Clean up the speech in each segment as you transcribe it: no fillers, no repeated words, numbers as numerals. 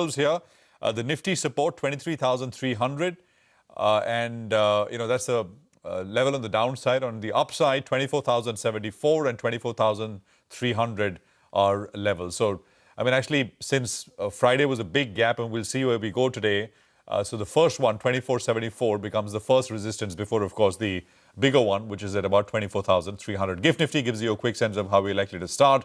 here. The Nifty support 23,300 and that's a level on the downside. On the upside 24,074 and 24,300 are levels. So I mean, actually, since Friday was a big gap, and we'll see where we go today. So the first one, 2474, becomes the first resistance before, of course, the bigger one, which is at about 24,300. GIFT Nifty gives you a quick sense of how we're likely to start.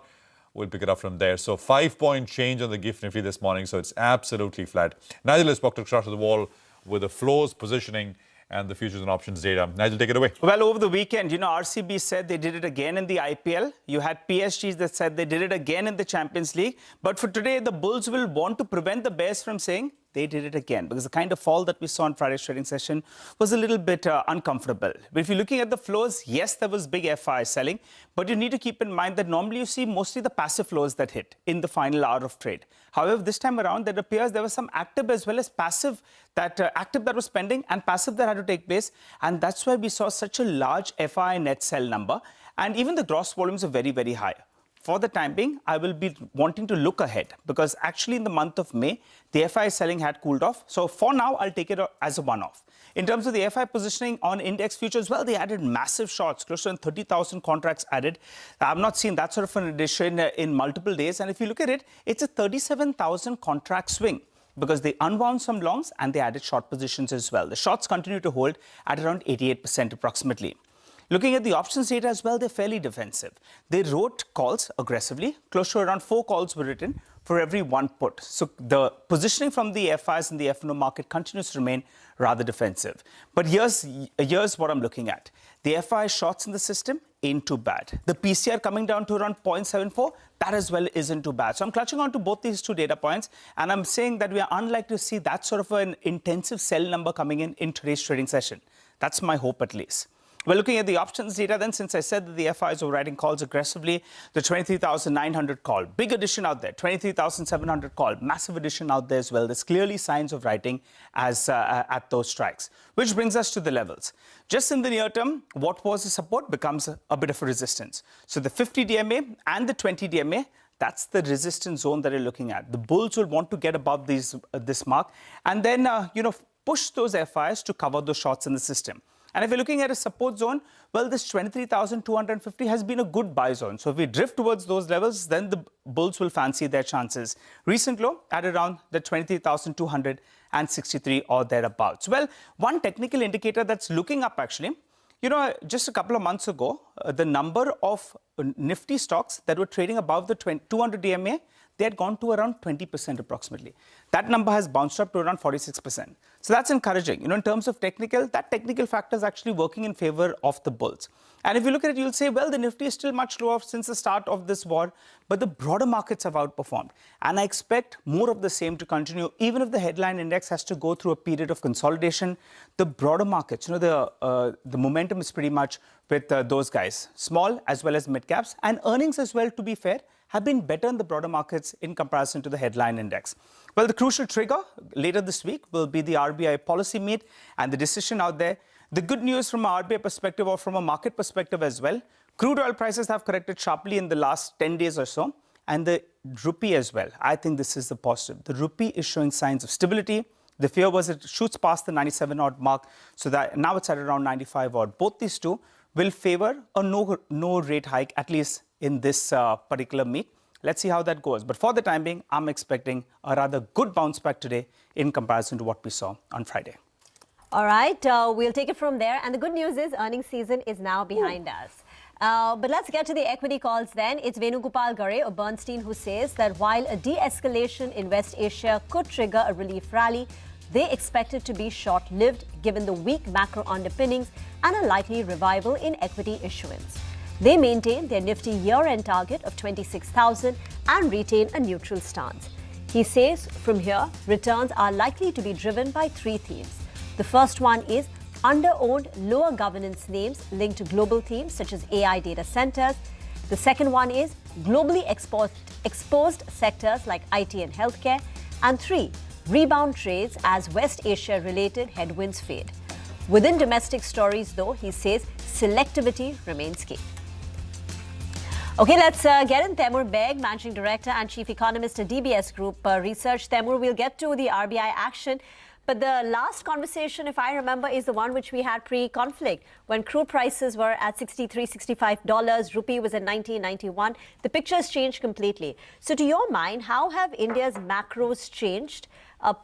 We'll pick it up from there. So 5-point change on the GIFT Nifty this morning. So it's absolutely flat. Nigel has walked across the wall with the flows, positioning, and the futures and options data. Nigel, take it away. Well, over the weekend, RCB said they did it again in the IPL. You had PSGs that said they did it again in the Champions League. But for today, the Bulls will want to prevent the Bears from saying they did it again, because the kind of fall that we saw in Friday's trading session was a little bit uncomfortable. But if you're looking at the flows, yes, there was big FI selling, but you need to keep in mind that normally you see mostly the passive flows that hit in the final hour of trade. However, this time around, it appears there was some active as well as passive, active that was pending and passive that had to take place. And that's why we saw such a large FI net sell number. And even the gross volumes are very, very high. For the time being, I will be wanting to look ahead, because actually in the month of May, the FI selling had cooled off. So for now, I'll take it as a one-off. In terms of the FI positioning on index futures, well, they added massive shorts, close to 30,000 contracts added. I've not seen that sort of an addition in multiple days. And if you look at it, it's a 37,000 contract swing, because they unwound some longs and they added short positions as well. The shorts continue to hold at around 88% approximately. Looking at the options data as well, they're fairly defensive. They wrote calls aggressively. Close to around 4 calls were written for every 1 put. So the positioning from the FIs in the F&O market continues to remain rather defensive. But here's what I'm looking at. The FI shorts in the system ain't too bad. The PCR coming down to around 0.74, that as well isn't too bad. So I'm clutching on to both these two data points, and I'm saying that we are unlikely to see that sort of an intensive sell number coming in today's trading session. That's my hope at least. We're looking at the options data then, since I said that the FIs were writing calls aggressively. The 23,900 call, big addition out there. 23,700 call, massive addition out there as well. There's clearly signs of writing as at those strikes, which brings us to the levels. Just in the near term, what was a support becomes a bit of a resistance. So the 50 DMA and the 20 DMA, that's the resistance zone that you're looking at. The bulls will want to get above this mark and then, push those FIs to cover the shorts in the system. And if you're looking at a support zone, well, this 23,250 has been a good buy zone. So if we drift towards those levels, then the bulls will fancy their chances. Recent low at around the 23,263 or thereabouts. Well, one technical indicator that's looking up actually, just a couple of months ago, the number of Nifty stocks that were trading above the 200 DMA, they had gone to around 20% approximately. That number has bounced up to around 46%. So that's encouraging. In terms of technical, that technical factor is actually working in favor of the bulls. And if you look at it, you'll say, well, the Nifty is still much lower since the start of this war, but the broader markets have outperformed. And I expect more of the same to continue, even if the headline index has to go through a period of consolidation. The broader markets, the momentum is pretty much with those guys, small as well as mid caps, and earnings as well, to be fair, have been better in the broader markets in comparison to the headline index. Well, the crucial trigger later this week will be the RBI policy meet and the decision out there. The good news from an RBI perspective or from a market perspective as well, crude oil prices have corrected sharply in the last 10 days or so, and the rupee as well. I think this is the positive. The rupee is showing signs of stability. The fear was it shoots past the 97 odd mark, so that now it's at around 95 odd. Both these two will favor a no rate hike, at least in this particular meet. Let's see how that goes. But for the time being, I'm expecting a rather good bounce back today in comparison to what we saw on Friday. All right, we'll take it from there. And the good news is earnings season is now behind us. But let's get to the equity calls then. It's Venugopal Gare of Bernstein who says that while a de-escalation in West Asia could trigger a relief rally, they expect it to be short-lived given the weak macro underpinnings and a likely revival in equity issuance. They maintain their Nifty year-end target of 26,000 and retain a neutral stance. He says from here, returns are likely to be driven by 3 themes. The first one is under-owned lower governance names linked to global themes such as AI data centers. The second one is globally exposed sectors like IT and healthcare. And 3, rebound trades as West Asia-related headwinds fade. Within domestic stories, though, he says selectivity remains key. Okay, let's get in Temur Beg, Managing Director and Chief Economist at DBS Group Research. Temur, we'll get to the RBI action. But the last conversation, if I remember, is the one which we had pre-conflict, when crude prices were at $63, $65, rupee was at 90.91. The picture's changed completely. So to your mind, how have India's macros changed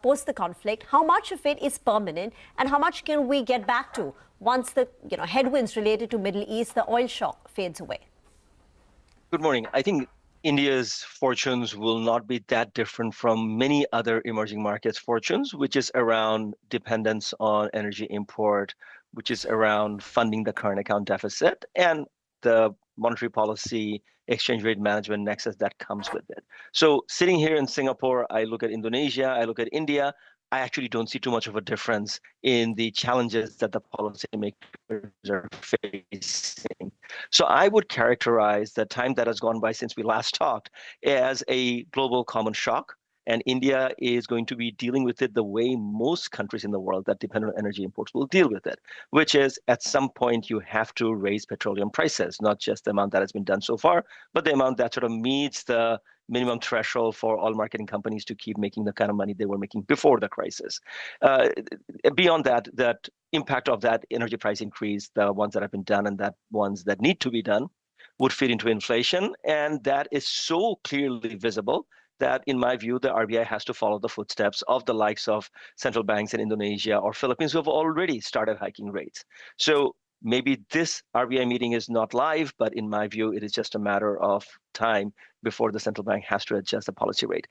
post the conflict? How much of it is permanent, and how much can we get back to once the headwinds related to Middle East, the oil shock, fades away? Good morning. I think India's fortunes will not be that different from many other emerging markets' fortunes, which is around dependence on energy import, which is around funding the current account deficit, and the monetary policy exchange rate management nexus that comes with it. So sitting here in Singapore, I look at Indonesia, I look at India, I actually don't see too much of a difference in the challenges that the policymakers are facing. So I would characterize the time that has gone by since we last talked as a global common shock. And India is going to be dealing with it the way most countries in the world that depend on energy imports will deal with it, which is at some point you have to raise petroleum prices, not just the amount that has been done so far, but the amount that sort of meets the minimum threshold for all marketing companies to keep making the kind of money they were making before the crisis. Beyond that, that impact of that energy price increase, the ones that have been done and that ones that need to be done, would feed into inflation. And that is so clearly visible that, in my view, the RBI has to follow the footsteps of the likes of central banks in Indonesia or Philippines who have already started hiking rates. So maybe this RBI meeting is not live, but in my view, it is just a matter of time before the central bank has to adjust the policy rate.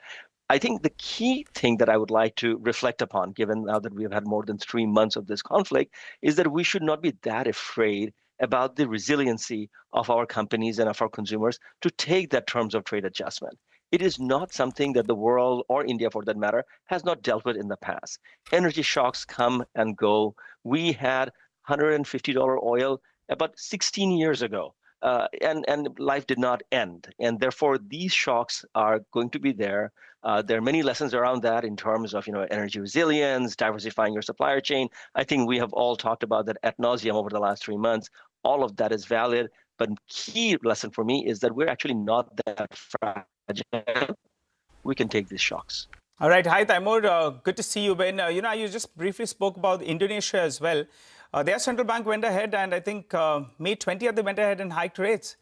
I think the key thing that I would like to reflect upon, given now that we have had more than 3 months of this conflict, is that we should not be that afraid about the resiliency of our companies and of our consumers to take that terms of trade adjustment. It is not something that the world, or India for that matter, has not dealt with in the past. Energy shocks come and go. We had $150 oil about 16 years ago. And life did not end. And therefore, these shocks are going to be there. There are many lessons around that in terms of energy resilience, diversifying your supplier chain. I think we have all talked about that ad nauseum over the last 3 months. All of that is valid. But key lesson for me is that we're actually not that fragile. We can take these shocks. All right. Hi, Taimur. Good to see you, Ben. You just briefly spoke about Indonesia as well. Their central bank went ahead, and I think May 20th, they went ahead and hiked rates.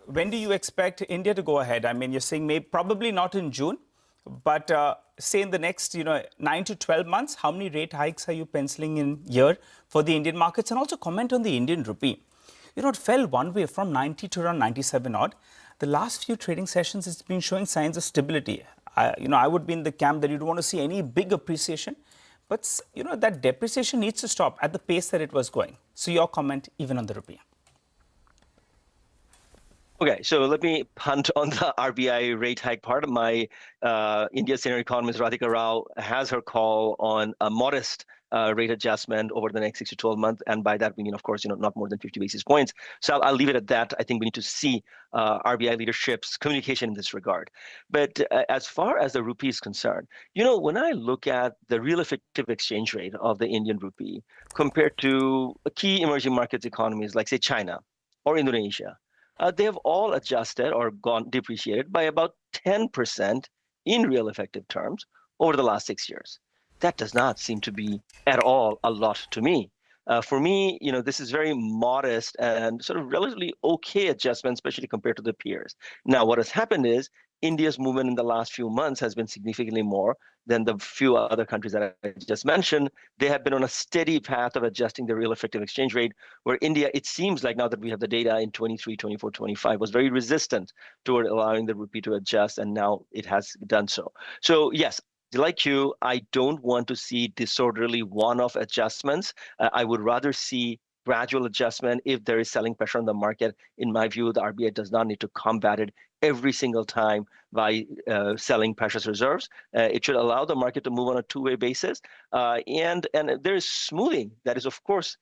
When do you expect India to go ahead? I mean, you're saying maybe probably not in June, but say in the next 9 to 12 months, how many rate hikes are you penciling in here for the Indian markets? And also comment on the Indian rupee. It fell one way from 90 to around 97 odd. The last few trading sessions, it's been showing signs of stability. I would be in the camp that you don't want to see any big appreciation. But, that depreciation needs to stop at the pace that it was going. So your comment even on the rupee. Okay, so let me punt on the RBI rate hike part. My India senior economist Radhika Rao has her call on a modest rate adjustment over the next 6 to 12 months. And by that, we mean, of course, not more than 50 basis points. So I'll leave it at that. I think we need to see RBI leadership's communication in this regard. But as far as the rupee is concerned, when I look at the real effective exchange rate of the Indian rupee compared to key emerging markets economies like, say, China or Indonesia, they have all adjusted or gone depreciated by about 10% in real effective terms over the last 6 years. That does not seem to be at all a lot to me. For me, this is very modest and sort of relatively okay adjustment, especially compared to the peers. Now, what has happened is India's movement in the last few months has been significantly more than the few other countries that I just mentioned. They have been on a steady path of adjusting the real effective exchange rate, where India, it seems like now that we have the data in 23, 24, 25, was very resistant toward allowing the rupee to adjust, and now it has done so. So yes, like you, I don't want to see disorderly one-off adjustments. I would rather see gradual adjustment if there is selling pressure on the market. In my view, the RBI does not need to combat it every single time by selling precious reserves. It should allow the market to move on a two-way basis. And there is smoothing that is, of course,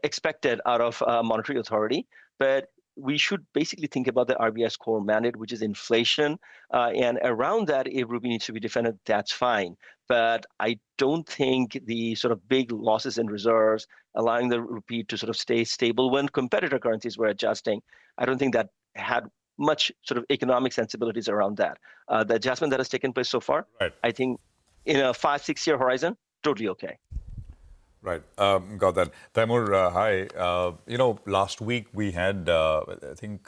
expected out of monetary authority. But we should basically think about the RBI's core mandate, which is inflation. And around that, if rupee needs to be defended, that's fine. But I don't think the sort of big losses in reserves, allowing the rupee to sort of stay stable when competitor currencies were adjusting, I don't think that had much sort of economic sensibilities around that. The adjustment that has taken place so far, Right. I think in a 5-6 year horizon, totally okay. Right. Got that. Taimur, hi. Last week we had, I think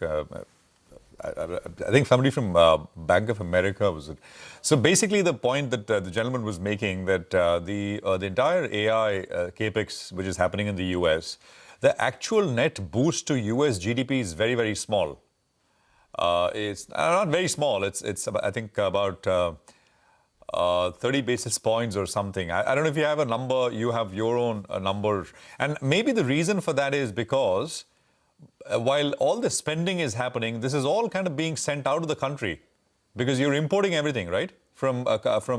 somebody from Bank of America was it. So basically, the point that the gentleman was making that the entire AI capex, which is happening in the US, the actual net boost to US GDP is very, very small. It's not very small. It's I think about 30 basis points or something. I don't know if you have a number. You have your own number, and maybe the reason for that is because while all the spending is happening, this is all kind of being sent out of the country because you're importing everything, right? From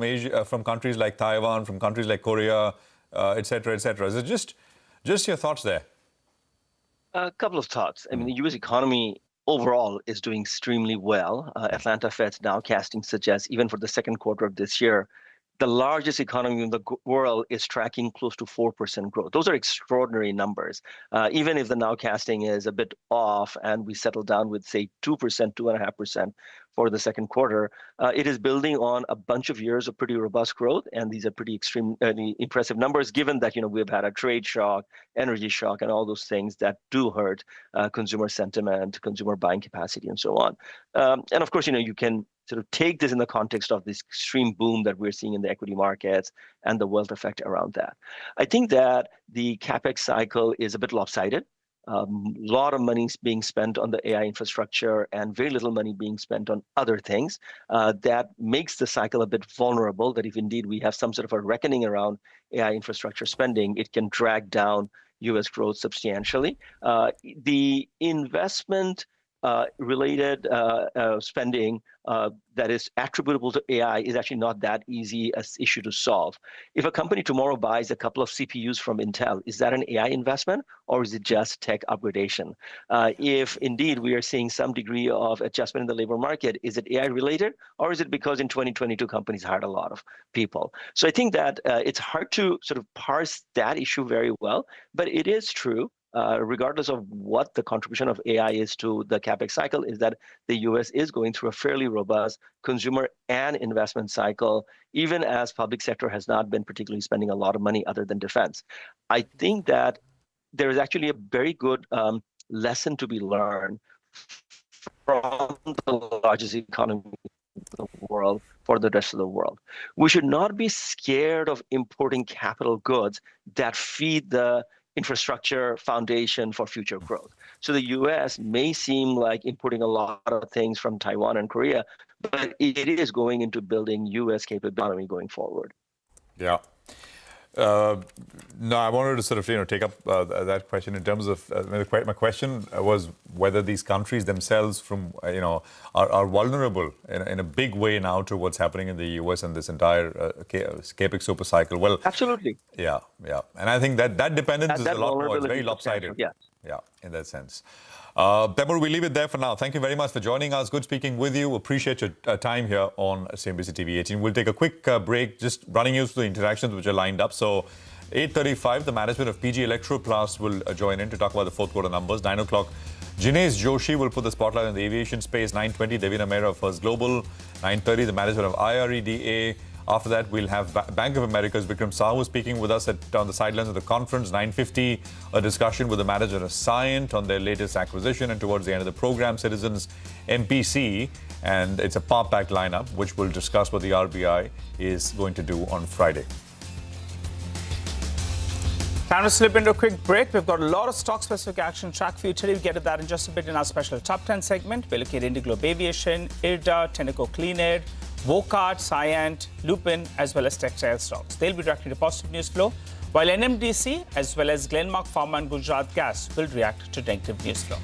Asia, from countries like Taiwan, from countries like Korea, et cetera, et cetera. So just your thoughts there. A couple of thoughts. I mean, the U.S. economy overall is doing extremely well. Atlanta Fed's nowcasting suggests even for the second quarter of this year, the largest economy in the world is tracking close to 4% growth. Those are extraordinary numbers. Even if the nowcasting is a bit off and we settle down with, say, 2%, 2.5% for the second quarter, it is building on a bunch of years of pretty robust growth. And these are pretty impressive numbers, given that, we've had a trade shock, energy shock, and all those things that do hurt consumer sentiment, consumer buying capacity, and so on. And of course, you can sort of take this in the context of this extreme boom that we're seeing in the equity markets and the wealth effect around that. I think that the capex cycle is a bit lopsided. A lot of money is being spent on the AI infrastructure and very little money being spent on other things. That makes the cycle a bit vulnerable, that if indeed we have some sort of a reckoning around AI infrastructure spending, it can drag down US growth substantially. The investment related spending that is attributable to AI is actually not that easy an issue to solve. If a company tomorrow buys a couple of CPUs from Intel, is that an AI investment or is it just tech upgradation? If indeed we are seeing some degree of adjustment in the labor market, is it AI related or is it because in 2022 companies hired a lot of people? So I think that it's hard to sort of parse that issue very well, but it is true. Regardless of what the contribution of AI is to the capex cycle, is that the US is going through a fairly robust consumer and investment cycle, even as public sector has not been particularly spending a lot of money other than defense. I think that there is actually a very good lesson to be learned from the largest economy in the world for the rest of the world. We should not be scared of importing capital goods that feed the infrastructure foundation for future growth. So the US may seem like importing a lot of things from Taiwan and Korea, but it is going into building US capability going forward. Yeah. No, I wanted to sort of take up that question in terms of my question was whether these countries themselves are vulnerable in a big way now to what's happening in the US and this entire capex super cycle. Well, absolutely. Yeah, and I think that dependence is a lot more. It's very lopsided. Yeah, in that sense. Taimur, we leave it there for now. Thank you very much for joining us. Good speaking with you. Appreciate your time here on CNBC TV 18. We'll take a quick break, just running you through the interactions which are lined up. So 8:35, the management of PG Electroplast will join in to talk about the fourth quarter numbers. 9 o'clock, Jinesh Joshi will put the spotlight on the aviation space. 9:20, Devina Mehra of First Global. 9:30, the management of IREDA. After that, we'll have Bank of America's Vikram Sahu speaking with us on the sidelines of the conference. 9:50, a discussion with the manager of Cyient on their latest acquisition. And towards the end of the program, Citizens MPC. And it's a power-packed lineup, which will discuss what the RBI is going to do on Friday. Time to slip into a quick break. We've got a lot of stock-specific action track for you today. We'll get to that in just a bit in our special Top 10 segment. We'll look at Indiglobe Aviation, IRDA, Tenneco Clean Air, Vocart, Cyient, Lupin, as well as textile stocks. They'll be reacting to positive news flow, while NMDC, as well as Glenmark Pharma and Gujarat Gas will react to negative news flow.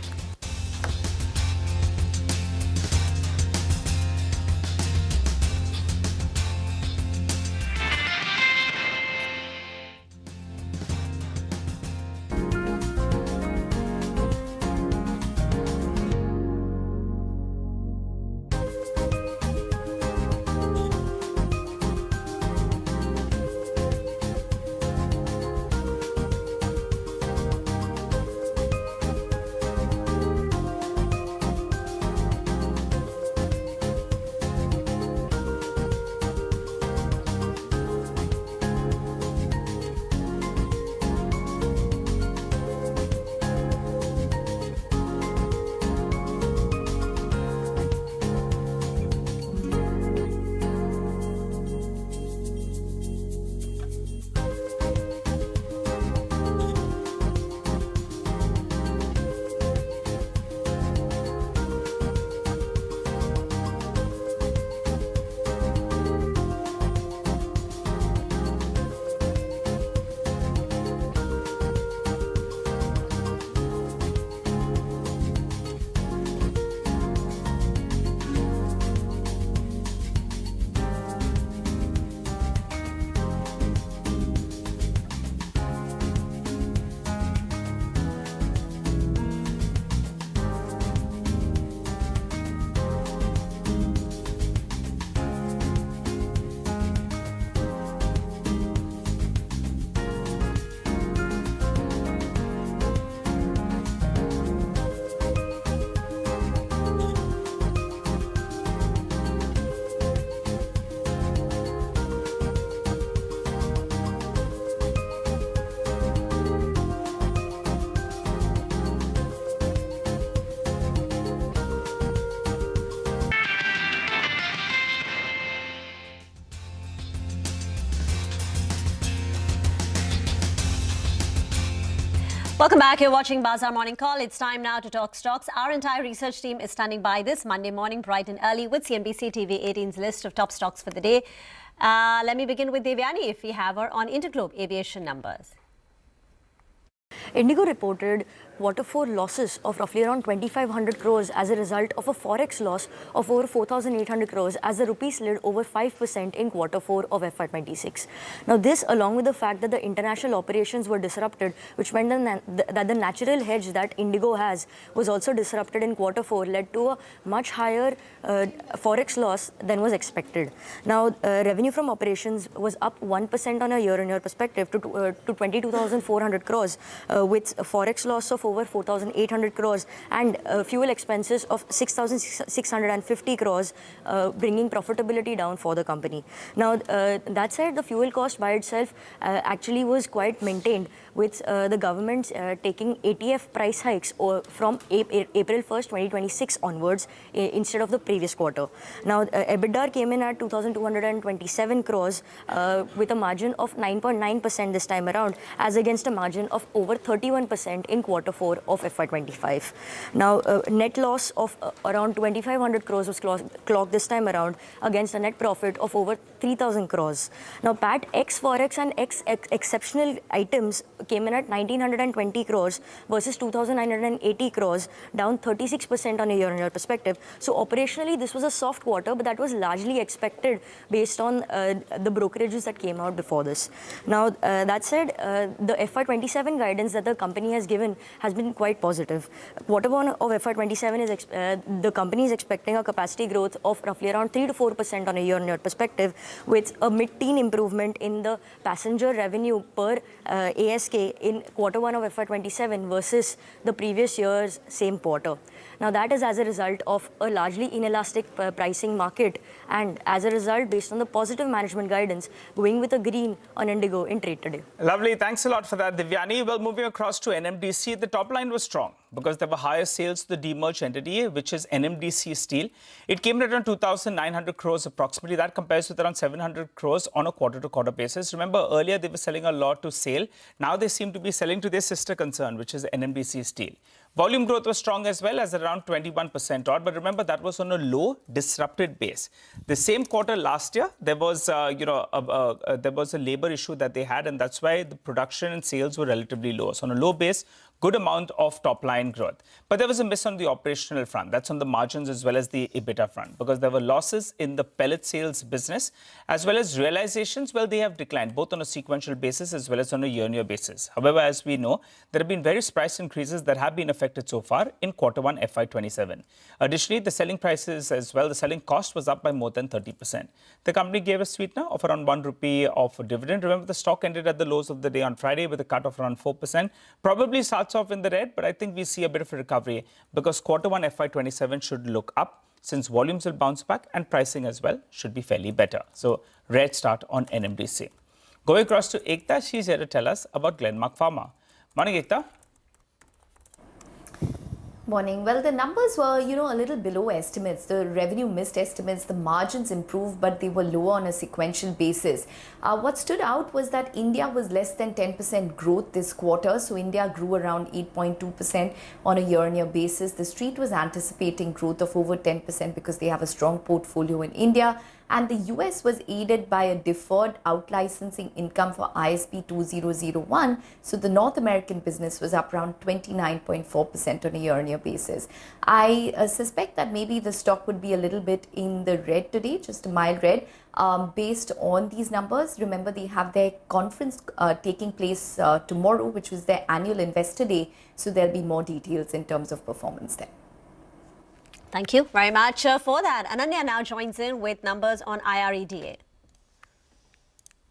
Welcome back. You're watching Bazaar Morning Call. It's time now to talk stocks. Our entire research team is standing by this Monday morning, bright and early, with CNBC TV 18's list of top stocks for the day. Let me begin with Devyani, if we have her on Interglobe Aviation numbers. Indigo reported Q4 losses of roughly around 2,500 crores as a result of a forex loss of over 4,800 crores as the rupee slid over 5% in Q4 of FY26. Now this, along with the fact that the international operations were disrupted, which meant that the natural hedge that Indigo has was also disrupted in Q4, led to a much higher forex loss than was expected. Now revenue from operations was up 1% on a year-on-year perspective to 22,400 crores with a forex loss of over 4,800 crores and fuel expenses of 6,650 crores, bringing profitability down for the company. Now, that said, the fuel cost by itself actually was quite maintained, with the government taking ATF price hikes from April 1st, 2026 onwards instead of the previous quarter. Now, EBITDA came in at 2,227 crores with a margin of 9.9% this time around, as against a margin of over 31% in Q4 of FY25. Now, net loss of around 2,500 crores was clocked this time around, against a net profit of over 3,000 crores. Now, PAT ex Forex and exceptional items came in at 1,920 crores versus 2,980 crores, down 36% on a year-on-year perspective. So operationally, this was a soft quarter, but that was largely expected based on the brokerages that came out before this. Now, that said, the FY27 guidance that the company has given has been quite positive. Q1 of FY27 is the company is expecting a capacity growth of roughly around 3 to 4% on a year-on-year perspective, with a mid-teen improvement in the passenger revenue per ASK in Q1 of FY27 versus the previous year's same quarter. Now, that is as a result of a largely inelastic pricing market, and as a result, based on the positive management guidance, going with a green on Indigo in trade today. Lovely. Thanks a lot for that, Devyani. Well, moving across to NMDC, the top line was strong because there were higher sales to the demerged entity, which is NMDC Steel. It came at around 2,900 crores approximately. That compares with around 700 crores on a quarter-to-quarter basis. Remember, earlier they were selling a lot to SAIL. Now they seem to be selling to their sister concern, which is NMDC Steel. Volume growth was strong as well, as around 21% odd, but remember that was on a low, disrupted base. The same quarter last year, there was there was a labor issue that they had, and that's why the production and sales were relatively low. So on a low base, good amount of top line growth. But there was a miss on the operational front. That's on the margins as well as the EBITDA front, because there were losses in the pellet sales business as well as realizations. Well, they have declined both on a sequential basis as well as on a year-on-year basis. However, as we know, there have been various price increases that have been affected so far in Q1 FY27. Additionally, the selling prices as well, the selling cost was up by more than 30%. The company gave a sweetener of around 1 rupee of dividend. Remember, the stock ended at the lows of the day on Friday with a cut of around 4%. Probably starts off in the red, but I think we see a bit of a recovery because Q1 FY27 should look up, since volumes will bounce back and pricing as well should be fairly better. So, red start on NMDC. Going across to Ekta, she's here to tell us about Glenmark Pharma. Morning, Ekta. Morning. Well, the numbers were, a little below estimates. The revenue missed estimates, the margins improved, but they were lower on a sequential basis. What stood out was that India was less than 10% growth this quarter. So India grew around 8.2% on a year-on-year basis. The street was anticipating growth of over 10% because they have a strong portfolio in India. And the US was aided by a deferred out-licensing income for ISB 2001. So the North American business was up around 29.4% on a year-on-year basis. I suspect that maybe the stock would be a little bit in the red today, just a mild red, based on these numbers. Remember, they have their conference taking place tomorrow, which was their annual investor day. So there'll be more details in terms of performance there. Thank you very much for that. Ananya now joins in with numbers on IREDA.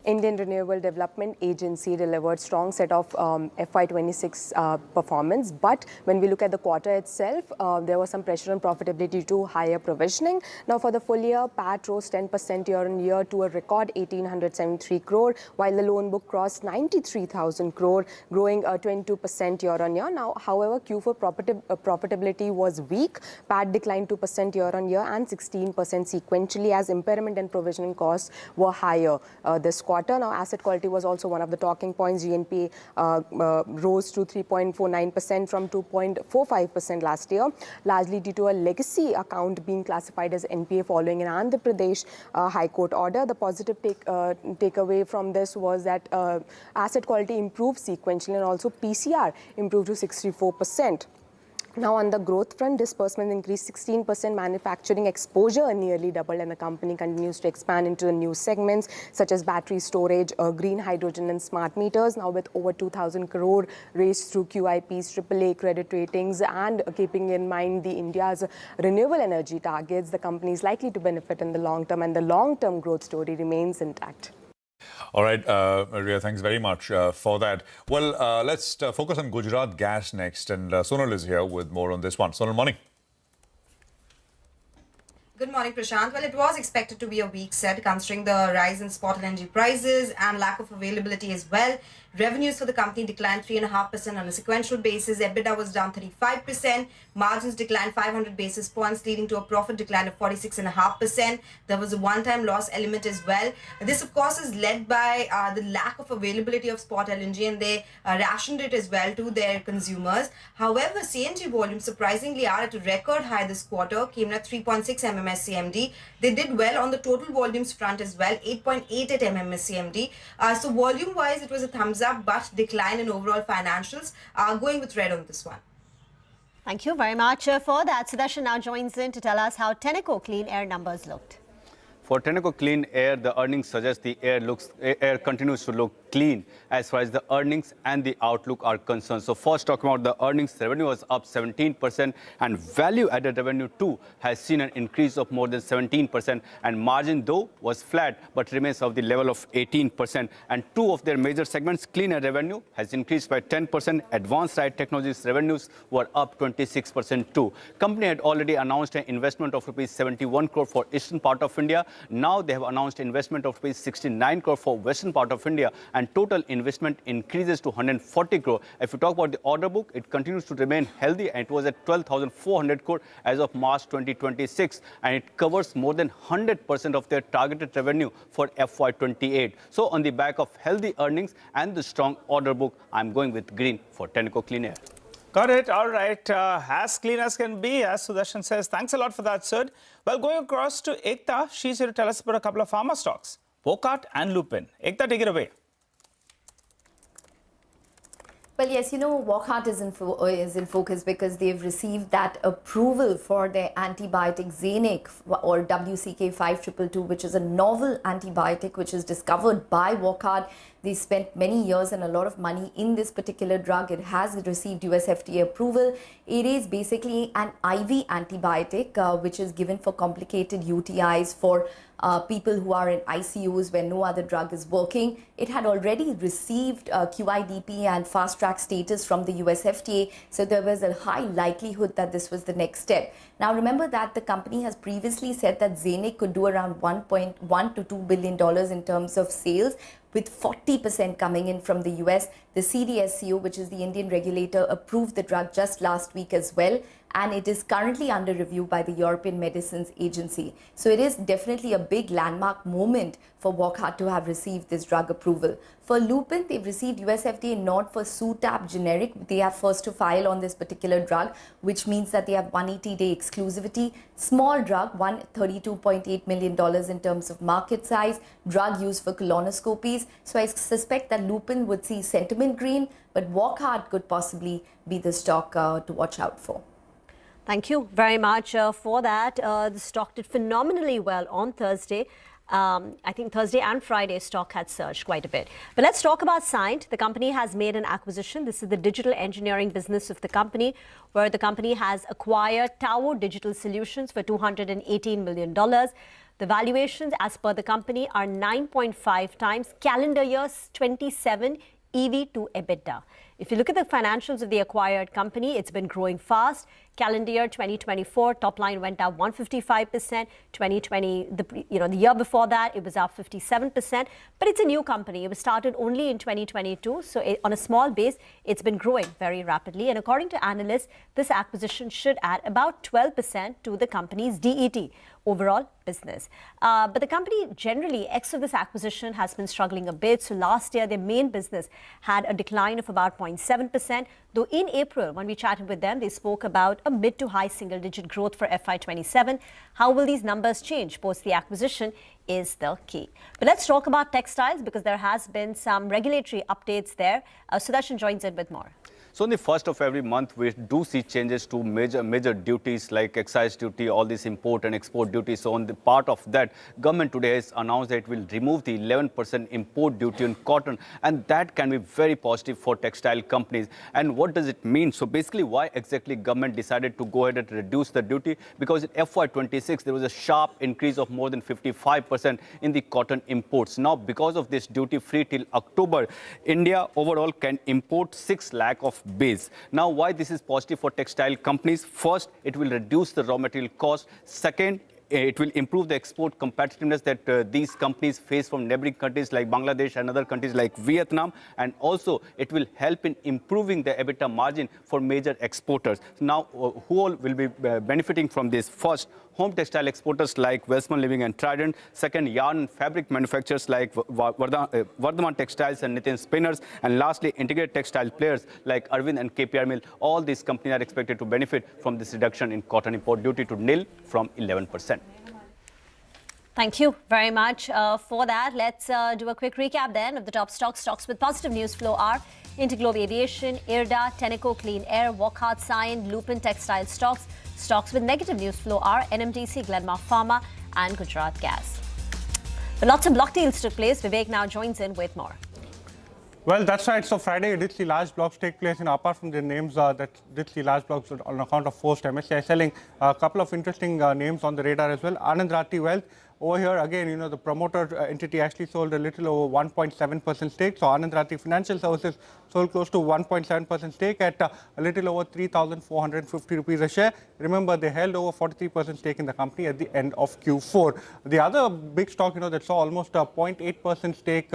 Indian Renewable Development Agency delivered strong set of FY26 performance, but when we look at the quarter itself, there was some pressure on profitability due to higher provisioning. Now for the full year, PAT rose 10% year-on-year to a record 1,873 crore, while the loan book crossed 93,000 crore, growing 22% year-on-year. Now, however, Q4 profitability was weak. PAT declined 2% year-on-year and 16% sequentially, as impairment and provisioning costs were higher this quarter. quarter. Now, asset quality was also one of the talking points. GNPA rose to 3.49% from 2.45% last year, largely due to a legacy account being classified as NPA following an Andhra Pradesh High Court order. The positive takeaway from this was that asset quality improved sequentially, and also PCR improved to 64%. Now, on the growth front, disbursements increased 16%, manufacturing exposure nearly doubled, and the company continues to expand into the new segments such as battery storage, green hydrogen and smart meters. Now, with over 2,000 crore raised through QIPs, AAA credit ratings, and keeping in mind the India's renewable energy targets, the company is likely to benefit in the long term, and the long-term growth story remains intact. All right, Maria, thanks very much for that. Well, let's focus on Gujarat Gas next. And Sonal is here with more on this one. Sonal, morning. Good morning, Prashant. Well, it was expected to be a weak set considering the rise in spot LNG prices and lack of availability as well. Revenues for the company declined 3.5% on a sequential basis. EBITDA was down 35%. Margins declined 500 basis points, leading to a profit decline of 46.5%. There was a one-time loss element as well. This, of course, is led by the lack of availability of spot LNG, and they rationed it as well to their consumers. However, CNG volumes surprisingly are at a record high this quarter, came in at 3.6 MMSCMD. They did well on the total volumes front as well, 8.8 at MMSCMD. So volume-wise, it was a thumbs up, but decline in overall financials. Going with red on this one. Thank you very much for that. Sudarshan now joins in to tell us how Tenneco Clean Air numbers looked. For Tenneco Clean Air, the earnings suggest the air continues to look clean as far as the earnings and the outlook are concerned. So first, talking about the earnings, revenue was up 17%, and value-added revenue too has seen an increase of more than 17%, and margin though was flat but remains of the level of 18%. And two of their major segments, clean air revenue has increased by 10%, advanced ride technologies revenues were up 26% too. Company had already announced an investment of rupees 71 crore for eastern part of India. Now they have announced investment of rupees 69 crore for western part of India, and total investment increases to 140 crore. If you talk about the order book, it continues to remain healthy, and it was at 12,400 crore as of March 2026, and it covers more than 100% of their targeted revenue for FY28. So on the back of healthy earnings and the strong order book, I'm going with green for Tenneco Clean Air. Got it. All right. As clean as can be, as Sudarshan says. Thanks a lot for that, sir. Well, going across to Ekta, she's here to tell us about a couple of pharma stocks, Wockhardt and Lupin. Ekta, take it away. Well, yes, Wockhardt is in focus because they've received that approval for their antibiotic Xenic, or WCK-5222, which is a novel antibiotic which is discovered by Wockhardt. They spent many years and a lot of money in this particular drug. It has received US FDA approval. It is basically an IV antibiotic which is given for complicated UTIs for people who are in ICUs where no other drug is working. It had already received QIDP and fast track status from the US FDA, so there was a high likelihood that this was the next step. Now remember that the company has previously said that Xenic could do around $1.1 to $2 billion in terms of sales, with 40% coming in from the US. The CDSCO, which is the Indian regulator, approved the drug just last week as well, and it is currently under review by the European Medicines Agency. So it is definitely a big landmark moment for Wockhardt to have received this drug approval. For Lupin, they've received US FDA nod for Sutab generic. They have first to file on this particular drug, which means that they have 180-day exclusivity. Small drug, $132.8 million in terms of market size, drug used for colonoscopies. So I suspect that Lupin would see sentiment green, but Wockhardt could possibly be the stock to watch out for. Thank you very much for that. The stock did phenomenally well on Thursday. I think Thursday and Friday stock had surged quite a bit. But let's talk about Cyient. The company has made an acquisition. This is the digital engineering business of the company, where the company has acquired Tower Digital Solutions for $218 million. The valuations, as per the company, are 9.5 times calendar year 27 EV to EBITDA. If you look at the financials of the acquired company, it's been growing fast. Calendar year 2024, top line went up 155%. 2020, the year before that, it was up 57%. But it's a new company. It was started only in 2022. So on a small base, it's been growing very rapidly. And according to analysts, this acquisition should add about 12% to the company's DET. overall business. But the company generally, ex of this acquisition, has been struggling a bit. So last year, their main business had a decline of about 0.7%. Though in April, when we chatted with them, they spoke about a mid to high single-digit growth for FY27. How will these numbers change post the acquisition is the key. But let's talk about textiles because there has been some regulatory updates there. Sudarshan joins in with more. So on the first of every month, we do see changes to major duties like excise duty, all these import and export duties. So on the part of that, government today has announced that it will remove the 11% import duty on cotton, and that can be very positive for textile companies. And what does it mean? So basically, why exactly government decided to go ahead and reduce the duty? Because in FY26, there was a sharp increase of more than 55% in the cotton imports. Now, because of this duty free till October, India overall can import 6 lakh of base. Now, why this is positive for textile companies? First, it will reduce the raw material cost. Second, it will improve the export competitiveness that these companies face from neighboring countries like Bangladesh and other countries like Vietnam. And also, it will help in improving the EBITDA margin for major exporters. Now, who all will be benefiting from this? First, home textile exporters like Westman Living and Trident. Second, yarn and fabric manufacturers like Vardhaman Textiles and Nitin Spinners. And lastly, integrated textile players like Arvind and KPR Mill. All these companies are expected to benefit from this reduction in cotton import duty to nil from 11%. Thank you very much for that. Let's do a quick recap then of the top stocks. Stocks with positive news flow are Interglobe Aviation, IRDA, Tenneco Clean Air, Wockhardt Sign, Lupin Textile Stocks. Stocks with negative news flow are NMDC, Glenmark Pharma and Gujarat Gas. But lots of block deals took place. Vivek now joins in with more. Well, that's right. So Friday, you did see large blocks take place. Apart from the names that did see large blocks on account of forced MSCI selling, a couple of interesting names on the radar as well. Anand Rathi Wealth. Over here, again, the promoter entity actually sold a little over 1.7% stake. So Anand Rathi Financial Services sold close to 1.7% stake at a little over 3,450 rupees a share. Remember, they held over 43% stake in the company at the end of Q4. The other big stock, that saw almost a 0.8% stake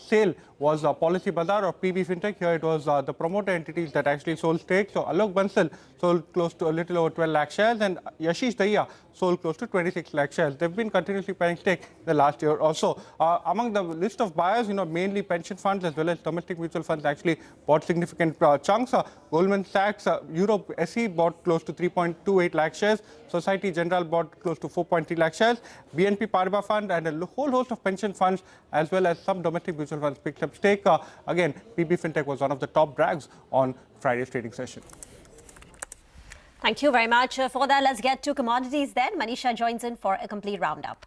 sale was Policy Bazaar or PB Fintech. Here it was the promoter entities that actually sold stake. So Alok Bansal sold close to a little over 12 lakh shares and Yashish Dahiya sold close to 26 lakh shares. They've been continuously buying stake the last year or so. Among the list of buyers, mainly pension funds as well as domestic mutual funds actually bought significant chunks. Goldman Sachs Europe SE bought close to 3.28 lakh shares. Society General bought close to 4.3 lakh shares. BNP Paribas Fund and a whole host of pension funds as well as some domestic mutual funds picked up stake. Again, PB Fintech was one of the top drags on Friday's trading session. Thank you very much for that. Let's get to commodities then. Manisha joins in for a complete roundup.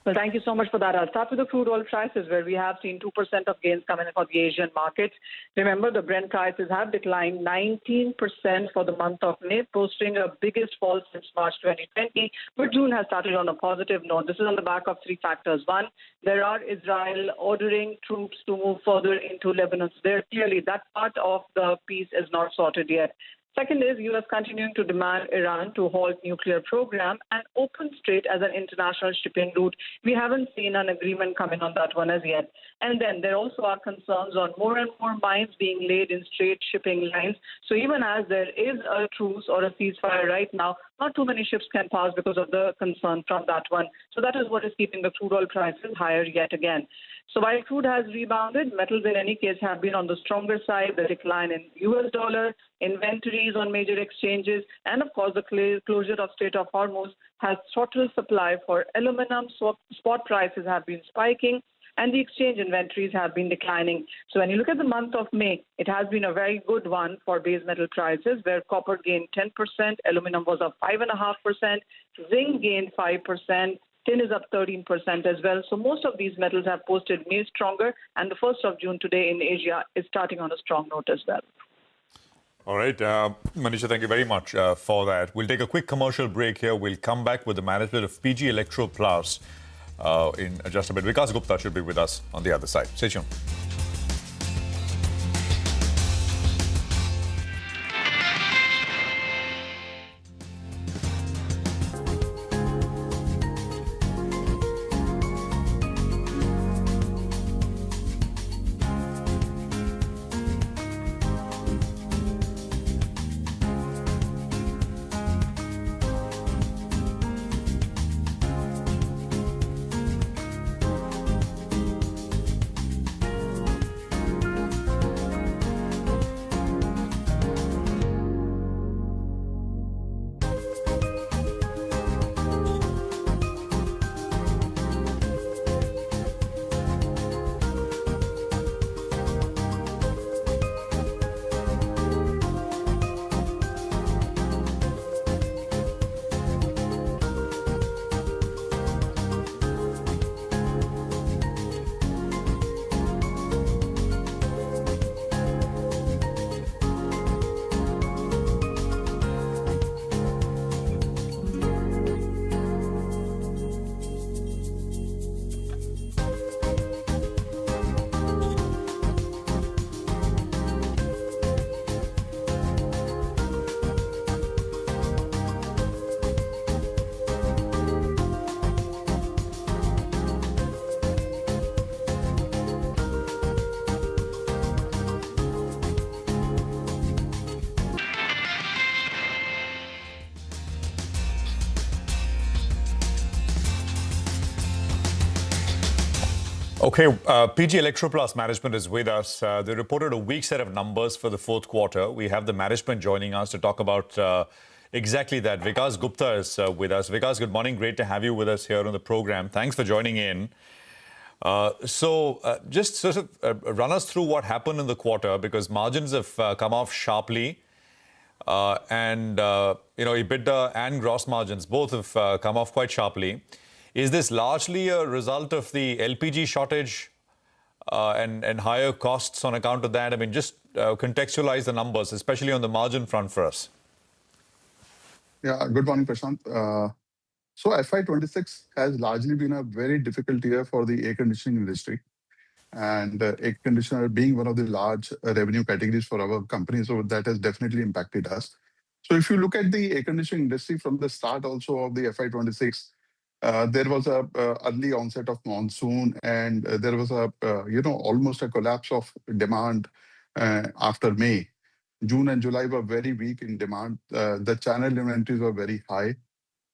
Well, thank you so much for that. I'll start with the crude oil prices, where we have seen 2% of gains coming in for the Asian markets. Remember, the Brent prices have declined 19% for the month of May, posting a biggest fall since March 2020. But June has started on a positive note. This is on the back of 3 factors. One, there are Israel ordering troops to move further into Lebanon. So there, clearly, that part of the peace is not sorted yet. Second is U.S. continuing to demand Iran to halt nuclear program and open Strait as an international shipping route. We haven't seen an agreement come in on that one as yet. And then there also are concerns on more and more mines being laid in Strait shipping lines. So even as there is a truce or a ceasefire right now, not too many ships can pass because of the concern from that one. So that is what is keeping the crude oil prices higher yet again. So while crude has rebounded, metals in any case have been on the stronger side. The decline in US dollar, inventories on major exchanges, and of course the closure of Strait of Hormuz has throttled supply for aluminum. So spot prices have been spiking and the exchange inventories have been declining. So when you look at the month of May, it has been a very good one for base metal prices, where copper gained 10%, aluminum was up 5.5%, zinc gained 5%, tin is up 13% as well. So most of these metals have posted May stronger, and the 1st of June today in Asia is starting on a strong note as well. All right. Manisha, thank you very much for that. We'll take a quick commercial break here. We'll come back with the management of PG Electro Plus in just a bit. Vikas Gupta should be with us on the other side. Stay tuned. Okay, PG Electroplast management is with us. They reported a weak set of numbers for the fourth quarter. We have the management joining us to talk about exactly that. Vikas Gupta is with us. Vikas, good morning. Great to have you with us here on the program. Thanks for joining in. Just sort of run us through what happened in the quarter, because margins have come off sharply. EBITDA and gross margins both have come off quite sharply. Is this largely a result of the LPG shortage and higher costs on account of that? I mean, just contextualize the numbers, especially on the margin front for us. Yeah, good morning, Prashant. So FY26 has largely been a very difficult year for the air conditioning industry. And air conditioner being one of the large revenue categories for our company, so that has definitely impacted us. So if you look at the air conditioning industry from the start also of the FY26, there was a early onset of monsoon, and there was a almost a collapse of demand after May. June and July were very weak in demand. The channel inventories were very high.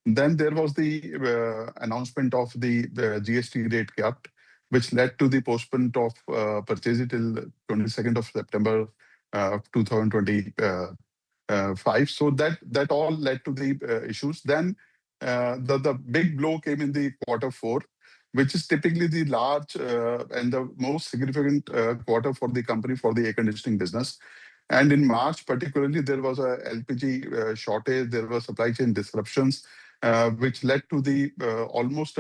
Then there was the announcement of the GST rate cut, which led to the postponement of purchases till 22nd of September 2025. So that all led to the issues. Then the big blow came in the quarter four, which is typically the large and the most significant quarter for the company for the air conditioning business. And in March, particularly, there was a LPG shortage. There were supply chain disruptions, which led to the almost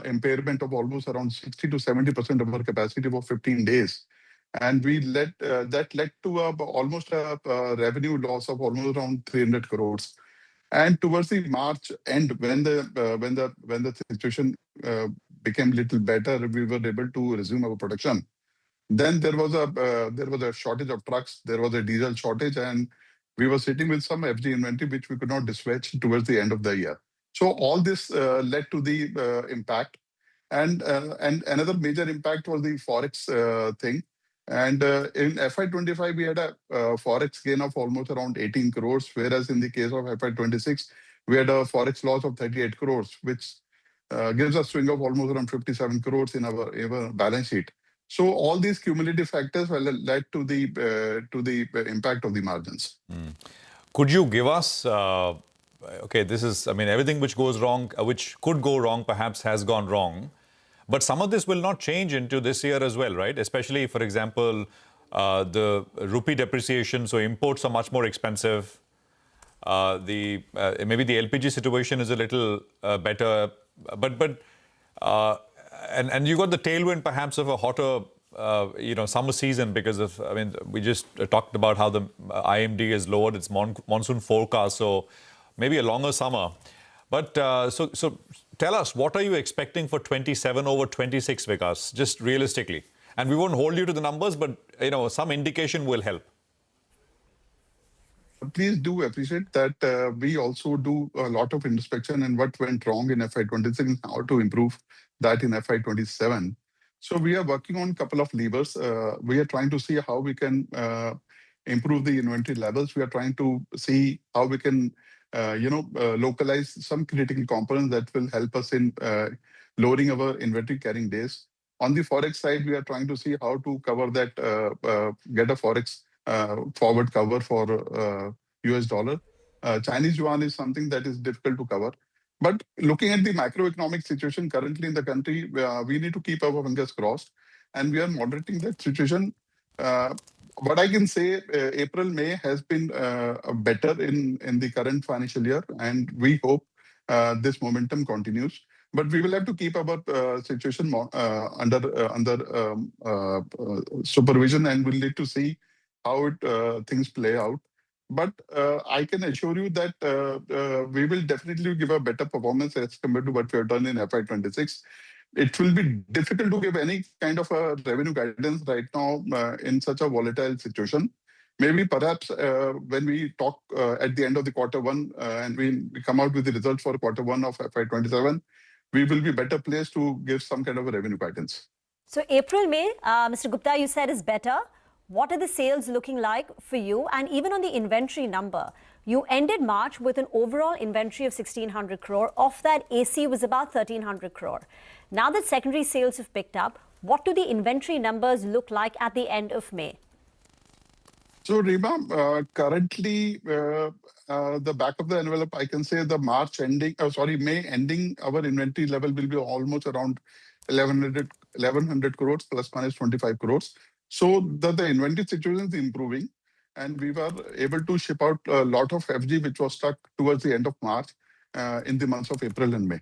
impairment of almost around 60 to 70% of our capacity for 15 days. And that led to almost a revenue loss of almost around 300 crores. And towards the March end, when the situation became a little better, we were able to resume our production. Then there was a shortage of trucks. There was a diesel shortage, and we were sitting with some FG inventory which we could not dispatch towards the end of the year. So all this led to the impact, and another major impact was the forex thing. And in FY25, we had a forex gain of almost around 18 crores, whereas in the case of FY26, we had a forex loss of 38 crores, which gives a swing of almost around 57 crores in our balance sheet. So all these cumulative factors led to the impact of the margins. Could you give us, everything which goes wrong, which could go wrong, perhaps has gone wrong. But some of this will not change into this year as well, right? Especially, for example, the rupee depreciation, so imports are much more expensive. Maybe the LPG situation is a little better, and you got the tailwind perhaps of a hotter, summer season because of, we just talked about how the IMD has lowered its monsoon forecast, so maybe a longer summer. But so tell us, what are you expecting for 27 over 26, Vikas, just realistically? And we won't hold you to the numbers, but some indication will help. Please do appreciate that we also do a lot of inspection and what went wrong in FY26 and how to improve that in FY27. So we are working on a couple of levers. We are trying to see how we can improve the inventory levels. We are trying to see how we can localize some critical components that will help us in lowering our inventory carrying days. On the forex side, we are trying to see how to cover that, get a forex forward cover for US dollar. Chinese yuan is something that is difficult to cover. But looking at the macroeconomic situation currently in the country, we need to keep our fingers crossed, and we are monitoring that situation. What I can say, April, May has been better in the current financial year, and we hope this momentum continues. But we will have to keep our situation under supervision, and we'll need to see how things play out. But I can assure you that we will definitely give a better performance as compared to what we have done in FY26. It will be difficult to give any kind of a revenue guidance right now in such a volatile situation. Maybe perhaps when we talk at the end of the quarter one and we come out with the results for quarter one of FY27, we will be better placed to give some kind of a revenue guidance. So April, May, Mr. Gupta, you said is better. What are the sales looking like for you? And even on the inventory number, you ended March with an overall inventory of 1,600 crore. Of that, AC was about 1,300 crore. Now that secondary sales have picked up, what do the inventory numbers look like at the end of May? So, Rima, currently, the back of the envelope, I can say the May ending, our inventory level will be almost around 1,100 crores plus minus 25 crores. So, the inventory situation is improving, and we were able to ship out a lot of FG, which was stuck towards the end of March in the months of April and May.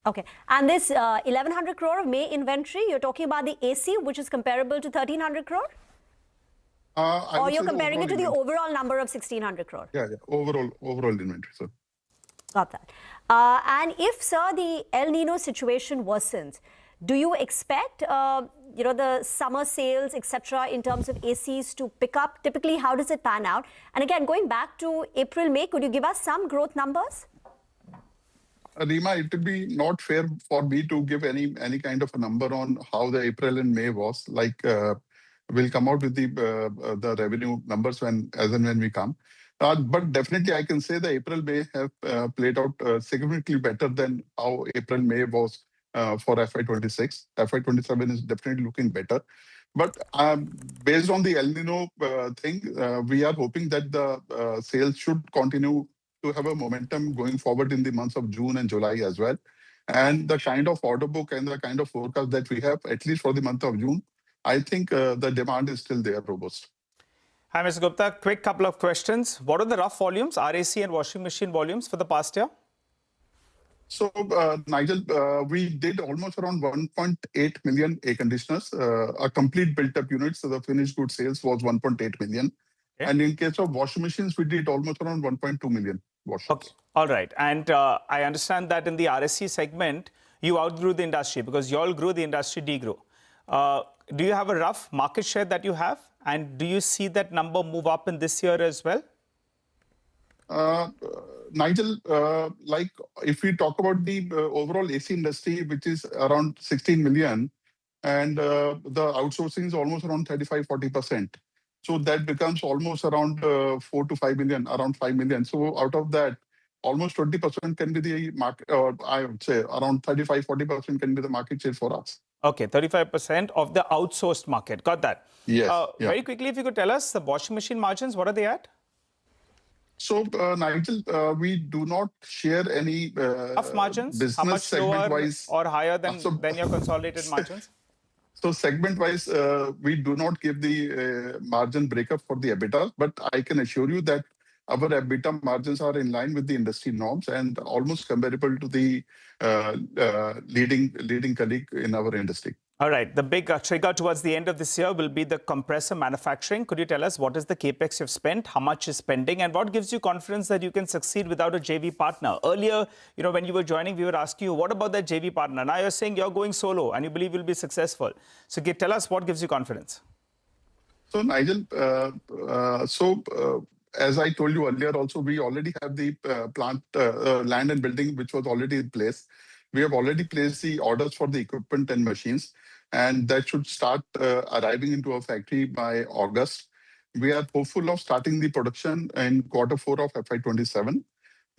Okay. And this 1,100 crore of May inventory, you're talking about the AC, which is comparable to 1,300 crore? Or you're comparing it to the overall number of 1,600 crore? Yeah. Overall inventory, sir. Got that. And if, sir, the El Nino situation worsens, do you expect, the summer sales, etc., in terms of ACs to pick up? Typically, how does it pan out? And again, going back to April, May, could you give us some growth numbers? Rima, it would be not fair for me to give any kind of a number on how the April and May was. We'll come out with the revenue numbers as and when we come. But definitely, I can say the April May have played out significantly better than how April May was for FY26. FY27 is definitely looking better. But based on the El Nino thing, we are hoping that the sales should continue to have a momentum going forward in the months of June and July as well. And the kind of order book and the kind of forecast that we have, at least for the month of June, I think the demand is still there, robust. Hi, Mr. Gupta. Quick couple of questions. What are the rough volumes, RAC and washing machine volumes for the past year? So, Nigel, we did almost around 1.8 million air conditioners, a complete built-up unit. So the finished good sales was 1.8 million. Okay. And in case of washing machines, we did almost around 1.2 million washers. Okay. All right. And I understand that in the RSC segment, you outgrew the industry because you all grew, the industry degrew. Do you have a rough market share that you have? And do you see that number move up in this year as well? Nigel, if we talk about the overall AC industry, which is around 16 million, and the outsourcing is almost around 35-40%. So that becomes almost around 4 to 5 million, around 5 million. So out of that, almost 20% can be the market, or I would say around 35-40% can be the market share for us. Okay, 35% of the outsourced market. Got that. Yes. Very quickly, if you could tell us the washing machine margins, what are they at? So, Nigel, we do not share any rough margins. Business how much lower wise, or higher than your consolidated margins? So segment-wise, we do not give the margin breakup for the EBITDA, but I can assure you that our EBITDA margins are in line with the industry norms and almost comparable to the leading colleague in our industry. All right. The big trigger towards the end of this year will be the compressor manufacturing. Could you tell us what is the capex you've spent, how much is spending, and what gives you confidence that you can succeed without a JV partner? Earlier, when you were joining, we were asking you, what about that JV partner? Now you're saying you're going solo and you believe you'll be successful. So tell us what gives you confidence. So, Nigel, as I told you earlier, also, we already have the plant, land and building, which was already in place. We have already placed the orders for the equipment and machines, and that should start arriving into our factory by August. We are hopeful of starting the production in Q4 of FY27.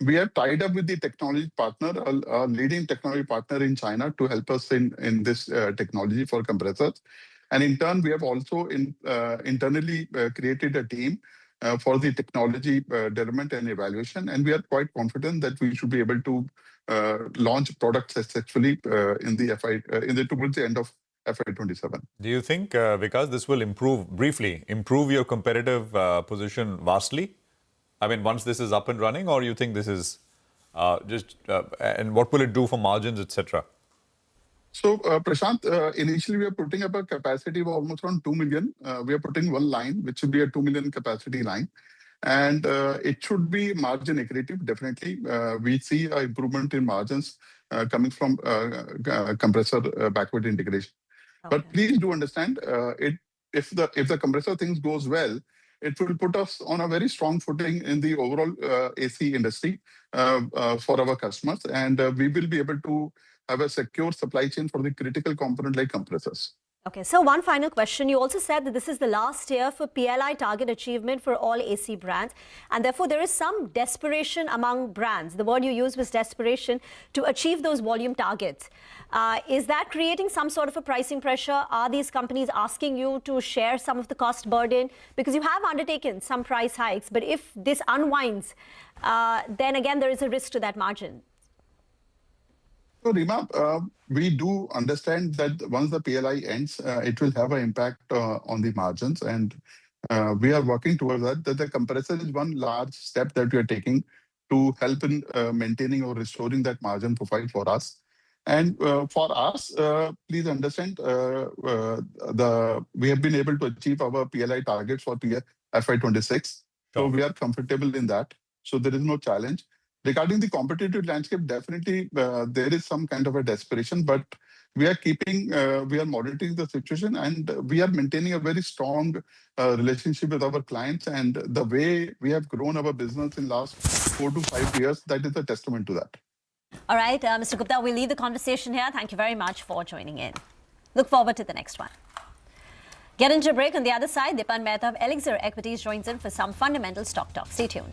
We are tied up with the technology partner, a leading technology partner in China, to help us in this technology for compressors. And in turn, we have also internally created a team for the technology development and evaluation. And we are quite confident that we should be able to launch products successfully towards the end of FY27. Do you think, Vikas, this will improve your competitive position vastly? I mean, once this is up and running, or you think this is and what will it do for margins, etc.? So, Prashant, initially we are putting up a capacity of almost around 2 million. We are putting one line, which should be a 2 million capacity line. And it should be margin accretive, definitely. We see an improvement in margins coming from compressor backward integration. Okay. But please do understand, if the compressor things goes well, it will put us on a very strong footing in the overall AC industry for our customers. And we will be able to have a secure supply chain for the critical component like compressors. Okay, so one final question. You also said that this is the last year for PLI target achievement for all AC brands, and therefore there is some desperation among brands. The word you used was desperation to achieve those volume targets. Is that creating some sort of a pricing pressure? Are these companies asking you to share some of the cost burden? Because you have undertaken some price hikes, but if this unwinds, then again there is a risk to that margin. So, Rima, we do understand that once the PLI ends, it will have an impact on the margins, and we are working towards that. That the compressor is one large step that we are taking to help in maintaining or restoring that margin profile for us. And for us, please understand, we have been able to achieve our PLI targets for FY26. So we are comfortable in that. So there is no challenge. Regarding the competitive landscape, definitely there is some kind of a desperation, but we are monitoring the situation, and we are maintaining a very strong relationship with our clients. And the way we have grown our business in last 4 to 5 years, that is a testament to that. All right, Mr. Gupta, we'll leave the conversation here. Thank you very much for joining in. Look forward to the next one. Get into a break. On the other side, Dipan Mehta of Elixir Equities joins in for some fundamental stock talk. Stay tuned.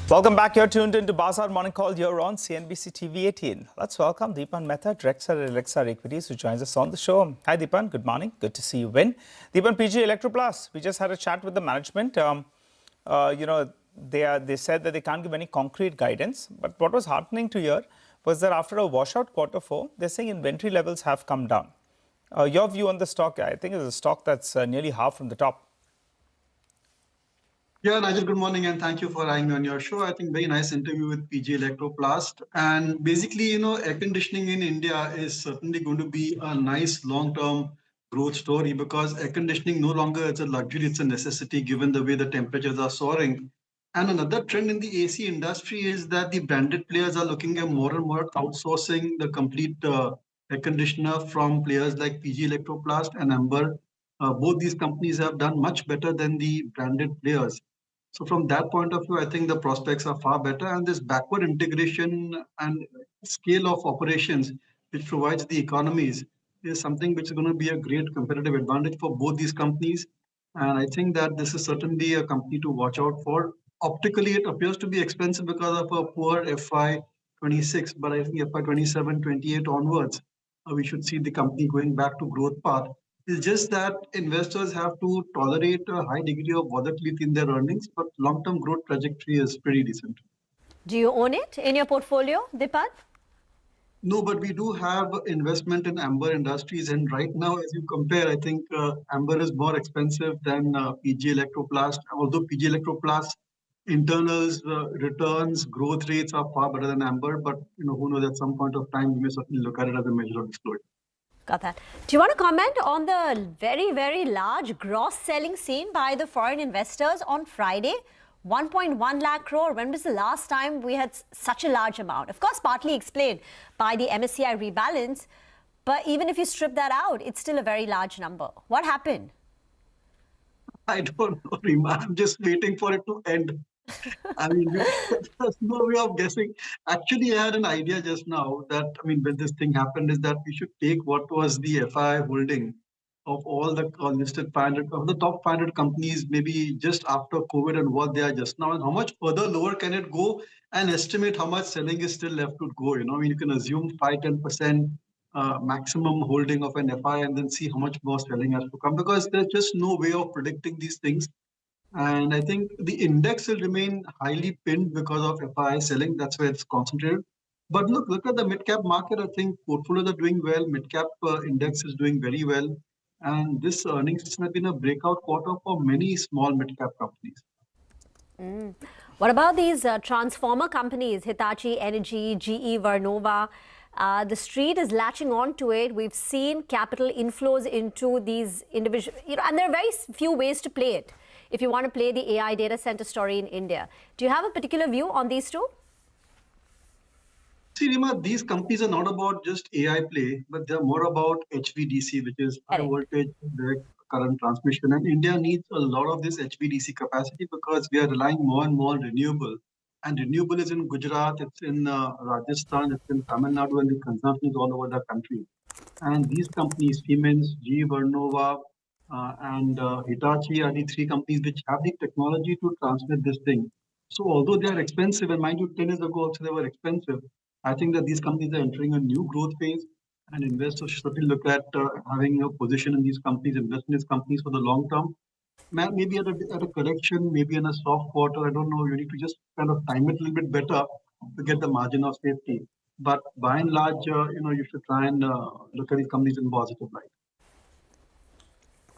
Welcome back. You're tuned into Bazaar Morning Call here on CNBC TV 18. Let's welcome Dipan Mehta, Director at Elixir Equities, who joins us on the show. Hi, Dipan. Good morning. Good to see you win. Dipan, PG Electroplast, we just had a chat with the management. They said that they can't give any concrete guidance. But what was heartening to hear was that after a washout Q4, they're saying inventory levels have come down. Your view on the stock, I think, is a stock that's nearly half from the top. Yeah, Nigel, good morning, and thank you for having me on your show. I think very nice interview with PG Electroplast. And basically, air conditioning in India is certainly going to be a nice long-term growth story, because air conditioning no longer is a luxury, it's a necessity given the way the temperatures are soaring. And another trend in the AC industry is that the branded players are looking at more and more outsourcing the complete air conditioner from players like PG Electroplast and Amber. Both these companies have done much better than the branded players. So from that point of view, I think the prospects are far better, and this backward integration and scale of operations, which provides the economies, is something which is going to be a great competitive advantage for both these companies. And I think that this is certainly a company to watch out for. Optically, it appears to be expensive because of a poor FY26, but I think FY27, 28 onwards, we should see the company going back to growth path. It's just that investors have to tolerate a high degree of volatility in their earnings, but long-term growth trajectory is pretty decent. Do you own it in your portfolio, Dipan? No, but we do have investment in Amber Industries, and right now, as you compare, I think Amber is more expensive than PG Electroplast. Although PG Electroplast internals, returns, growth rates are far better than Amber, but who knows? At some point of time, we may certainly look at it as a measure of exploit. Got that. Do you want to comment on the very, very large gross selling seen by the foreign investors on Friday? 1.1 lakh crore. When was the last time we had such a large amount? Of course, partly explained by the MSCI rebalance, but even if you strip that out, it's still a very large number. What happened? I don't know, Rima. I'm just waiting for it to end. I mean, there's no way of guessing. Actually, I had an idea just now that, I mean, when this thing happened, is that we should take what was the FI holding of all the listed 500, of the top 500 companies, maybe just after COVID and what they are just now, and how much further lower can it go, and estimate how much selling is still left to go. I mean, you can assume 5-10% maximum holding of an FI and then see how much more selling has to come, because there's just no way of predicting these things. And I think the index will remain highly pinned because of FI selling. That's where it's concentrated. But look at the mid-cap market. I think portfolios are doing well. Mid-cap index is doing very well. And this earnings season has been a breakout quarter for many small mid-cap companies. What about these transformer companies, Hitachi Energy, GE, Vernova? The street is latching on to it. We've seen capital inflows into these individual, and there are very few ways to play it. If you want to play the AI data center story in India, do you have a particular view on these two? See, Rima, these companies are not about just AI play, but they're more about HVDC, which is high voltage direct current transmission. And India needs a lot of this HVDC capacity because we are relying more and more on renewable. And renewable is in Gujarat, it's in Rajasthan, it's in Tamil Nadu, and the consumption is all over the country. And these companies, Siemens, GE Vernova, and Hitachi are the three companies which have the technology to transmit this thing. So although they are expensive, and mind you, 10 years ago also they were expensive, I think that these companies are entering a new growth phase, and investors should look at having a position in these companies, invest in these companies for the long term. Maybe at a correction, maybe in a soft quarter, I don't know, you need to just kind of time it a little bit better to get the margin of safety. But by and large, you should try and look at these companies in positive light.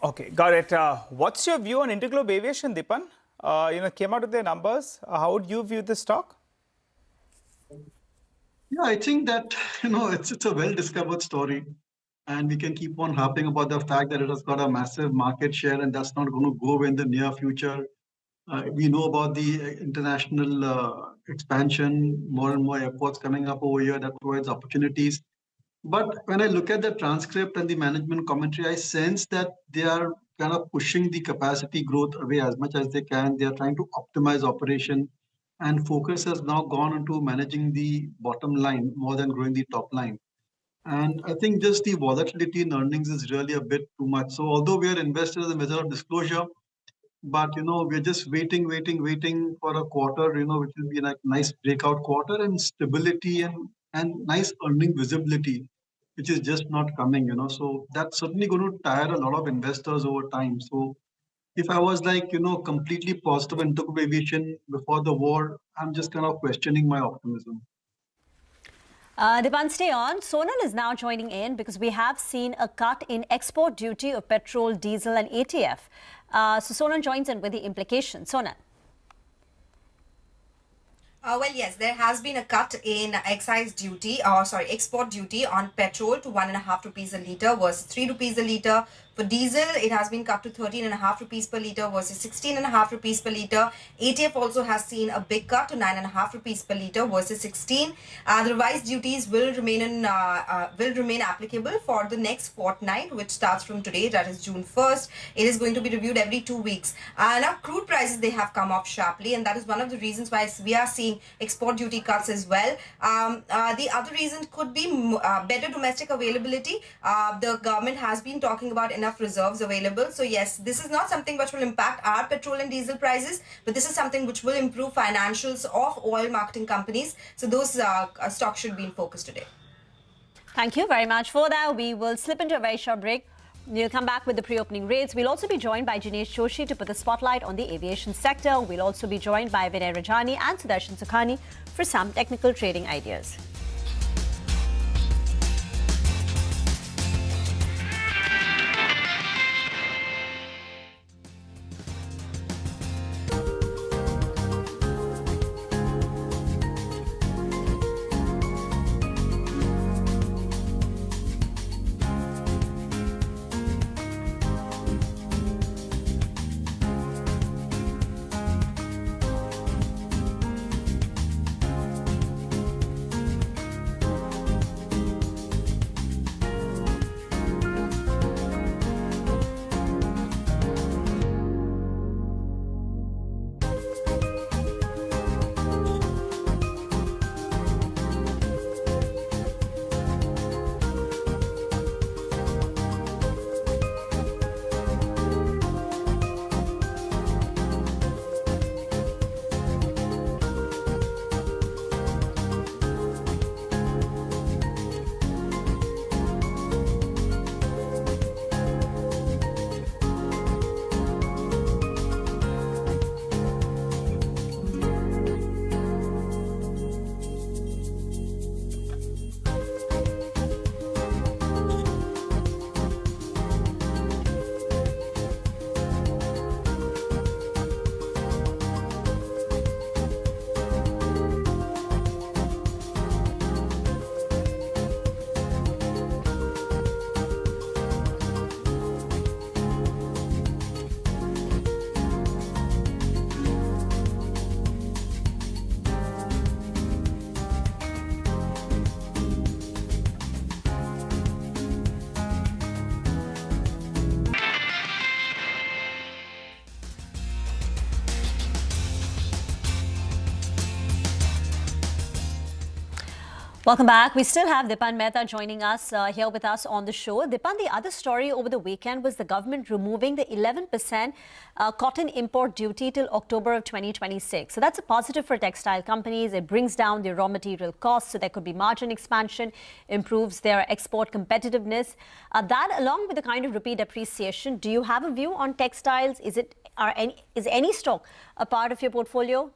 Okay, got it. What's your view on Interglobe Aviation, Dipan? Came out with their numbers. How would you view the stock? Yeah, I think that, it's a well-discovered story. And we can keep on harping about the fact that it has got a massive market share and that's not going to go away in the near future. We know about the international expansion, more and more airports coming up over here that provides opportunities. But when I look at the transcript and the management commentary, I sense that they are kind of pushing the capacity growth away as much as they can. They are trying to optimize operation, and focus has now gone into managing the bottom line more than growing the top line. And I think just the volatility in earnings is really a bit too much. So although we are invested as a measure of disclosure, but we're just waiting for a quarter, which will be like nice breakout quarter and stability and nice earning visibility, which is just not coming, So that's certainly going to tire a lot of investors over time. So if I was like, completely positive and took aviation before the war, I'm just kind of questioning my optimism. Dipan, stay on. Sonal is now joining in because we have seen a cut in export duty of petrol, diesel and ATF. So Sonal joins in with the implications. Sonal. Well, yes, there has been a cut in export duty on petrol to 1.5 rupees a litre versus 3 rupees a litre. For diesel, it has been cut to 13.5 rupees per litre versus 16.5 rupees per litre. ATF also has seen a big cut to 9.5 rupees per litre versus 16. The revised duties will remain applicable for the next fortnight, which starts from today, that is June 1st. It is going to be reviewed every 2 weeks. Now, crude prices, they have come off sharply, and that is one of the reasons why we are seeing export duty cuts as well. The other reason could be better domestic availability. The government has been talking about enough reserves available. So yes, this is not something which will impact our petrol and diesel prices, but this is something which will improve financials of oil marketing companies. So those stocks should be in focus today. Thank you very much for that. We will slip into a very short break. We'll come back with the pre-opening rates. We'll also be joined by Jinesh Joshi to put the spotlight on the aviation sector. We'll also be joined by Vinay Rajani and Sudarshan Sukhani for some technical trading ideas. Welcome back. We still have Dipan Mehta joining us here with us on the show. Dipan, the other story over the weekend was the government removing the 11% cotton import duty till October of 2026. So that's a positive for textile companies. It brings down their raw material costs, so there could be margin expansion, improves their export competitiveness. That, along with the kind of rupee depreciation, do you have a view on textiles? Is any stock a part of your portfolio?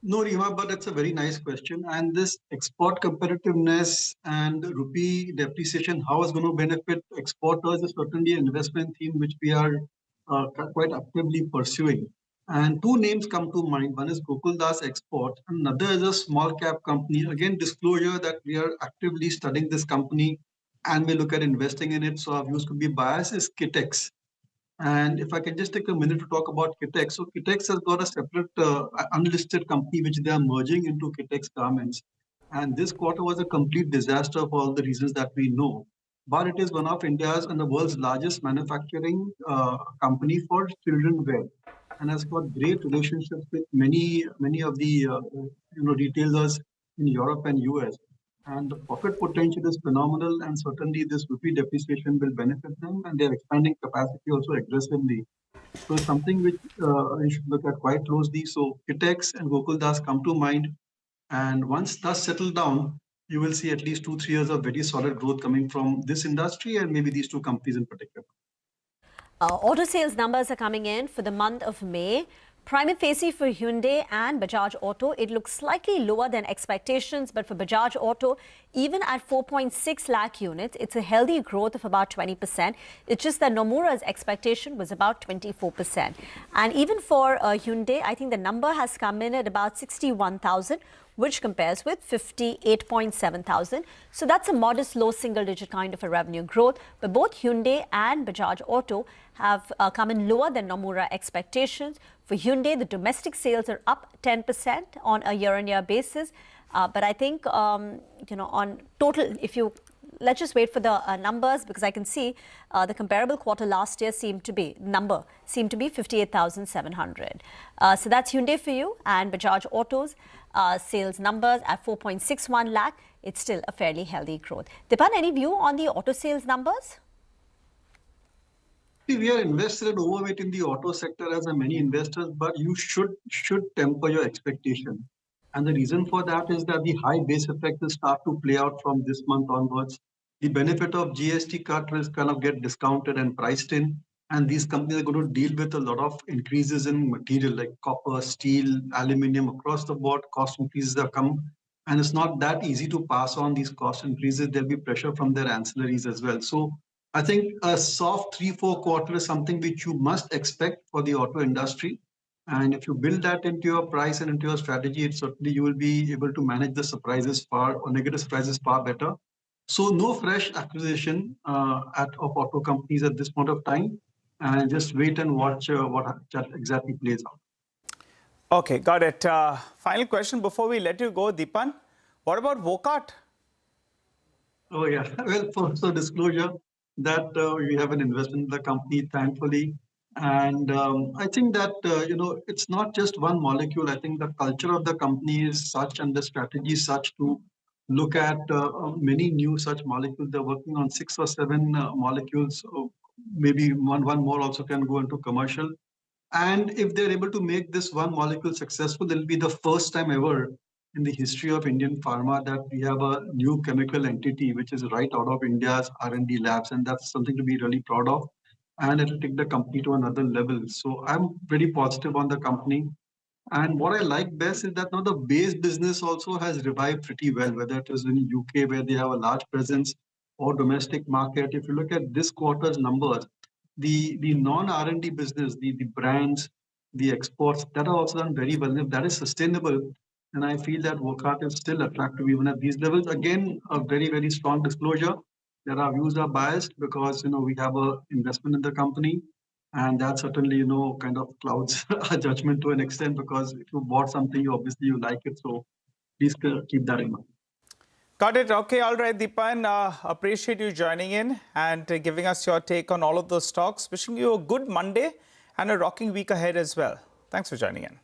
No, Rima, but that's a very nice question. And this export competitiveness and rupee depreciation, how it's going to benefit exporters is certainly an investment theme which we are quite actively pursuing. And two names come to mind. One is Gokuldas Export, and another is a small cap company. Again, disclosure that we are actively studying this company and we look at investing in it. So our views could be biased is Kitex. And if I can just take a minute to talk about Kitex. So Kitex has got a separate unlisted company which they are merging into Kitex Garments. And this quarter was a complete disaster for all the reasons that we know. But it is one of India's and the world's largest manufacturing company for children wear, and has got great relationships with many of the retailers in Europe and US. And the profit potential is phenomenal, and certainly this rupee depreciation will benefit them, and they're expanding capacity also aggressively. So it's something which you should look at quite closely. So Kitex and Gokuldas come to mind, and once that's settled down, you will see at least 2-3 years of very solid growth coming from this industry and maybe these two companies in particular. Auto sales numbers are coming in for the month of May. Prima facie for Hyundai and Bajaj Auto, it looks slightly lower than expectations, but for Bajaj Auto, even at 4.6 lakh units, it's a healthy growth of about 20%. It's just that Nomura's expectation was about 24%. And even for Hyundai, I think the number has come in at about 61,000, which compares with 58.7 thousand. So that's a modest low single-digit kind of a revenue growth. But both Hyundai and Bajaj Auto have come in lower than Nomura expectations. For Hyundai, the domestic sales are up 10% on a year-on-year basis. But I think, on total, let's just wait for the numbers, because I can see the comparable quarter last year seemed to be 58,700. So that's Hyundai for you, and Bajaj Auto's sales numbers at 4.61 lakh. It's still a fairly healthy growth. Dipan, any view on the auto sales numbers? We are invested overweight in the auto sector as many investors, but you should temper your expectation. And the reason for that is that the high base effect will start to play out from this month onwards. The benefit of GST cut will kind of get discounted and priced in. And these companies are going to deal with a lot of increases in material like copper, steel, aluminium across the board. Cost increases have come. And it's not that easy to pass on these cost increases. There'll be pressure from their ancillaries as well. So I think a soft 3-4 quarter is something which you must expect for the auto industry. And if you build that into your price and into your strategy, it certainly you will be able to manage the surprises negative surprises far better. So no fresh acquisition of auto companies at this point of time, and just wait and watch what exactly plays out. Okay, got it. Final question before we let you go, Dipan. What about Wockhardt? Oh yeah, well, for disclosure that we have an investment in the company, thankfully. And I think that, it's not just one molecule. I think the culture of the company is such and the strategy is such to look at many new such molecules. They're working on 6 or 7 molecules. Maybe one more also can go into commercial. And if they're able to make this one molecule successful, it'll be the first time ever in the history of Indian pharma that we have a new chemical entity which is right out of India's R&D labs, and that's something to be really proud of. And it'll take the company to another level. So I'm very positive on the company. And what I like best is that now the base business also has revived pretty well, whether it is in the UK where they have a large presence or domestic market. If you look at this quarter's numbers, the non-R&D business, the brands, the exports, that are also done very well. If that is sustainable, and I feel that Wockhardt is still attractive even at these levels. Again, a very, very strong disclosure that our views are biased because, we have an investment in the company. And that certainly, kind of clouds our judgment to an extent, because if you bought something, obviously you like it. So please keep that in mind. Got it. Okay. All right, Dipan. Appreciate you joining in and giving us your take on all of those stocks. Wishing you a good Monday and a rocking week ahead as well. Thanks for joining in.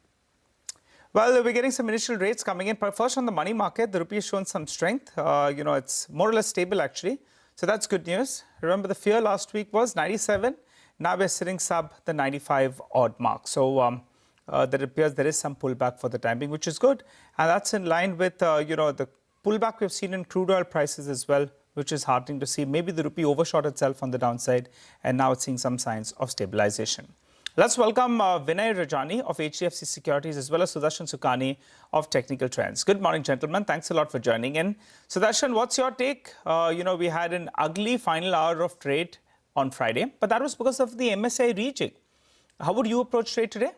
Well, we're getting some initial rates coming in. But first, on the money market, the rupee has shown some strength. It's more or less stable, actually. So that's good news. Remember, the fear last week was 97. Now we're sitting sub the 95 odd mark. So that appears there is some pullback for the time being, which is good. And that's in line with, the pullback we've seen in crude oil prices as well, which is heartening to see. Maybe the rupee overshot itself on the downside, and now it's seeing some signs of stabilization. Let's welcome Vinay Rajani of HDFC Securities as well as Sudarshan Sukhani of Technical Trends. Good morning, gentlemen. Thanks a lot for joining in. Sudarshan, what's your take? We had an ugly final hour of trade on Friday, but that was because of the MSCI rejig. How would you approach trade today?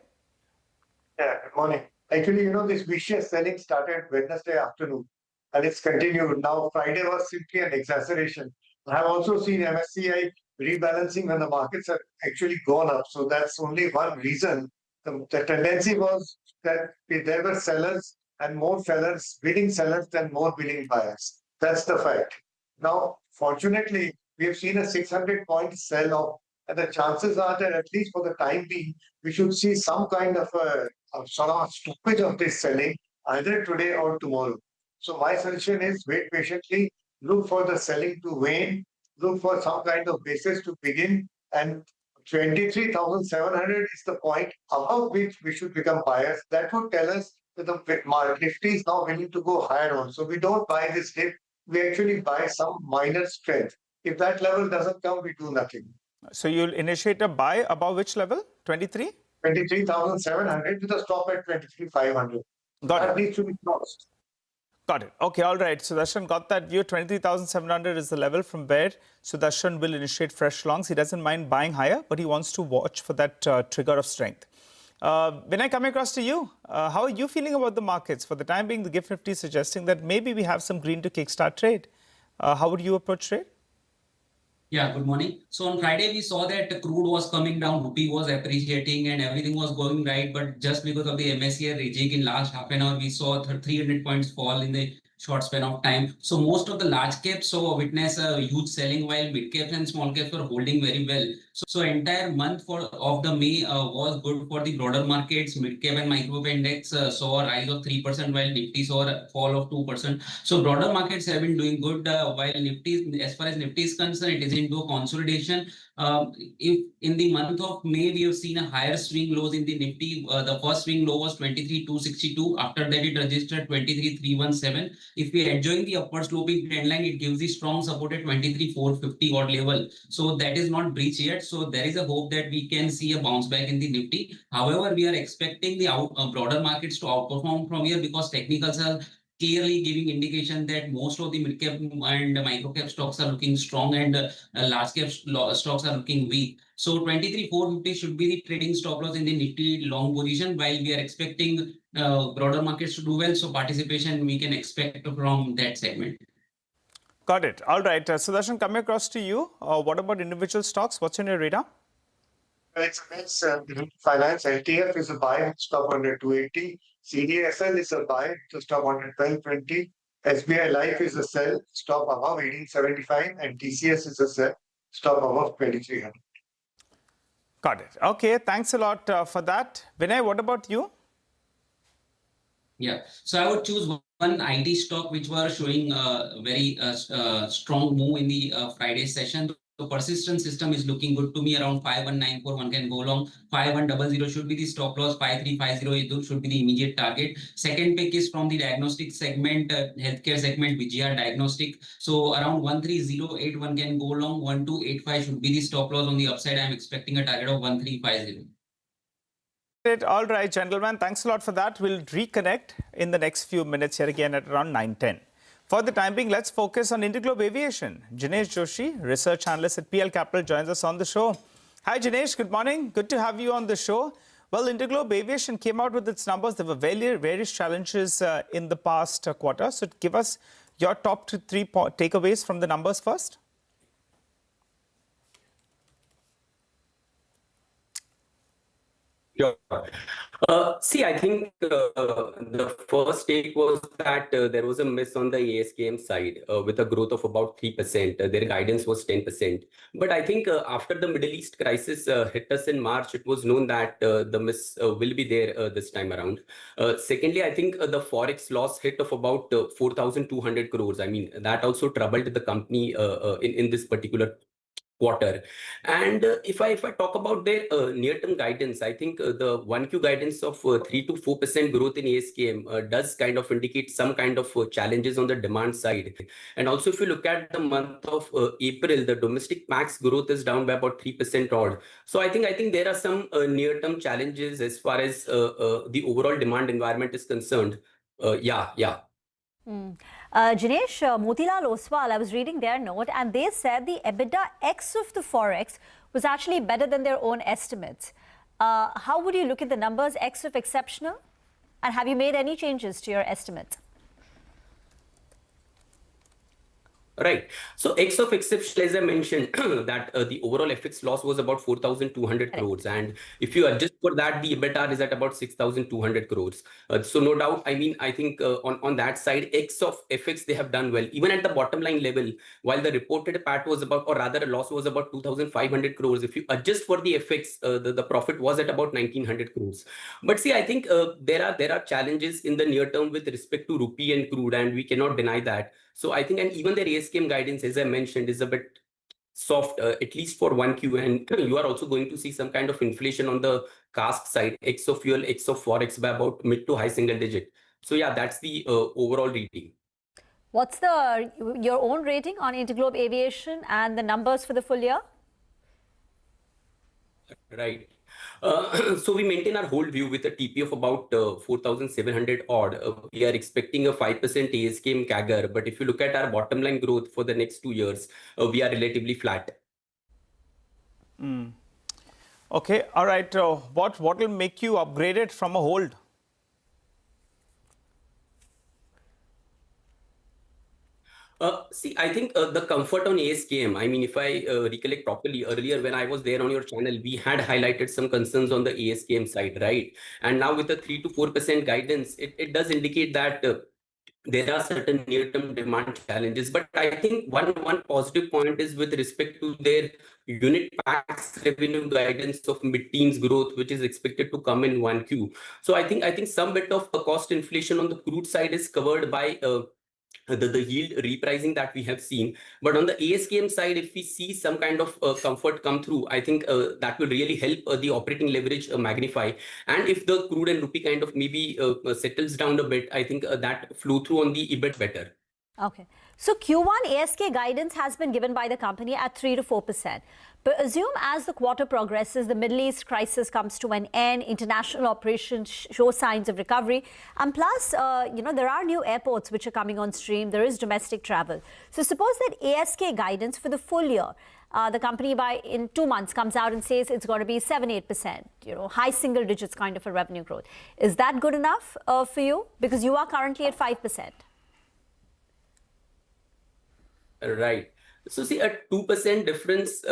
Yeah, good morning. Actually, this vicious selling started Wednesday afternoon and it's continued. Now, Friday was simply an exaggeration. I have also seen MSCI rebalancing when the markets have actually gone up. So that's only one reason. The tendency was that there were sellers and more sellers, willing sellers than more willing buyers. That's the fact. Now, fortunately, we have seen a 600-point sell-off, and the chances are that at least for the time being, we should see some kind of a sort of stoppage of this selling either today or tomorrow. So my suggestion is wait patiently, look for the selling to wane, look for some kind of basis to begin, and 23,700 is the point above which we should become buyers. That would tell us that the Nifty is now willing to go higher on. So we don't buy this dip, we actually buy some minor strength. If that level doesn't come, we do nothing. So you'll initiate a buy above which level? 23? 23,700 with a stop at 23,500. That needs to be closed. Got it. Okay, all right. Sudarshan got that view. 23,700 is the level from where Sudarshan will initiate fresh longs. He doesn't mind buying higher, but he wants to watch for that trigger of strength. When I come across to you, how are you feeling about the markets? For the time being, the GIFT Nifty is suggesting that maybe we have some green to kickstart trade. How would you approach trade? Yeah, good morning. So on Friday, we saw that the crude was coming down, rupee was appreciating and everything was going right. But just because of the MSCI rejig in last half an hour, we saw 300 points fall in the short span of time. So most of the large caps witness a huge selling while mid caps and small caps were holding very well. So entire month of the May was good for the broader markets. Mid cap and micro cap index saw a rise of 3% while Nifty saw a fall of 2%. So broader markets have been doing good while Nifty, as far as Nifty is concerned, it is into a consolidation. If in the month of May we have seen a higher swing lows in the Nifty, the first swing low was 23,262. After that, it registered 23,317. If we are enjoying the upward sloping trend line, it gives the strong support at 23,450 odd level. So that is not breached yet. So there is a hope that we can see a bounce back in the Nifty. However, we are expecting the broader markets to outperform from here because technicals are clearly giving indication that most of the mid cap and micro cap stocks are looking strong and large cap stocks are looking weak. So 23,450 should be the trading stop loss in the Nifty long position, while we are expecting broader markets to do well. So participation we can expect from that segment. Got it. All right. Sudarshan, coming across to you. What about individual stocks? What's on your radar? It's Finance. LTF is a buy, stop under 280. CDSL is a buy, to stop under 1220. SBI Life is a sell, stop above 1875. And TCS is a sell, stop above 2300. Got it. Okay. Thanks a lot for that. Vinay, what about you? Yeah, so I would choose one IT stock which were showing a very strong move in the Friday session. The persistent system is looking good to me. Around 5194 one can go long. 5100 should be the stop loss. 5350 should be the immediate target. Second pick is from the diagnostic segment, healthcare segment, VGR Diagnostic. So around 13081 one can go long. 1285 should be the stop loss. On the upside, I'm expecting a target of 1350. All right, gentlemen. Thanks a lot for that. We'll reconnect in the next few minutes here again at around 9:10. For the time being, let's focus on Interglobe Aviation. Jinesh Joshi, research analyst at PL Capital, joins us on the show. Hi, Jinesh. Good morning. Good to have you on the show. Well, Interglobe Aviation came out with its numbers. There were various challenges in the past quarter. So give us your top 3 takeaways from the numbers first. Sure. See, I think the first take was that there was a miss on the ASKM side with a growth of about 3%. Their guidance was 10%. But I think after the Middle East crisis hit us in March, it was known that the miss will be there this time around. Secondly, I think the Forex loss hit of about 4,200 crores. I mean, that also troubled the company in this particular quarter. And if I talk about their near-term guidance, I think the 1Q guidance of 3 to 4% growth in ASKM does kind of indicate some kind of challenges on the demand side. And also, if you look at the month of April, the domestic max growth is down by about 3% odd. So I think there are some near-term challenges as far as the overall demand environment is concerned. Yeah. Jinesh, Motilal Oswal, I was reading their note, and they said the EBITDA X of the Forex was actually better than their own estimates. How would you look at the numbers X of exceptional? And have you made any changes to your estimates? Right. So X of exception, as I mentioned, that the overall FX loss was about 4,200 crores. And if you adjust for that, the EBITDA is at about 6,200 crores. So no doubt, I think on that side, X of FX, they have done well. Even at the bottom line level, while the reported PAT was about, or rather a loss was about 2,500 crores. If you adjust for the FX, the profit was at about 1,900 crores. But see, I think there are challenges in the near term with respect to rupee and crude, and we cannot deny that. So I think, and even the ASKM guidance, as I mentioned, is a bit soft, at least for 1Q. And you are also going to see some kind of inflation on the cask side, X of fuel, X of Forex by about mid to high single digit. So yeah, that's the overall reading. What's your own rating on Interglobe Aviation and the numbers for the full year? Right. So we maintain our whole view with a TP of about 4,700 odd. We are expecting a 5% ASKM CAGR, but if you look at our bottom line growth for the next 2 years, we are relatively flat. Okay, all right. What will make you upgrade it from a hold? See, I think the comfort on ASKM, I mean, if I recollect properly, earlier when I was there on your channel, we had highlighted some concerns on the ASKM side, right? And now with the 3 to 4% guidance, it does indicate that there are certain near-term demand challenges. But I think one positive point is with respect to their unit packs revenue guidance of mid-teens growth, which is expected to come in 1Q. So I think some bit of cost inflation on the crude side is covered by the yield repricing that we have seen. But on the ASKM side, if we see some kind of comfort come through, I think that will really help the operating leverage magnify. And if the crude and rupee kind of maybe settles down a bit, I think that flow through on the EBIT better. Okay. So Q1 ASK guidance has been given by the company at 3 to 4%. But assume as the quarter progresses, the Middle East crisis comes to an end, international operations show signs of recovery. And plus, there are new airports which are coming on stream. There is domestic travel. So suppose that ASK guidance for the full year, the company in 2 months comes out and says it's going to be 7-8%, high single digits kind of a revenue growth. Is that good enough for you? Because you are currently at 5%. Right. So see, a 2% difference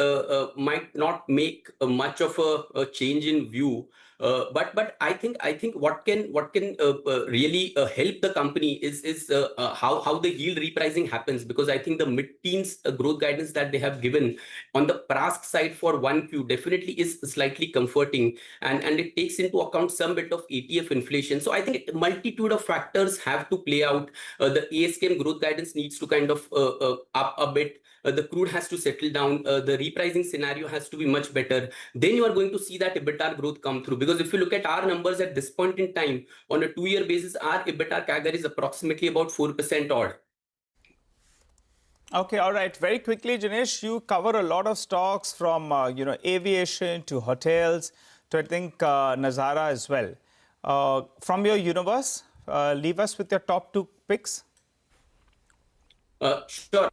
might not make much of a change in view. But I think what can really help the company is how the yield repricing happens, because I think the mid-teens growth guidance that they have given on the PRASK side for 1Q definitely is slightly comforting, and it takes into account some bit of ATF inflation. So I think a multitude of factors have to play out. The ASKM growth guidance needs to kind of up a bit. The crude has to settle down. The repricing scenario has to be much better. Then you are going to see that EBITDA growth come through. Because if you look at our numbers at this point in time, on a 2-year basis, our EBITDA CAGR is approximately about 4% odd. Okay, all right. Very quickly, Jinesh, you cover a lot of stocks from aviation to hotels to I think Nazara as well. From your universe, leave us with your top 2 picks. Sure.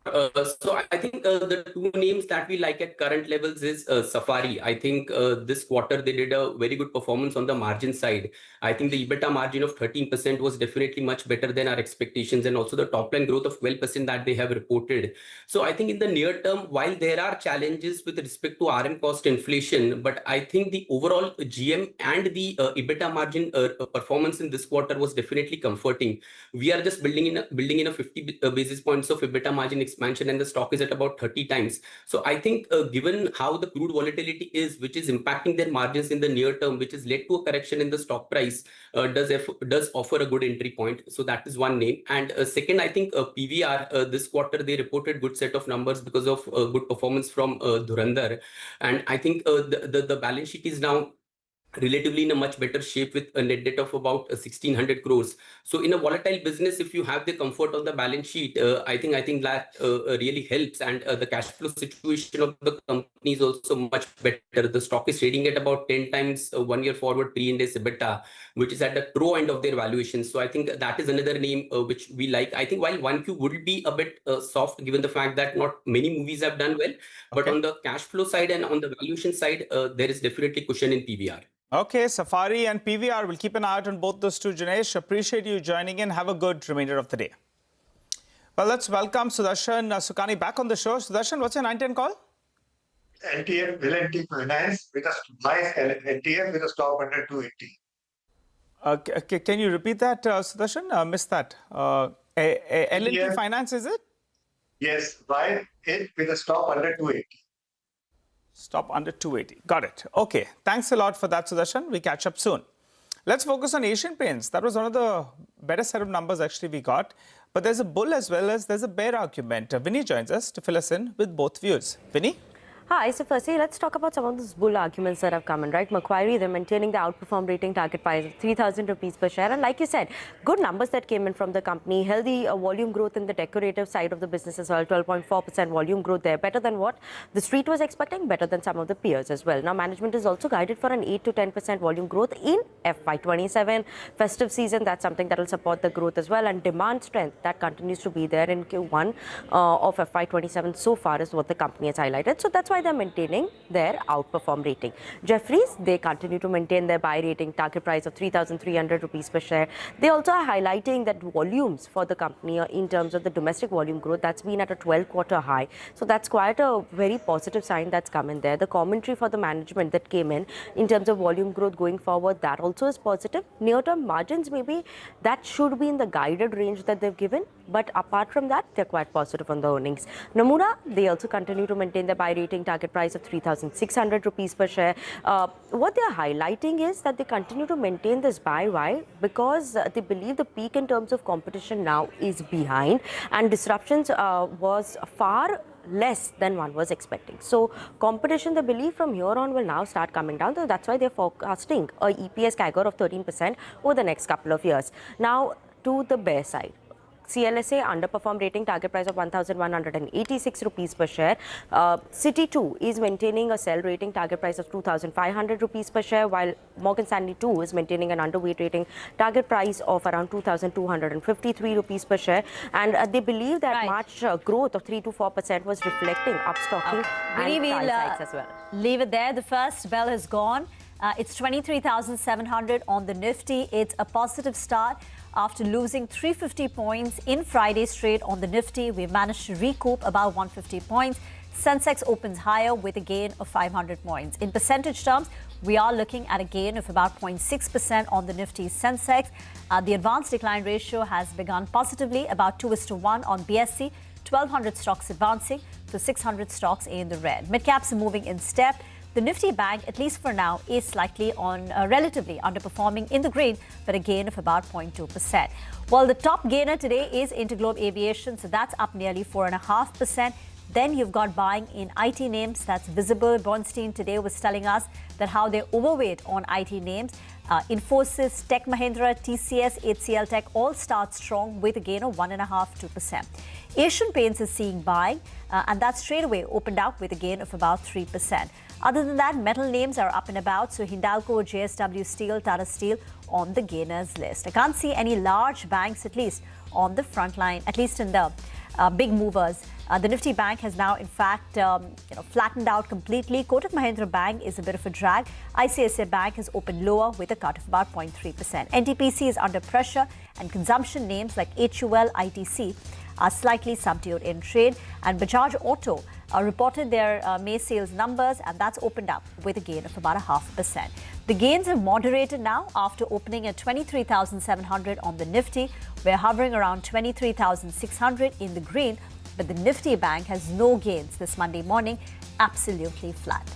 So I think the two names that we like at current levels is Safari. I think this quarter they did a very good performance on the margin side. I think the EBITDA margin of 13% was definitely much better than our expectations, and also the top line growth of 12% that they have reported. So I think in the near term, while there are challenges with respect to RM cost inflation, but I think the overall GM and the EBITDA margin performance in this quarter was definitely comforting. We are just building in a 50 basis points of EBITDA margin expansion, and the stock is at about 30 times. So I think given how the crude volatility is, which is impacting their margins in the near term, which has led to a correction in the stock price, does offer a good entry point. So that is one name. And second, I think PVR this quarter they reported good set of numbers because of good performance from Dhurandhar, and I think the balance sheet is now relatively in a much better shape with a net debt of about 1600 crores. So in a volatile business, if you have the comfort of the balance sheet, I think that really helps. And the cash flow situation of the company is also much better. The stock is trading at about 10 times 1 year forward pre-Ind AS EBITDA, which is at the pro end of their valuation. So I think that is another name which we like. I think while 1Q would be a bit soft given the fact that not many movies have done well, but on the cash flow side and on the valuation side, there is definitely cushion in PVR. Okay, Safari and PVR. We'll keep an eye out on both those two, Janesh. Appreciate you joining in. Have a good remainder of the day. Well, let's welcome Sudarshan Sukani back on the show. Sudarshan, what's your 910 call? LTF, L&T Finance, with a nice LTF with a stop under 280. Can you repeat that, Sudarshan? Missed that. L&T Finance, is it? Yes, buy it with a stop under 280. Stop under 280. Got it. Okay. Thanks a lot for that, Sudarshan. We catch up soon. Let's focus on Asian Paints. That was one of the better set of numbers actually we got. But there's a bull as well as there's a bear argument. Vinny joins us to fill us in with both views. Vinny? Hi, so firstly, let's talk about some of those bull arguments that have come in, right? Macquarie, they're maintaining the outperform rating target price of 3,000 rupees per share. And like you said, good numbers that came in from the company, healthy volume growth in the decorative side of the business as well, 12.4% volume growth there, better than what the street was expecting, better than some of the peers as well. Now, management is also guided for an 8 to 10% volume growth in FY27. Festive season, that's something that will support the growth as well. And demand strength, that continues to be there in Q1 of FY27 so far is what the company has highlighted. So that's why they're maintaining their outperform rating. Jefferies, they continue to maintain their buy rating target price of 3,300 rupees per share. They also are highlighting that volumes for the company in terms of the domestic volume growth, that's been at a 12-quarter high. So that's quite a very positive sign that's come in there. The commentary for the management that came in terms of volume growth going forward, that also is positive. Near-term margins, maybe that should be in the guided range that they've given. But apart from that, they're quite positive on the earnings. Nomura, they also continue to maintain the buy rating target price of 3,600 rupees per share. What they're highlighting is that they continue to maintain this buy. Why? Because they believe the peak in terms of competition now is behind, and disruptions was far less than one was expecting. So competition, they believe from here on will now start coming down. So that's why they're forecasting a EPS CAGR of 13% over the next couple of years. Now to the bear side. CLSA underperform rating target price of 1,186 rupees per share. Citi 2 is maintaining a sell rating target price of 2,500 rupees per share, while Morgan Stanley 2 is maintaining an underweight rating target price of around 2,253 rupees per share. And they believe that March growth of 3 to 4% was reflecting upstocking and price hikes as well. Leave it there. The first bell has gone. It's 23,700 on the Nifty. It's a positive start. After losing 350 points in Friday's trade on the Nifty, we managed to recoup about 150 points. Sensex opens higher with a gain of 500 points. In percentage terms, we are looking at a gain of about 0.6% on the Nifty Sensex. The advanced decline ratio has begun positively, about 2:1 on BSE, 1,200 stocks advancing to 600 stocks in the red. Mid-caps are moving in step. The Nifty Bank, at least for now, is slightly on relatively underperforming in the green, but a gain of about 0.2%. Well, the top gainer today is Interglobe Aviation, so that's up nearly 4.5%. Then you've got buying in IT names. That's visible. Bernstein today was telling us that how they're overweight on IT names. Infosys, Tech Mahindra, TCS, HCL Tech all start strong with a gain of 1.5–2%. Asian Paints is seeing buying, and that straight away opened up with a gain of about 3%. Other than that, metal names are up and about. So Hindalco, JSW Steel, Tata Steel on the gainers list. I can't see any large banks, at least on the front line, at least in the big movers. The Nifty Bank has now, in fact, flattened out completely. Kotak Mahindra Bank is a bit of a drag. ICICI Bank has opened lower with a cut of about 0.3%. NTPC is under pressure, and consumption names like HUL, ITC are slightly subdued in trade. And Bajaj Auto reported their May sales numbers, and that's opened up with a gain of about 0.5%. The gains have moderated now after opening at 23,700 on the Nifty. We're hovering around 23,600 in the green, but the Nifty Bank has no gains this Monday morning, absolutely flat.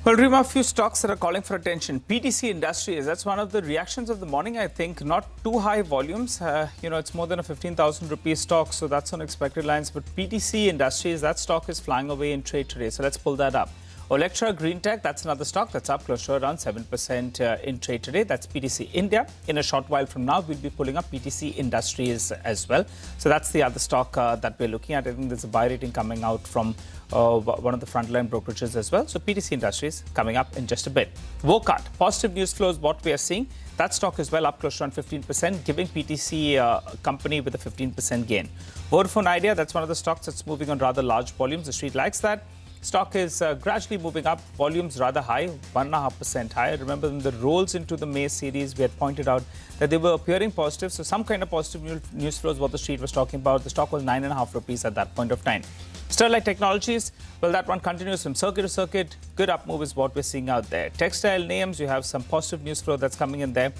Well, Rima, a few stocks that are calling for attention. PTC Industries, that's one of the reactions of the morning, I think. Not too high volumes. It's more than a 15,000 rupee stock, so that's on expected lines. But PTC Industries, that stock is flying away in trade today. So let's pull that up. Olectra Green Tech, that's another stock that's up close to around 7% in trade today. That's PTC India. In a short while from now, we'll be pulling up PTC Industries as well. So that's the other stock that we're looking at. I think there's a buy rating coming out from one of the frontline brokerages as well. So PTC Industries coming up in just a bit. Wokat, positive news flow is what we are seeing. That stock is well up close to around 15%, giving PTC company with a 15% gain. Vodafone Idea, that's one of the stocks that's moving on rather large volumes. The street likes that. Stock is gradually moving up, volumes rather high, 1.5% higher. Remember, in the rolls into the May series, we had pointed out that they were appearing positive. So some kind of positive news flow is what the street was talking about. The stock was 9.5 rupees at that point of time. Sterlite Technologies, well, that one continues from circuit to circuit. Good up move is what we're seeing out there. Textile names, you have some positive news flow that's coming in there.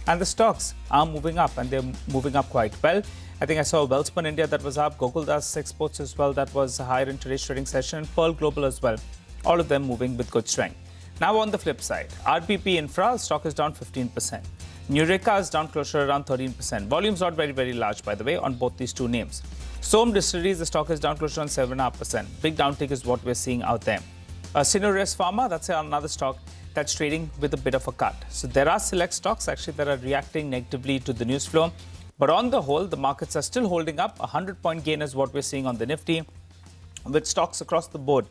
And the stocks are moving up, and they're moving up quite well. I think I saw Welspun India that was up, Gokuldas Exports as well, that was higher in today's trading session, Pearl Global as well. All of them moving with good strength. Now on the flip side, RPP Infra stock is down 15%. Nureka is down closer around 13%. Volumes not very, very large, by the way, on both these two names. Som Distilleries, the stock is down closer around 7.5%. Big downtick is what we're seeing out there. Sinores Pharma, that's another stock that's trading with a bit of a cut. So there are select stocks actually that are reacting negatively to the news flow. But on the whole, the markets are still holding up. 100-point gain is what we're seeing on the Nifty, with stocks across the board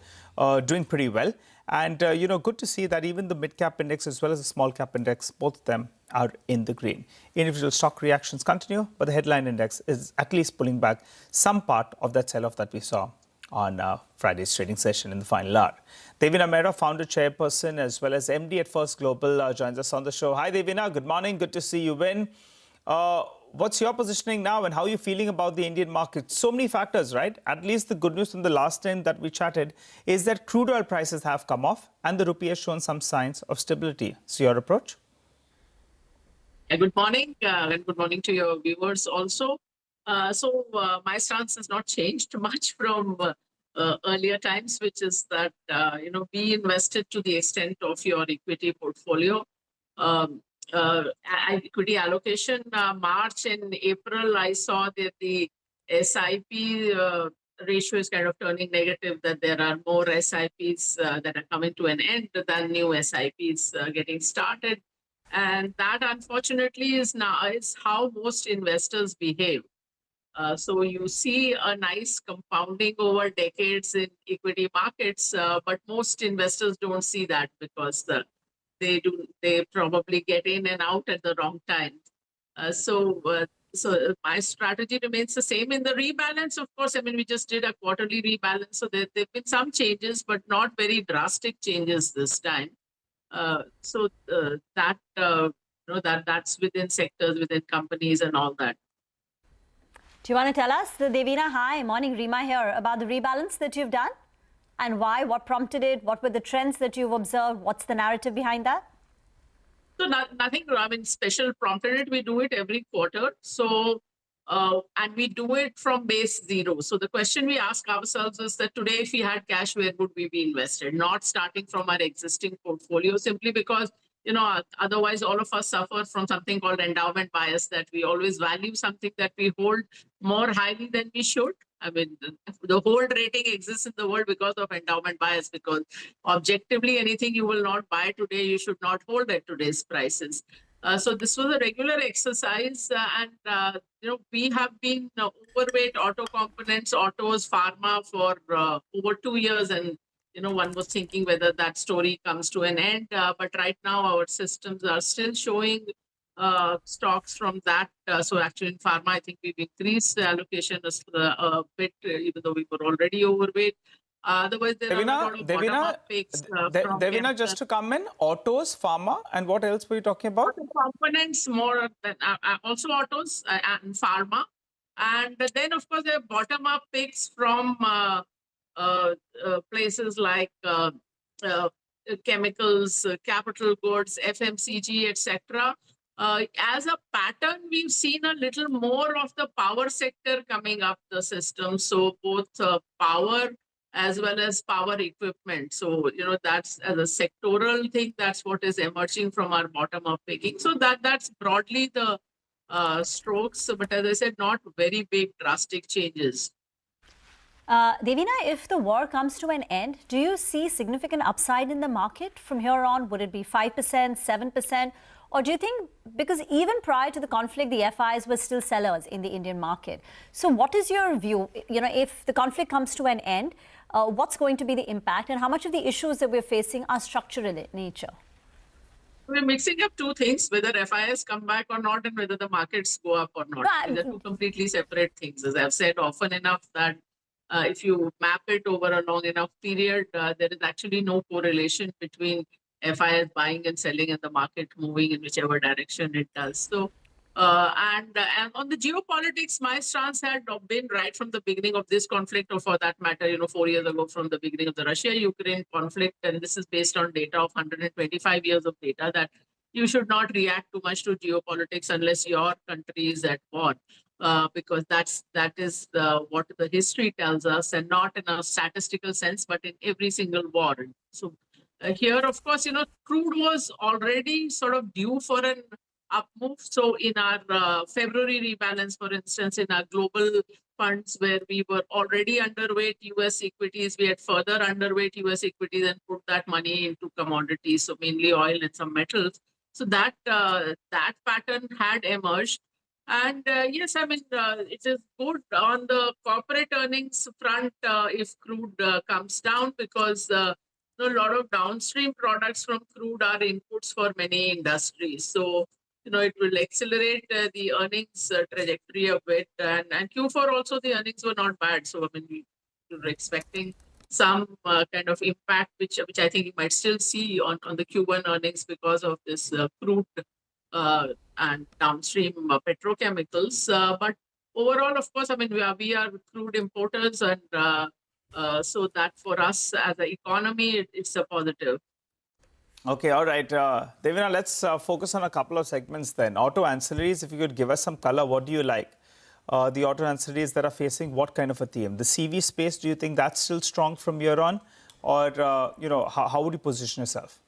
doing pretty well. And, good to see that even the mid-cap index as well as the small-cap index, both of them are in the green. Individual stock reactions continue, but the headline index is at least pulling back some part of that sell-off that we saw on Friday's trading session in the final hour. Devina Mehra, founder, chairperson, as well as MD at First Global, joins us on the show. Hi, Devina. Good morning. Good to see you in. What's your positioning now, and how are you feeling about the Indian market? So many factors, right? At least the good news from the last time that we chatted is that crude oil prices have come off and the rupee has shown some signs of stability. So your approach? Good morning, and good morning to your viewers also. My stance has not changed much from earlier times, which is that, be invested to the extent of your equity portfolio. Equity allocation, March and April, I saw that the SIP ratio is kind of turning negative, that there are more SIPs that are coming to an end than new SIPs getting started. And that, unfortunately, is how most investors behave. So you see a nice compounding over decades in equity markets, but most investors don't see that because they probably get in and out at the wrong time. So my strategy remains the same. In the rebalance, of course, we just did a quarterly rebalance, so there have been some changes, but not very drastic changes this time. That's within sectors, within companies, and all that. Do you want to tell us, Devina, hi, morning, Rima here, about the rebalance that you've done? And why? What prompted it? What were the trends that you've observed? What's the narrative behind that? So nothing, special prompted it. We do it every quarter. So, and we do it from base zero. So the question we ask ourselves is that today, if we had cash, where would we be invested? Not starting from our existing portfolio, simply because, otherwise all of us suffer from something called endowment bias, that we always value something that we hold more highly than we should. The hold rating exists in the world because of endowment bias, because objectively anything you will not buy today, you should not hold at today's prices. So this was a regular exercise, and we have been overweight auto components, autos, pharma for over 2 years, and one was thinking whether that story comes to an end. But right now our systems are still showing stocks from that. So actually in pharma, I think we've increased the allocation a bit, even though we were already overweight. Otherwise, there are a lot of bottom-up picks from Devina, just to come in, autos, pharma, and what else were you talking about? components more than also autos and pharma. And then, of course, there are bottom-up picks from places like chemicals, capital goods, FMCG, etc. As a pattern, we've seen a little more of the power sector coming up the system. So both power as well as power equipment. So, that's as a sectoral thing, that's what is emerging from our bottom-up picking. So that's broadly the strokes. But as I said, not very big drastic changes. Devina, if the war comes to an end, do you see significant upside in the market from here on? Would it be 5%, 7%? Or do you think, because even prior to the conflict, the FIs were still sellers in the Indian market. So what is your view? If the conflict comes to an end, what's going to be the impact and how much of the issues that we're facing are structural in nature? We're mixing up two things, whether FIs come back or not and whether the markets go up or not. These are two completely separate things. As I've said often enough that if you map it over a long enough period, there is actually no correlation between FIs buying and selling and the market moving in whichever direction it does. So, and on the geopolitics, my stance had been right from the beginning of this conflict, or for that matter, 4 years ago from the beginning of the Russia-Ukraine conflict, and this is based on data of 125 years of data, that you should not react too much to geopolitics unless your country is at war. Because that is what the history tells us, and not in a statistical sense, but in every single war. So here, of course, crude was already sort of due for an up move. So in our February rebalance, for instance, in our global funds where we were already underweight US equities, we had further underweight US equities and put that money into commodities, so mainly oil and some metals. So that pattern had emerged. And yes, I mean, it is good on the corporate earnings front if crude comes down, because a lot of downstream products from crude are inputs for many industries. So, it will accelerate the earnings trajectory a bit. And Q4 also, the earnings were not bad. So, I mean, we were expecting some kind of impact, which I think you might still see on the Q1 earnings because of this crude and downstream petrochemicals. But overall, of course, I mean, we are crude importers, and so that for us as an economy, it's a positive. Okay, all right. Devina, let's focus on a couple of segments then. Auto ancillaries, if you could give us some color, what do you like? The auto ancillaries that are facing what kind of a theme? The CV space, do you think that's still strong from here on? Or, how would you position yourself?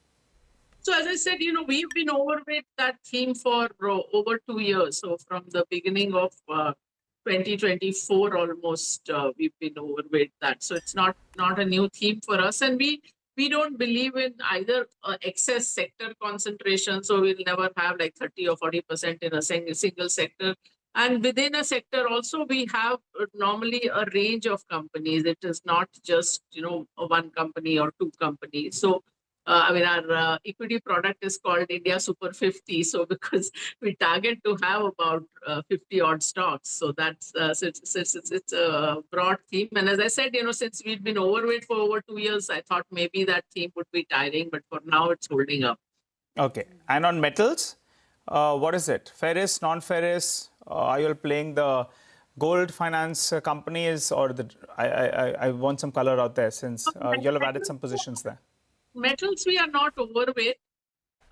So as I said, we've been overweight that theme for over 2 years. So from the beginning of 2024 almost, we've been overweight that. So it's not a new theme for us. And we don't believe in either excess sector concentration. So we'll never have like 30 or 40% in a single sector. And within a sector also, we have normally a range of companies. It is not just, one company or two companies. So I mean, our equity product is called India Super 50. So because we target to have about 50 odd stocks. So that's it's a broad theme. And as I said, since we've been overweight for over 2 years, I thought maybe that theme would be tiring. But for now, it's holding up. Okay. And on metals, what is it? Ferrous, non-ferrous? Are you playing the gold finance companies, or I want some color out there, since you'll have added some positions there. Metals, we are not overweight,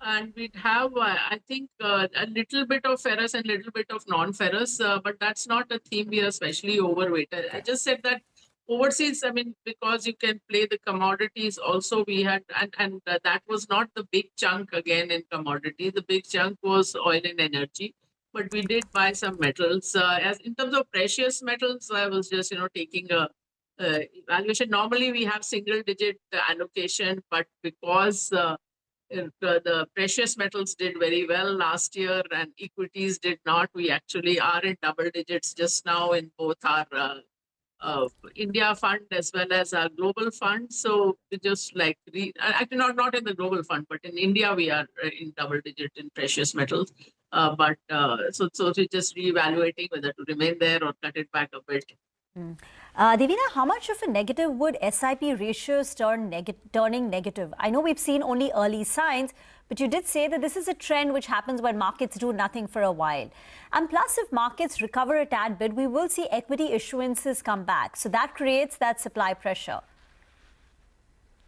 and we'd have, I think, a little bit of ferrous and a little bit of non-ferrous, but that's not a theme we are especially overweight. I just said that overseas, I mean, because you can play the commodities also, we had, and that was not the big chunk again in commodity. The big chunk was oil and energy, but we did buy some metals. As in terms of precious metals, I was just, taking a evaluation. Normally we have single digit allocation, but because the precious metals did very well last year and equities did not, we actually are in double digits just now in both our India fund as well as our global fund. So we just actually not in the global fund, but in India we are in double digit in precious metals. So we're just reevaluating whether to remain there or cut it back a bit. Devina, how much of a negative would SIP ratios turning negative? I know we've seen only early signs, but you did say that this is a trend which happens when markets do nothing for a while. And plus, if markets recover a tad bit, we will see equity issuances come back. So that creates that supply pressure.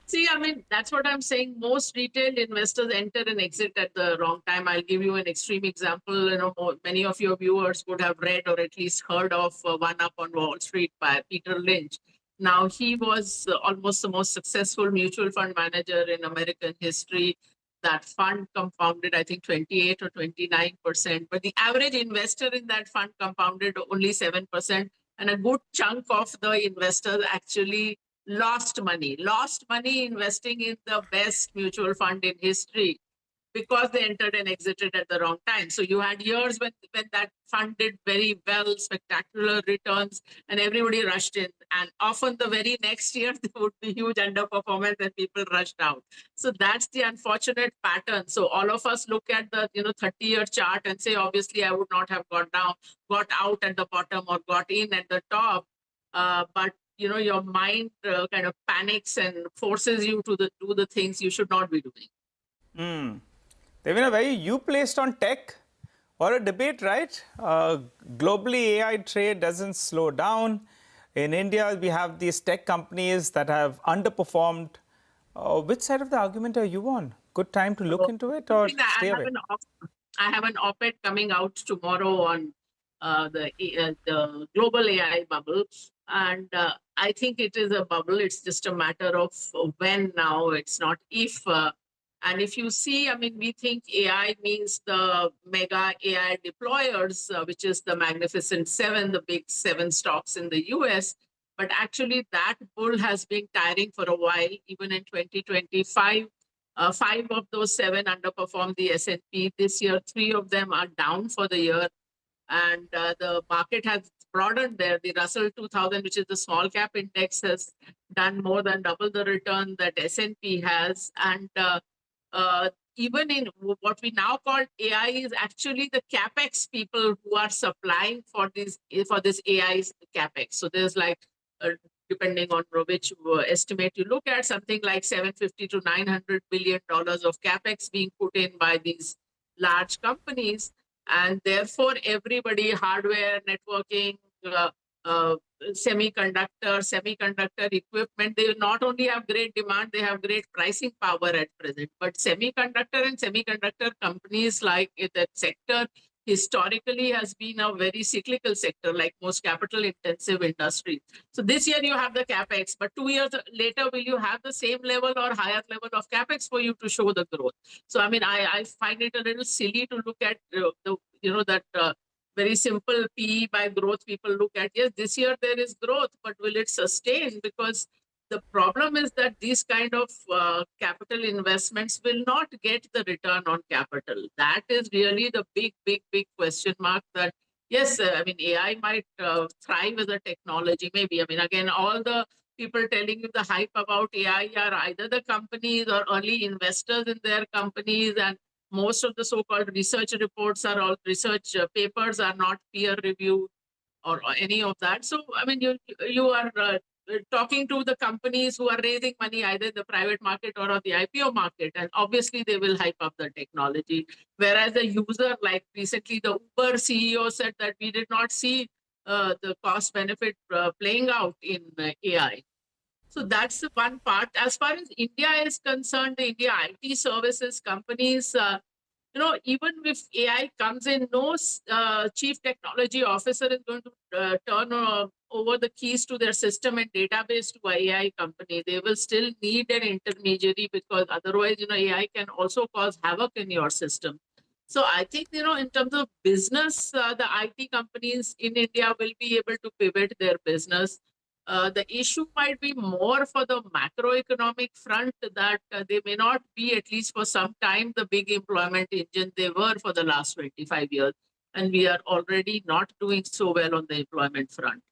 See, I mean, that's what I'm saying. Most retail investors enter and exit at the wrong time. I'll give you an extreme example. Many of your viewers would have read or at least heard of One Up on Wall Street by Peter Lynch. Now, he was almost the most successful mutual fund manager in American history. That fund compounded, I think, 28 or 29%. But the average investor in that fund compounded only 7%. And a good chunk of the investors actually lost money investing in the best mutual fund in history because they entered and exited at the wrong time. So you had years when that fund did very well, spectacular returns, and everybody rushed in. And often the very next year, there would be huge underperformance and people rushed out. So that's the unfortunate pattern. So all of us look at the 30-year chart and say, obviously, I would not have got out at the bottom or got in at the top. But your mind kind of panics and forces you to do the things you should not be doing. Devina, where you placed on tech? Or a debate, right? Globally, AI trade doesn't slow down. In India, we have these tech companies that have underperformed. Which side of the argument are you on? Good time to look into it or stay away? I have an op-ed coming out tomorrow on the global AI bubble. And I think it is a bubble. It's just a matter of when now. It's not if. And if you see, I mean, we think AI means the mega AI deployers, which is the Magnificent Seven, the big 7 stocks in the US. But actually, that bull has been tiring for a while. Even in 2025, 5 of those 7 underperformed the S&P. This year, 3 of them are down for the year. And the market has broadened there. The Russell 2000, which is the small cap index, has done more than double the return that S&P has. And even in what we now call AI is actually the CapEx people who are supplying for this AI CapEx. So there's like, depending on which estimate you look at, something like $750 to $900 billion of CapEx being put in by these large companies. And therefore, everybody, hardware, networking, semiconductor equipment, they not only have great demand, they have great pricing power at present. But semiconductor companies like that sector historically has been a very cyclical sector, like most capital intensive industries. So this year you have the CapEx, but 2 years later, will you have the same level or higher level of CapEx for you to show the growth? So, I mean, I find it a little silly to look at that very simple PE by growth people look at. Yes, this year there is growth, but will it sustain? Because the problem is that these kind of capital investments will not get the return on capital. That is really the big question mark. That yes, I mean, AI might thrive as a technology, maybe. I mean, again, all the people telling you the hype about AI are either the companies or early investors in their companies, and most of the so-called research reports are all research papers are not peer reviewed or any of that. So, I mean, you are talking to the companies who are raising money either in the private market or on the IPO market, and obviously they will hype up the technology. Whereas the user, like recently the Uber CEO said that we did not see the cost benefit playing out in AI. So that's the one part. As far as India is concerned, the India IT services companies, even if AI comes in, no chief technology officer is going to turn over the keys to their system and database to an AI company. They will still need an intermediary, because otherwise, AI can also cause havoc in your system. So I think, in terms of business, the IT companies in India will be able to pivot their business. The issue might be more for the macroeconomic front, that they may not be, at least for some time, the big employment engine they were for the last 25 years. And we are already not doing so well on the employment front.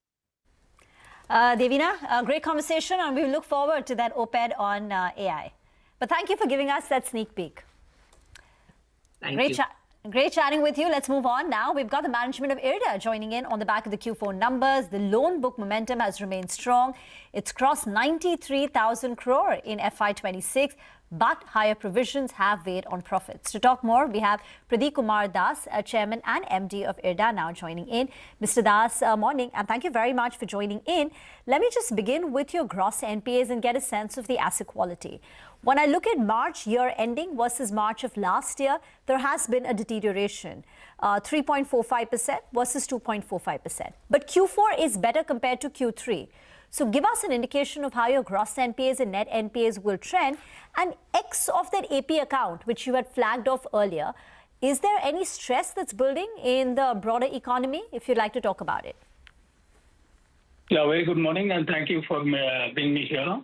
Devina, a great conversation, and we look forward to that op-ed on AI. But thank you for giving us that sneak peek. Thank you. Great chatting with you. Let's move on now. We've got the management of IRDA joining in on the back of the Q4 numbers. The loan book momentum has remained strong. It's crossed 93,000 crore in FY26, but higher provisions have weighed on profits. To talk more, we have Pradeep Kumar Das, Chairman and MD of IRDA, now joining in. Mr. Das, morning, and thank you very much for joining in. Let me just begin with your gross NPAs and get a sense of the asset quality. When I look at March year ending versus March of last year, there has been a deterioration, 3.45% versus 2.45%. But Q4 is better compared to Q3. So give us an indication of how your gross NPAs and net NPAs will trend. And X of that AP account, which you had flagged off earlier, is there any stress that's building in the broader economy, if you'd like to talk about it? Yeah, very good morning, and thank you for being me here.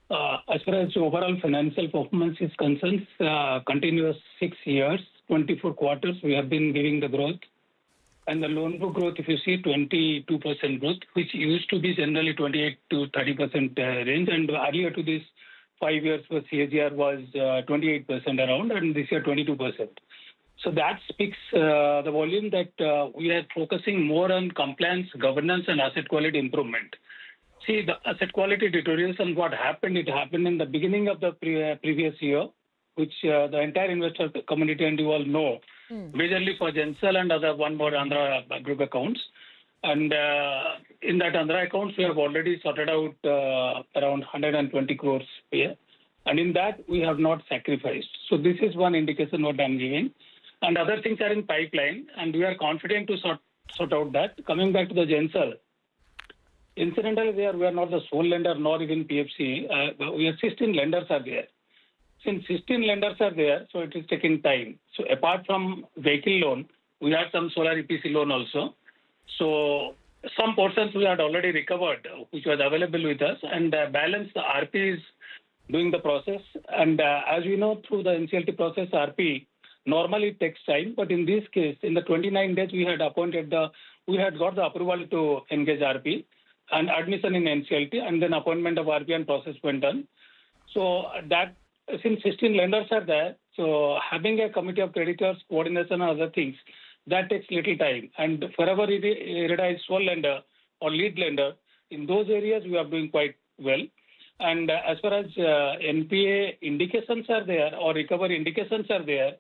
As far as overall financial performance is concerned, continuous 6 years, 24 quarters, we have been giving the growth. And the loan book growth, if you see, 22% growth, which used to be generally 28 to 30% range. And earlier to this, 5 years for CAGR was 28% around, and this year 22%. So that speaks the volume that we are focusing more on compliance, governance, and asset quality improvement. See, the asset quality deterioration, what happened, it happened in the beginning of the previous year, which the entire investor community and you all know, majorly for Gensal and other one more Andhra group accounts. And in that Andhra accounts, we have already sorted out around 120 crores here. And in that, we have not sacrificed. So this is one indication what I'm giving. And other things are in pipeline, and we are confident to sort out that. Coming back to the Gensal, incidentally, we are not the sole lender, nor even PFC. We have 16 lenders are there. Since 16 lenders are there, so it is taking time. So apart from vehicle loan, we had some solar EPC loan also. So some portions we had already recovered, which was available with us, and balance the RP is doing the process. And as we know, through the NCLT process, RP normally takes time. But in this case, in the 29 days, we had got the approval to engage RP and admission in NCLT, and then appointment of RP and process went on. So that since 16 lenders are there, so having a committee of creditors, coordination and other things, that takes little time. And wherever IRDA is sole lender or lead lender, in those areas we are doing quite well. And as far as NPA indications are there or recovery indications are there,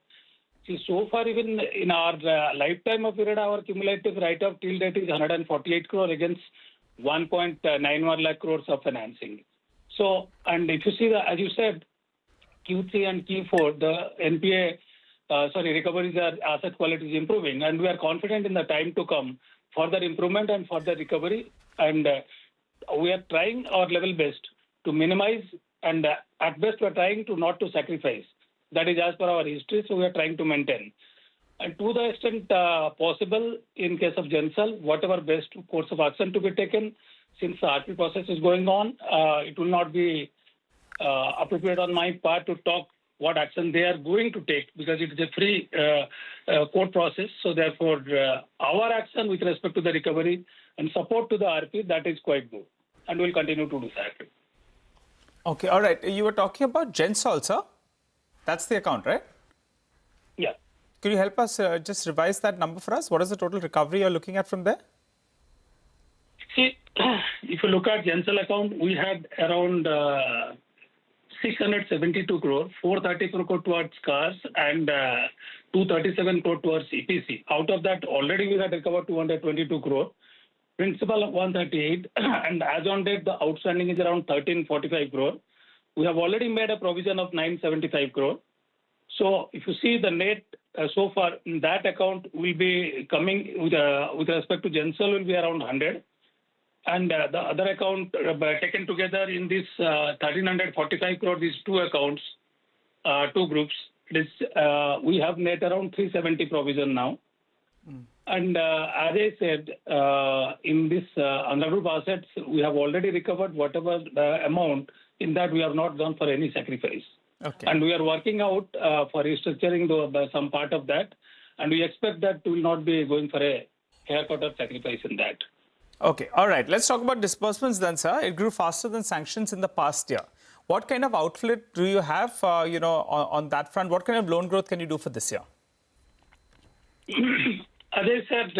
see, so far even in our lifetime of IRDA, our cumulative write-off till date is 148 crore against 1.91 lakh crores of financing. So, and if you see, as you said, Q3 and Q4, the NPA, recoveries are asset quality is improving, and we are confident in the time to come further improvement and further recovery. And we are trying our level best to minimize, and at best we are trying to not to sacrifice. That is as per our history, so we are trying to maintain. And to the extent possible, in case of Gensal, whatever best course of action to be taken, since the RP process is going on, it will not be appropriate on my part to talk what action they are going to take, because it is a free court process. So therefore, our action with respect to the recovery and support to the RP, that is quite good, and we'll continue to do that. Okay, all right. You were talking about Gensal, sir? That's the account, right? Yeah. Could you help us just revise that number for us? What is the total recovery you're looking at from there? See, if you look at Gensal account, we had around 672 crore, 434 crore towards cars, and 237 crore towards EPC. Out of that, already we had recovered 222 crore, principal of 138, and as on date, the outstanding is around 1345 crore. We have already made a provision of 975 crore. So if you see the net so far in that account will be coming with respect to Gensal will be around 100. And the other account taken together in this 1345 crore, these two accounts, two groups, we have net around 370 provision now. And as I said, in this under group assets, we have already recovered whatever the amount. In that, we have not gone for any sacrifice. Okay. And we are working out for restructuring some part of that. And we expect that we will not be going for a haircut or sacrifice in that. Okay, all right. Let's talk about disbursements then, sir. It grew faster than sanctions in the past year. What kind of outlet do you have, on that front? What kind of loan growth can you do for this year? As I said,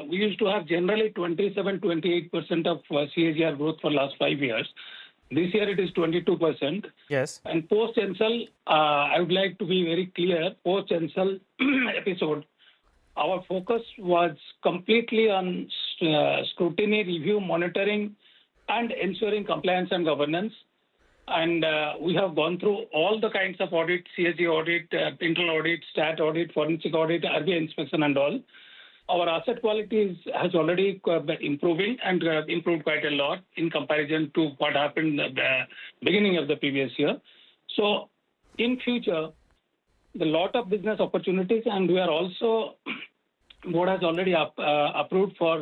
we used to have generally 27-28% of CAGR growth for last 5 years. This year it is 22%. Yes. And post-Ensal, I would like to be very clear, post-Ensal episode, our focus was completely on scrutiny, review, monitoring, and ensuring compliance and governance. And we have gone through all the kinds of audit, CSG audit, internal audit, stat audit, forensic audit, RBI inspection and all. Our asset quality has already been improving and improved quite a lot in comparison to what happened at the beginning of the previous year. So in future, the lot of business opportunities, and we are also, board has already approved for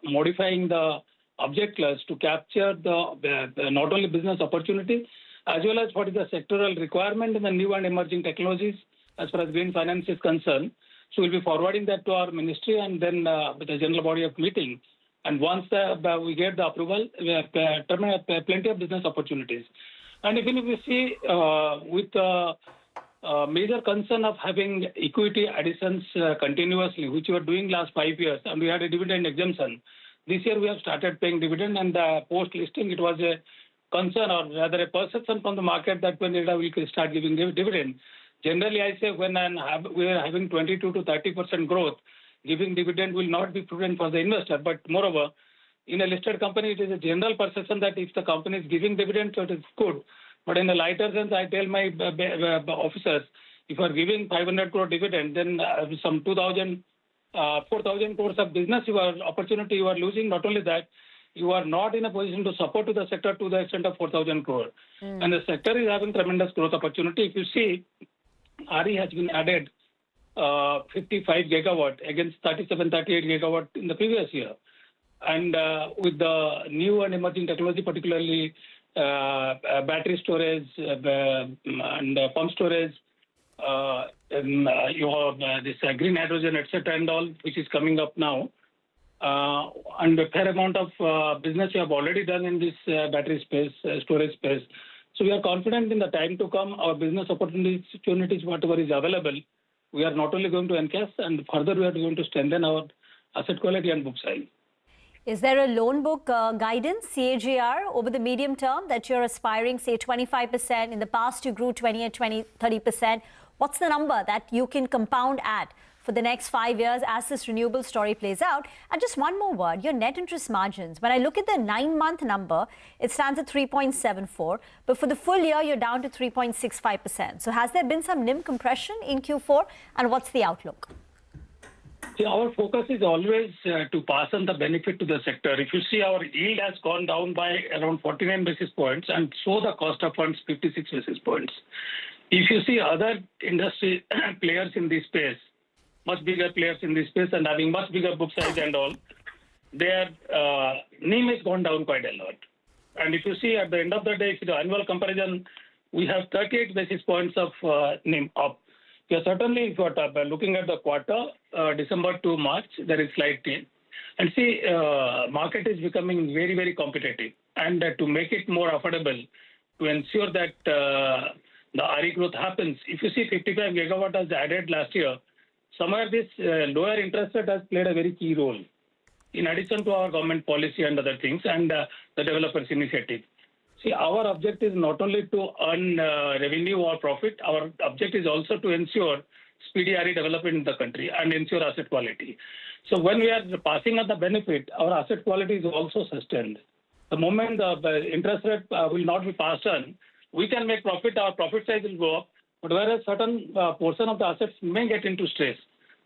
modifying the object class to capture the not only business opportunities as well as what is the sectoral requirement in the new and emerging technologies as far as green finance is concerned. So we'll be forwarding that to our ministry and then with the general body of meeting. And once we get the approval, we have plenty of business opportunities. And even if we see with the major concern of having equity additions continuously, which we were doing last 5 years, and we had a dividend exemption. This year we have started paying dividend, and post-listing it was a concern or rather a perception from the market that when we will start giving dividend. Generally, I say when we are having 22 to 30% growth, giving dividend will not be prudent for the investor. But moreover, in a listed company, it is a general perception that if the company is giving dividend, so it is good. But in a lighter sense, I tell my officers, if you are giving 500 crore dividend, then some 4,000 crores of business opportunity you are losing. Not only that, you are not in a position to support to the sector to the extent of 4,000 crore. And the sector is having tremendous growth opportunity. If you see, RE has been added 55 gigawatt against 37, 38 gigawatt in the previous year. And with the new and emerging technology, particularly battery storage and pump storage, you have this green hydrogen, etc. and all, which is coming up now. And a fair amount of business you have already done in this battery space, storage space. So we are confident in the time to come, our business opportunities, whatever is available, we are not only going to encash and further we are going to strengthen our asset quality and book size. Is there a loan book guidance, CAGR, over the medium term that you're aspiring, say 25%? In the past, you grew 20 and 30%. What's the number that you can compound at for the next 5 years as this renewable story plays out? And just one more word, your net interest margins. When I look at the 9-month number, it stands at 3.74, but for the full year, you're down to 3.65%. So has there been some NIM compression in Q4, and what's the outlook? See, our focus is always to pass on the benefit to the sector. If you see, our yield has gone down by around 49 basis points, and so the cost of funds 56 basis points. If you see other industry players in this space, much bigger players in this space and having much bigger book size and all, their NIM has gone down quite a lot. And if you see at the end of the day, if the annual comparison, we have 38 basis points of NIM up. Yeah, certainly, if you are looking at the quarter, December to March, there is slight change. And see, market is becoming very, very competitive. And to make it more affordable, to ensure that the RE growth happens, if you see 55 gigawatt has added last year, somewhere this lower interest rate has played a very key role, in addition to our government policy and other things and the developers' initiative. See, our objective is not only to earn revenue or profit, our objective is also to ensure speedy RE development in the country and ensure asset quality. So when we are passing on the benefit, our asset quality is also sustained. The moment the interest rate will not be passed on, we can make profit, our profit size will go up, but whereas certain portion of the assets may get into stress.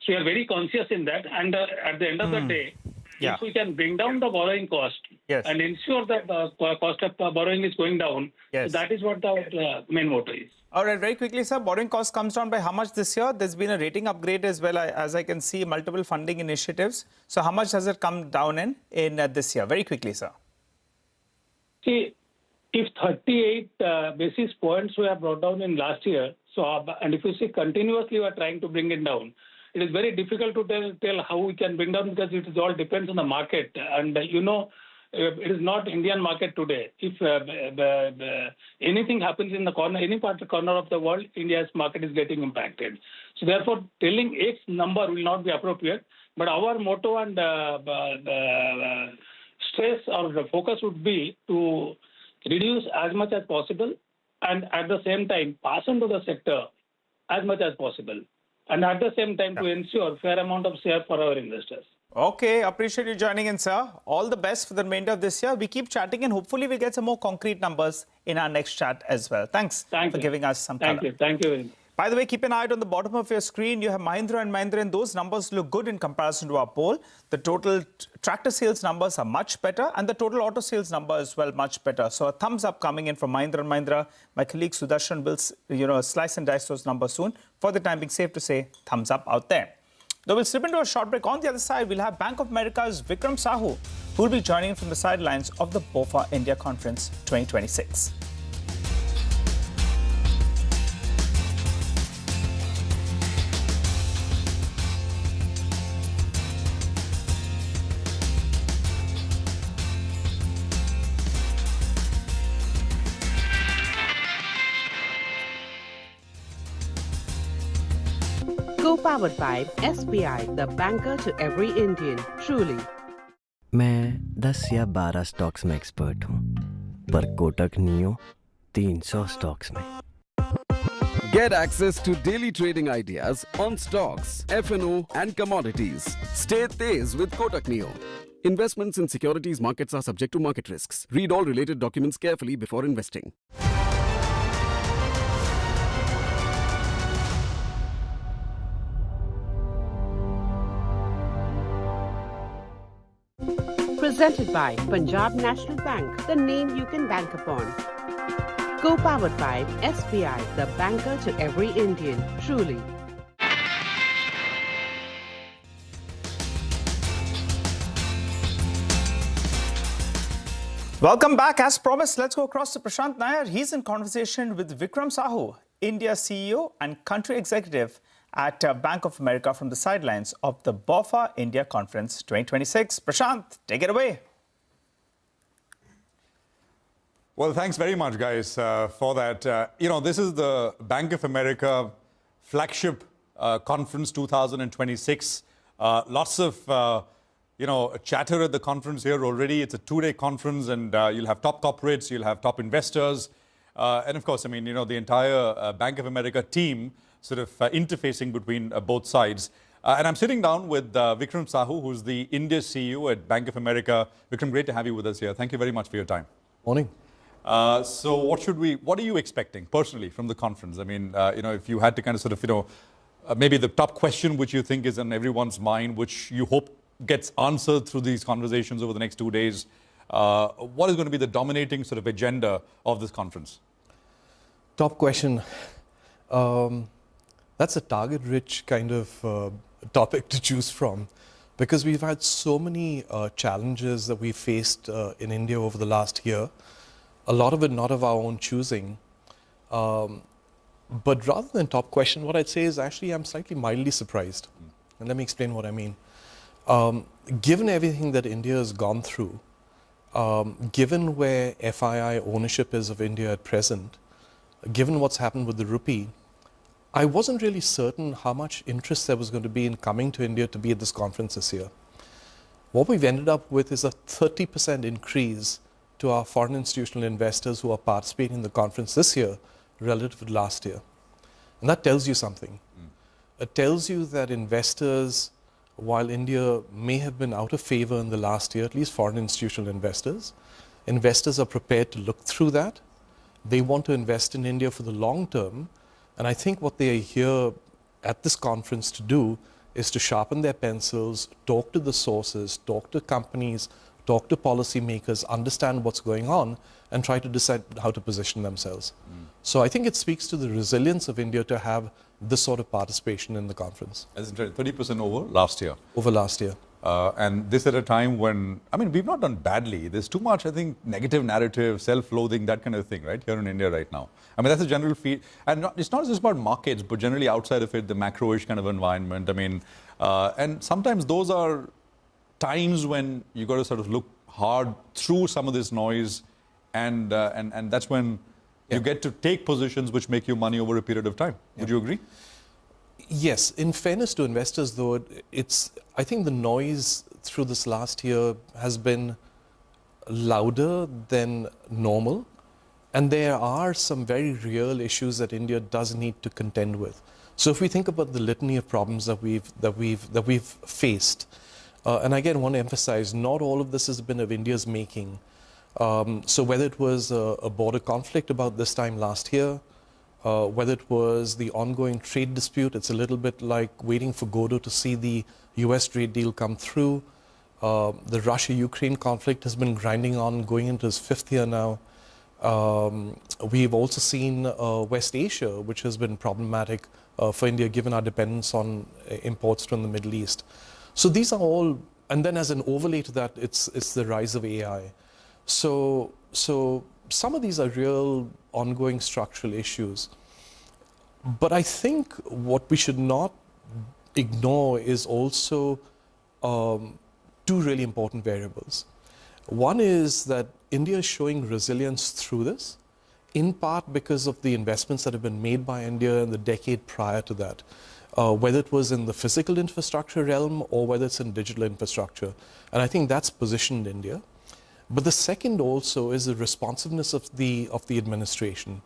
So we are very conscious in that, and at the end of the day, if we can bring down the borrowing cost and ensure that the cost of borrowing is going down, so that is what the main motto is. All right, very quickly, sir, borrowing cost comes down by how much this year? There's been a rating upgrade as well, as I can see, multiple funding initiatives. So how much has it come down in this year? Very quickly, sir. See, if 38 basis points we have brought down in last year, so and if you see continuously we are trying to bring it down, it is very difficult to tell how we can bring down because it all depends on the market. And it is not Indian market today. If anything happens in the corner, any part of the corner of the world, India's market is getting impacted. So therefore, telling X number will not be appropriate. But our motto and stress or the focus would be to reduce as much as possible and at the same time pass on to the sector as much as possible. And at the same time to ensure fair amount of share for our investors. Okay, appreciate you joining in, sir. All the best for the remainder of this year. We keep chatting and hopefully we'll get some more concrete numbers in our next chat as well. Thanks for giving us some color. Thank you very much. By the way, keep an eye out on the bottom of your screen. You have Mahindra and Mahindra, and those numbers look good in comparison to our poll. The total tractor sales numbers are much better, and the total auto sales number as well much better. So a thumbs up coming in from Mahindra and Mahindra. My colleague Sudarshan will, slice and dice those numbers soon. For the time being, safe to say, thumbs up out there. Though we'll slip into a short break. On the other side, we'll have Bank of America's Vikram Sahu, who will be joining from the sidelines of the BofA India Conference 2026. Co-powered by SBI, the banker to every Indian, truly. मैं 10 या 12 stocks में expert हूँ, पर Kotak neo 300 stocks में। Get access to daily trading ideas on stocks, F&O and commodities. Stay tez with Kotak Neo. Investments in securities markets are subject to market risks. Read all related documents carefully before investing. Presented by Punjab National Bank, the name you can bank upon. Co-powered by SBI, the banker to every Indian, truly. Welcome back. As promised, let's go across to Prashant Nair. He's in conversation with Vikram Sahu, India CEO and country executive at Bank of America from the sidelines of the BofA India Conference 2026. Prashant, take it away. Well, thanks very much, guys, for that. This is the Bank of America flagship conference 2026. Lots of, chatter at the conference here already. It's a two-day conference, and you'll have top corporates, you'll have top investors. And of course, the entire Bank of America team sort of interfacing between both sides. And I'm sitting down with Vikram Sahu, who's the India CEO at Bank of America. Vikram, great to have you with us here. Thank you very much for your time. Morning. So what are you expecting personally from the conference? If you had to kind of sort of, maybe the top question which you think is on everyone's mind, which you hope gets answered through these conversations over the next 2 days, what is going to be the dominating sort of agenda of this conference? Top question. That's a target-rich kind of topic to choose from, because we've had so many challenges that we faced in India over the last year. A lot of it not of our own choosing. But rather than top question, what I'd say is actually I'm slightly mildly surprised. And let me explain what I mean. Given everything that India has gone through, given where FII ownership is of India at present, given what's happened with the rupee, I wasn't really certain how much interest there was going to be in coming to India to be at this conference this year. What we've ended up with is a 30% increase to our foreign institutional investors who are participating in the conference this year relative to last year. And that tells you something. It tells you that investors, while India may have been out of favor in the last year, at least foreign institutional investors are prepared to look through that. They want to invest in India for the long term. And I think what they are here at this conference to do is to sharpen their pencils, talk to the sources, talk to companies, talk to policymakers, understand what's going on, and try to decide how to position themselves. So I think it speaks to the resilience of India to have this sort of participation in the conference. As in 30% over last year. Over last year. And this at a time when, we've not done badly. There's too much, I think, negative narrative, self-loathing, that kind of thing, right, here in India right now. That's a general feel. And it's not just about markets, but generally outside of it, the macro-ish kind of environment. And sometimes those are times when you got to sort of look hard through some of this noise, and that's when you get to take positions which make you money over a period of time. Would you agree? Yes. In fairness to investors, though, I think the noise through this last year has been louder than normal, and there are some very real issues that India does need to contend with. So if we think about the litany of problems that we've faced, and again, I want to emphasize, not all of this has been of India's making. So whether it was a border conflict about this time last year, whether it was the ongoing trade dispute, it's a little bit like waiting for Godot to see the US trade deal come through. The Russia-Ukraine conflict has been grinding on, going into its 5th year now. We've also seen West Asia, which has been problematic for India, given our dependence on imports from the Middle East. So these are all, and then as an overlay to that, it's the rise of AI. So some of these are real ongoing structural issues. But I think what we should not ignore is also two really important variables. One is that India is showing resilience through this, in part because of the investments that have been made by India in the decade prior to that, whether it was in the physical infrastructure realm or whether it's in digital infrastructure. And I think that's positioned India. But the second also is the responsiveness of the administration.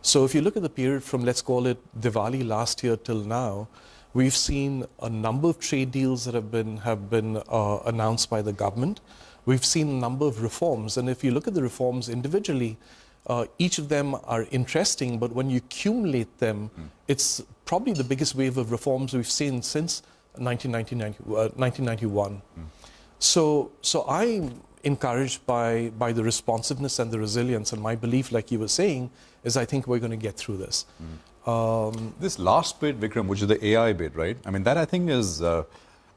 So if you look at the period from, let's call it Diwali last year till now, we've seen a number of trade deals that have been announced by the government. We've seen a number of reforms, and if you look at the reforms individually, each of them are interesting, but when you accumulate them, it's probably the biggest wave of reforms we've seen since 1991. So I'm encouraged by the responsiveness and the resilience, and my belief, like you were saying, is I think we're going to get through this. This last bit, Vikram, which is the AI bit, right? I mean, that I think is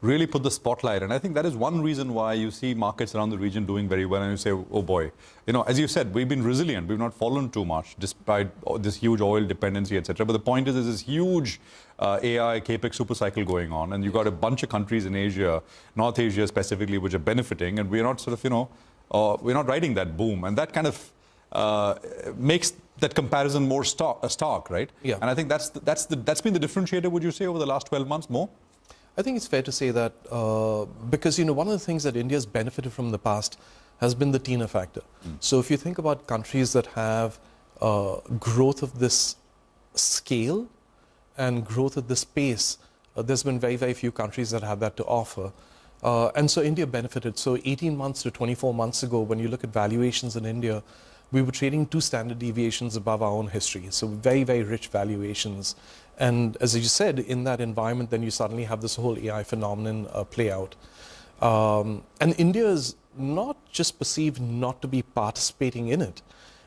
really put the spotlight, and I think that is one reason why you see markets around the region doing very well, and you say, oh boy, you know, as you said, we've been resilient, we've not fallen too much despite this huge oil dependency, etc. But the point is, there's this huge AI capex super cycle going on, and you've got a bunch of countries in Asia, North Asia specifically, which are benefiting, and we're not sort of, you know, we're not riding that boom, and that kind of makes that comparison more stark, right? Yeah. And I think that's been the differentiator, would you say, over the last 12 months more? I think it's fair to say that because, you know, one of the things that India's benefited from in the past has been the TINA factor. So if you think about countries that have growth of this scale and growth at this pace, there's been very, very few countries that have that to offer. And so India benefited. So 18 months to 24 months ago, when you look at valuations in India, we were trading 2 standard deviations above our own history. So very, very rich valuations. And as you said, in that environment, then you suddenly have this whole AI phenomenon play out. And India is not just perceived not to be participating in it,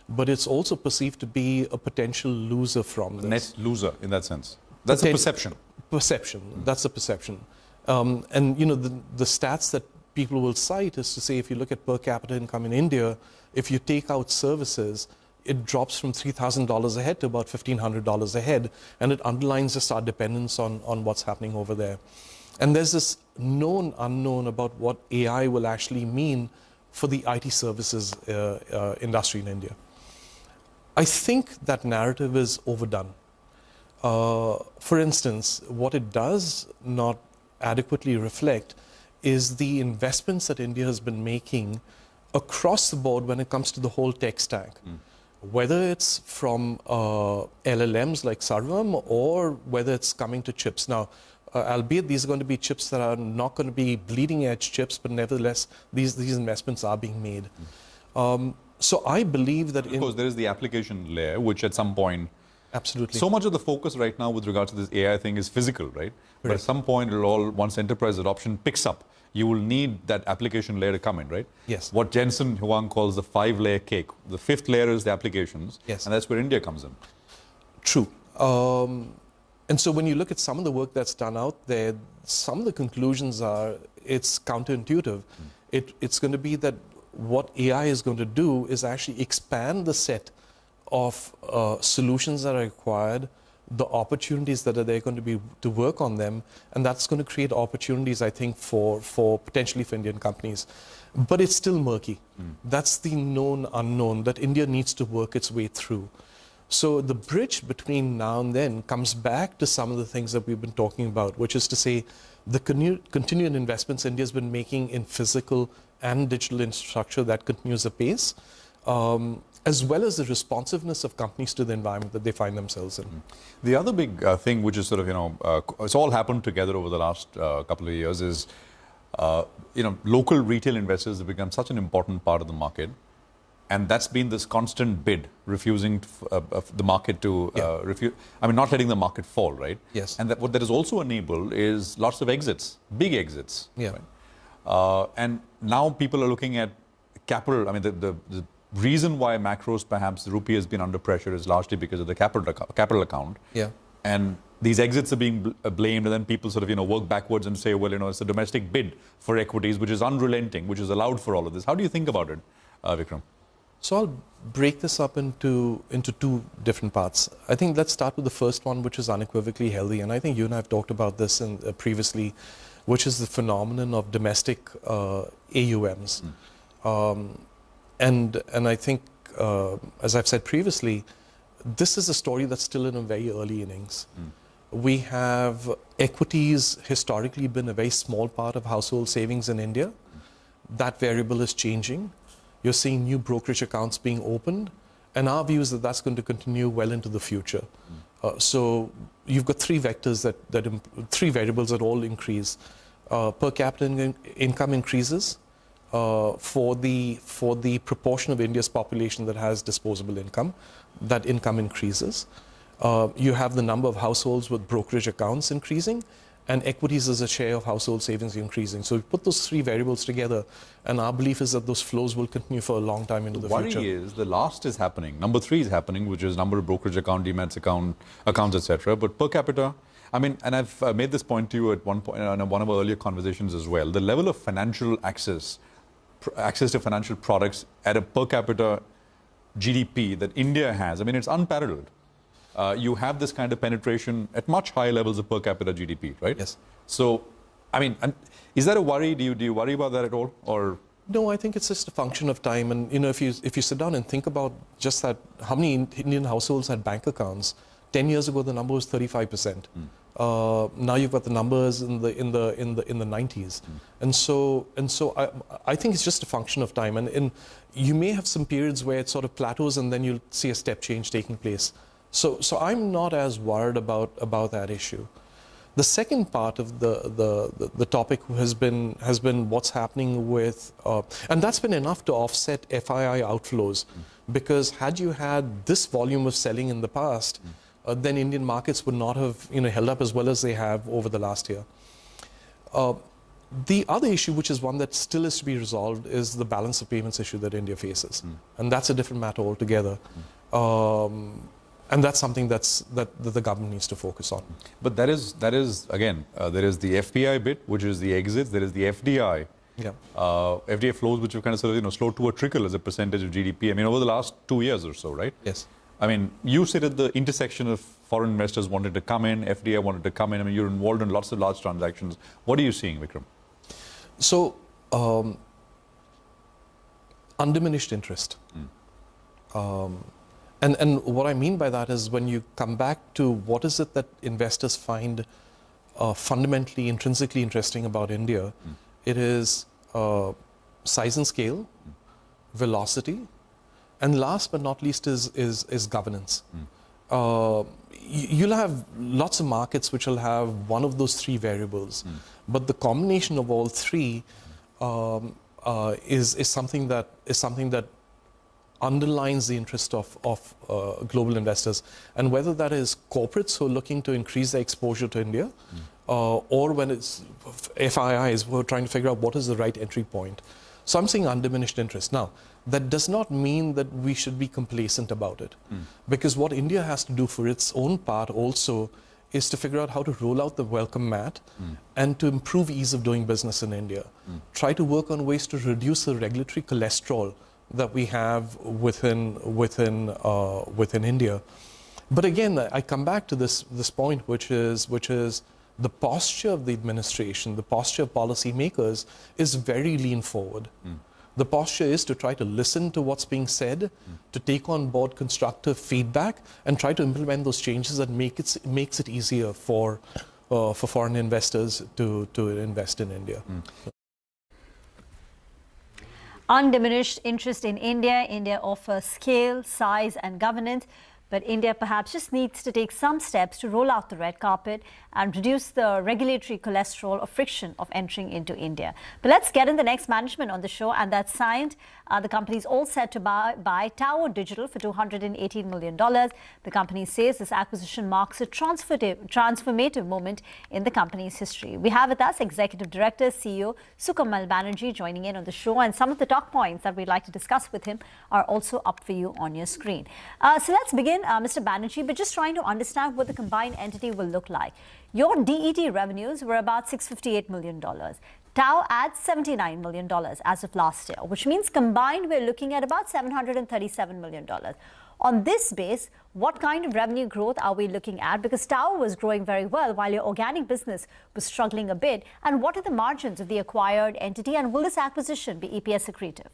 but it's also perceived to be a potential loser from this. Net loser in that sense. That's a perception. Perception. That's a perception. And you know, the stats that people will cite is to say, if you look at per capita income in India, if you take out services, it drops from $3,000 a head to about $1,500 a head, and it underlines just our dependence on what's happening over there. And there's this known unknown about what AI will actually mean for the IT services industry in India. I think that narrative is overdone. For instance, what it does not adequately reflect is the investments that India has been making across the board when it comes to the whole tech stack. Whether it's from LLMs like Sarvam or whether it's coming to chips. Now, albeit these are going to be chips that are not going to be bleeding edge chips, but nevertheless, these investments are being made. So I believe that... Of course, there is the application layer, which at some point... Absolutely. So much of the focus right now with regards to this AI thing is physical, right? But at some point, it'll all, once enterprise adoption picks up, you will need that application layer to come in, right? Yes. What Jensen Huang calls the 5-layer cake. The 5th layer is the applications. Yes. And that's where India comes in. True. And so when you look at some of the work that's done out there, some of the conclusions are, it's counterintuitive. It's going to be that what AI is going to do is actually expand the set of solutions that are required the opportunities that are there going to be to work on them, and that's going to create opportunities, I think, for potentially for Indian companies. But it's still murky. That's the known unknown that India needs to work its way through. So the bridge between now and then comes back to some of the things that we've been talking about, which is to say the continued investments India's been making in physical and digital infrastructure that continues apace, as well as the responsiveness of companies to the environment that they find themselves in. The other big thing, which is sort of, it's all happened together over the last couple of years, is, local retail investors have become such an important part of the market. And that's been this constant bid, refusing the market to not letting the market fall, right? Yes. And what that has also enabled is lots of exits, big exits. Yeah. Right? And now people are looking at capital. I mean, the reason why macros, perhaps the rupee has been under pressure is largely because of the capital account. Yeah. And these exits are being blamed, and then people sort of, work backwards and say, well, it's a domestic bid for equities, which is unrelenting, which is allowed for all of this. How do you think about it, Vikram? So I'll break this up into two different parts. I think let's start with the first one, which is unequivocally healthy. And I think you and I have talked about this previously, which is the phenomenon of domestic AUMs. And I think, as I've said previously, this is a story that's still in a very early innings. We have equities historically been a very small part of household savings in India. That variable is changing. You're seeing new brokerage accounts being opened, and our view is that that's going to continue well into the future. So you've got three vectors three variables that all increase. Per capita income increases for the proportion of India's population that has disposable income. That income increases. You have the number of households with brokerage accounts increasing, and equities as a share of household savings increasing. So we put those three variables together, and our belief is that those flows will continue for a long time into the future. The worry is the last is happening. Number 3 is happening, which is number of brokerage account, demats accounts, etc. But per capita, I mean, and I've made this point to you at one point in one of our earlier conversations as well. The level of financial access to financial products at a per capita GDP that India has, I mean, it's unparalleled. You have this kind of penetration at much higher levels of per capita GDP, right? Yes. So, I mean, is that a worry? Do you worry about that at all, or? No, I think it's just a function of time. And if you sit down and think about just that, how many Indian households had bank accounts? 10 years ago, the number was 35%. Now you've got the numbers in the 90s, and so I think it's just a function of time. And you may have some periods where it sort of plateaus, and then you'll see a step change taking place. So I'm not as worried about that issue. The second part of the topic has been what's happening with, and that's been enough to offset FII outflows, because had you had this volume of selling in the past, then Indian markets would not have held up as well as they have over the last year. The other issue, which is one that still is to be resolved, is the balance of payments issue that India faces, and that's a different matter altogether. And that's something that the government needs to focus on. But that is again, there is the FPI bit, which is the exits. There is the FDI. Yeah. FDI flows, which have kind of sort of slowed to a trickle as a percentage of GDP. I mean, over the last 2 years or so, right? Yes. I mean, you sit at the intersection of foreign investors wanted to come in, FDI wanted to come in. I mean, you're involved in lots of large transactions. What are you seeing, Vikram? So, undiminished interest. And what I mean by that is when you come back to what is it that investors find fundamentally, intrinsically interesting about India, it is size and scale, velocity, and last but not least is governance. You'll have lots of markets which will have one of those three variables, but the combination of all three is something that underlines the interest of global investors, and whether that is corporates who are looking to increase their exposure to India, or when it's FIIs who are trying to figure out what is the right entry point. So I'm seeing undiminished interest. Now, that does not mean that we should be complacent about it, because what India has to do for its own part also is to figure out how to roll out the welcome mat and to improve ease of doing business in India. Try to work on ways to reduce the regulatory cholesterol that we have within India. But again, I come back to this point, which is the posture of the administration, the posture of policymakers is very lean forward. The posture is to try to listen to what's being said, to take on board constructive feedback, and try to implement those changes that makes it easier for foreign investors to invest in India. Undiminished interest in India. India offers scale, size and governance. But India perhaps just needs to take some steps to roll out the red carpet and reduce the regulatory cholesterol or friction of entering into India. But let's get in the next management on the show, and that's signed. The company is all set to buy Tower Digital for $218 million. The company says this acquisition marks a transformative moment in the company's history. We have with us Executive Director, CEO Sukamal Banerjee joining in on the show, and some of the talk points that we'd like to discuss with him are also up for you on your screen. So let's begin, Mr. Banerjee, but just trying to understand what the combined entity will look like. Your DET revenues were about $658 million. Tao adds $79 million as of last year, which means combined we're looking at about $737 million. On this base, what kind of revenue growth are we looking at? Because Tao was growing very well while your organic business was struggling a bit. And what are the margins of the acquired entity? And will this acquisition be EPS accretive?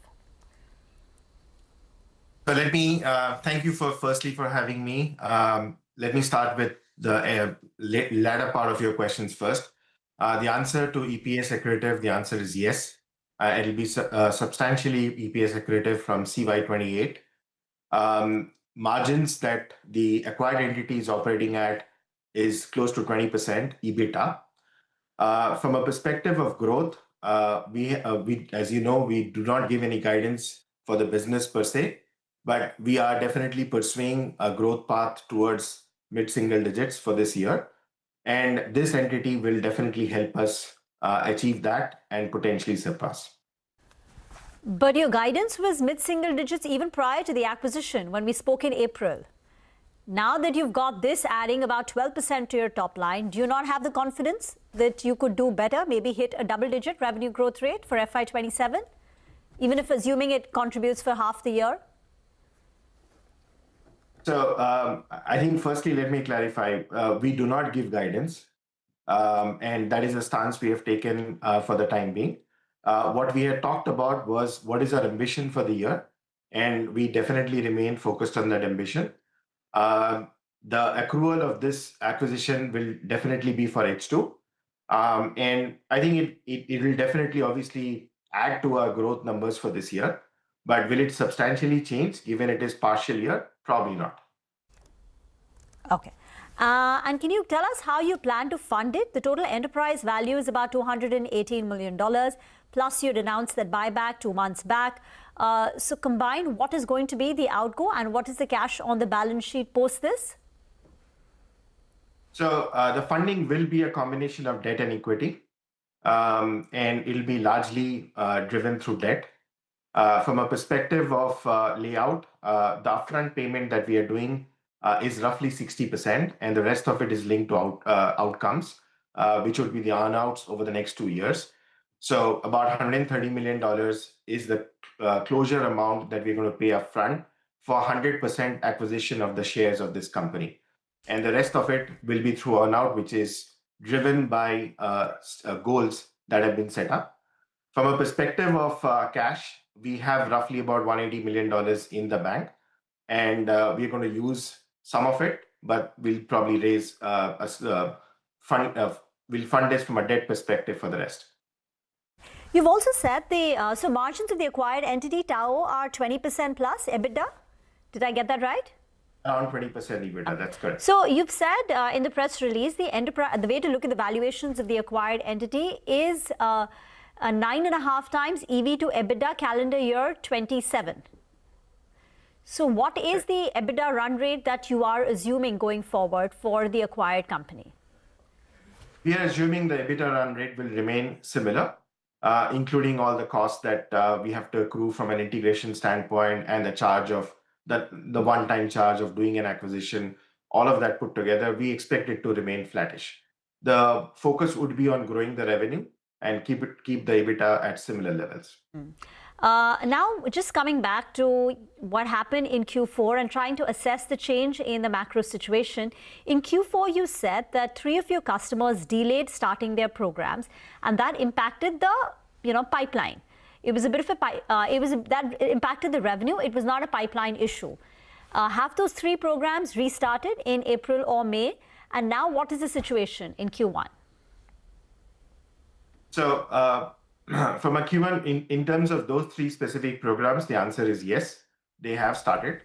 So let me thank you firstly for having me. Let me start with the latter part of your questions first. The answer to EPS accretive, the answer is yes. It'll be substantially EPS accretive from CY28. Margins that the acquired entity is operating at is close to 20% EBITDA. From a perspective of growth, we, as you know, we do not give any guidance for the business per se, but we are definitely pursuing a growth path towards mid-single digits for this year. And this entity will definitely help us achieve that and potentially surpass. But your guidance was mid-single digits even prior to the acquisition when we spoke in April. Now that you've got this adding about 12% to your top line, do you not have the confidence that you could do better, maybe hit a double-digit revenue growth rate for FY27, even if assuming it contributes for half the year? So I think firstly, let me clarify, we do not give guidance. And that is a stance we have taken for the time being. What we had talked about was what is our ambition for the year. And we definitely remain focused on that ambition. The accrual of this acquisition will definitely be for H2. And I think it will definitely obviously add to our growth numbers for this year. But will it substantially change given it is partial year? Probably not. Okay. And can you tell us how you plan to fund it? The total enterprise value is about $218 million. Plus, you'd announced that buyback 2 months back. So combined, what is going to be the outgo and what is the cash on the balance sheet post this? So the funding will be a combination of debt and equity. And it'll be largely driven through debt. From a perspective of layout, the upfront payment that we are doing is roughly 60%, and the rest of it is linked to outcomes, which would be the earnouts over the next 2 years. So about $130 million is the closure amount that we're going to pay upfront for 100% acquisition of the shares of this company. And the rest of it will be through earnout, which is driven by goals that have been set up. From a perspective of cash, we have roughly about $180 million in the bank, and we're going to use some of it, but we'll probably raise we'll fund this from a debt perspective for the rest. You've also said so margins of the acquired entity Tao are 20% plus EBITDA. Did I get that right? Around 20% EBITDA, that's correct. So you've said in the press release, the way to look at the valuations of the acquired entity is a 9.5 times EV to EBITDA calendar year 27. So what is the EBITDA run rate that you are assuming going forward for the acquired company? We are assuming the EBITDA run rate will remain similar, including all the costs that we have to accrue from an integration standpoint and the charge of the one-time charge of doing an acquisition. All of that put together, we expect it to remain flattish. The focus would be on growing the revenue and keep the EBITDA at similar levels. Now, just coming back to what happened in Q4 and trying to assess the change in the macro situation. In Q4, you said that 3 of your customers delayed starting their programs, and that impacted the pipeline. It was a bit of that impacted the revenue. It was not a pipeline issue. Have those 3 programs restarted in April or May? And now, what is the situation in Q1? So, from a Q1, in terms of those 3 specific programs, the answer is yes, they have started.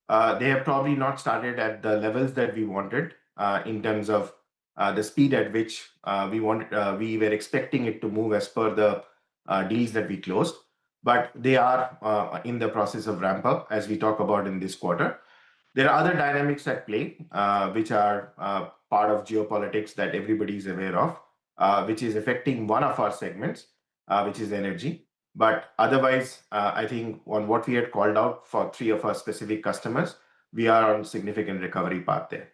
They have probably not started at the levels that we wanted in terms of the speed at which we were expecting it to move as per the deals that we closed. But they are in the process of ramp up as we talk about in this quarter. There are other dynamics at play, which are part of geopolitics that everybody is aware of, which is affecting one of our segments, which is energy. But otherwise, I think on what we had called out for 3 of our specific customers, we are on significant recovery path there.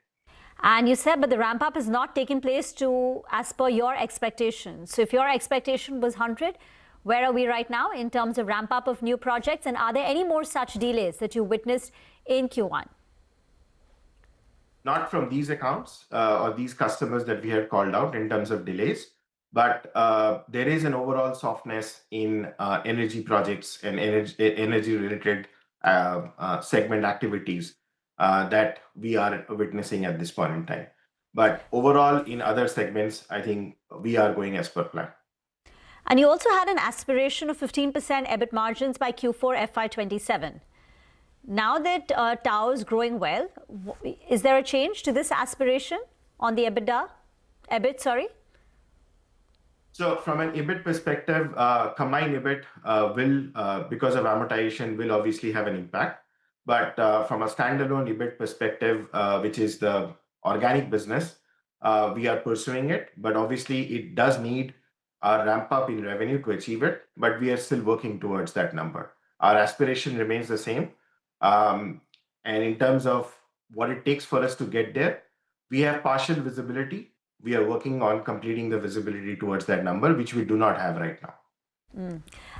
And you said, but the ramp up has not taken place as per your expectations. So if your expectation was 100, where are we right now in terms of ramp up of new projects? And are there any more such delays that you witnessed in Q1? Not from these accounts or these customers that we had called out in terms of delays, but there is an overall softness in energy projects and energy-related segment activities that we are witnessing at this point in time. But overall, in other segments, I think we are going as per plan. And you also had an aspiration of 15% EBIT margins by Q4 FY27. Now that Tao is growing well, is there a change to this aspiration on the EBIT, sorry? So from an EBIT perspective, combined EBIT will, because of amortization, will obviously have an impact. But from a standalone EBIT perspective, which is the organic business, we are pursuing it. But obviously, it does need a ramp up in revenue to achieve it. But we are still working towards that number. Our aspiration remains the same. And in terms of what it takes for us to get there, we have partial visibility. We are working on completing the visibility towards that number, which we do not have right now.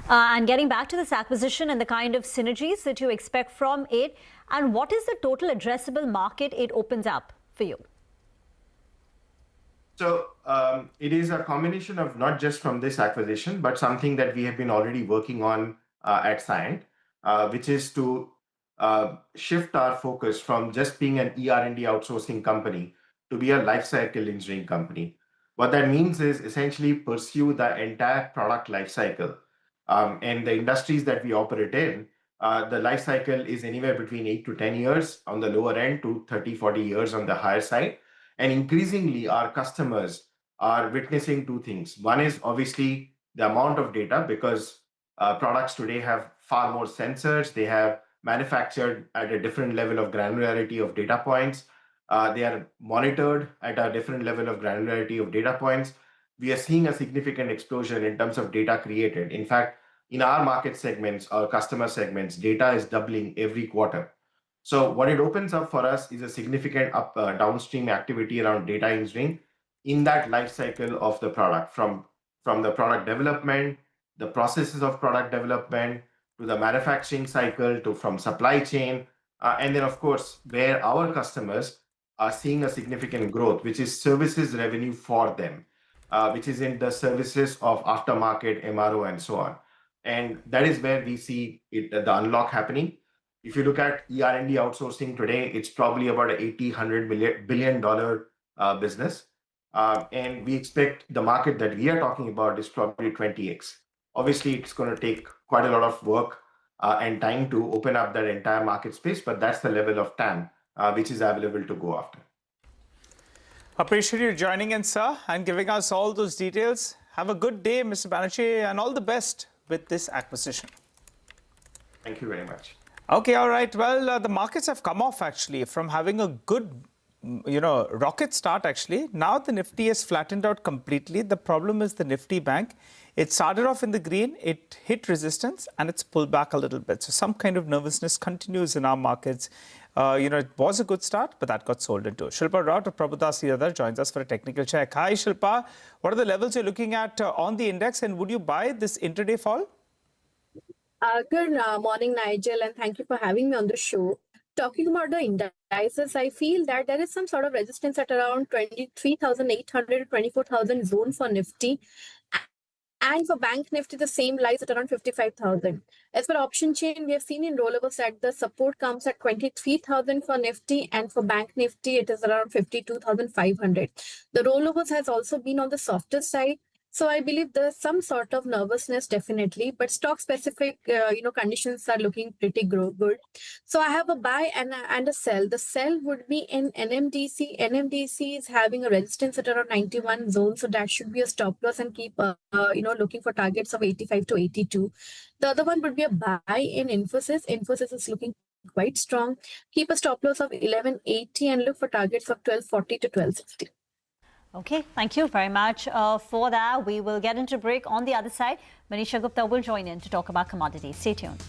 And getting back to this acquisition and the kind of synergies that you expect from it, and what is the total addressable market it opens up for you? So it is a combination of not just from this acquisition, but something that we have been already working on at Cyient, which is to shift our focus from just being an ER&D outsourcing company to be a lifecycle engineering company. What that means is essentially pursue the entire product lifecycle. And the industries that we operate in, the lifecycle is anywhere between 8 to 10 years on the lower end to 30, 40 years on the higher side. And increasingly, our customers are witnessing 2 things. One is obviously the amount of data, because products today have far more sensors. They have manufactured at a different level of granularity of data points. They are monitored at a different level of granularity of data points. We are seeing a significant explosion in terms of data created. In fact, in our market segments, our customer segments, data is doubling every quarter. So what it opens up for us is a significant downstream activity around data engineering in that life cycle of the product, from the product development, the processes of product development, to the manufacturing cycle, to from supply chain, and then of course, where our customers are seeing a significant growth, which is services revenue for them, which is in the services of aftermarket, MRO, and so on. And that is where we see the unlock happening. If you look at ER&D outsourcing today, it's probably about an $80-100 billion business. And we expect the market that we are talking about is probably 20x. Obviously, it's going to take quite a lot of work and time to open up that entire market space, but that's the level of TAM which is available to go after. Appreciate you joining in, sir, and giving us all those details. Have a good day, Mr. Banerjee, and all the best with this acquisition. Thank you very much. Okay, all right. Well, the markets have come off actually from having a good, rocket start actually. Now the Nifty has flattened out completely. The problem is the Nifty Bank. It started off in the green, it hit resistance, and it's pulled back a little bit. So some kind of nervousness continues in our markets. It was a good start, but that got sold into. Shilpa Rao of Prabhudas Yadar joins us for a technical check. Hi, Shilpa. What are the levels you're looking at on the index, and would you buy this intraday fall? Good morning, Nigel, and thank you for having me on the show. Talking about the indices, I feel that there is some sort of resistance at around 23,800 24,000 zone for Nifty. And for Bank Nifty, the same lies at around 55,000. As for option chain, we have seen in rollovers that the support comes at 23,000 for Nifty, and for Bank Nifty, it is around 52,500. The rollovers has also been on the softer side. So I believe there's some sort of nervousness, definitely, but stock-specific, conditions are looking pretty good. So I have a buy and a sell. The sell would be in NMDC. NMDC is having a resistance at around 91 zone, so that should be a stop loss and keep, looking for targets of 85 to 82. The other one would be a buy in Infosys. Infosys is looking quite strong. Keep a stop loss of 1180 and look for targets of 1240 to 1260. Okay, thank you very much for that. We will get into break. On the other side, Manisha Gupta will join in to talk about commodities. Stay tuned.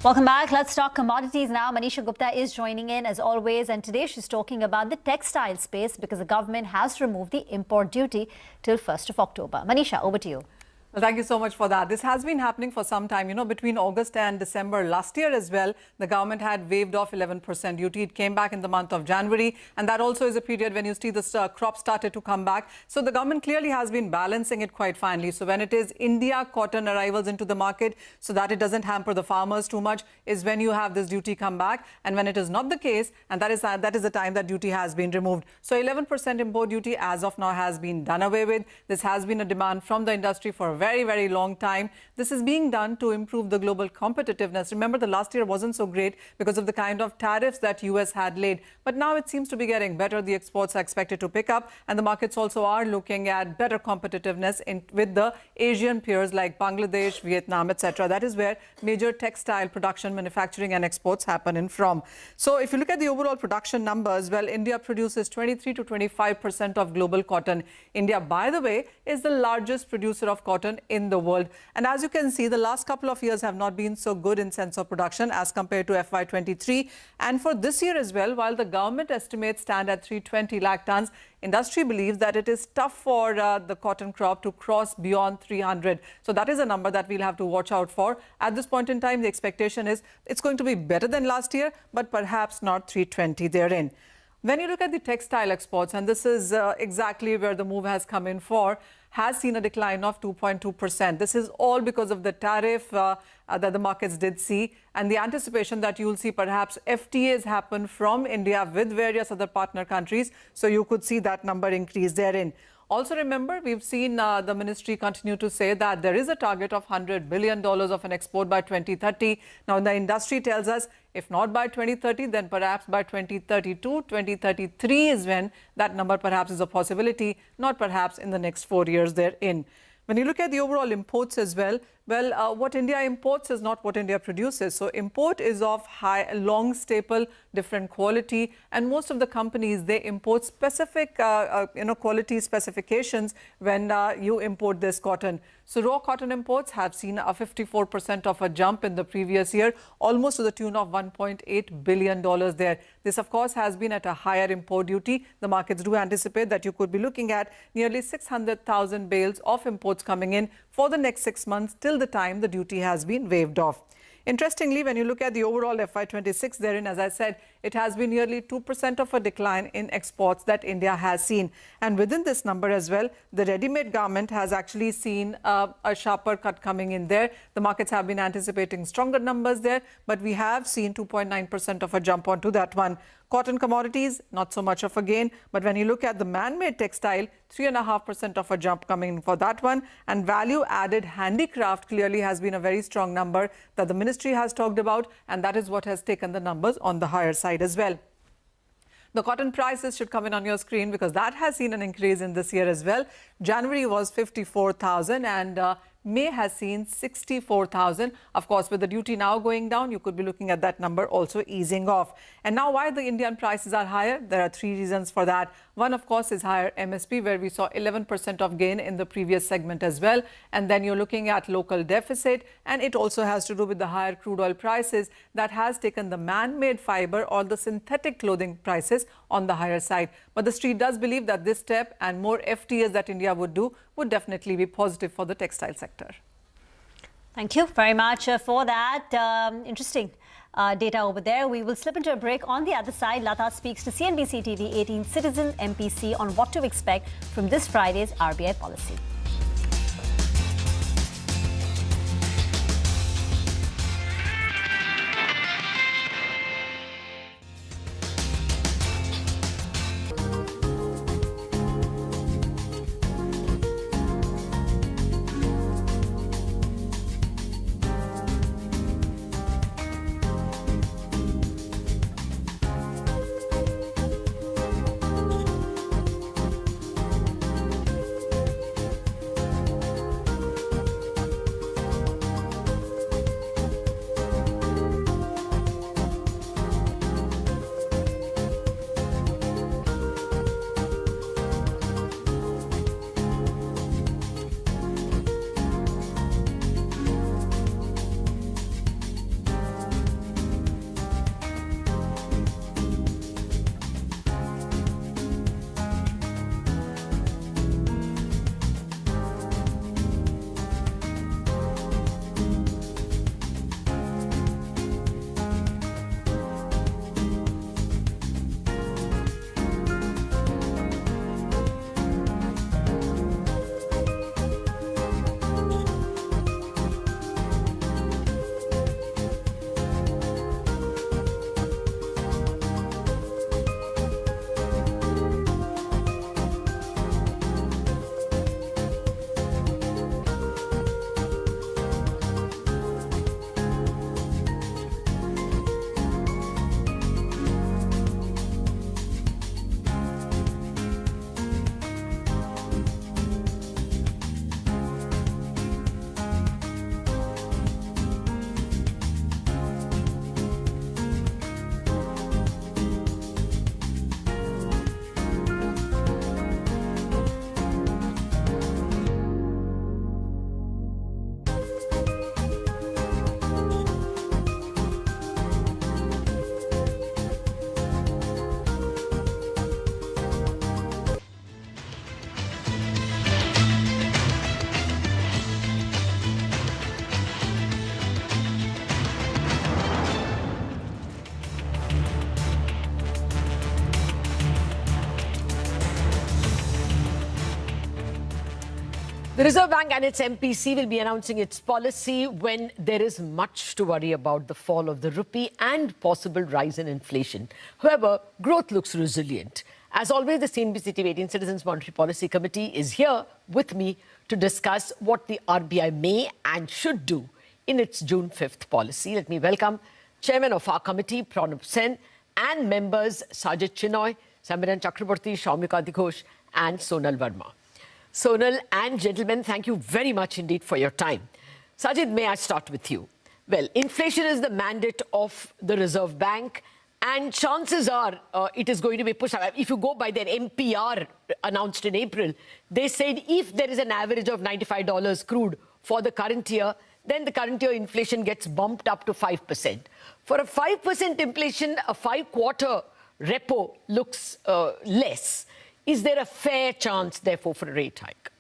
Welcome back. Let's talk commodities now. Manisha Gupta is joining in as always, and today she's talking about the textile space because the government has removed the import duty till 1st of October. Manisha, over to you. Well, thank you so much for that. This has been happening for some time. Between August and December last year as well, the government had waived off 11% duty. It came back in the month of January. And that also is a period when you see the crop started to come back. So the government clearly has been balancing it quite finely. So when it is India cotton arrivals into the market, so that it doesn't hamper the farmers too much, is when you have this duty come back. And when it is not the case, and that is the time that duty has been removed. So 11% import duty as of now has been done away with. This has been a demand from the industry for a very, very long time. This is being done to improve the global competitiveness. Remember, the last year wasn't so great because of the kind of tariffs that US had laid. But now it seems to be getting better. The exports are expected to pick up, and the markets also are looking at better competitiveness with the Asian peers like Bangladesh, Vietnam, etc. That is where major textile production, manufacturing and exports happen in from. So if you look at the overall production numbers, well, India produces 23 to 25% of global cotton. India, by the way, is the largest producer of cotton in the world. And as you can see, the last couple of years have not been so good in sense of production as compared to FY23. And for this year as well, while the government estimates stand at 320 lakh tons, industry believes that it is tough for the cotton crop to cross beyond 300. So that is a number that we'll have to watch out for. At this point in time, the expectation is it's going to be better than last year, but perhaps not 320 therein. When you look at the textile exports, and this is exactly where the move has come in for, has seen a decline of 2.2%. This is all because of the tariff that the markets did see, and the anticipation that you will see perhaps FTAs happen from India with various other partner countries. So you could see that number increase therein. Also remember, we've seen the ministry continue to say that there is a target of $100 billion of an export by 2030. Now, the industry tells us if not by 2030, then perhaps by 2032, 2033 is when that number perhaps is a possibility, not perhaps in the next 4 years therein. When you look at the overall imports as well, what India imports is not what India produces. So import is of high, long staple, different quality, and most of the companies, they import specific, quality specifications when you import this cotton. So raw cotton imports have seen a 54% of a jump in the previous year, almost to the tune of $1.8 billion there. This, of course, has been at a higher import duty. The markets do anticipate that you could be looking at nearly 600,000 bales of imports coming in for the next 6 months till the time the duty has been waived off. Interestingly, when you look at the overall FY26 therein, as I said, it has been nearly 2% of a decline in exports that India has seen. And within this number as well, the ready-made garment has actually seen a sharper cut coming in there. The markets have been anticipating stronger numbers there, but we have seen 2.9% of a jump onto that one. Cotton commodities, not so much of a gain. But when you look at the man-made textile, 3.5% of a jump coming in for that one. And value-added handicraft clearly has been a very strong number that the ministry has talked about. And that is what has taken the numbers on the higher side as well. The cotton prices should come in on your screen because that has seen an increase in this year as well. January was 54,000 and May has seen 64,000. Of course, with the duty now going down, you could be looking at that number also easing off. And now why the Indian prices are higher? There are 3 reasons for that. One, of course, is higher MSP, where we saw 11% of gain in the previous segment as well. And then you're looking at local deficit, and it also has to do with the higher crude oil prices that has taken the man-made fiber or the synthetic clothing prices on the higher side. But the street does believe that this step and more FTAs that India would do would definitely be positive for the textile sector. Thank you very much for that. Interesting data over there. We will slip into a break. On the other side, Lata speaks to CNBC TV 18 Citizen MPC on what to expect from this Friday's RBI policy. The Reserve Bank and its MPC will be announcing its policy when there is much to worry about the fall of the rupee and possible rise in inflation. However, growth looks resilient. As always, the CNBC TV 18 Citizens Monetary Policy Committee is here with me to discuss what the RBI may and should do in its June 5th policy. Let me welcome Chairman of our committee, Pranab Sen, and members Sajid Chinoy, Samiran Chakraborty, Shaumika Dikhosh, and Sonal Verma. Sonal and gentlemen, thank you very much indeed for your time. Sajid, may I start with you? Well, inflation is the mandate of the Reserve Bank, and chances are it is going to be pushed up. If you go by their MPR announced in April, they said if there is an average of $95 crude for the current year, then the current year inflation gets bumped up to 5%. For a 5% inflation, a 5-quarter repo looks less. Is there a fair chance, therefore, for a rate hike?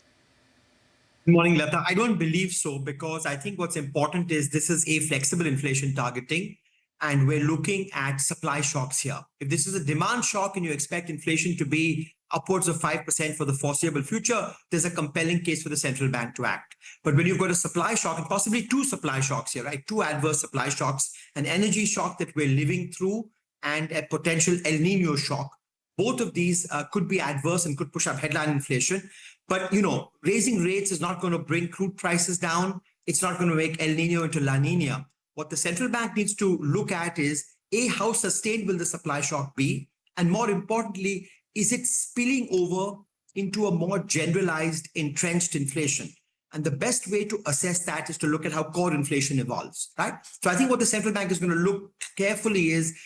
Good morning, Lata. I don't believe so, because I think what's important is this is a flexible inflation targeting, and we're looking at supply shocks here. If this is a demand shock and you expect inflation to be upwards of 5% for the foreseeable future, there's a compelling case for the central bank to act. But when you've got a supply shock, and possibly two supply shocks here, right? Two adverse supply shocks, an energy shock that we're living through and a potential El Nino shock. Both of these could be adverse and could push up headline inflation. But, you know, raising rates is not going to bring crude prices down. It's not going to make El Nino into La Nina. What the central bank needs to look at is, A, how sustained will the supply shock be? And more importantly, is it spilling over into a more generalized, entrenched inflation? And the best way to assess that is to look at how core inflation evolves, right? So I think what the central bank is going to look carefully is,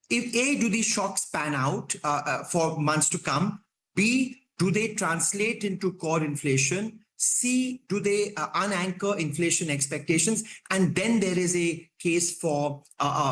if A, do these shocks pan out for months to come? B, do they translate into core inflation? C, do they unanchor inflation expectations? And then there is a case for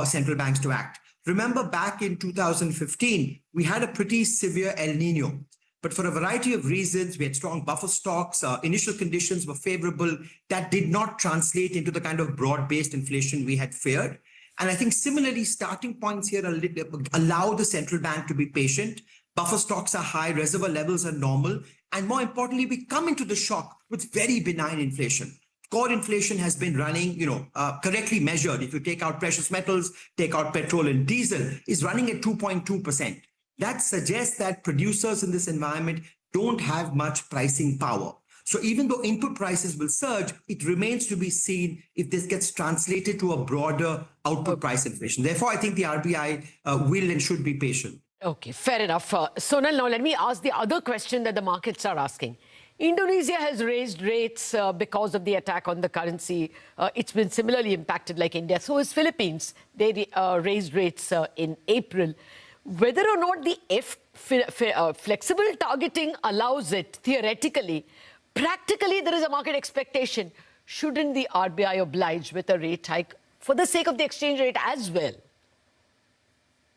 central banks to act. Remember, back in 2015, we had a pretty severe El Nino. But for a variety of reasons, we had strong buffer stocks, initial conditions were favorable. That did not translate into the kind of broad-based inflation we had feared. And I think similarly, starting points here allow the central bank to be patient. Buffer stocks are high, reservoir levels are normal. And more importantly, we come into the shock with very benign inflation. Core inflation has been running, correctly measured. If you take out precious metals, take out petrol and diesel, is running at 2.2%. That suggests that producers in this environment don't have much pricing power. So even though input prices will surge, it remains to be seen if this gets translated to a broader output price inflation. Therefore, I think the RBI will and should be patient. Okay, fair enough. Sonal, now let me ask the other question that the markets are asking. Indonesia has raised rates because of the attack on the currency. It's been similarly impacted like India. So is Philippines. They raised rates in April. Whether or not the flexible targeting allows it, theoretically, practically, there is a market expectation. Shouldn't the RBI oblige with a rate hike for the sake of the exchange rate as well?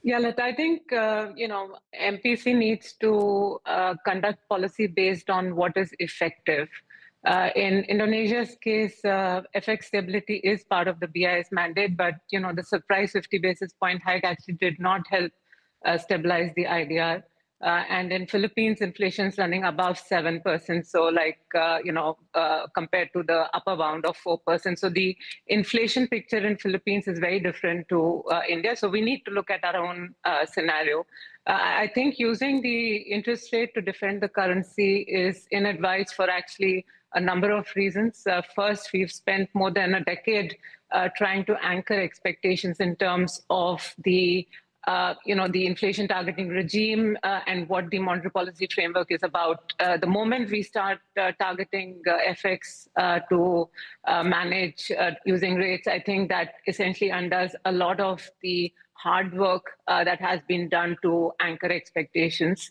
Yeah, I think, MPC needs to conduct policy based on what is effective. In Indonesia's case, FX stability is part of the BIS mandate, but, the surprise 50 basis point hike actually did not help stabilize the IDR. And in Philippines, inflation is running above 7%. So compared to the upper bound of 4%. So the inflation picture in Philippines is very different to India. So we need to look at our own scenario. I think using the interest rate to defend the currency is inadvised for actually a number of reasons. First, we've spent more than a decade trying to anchor expectations in terms of the inflation targeting regime and what the monetary policy framework is about. The moment we start targeting FX to manage using rates, I think that essentially undoes a lot of the hard work that has been done to anchor expectations.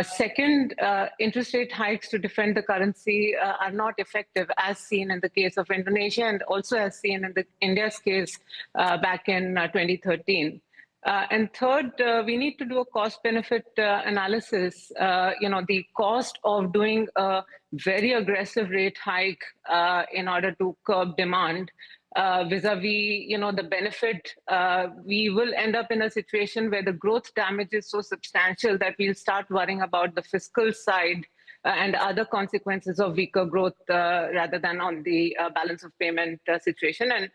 Second, interest rate hikes to defend the currency are not effective, as seen in the case of Indonesia and also as seen in India's case back in 2013. And third, we need to do a cost-benefit analysis. The cost of doing a very aggressive rate hike in order to curb demand vis-a-vis, the benefit, we will end up in a situation where the growth damage is so substantial that we'll start worrying about the fiscal side and other consequences of weaker growth rather than on the balance of payment situation. And,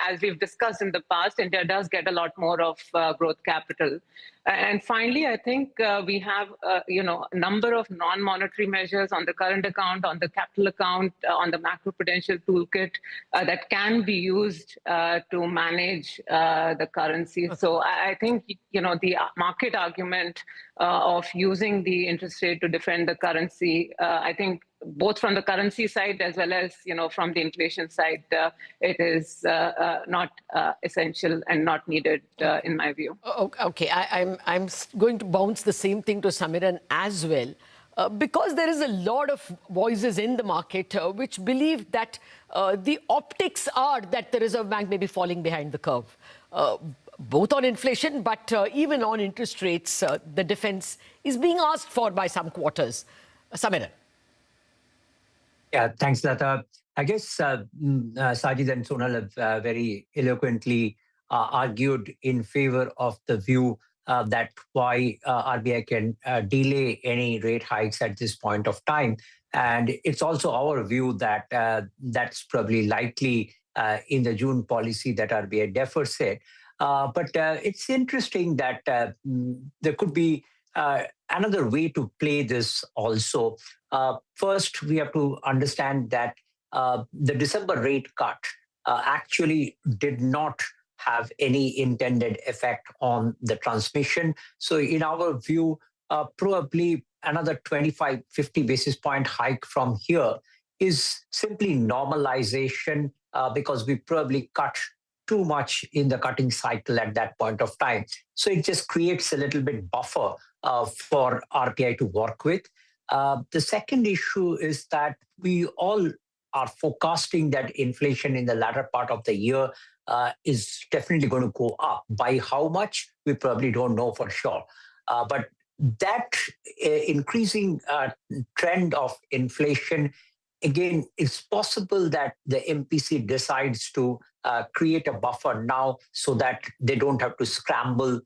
as we've discussed in the past, India does get a lot more of growth capital. And finally, I think we have, a number of non-monetary measures on the current account, on the capital account, on the macroprudential toolkit that can be used to manage the currency. So I think, the market argument of using the interest rate to defend the currency, I think both from the currency side as well as, from the inflation side, it is not essential and not needed in my view. Okay, I'm going to bounce the same thing to Samiran as well. Because there is a lot of voices in the market which believe that the optics are that the Reserve Bank may be falling behind the curve, both on inflation, but even on interest rates. The defense is being asked for by some quarters. Samiran. Yeah, thanks, Lata. I guess Sajid and Sonal have very eloquently argued in favor of the view that why RBI can delay any rate hikes at this point of time. And it's also our view that that's probably likely in the June policy that RBI defers it. But it's interesting that there could be another way to play this also. First, we have to understand that the December rate cut actually did not have any intended effect on the transmission. So in our view, probably another 25-50 basis point hike from here is simply normalization because we probably cut too much in the cutting cycle at that point of time. So it just creates a little bit buffer for RBI to work with. The second issue is that we all are forecasting that inflation in the latter part of the year is definitely going to go up. By how much, we probably don't know for sure. But that increasing trend of inflation, again, it's possible that the MPC decides to create a buffer now so that they don't have to scramble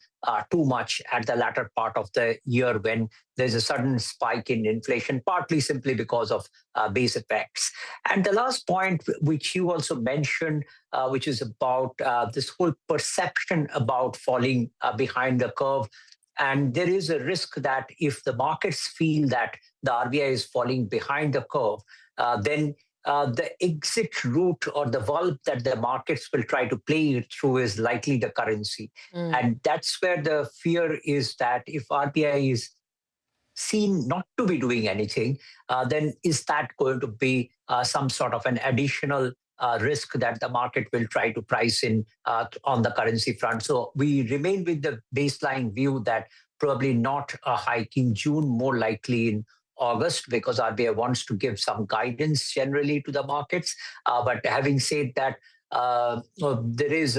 too much at the latter part of the year when there's a sudden spike in inflation, partly simply because of base effects. And the last point, which you also mentioned, which is about this whole perception about falling behind the curve. And there is a risk that if the markets feel that the RBI is falling behind the curve, then the exit route or the valve that the markets will try to play it through is likely the currency. And that's where the fear is that if RBI is seen not to be doing anything, then is that going to be some sort of an additional risk that the market will try to price in on the currency front? So we remain with the baseline view that probably not a hike in June, more likely in August, because RBI wants to give some guidance generally to the markets. But having said that, there is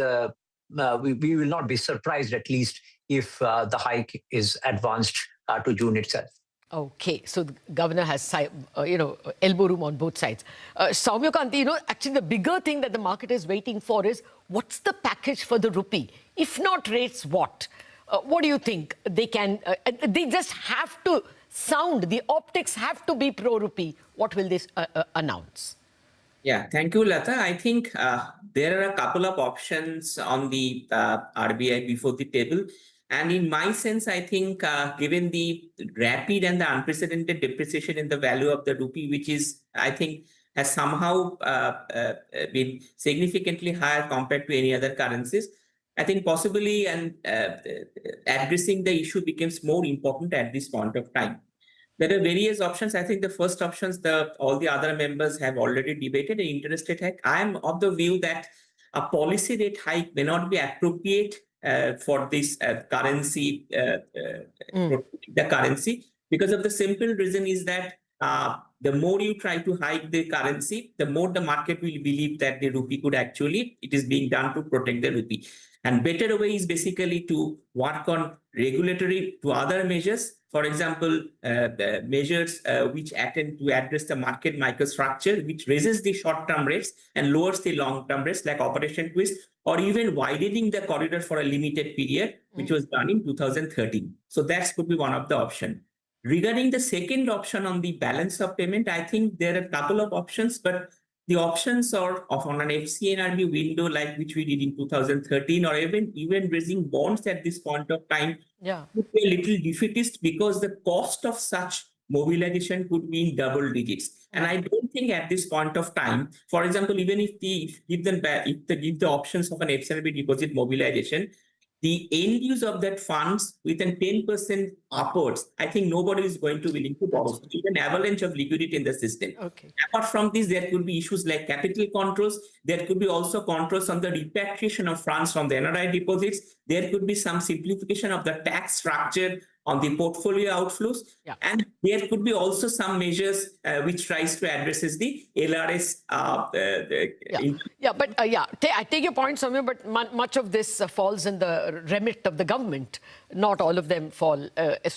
we will not be surprised, at least, if the hike is advanced to June itself. Okay, so the governor has, elbow room on both sides. Soumyakanti, actually the bigger thing that the market is waiting for is what's the package for the rupee? If not rates, what? What do you think? They can, they just have to sound, the optics have to be pro-rupee. What will they announce? Yeah, thank you, Lata. I think there are a couple of options on the RBI before the table. And in my sense, I think given the rapid and the unprecedented depreciation in the value of the rupee, which is, I think, has somehow been significantly higher compared to any other currencies, I think possibly and addressing the issue becomes more important at this point of time. There are various options. I think the first options, all the other members have already debated, an interest rate hike. I am of the view that a policy rate hike may not be appropriate for this currency, the currency, because of the simple reason is that the more you try to hike the currency, the more the market will believe that the rupee could actually, it is being done to protect the rupee. And better way is basically to work on regulatory to other measures. For example, the measures which attempt to address the market microstructure, which raises the short-term rates and lowers the long-term rates, like Operation Twist, or even widening the corridor for a limited period, which was done in 2013. So that could be one of the options. Regarding the second option on the balance of payment, I think there are a couple of options, but the options are on an FCNRB window like which we did in 2013, or even raising bonds at this point of time would be a little defeatist, because the cost of such mobilization could be in double digits. And I don't think at this point of time, for example, even if they give the options of an FCNRB deposit mobilization, the end use of that funds within 10% upwards, I think nobody is going to willing to borrow. So it's an avalanche of liquidity in the system. Okay. Apart from this, there could be issues like capital controls. There could be also controls on the repatriation of funds from the NRI deposits. There could be some simplification of the tax structure on the portfolio outflows. And there could be also some measures which tries to addresses the LRS. I take your point, Soumya, but much of this falls in the remit of the government. Not all of them fall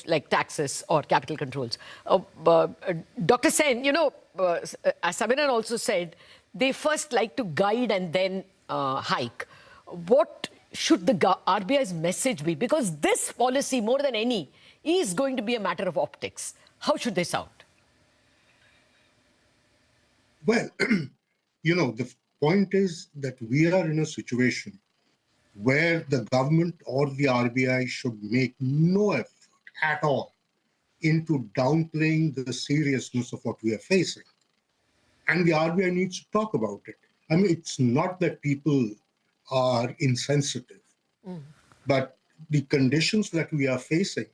like taxes or capital controls. Dr. Sen, as Samiran also said, they first like to guide and then hike. What should the RBI's message be? Because this policy, more than any, is going to be a matter of optics. How should they sound? Well, the point is that we are in a situation where the government or the RBI should make no effort at all into downplaying the seriousness of what we are facing. And the RBI needs to talk about it. I mean, it's not that people are insensitive, but the conditions that we are facing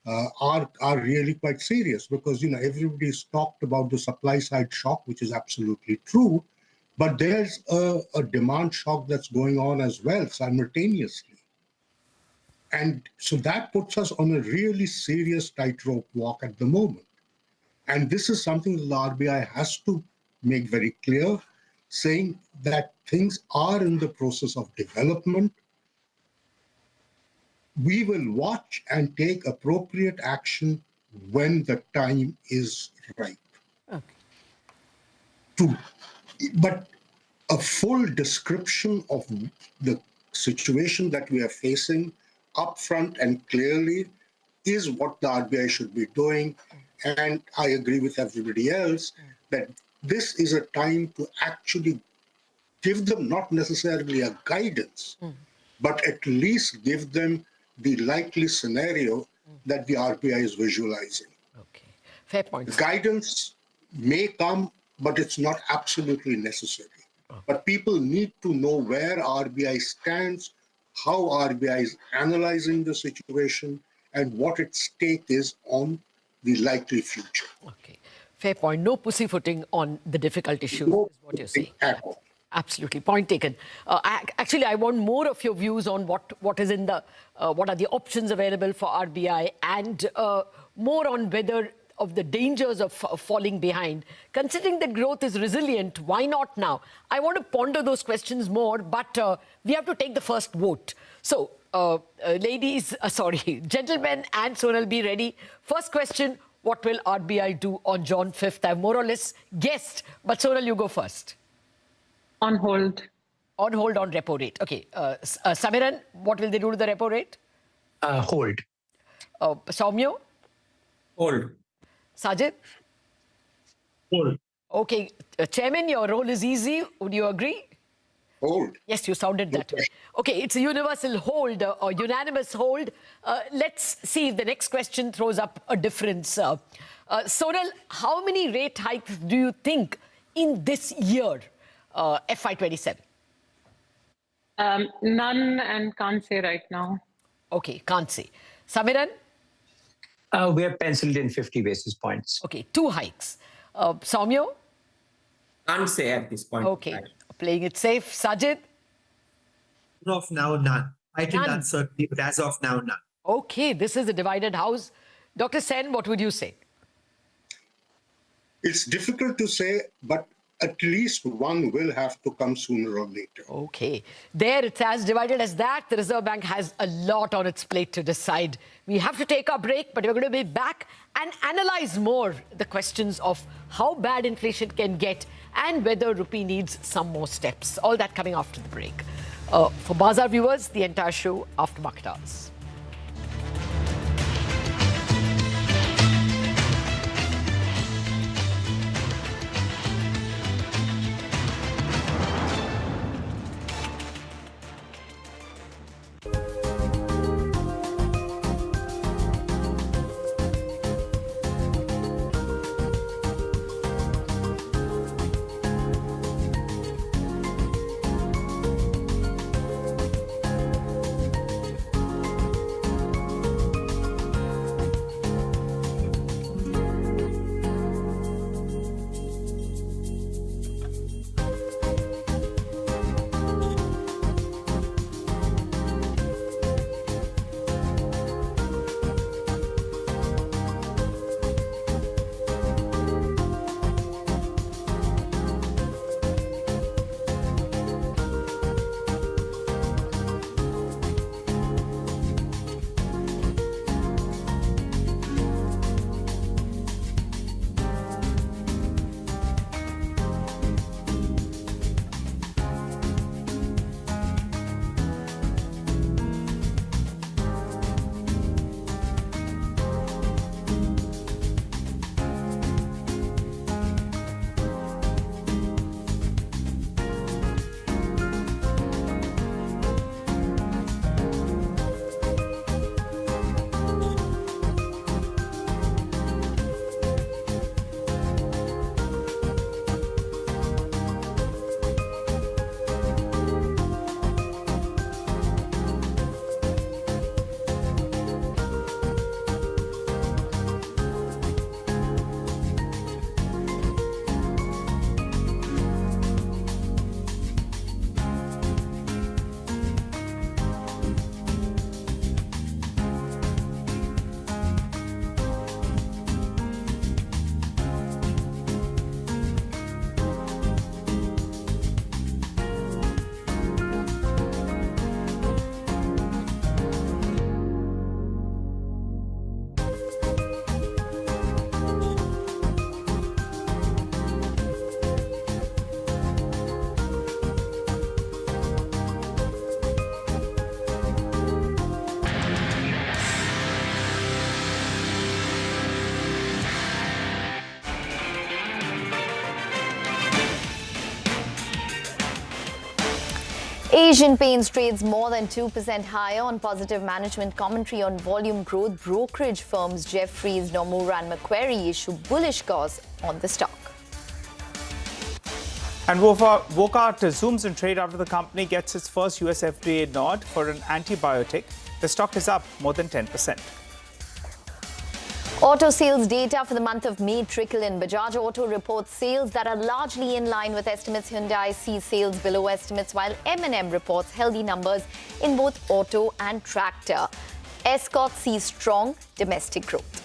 are really quite serious, because everybody's talked about the supply side shock, which is absolutely true, but there's a demand shock that's going on as well simultaneously. And so that puts us on a really serious tightrope walk at the moment. And this is something that the RBI has to make very clear, saying that things are in the process of development. We will watch and take appropriate action when the time is right. But a full description of the situation that we are facing upfront and clearly is what the RBI should be doing. And I agree with everybody else that this is a time to actually give them not necessarily a guidance, but at least give them the likely scenario that the RBI is visualizing. Okay, fair point. Guidance may come, but it's not absolutely necessary. But people need to know where RBI stands, how RBI is analyzing the situation, and what its stake is on the likely future. Okay, fair point. No pussyfooting on the difficult issues, is what you're saying. At all. Absolutely, point taken. Actually, I want more of your views on what is in the what are the options available for RBI, and more on whether of the dangers of falling behind. Considering that growth is resilient, why not now? I want to ponder those questions more, but we have to take the first vote. So, gentlemen and Sonal, be ready. First question: what will RBI do on June 5th? I've more or less guessed, but Sonal, you go first. On hold. On hold on repo rate. Okay. Samiran, what will they do to the repo rate? Hold. Soumya? Hold. Sajid? Hold. Okay. Chairman, your role is easy. Would you agree? Hold. Yes, you sounded that way. Okay, it's a universal hold, or unanimous hold. Let's see if the next question throws up a difference. Sonal, how many rate hikes do you think in this year? FY27? None, and can't say right now. Okay, can't say. Samiran? We have penciled in 50 basis points. Okay, 2 hikes. Soumya? Can't say at this point. Okay, playing it safe. Sajid? As of now, none. I think None. uncertainty, but as of now, none. Okay, this is a divided house. Dr. Sen, what would you say? It's difficult to say, but at least one will have to come sooner or later. Okay. There, it's as divided as that. The Reserve Bank has a lot on its plate to decide. We have to take our break, but we're going to be back and analyze more the questions of how bad inflation can get and whether rupee needs some more steps. All that coming after the break. For Bazaar viewers, the entire show after market hours. Asian Paints trades more than 2% higher on positive management commentary on volume growth. Brokerage firms Jefferies, Nomura and Macquarie issue bullish calls on the stock. And Wockhardt zooms in trade after the company gets its first US FDA nod for an antibiotic. The stock is up more than 10%. Auto sales data for the month of May trickle in. Bajaj Auto reports sales that are largely in line with estimates. Hyundai sees sales below estimates, while M&M reports healthy numbers in both auto and tractor. Escort sees strong domestic growth.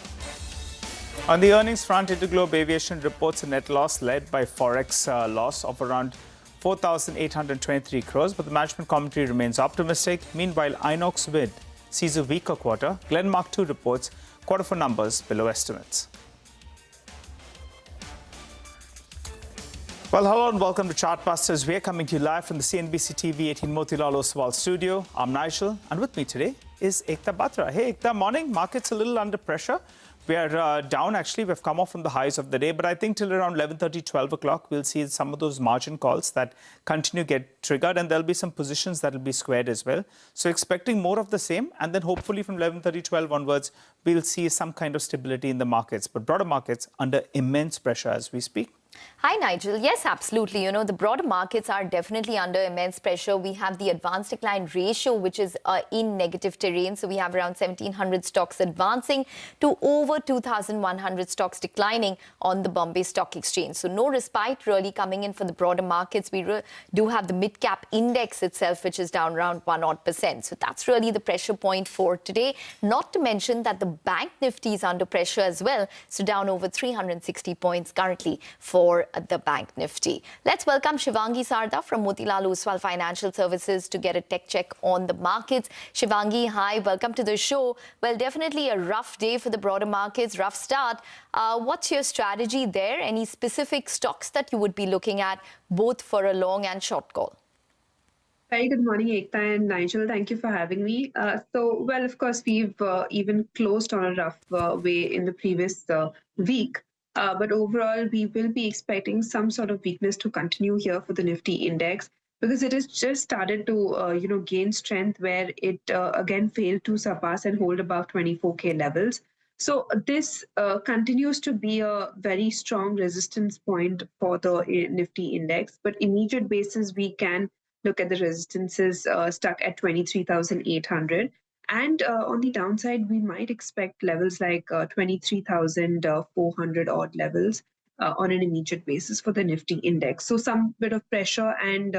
On the earnings front, Interglobe Aviation reports a net loss led by forex loss of around 4,823 crores, but the management commentary remains optimistic. Meanwhile, Inox Wind sees a weaker quarter. Glenmark 2 reports Q4 numbers below estimates. Well, hello and welcome to Chartbusters. We are coming to you live from the CNBC TV 18 Motilal Oswal studio. I'm Nigel, and with me today is Ekta Batra. Hey, Ekta, morning. Market's a little under pressure. We are down, actually. We've come off from the highs of the day, but I think till around 11:30, 12 o'clock, we'll see some of those margin calls that continue to get triggered, and there'll be some positions that will be squared as well. So expecting more of the same, and then hopefully from 11:30, 12 onwards, we'll see some kind of stability in the markets. But broader markets under immense pressure as we speak. Hi, Nigel. Yes, absolutely. You know, the broader markets are definitely under immense pressure. We have the advance decline ratio, which is in negative terrain. So we have around 1,700 stocks advancing to over 2,100 stocks declining on the Bombay Stock Exchange. So no respite really coming in for the broader markets. We do have the mid-cap index itself, which is down around 1% So that's really the pressure point for today. Not to mention that the bank Nifty is under pressure as well. So down over 360 points currently for the bank Nifty. Let's welcome Shivangi Sarda from Motilal Oswal Financial Services to get a tech check on the markets. Shivangi, hi, welcome to the show. Well, definitely a rough day for the broader markets, rough start. What's your strategy there? Any specific stocks that you would be looking at both for a long and short call? Very good morning, Ekta and Nigel. Thank you for having me. Well, of course, we've even closed on a rough way in the previous week. But overall, we will be expecting some sort of weakness to continue here for the Nifty index because it has just started to, gain strength where it again failed to surpass and hold above 24K levels. So this continues to be a very strong resistance point for the Nifty index. But immediate basis, we can look at the resistances stuck at 23,800. And on the downside, we might expect levels like 23,400 odd levels on an immediate basis for the Nifty index. So some bit of pressure and,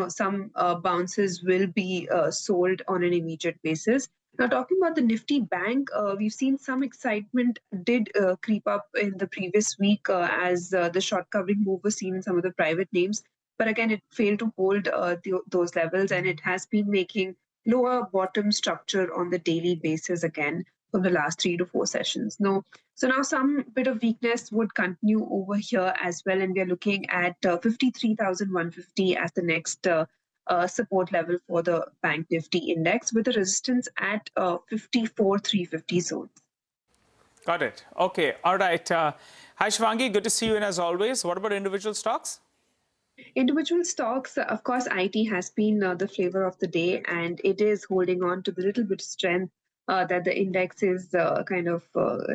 some bounces will be sold on an immediate basis. Now, talking about the Nifty Bank, we've seen some excitement did creep up in the previous week as the short covering move was seen in some of the private names. But again, it failed to hold those levels, and it has been making lower bottom structure on the daily basis again from the last 3 to 4 sessions. So now some bit of weakness would continue over here as well, and we are looking at 53,150 as the next support level for the Bank Nifty index with a resistance at 54,350 zones. Got it. Okay. All right. Hi, Shivangi. Good to see you in as always. What about individual stocks? Individual stocks, of course, IT has been the flavor of the day, and it is holding on to the little bit of strength that the index is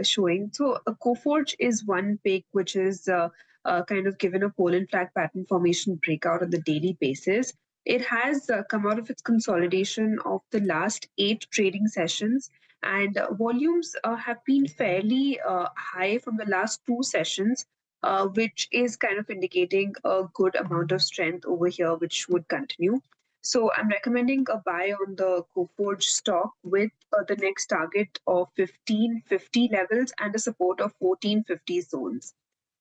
showing. So Coforge is one pick, which is kind of given a Poland flag pattern formation breakout on the daily basis. It has come out of its consolidation of the last 8 trading sessions, and volumes have been fairly high from the last 2 sessions. Which is kind of indicating a good amount of strength over here, which would continue. So I'm recommending a buy on the Coforge stock with the next target of 1550 levels and a support of 1450 zones.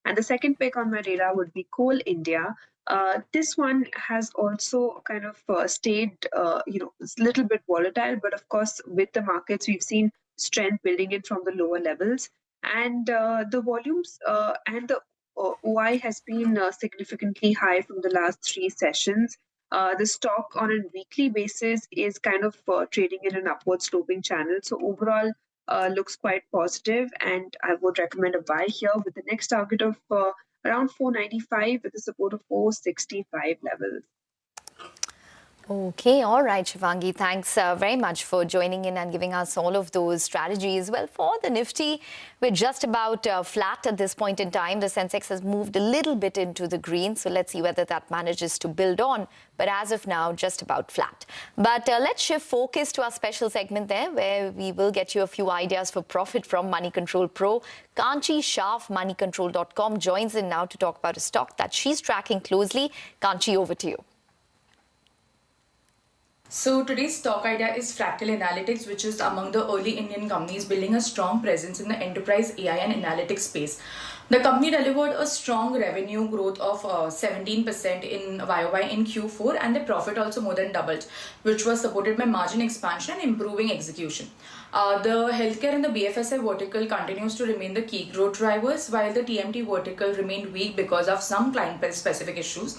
And the second pick on my radar would be Coal India. This one has also kind of stayed, it's a little bit volatile, but of course, with the markets, we've seen strength building in from the lower levels. And the volumes and the OI has been significantly high from the last 3 sessions. The stock on a weekly basis is kind of trading in an upward sloping channel. So overall, looks quite positive, and I would recommend a buy here with the next target of around 495 with a support of 465 levels. Okay, all right, Shivangi. Thanks very much for joining in and giving us all of those strategies. Well, for the Nifty, we're just about flat at this point in time. The Sensex has moved a little bit into the green, so let's see whether that manages to build on. But as of now, just about flat. But let's shift focus to our special segment there, where we will get you a few ideas for profit from Money Control Pro. Kanchi Shah of moneycontrol.com joins in now to talk about a stock that she's tracking closely. Kanchi, over to you. So today's stock idea is Fractal Analytics, which is among the early Indian companies building a strong presence in the enterprise AI and analytics space. The company delivered a strong revenue growth of 17% in YOY in Q4, and the profit also more than doubled, which was supported by margin expansion and improving execution. The healthcare and the BFSI vertical continues to remain the key growth drivers, while the TMT vertical remained weak because of some client-specific issues.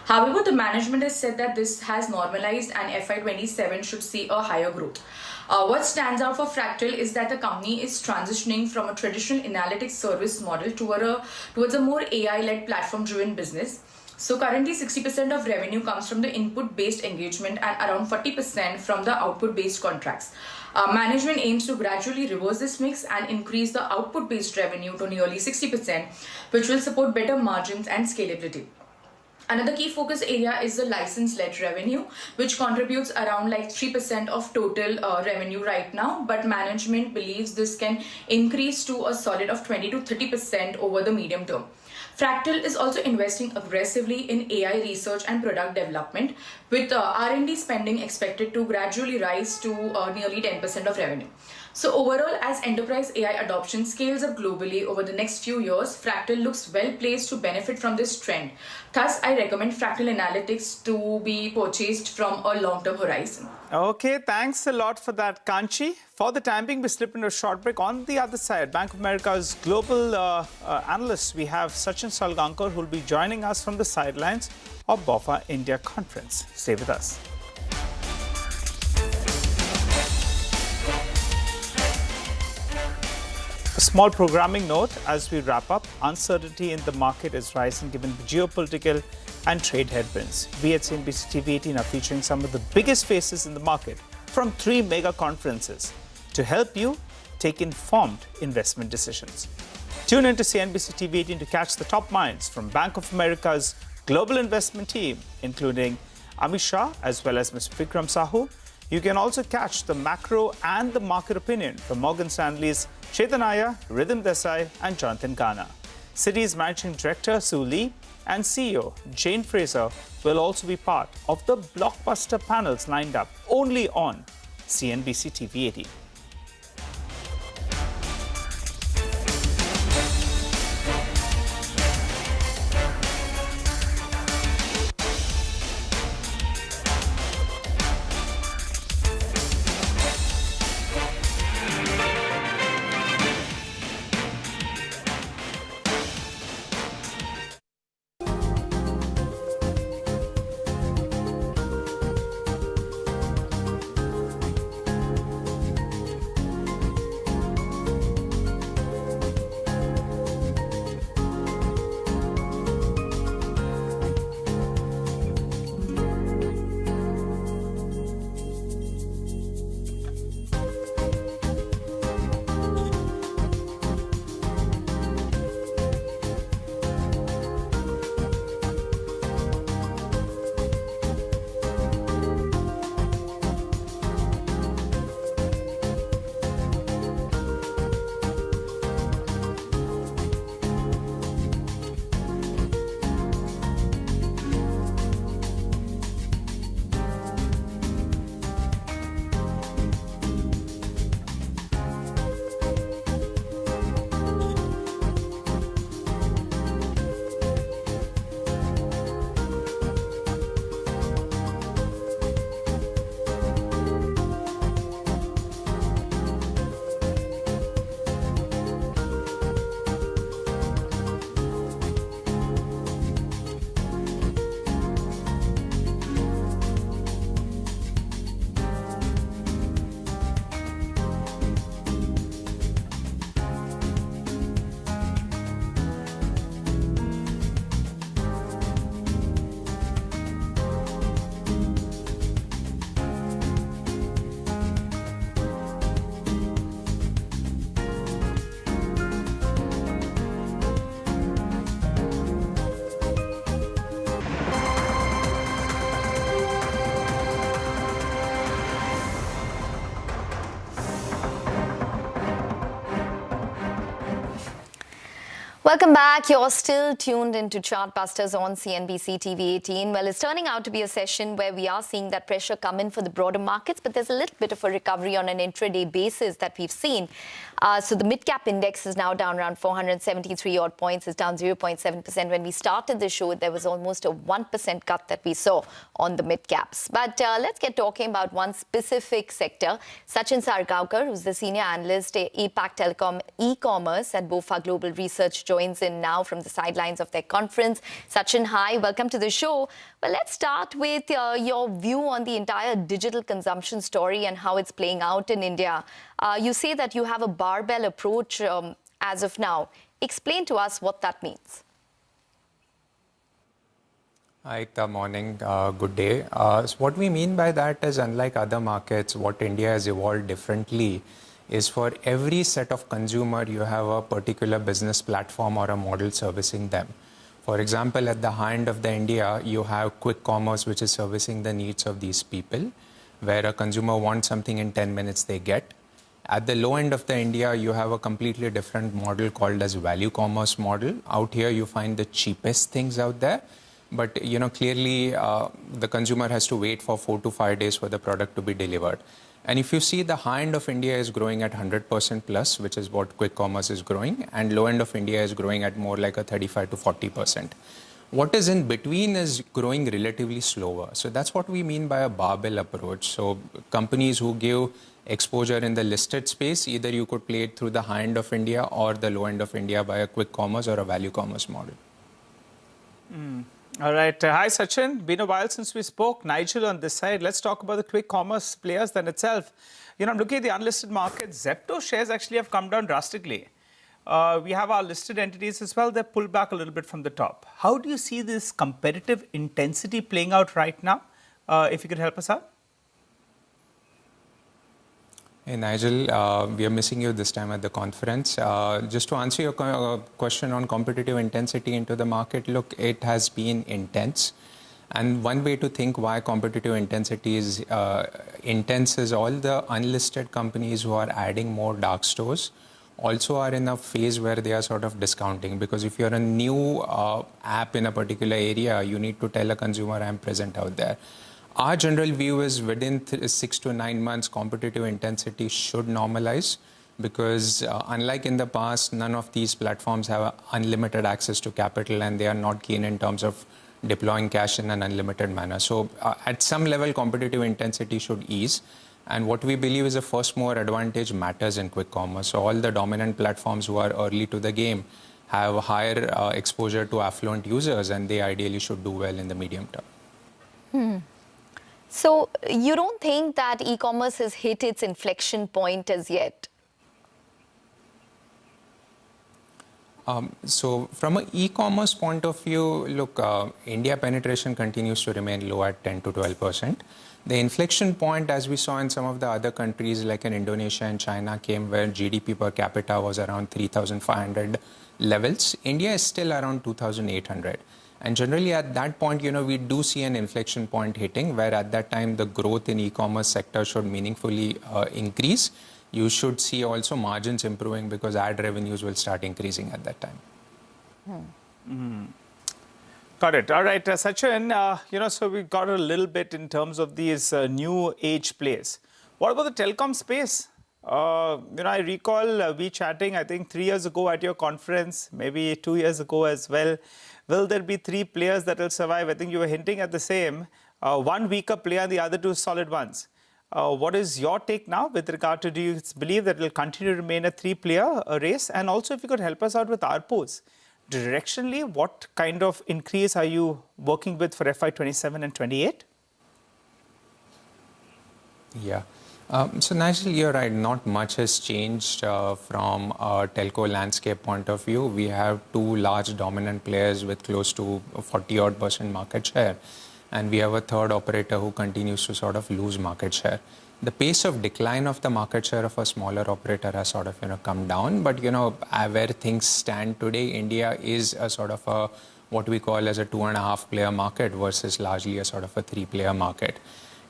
However, the management has said that this has normalized and FY27 should see a higher growth. What stands out for Fractal is that the company is transitioning from a traditional analytics service model towards a more AI-led platform-driven business. So currently 60% of revenue comes from the input-based engagement and around 40% from the output-based contracts. Management aims to gradually reverse this mix and increase the output-based revenue to nearly 60%, which will support better margins and scalability. Another key focus area is the license-led revenue, which contributes around 3% of total revenue right now, but management believes this can increase to a solid of 20 to 30% over the medium term. Fractal is also investing aggressively in AI research and product development, with R&D spending expected to gradually rise to nearly 10% of revenue. So overall, as enterprise AI adoption scales up globally over the next few years, Fractal looks well placed to benefit from this trend. Thus, I recommend Fractal Analytics to be purchased from a long-term horizon. Okay, thanks a lot for that, Kanchi. For the time being, we slip into a short break. On the other side, Bank of America's global analyst, we have Sachin Salgaonkar, who will be joining us from the sidelines of BofA India Conference. Stay with us. A small programming note as we wrap up. Uncertainty in the market is rising given geopolitical and trade headwinds. We at CNBC TV 18 are featuring some of the biggest faces in the market from 3 mega conferences to help you take informed investment decisions. Tune into CNBC TV 18 to catch the top minds from Bank of America's global investment team, including Amit Shah as well as Mr. Vikram Sahu. You can also catch the macro and the market opinion from Morgan Stanley's Chetan Iyer, Rhythm Desai, and Jonathan Ghana. Citi's Managing Director Sue Lee and CEO Jane Fraser will also be part of the blockbuster panels lined up only on CNBC TV 18. Welcome back. You're still tuned into Chartbusters on CNBC TV 18. Well, it's turning out to be a session where we are seeing that pressure come in for the broader markets, but there's a little bit of a recovery on an intraday basis that we've seen. So the mid-cap index is now down around 473 odd points. It's down 0.7%. When we started the show, there was almost a 1% cut that we saw on the mid-caps. But let's get talking about one specific sector. Sachin Sargaonkar, who's the senior analyst at APAC Telecom e-commerce at BofA Global Research, joins in now from the sidelines of their conference. Sachin, hi, welcome to the show. Well, let's start with your view on the entire digital consumption story and how it's playing out in India. You say that you have a barbell approach as of now. Explain to us what that means. Hi, good morning, good day. So what we mean by that is, unlike other markets, what India has evolved differently is for every set of consumer, you have a particular business platform or a model servicing them. For example, at the high end of the India, you have quick commerce, which is servicing the needs of these people, where a consumer wants something in 10 minutes, they get. At the low end of the India, you have a completely different model called as value commerce model. Out here, you find the cheapest things out there. But clearly, the consumer has to wait for 4 to 5 days for the product to be delivered. And if you see, the high end of India is growing at 100% plus, which is what quick commerce is growing, and low end of India is growing at more like a 35 to 40%. What is in between is growing relatively slower. So that's what we mean by a barbell approach. So companies who give exposure in the listed space, either you could play it through the high end of India or the low end of India by a quick commerce or a value commerce model. All right. Hi, Sachin. Been a while since we spoke. Nigel on this side. Let's talk about the quick commerce players then itself. I'm looking at the unlisted market. Zepto shares actually have come down drastically. We have our listed entities as well. They've pulled back a little bit from the top. How do you see this competitive intensity playing out right now? If you could help us out. Hey, Nigel, we are missing you this time at the conference. Just to answer your question on competitive intensity into the market, look, it has been intense. And one way to think why competitive intensity is intense is all the unlisted companies who are adding more dark stores also are in a phase where they are sort of discounting. Because if you're a new app in a particular area, you need to tell a consumer I'm present out there. Our general view is within 6 to 9 months, competitive intensity should normalize because unlike in the past, none of these platforms have unlimited access to capital and they are not keen in terms of deploying cash in an unlimited manner. So at some level, competitive intensity should ease. And what we believe is a first mover advantage matters in quick commerce. So all the dominant platforms who are early to the game have higher exposure to affluent users and they ideally should do well in the medium term. So you don't think that e-commerce has hit its inflection point as yet? So from an e-commerce point of view, look, India penetration continues to remain low at 10 to 12%. The inflection point, as we saw in some of the other countries like in Indonesia and China, came where GDP per capita was around 3,500 levels. India is still around 2,800. And generally at that point, we do see an inflection point hitting where at that time the growth in e-commerce sector should meaningfully increase. You should see also margins improving because ad revenues will start increasing at that time. Got it. All right, Sachin, so we got a little bit in terms of these new age plays. What about the telecom space? I recall we chatting, I think 3 years ago at your conference, maybe 2 years ago as well. Will there be 3 players that will survive? I think you were hinting at the same. One weaker player and the other 2 solid ones. What is your take now with regard to, do you believe that it will continue to remain a 3-player race? And also if you could help us out with ARPUs. Directionally, what kind of increase are you working with for FY27 and 28? Yeah. So Nigel, you're right. Not much has changed from a telco landscape point of view. We have 2 large dominant players with close to 40% market share. And we have a third operator who continues to sort of lose market share. The pace of decline of the market share of a smaller operator has sort of come down. But where things stand today, India is a sort of a what we call as a 2.5 player market versus largely a sort of a 3-player market.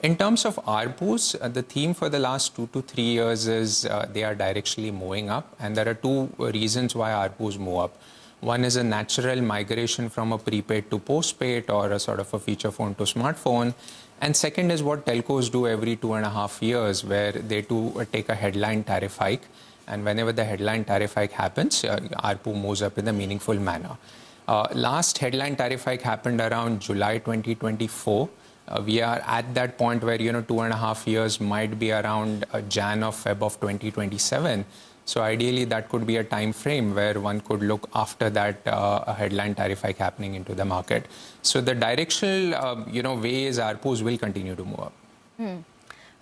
In terms of ARPUs, the theme for the last 2 to 3 years is they are directionally moving up. And there are 2 reasons why ARPUs move up. One is a natural migration from a prepaid to postpaid or a sort of a feature phone to smartphone. And second is what telcos do every 2.5 years, where they do take a headline tariff hike. And whenever the headline tariff hike happens, ARPU moves up in a meaningful manner. Last headline tariff hike happened around July 2024. We are at that point where, 2.5 years might be around Jan or Feb of 2027. So ideally, that could be a time frame where one could look after that a headline tariff hike happening into the market. So the directional, way is ARPUs will continue to move up.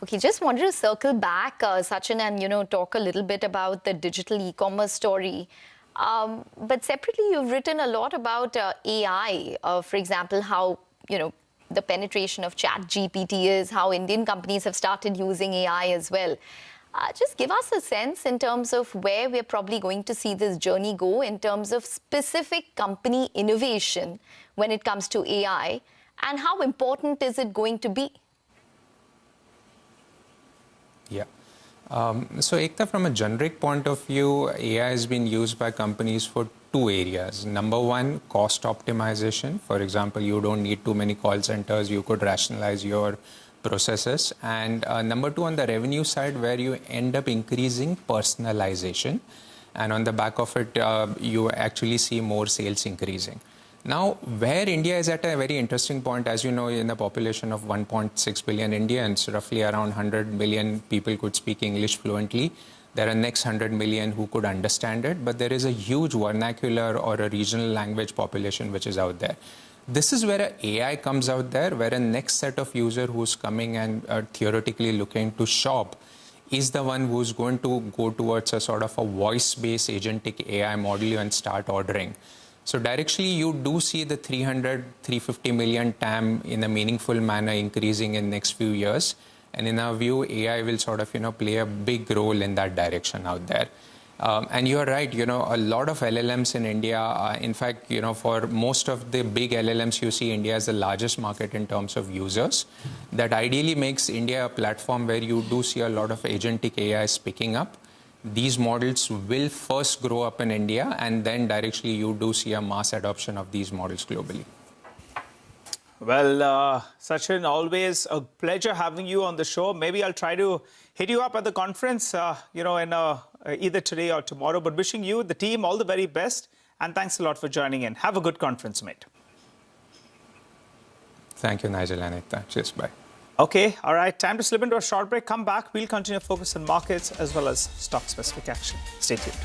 Okay, just wanted to circle back, Sachin, and talk a little bit about the digital e-commerce story. But separately, you've written a lot about AI. For example, how the penetration of ChatGPT is, how Indian companies have started using AI as well. Just give us a sense in terms of where we're probably going to see this journey go in terms of specific company innovation when it comes to AI, and how important is it going to be? Yeah. So Ekta, from a generic point of view, AI has been used by companies for two areas. Number one, cost optimization. For example, you don't need too many call centers. You could rationalize your processes. And number two, on the revenue side, where you end up increasing personalization. And on the back of it, you actually see more sales increasing. Now, where India is at a very interesting point, as you know, in a population of 1.6 billion Indians, roughly around 100 million people could speak English fluently. There are next 100 million who could understand it, but there is a huge vernacular or a regional language population which is out there. This is where AI comes out there, where a next set of user who's coming and theoretically looking to shop is the one who's going to go towards a sort of a voice-based agentic AI model and start ordering. So directionally, you do see the 350 million TAM in a meaningful manner increasing in next few years. And in our view, AI will sort of, play a big role in that direction out there. And you're right, a lot of LLMs in India, in fact, for most of the big LLMs, you see India as the largest market in terms of users. That ideally makes India a platform where you do see a lot of agentic AIs picking up. These models will first grow up in India, and then directionally you do see a mass adoption of these models globally. Well, Sachin, always a pleasure having you on the show. Maybe I'll try to hit you up at the conference, in either today or tomorrow. But wishing you, the team, all the very best. And thanks a lot for joining in. Have a good conference, mate. Thank you, Nigel and Ekta. Cheers, bye. Okay, all right. Time to slip into a short break. Come back. We'll continue to focus on markets as well as stock-specific action. Stay tuned.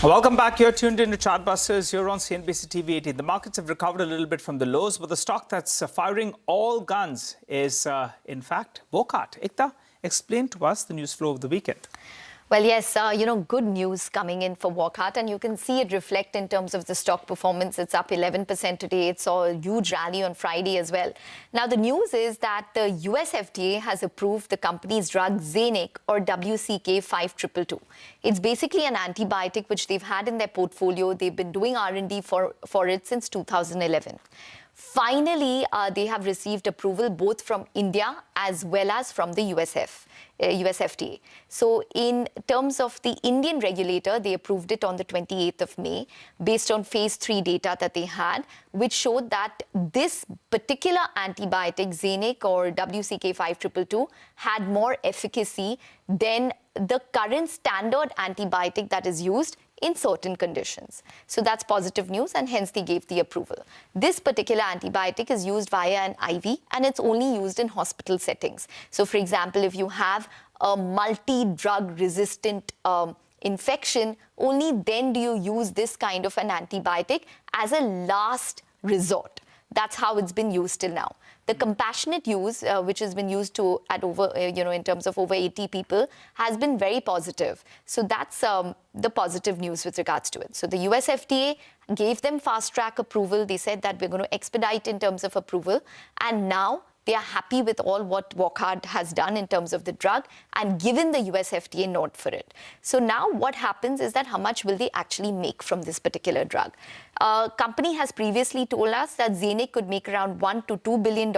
Welcome back. You're tuned into Chartbusters. You're on CNBC TV 18. The markets have recovered a little bit from the lows, but the stock that's firing all guns is, in fact, Wockhardt. Ekta, explain to us the news flow of the weekend. Well, yes, good news coming in for Wockhardt, and you can see it reflect in terms of the stock performance. It's up 11% today. It saw a huge rally on Friday as well. Now, the news is that the US FDA has approved the company's drug Xenic, or WCK-5222. It's basically an antibiotic which they've had in their portfolio. They've been doing R&D for it since 2011. Finally, they have received approval both from India as well as from the US FDA. So in terms of the Indian regulator, they approved it on the 28th of May based on phase 3 data that they had, which showed that this particular antibiotic, Xenic or WCK-5222, had more efficacy than the current standard antibiotic that is used in certain conditions. So that's positive news, and hence they gave the approval. This particular antibiotic is used via an IV, and it's only used in hospital settings. So for example, if you have a multi-drug resistant infection, only then do you use this kind of an antibiotic as a last resort. That's how it's been used till now. The compassionate use, which has been used at over, in terms of over 80 people, has been very positive. So that's the positive news with regards to it. So the US FDA gave them fast track approval. They said that we're going to expedite in terms of approval. And now they are happy with all what Wockhardt has done in terms of the drug and given the US FDA nod for it. So now what happens is that how much will they actually make from this particular drug? Company has previously told us that Xenic could make around $1 to $2 billion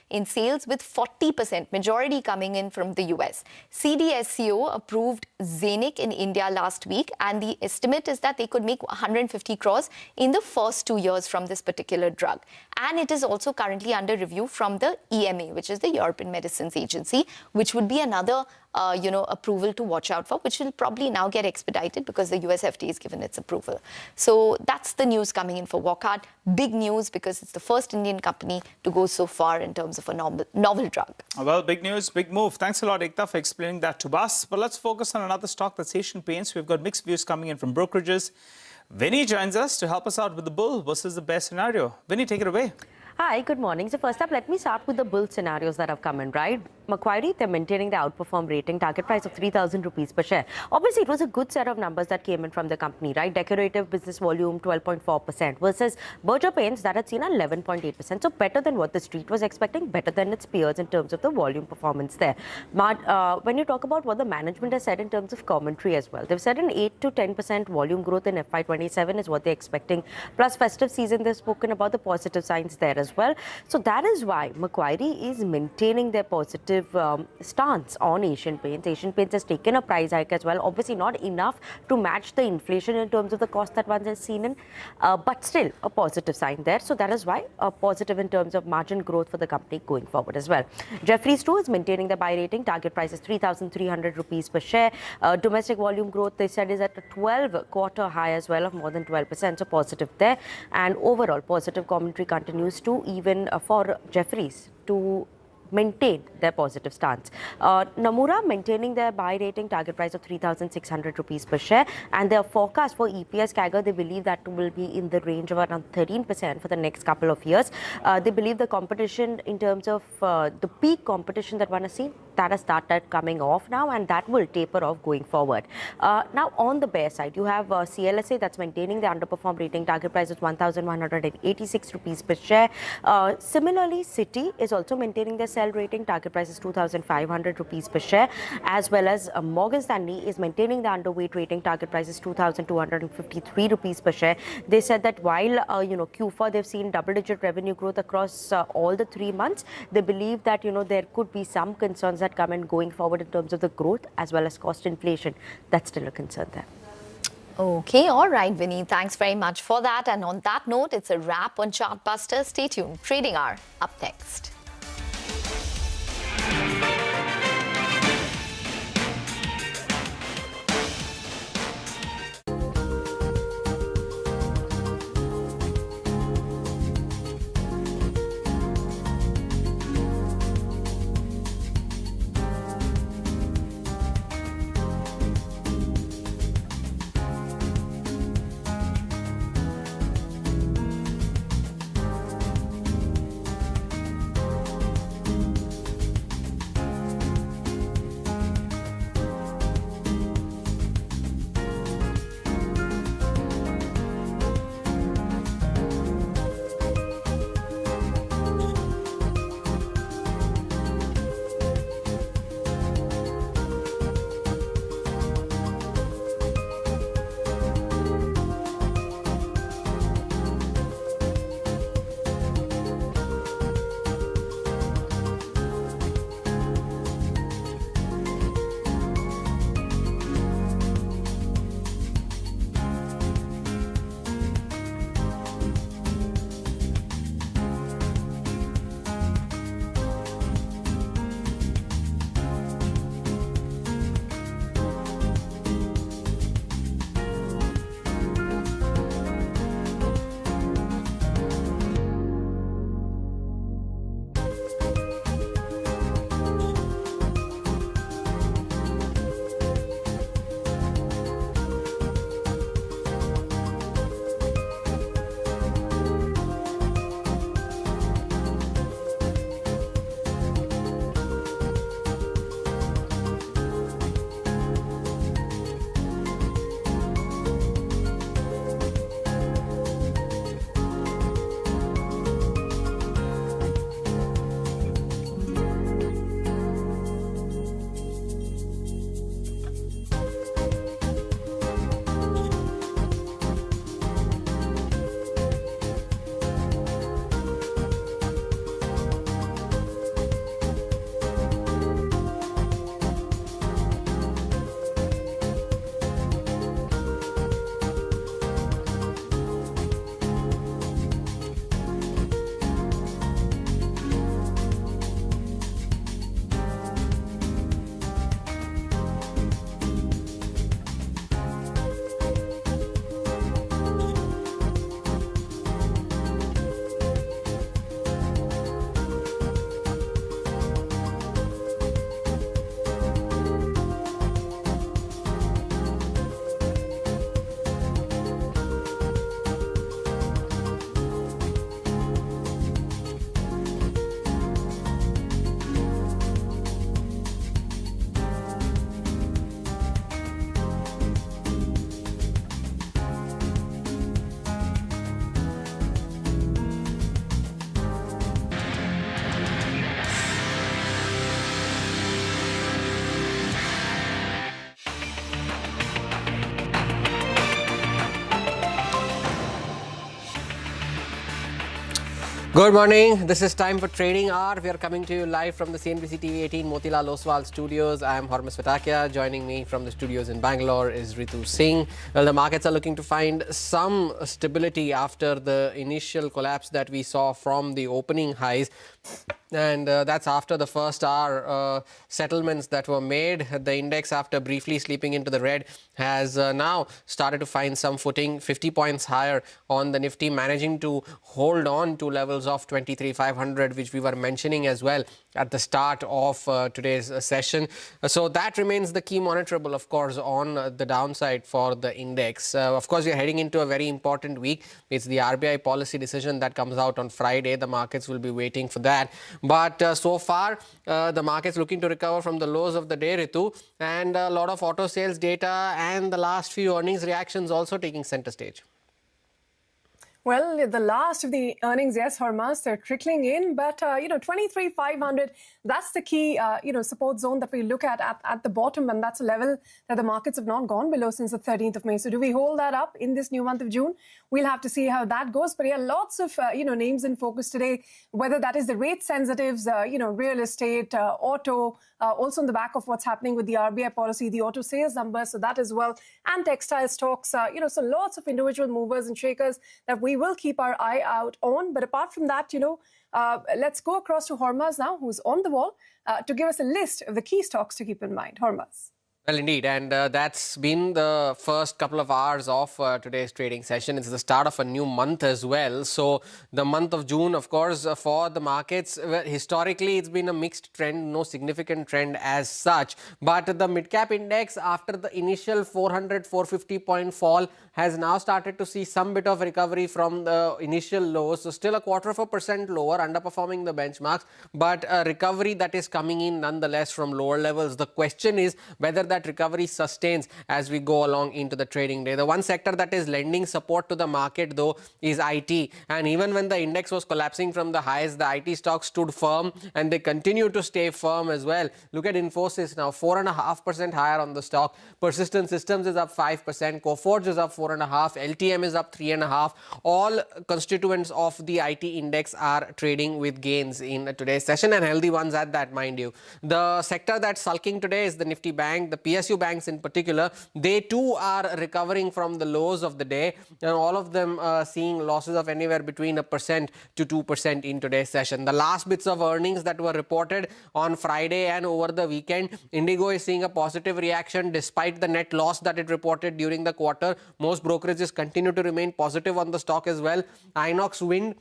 in sales, with 40% majority coming in from the US. CDSCO approved Xenic in India last week, and the estimate is that they could make 150 crores in the first 2 years from this particular drug. And it is also currently under review from the EMA, which is the European Medicines Agency, which would be another approval to watch out for, which will probably now get expedited because the US FDA has given its approval. So that's the news coming in for Wockhardt. Big news because it's the first Indian company to go so far in terms of a novel drug. Well, big news, big move. Thanks a lot, Ekta, for explaining that to us. But let's focus on another stock, that's Asian Paints. We've got mixed views coming in from brokerages. Vinny joins us to help us out with the bull versus the bear scenario. Vinny, take it away. Hi, good morning. So first up, let me start with the bull scenarios that have come in, right? Macquarie, they're maintaining the outperform rating, target price of 3,000 rupees per share. Obviously, it was a good set of numbers that came in from the company, right? Decorative business volume, 12.4% versus Berger Paints that had seen 11.8%. So better than what the street was expecting, better than its peers in terms of the volume performance there. But when you talk about what the management has said in terms of commentary as well, they've said an 8 to 10% volume growth in FY27 is what they're expecting. Plus festive season, they've spoken about the positive signs there as well. So that is why Macquarie is maintaining their positive stance on Asian Paints. Asian Paints has taken a price hike as well. Obviously not enough to match the inflation in terms of the cost that one has seen in, but still a positive sign there. So that is why a positive in terms of margin growth for the company going forward as well. Jefferies too is maintaining the buy rating. Target price is 3,300 rupees per share. Domestic volume growth, they said, is at a 12-quarter high as well of more than 12%. So positive there. And overall positive commentary continues to even for Jefferies to maintain their positive stance. Nomura maintaining their buy rating, target price of 3,600 rupees per share, and their forecast for EPS CAGR, they believe that will be in the range of around 13% for the next couple of years. They believe the competition in terms of the peak competition that one has seen, that has started coming off now, and that will taper off going forward. Now on the bear side, you have CLSA that's maintaining the underperform rating, target price is 1,186 rupees per share. Similarly, Citi is also maintaining their sell rating, target price is 2,500 rupees per share, as well as Morgan Stanley is maintaining the underweight rating, target price is 2,253 rupees per share. They said that while Q4 they've seen double-digit revenue growth across all the 3 months, they believe that there could be some concerns that come in going forward in terms of the growth as well as cost inflation. That's still a concern there. Okay, all right, Vinny. Thanks very much for that. And on that note, it's a wrap on Chartbusters. Stay tuned. Trading Hour up next. Good morning. This is time for Trading Hour. We are coming to you live from the CNBC TV 18 Motilal Oswal studios. I am Hormas Vatakia. Joining me from the studios in Bangalore is Ritu Singh. Well, the markets are looking to find some stability after the initial collapse that we saw from the opening highs. And that's after the first hour settlements that were made. The index, after briefly sleeping into the red, has now started to find some footing, 50 points higher on the Nifty, managing to hold on to levels of 23,500, which we were mentioning as well at the start of today's session. So that remains the key monitorable, of course, on the downside for the index. Of course, we are heading into a very important week. It's the RBI policy decision that comes out on Friday. The markets will be waiting for that. But so far, the market's looking to recover from the lows of the day, Ritu, and a lot of auto sales data and the last few earnings reactions also taking center stage. Well, the last of the earnings, yes, Hormas, they're trickling in, but 23,500, that's the key, support zone that we look at the bottom, and that's a level that the markets have not gone below since the 13th of May. So do we hold that up in this new month of June? We'll have to see how that goes. But yeah, lots of, names in focus today, whether that is the rate sensitives, real estate, auto, also on the back of what's happening with the RBI policy, the auto sales numbers, so that as well, and textile stocks, so lots of individual movers and shakers that we will keep our eye out on. But apart from that, let's go across to Hormas now, who's on the wall, to give us a list of the key stocks to keep in mind. Hormas. Well, indeed, and that's been the first couple of hours of today's trading session. It's the start of a new month as well. So the month of June, of course, for the markets, historically, it's been a mixed trend, no significant trend as such. But the mid-cap index, after the initial 400-450 point fall, has now started to see some bit of recovery from the initial lows. So still a 0.25% lower, underperforming the benchmarks, but a recovery that is coming in nonetheless from lower levels. The question is whether that recovery sustains as we go along into the trading day. The one sector that is lending support to the market, though, is IT. And even when the index was collapsing from the highs, the IT stocks stood firm, and they continue to stay firm as well. Look at Infosys now, 4.5% higher on the stock. Persistent Systems is up 5%. Coforge is up 4.5%. LTM is up 3.5%. All constituents of the IT index are trading with gains in today's session, and healthy ones at that, mind you. The sector that's sulking today is the Nifty Bank. The PSU banks in particular, they too are recovering from the lows of the day, and all of them seeing losses of anywhere between 1% to 2% in today's session. The last bits of earnings that were reported on Friday and over the weekend, Indigo is seeing a positive reaction despite the net loss that it reported during the quarter. Most brokerages continue to remain positive on the stock as well. Inox Wind,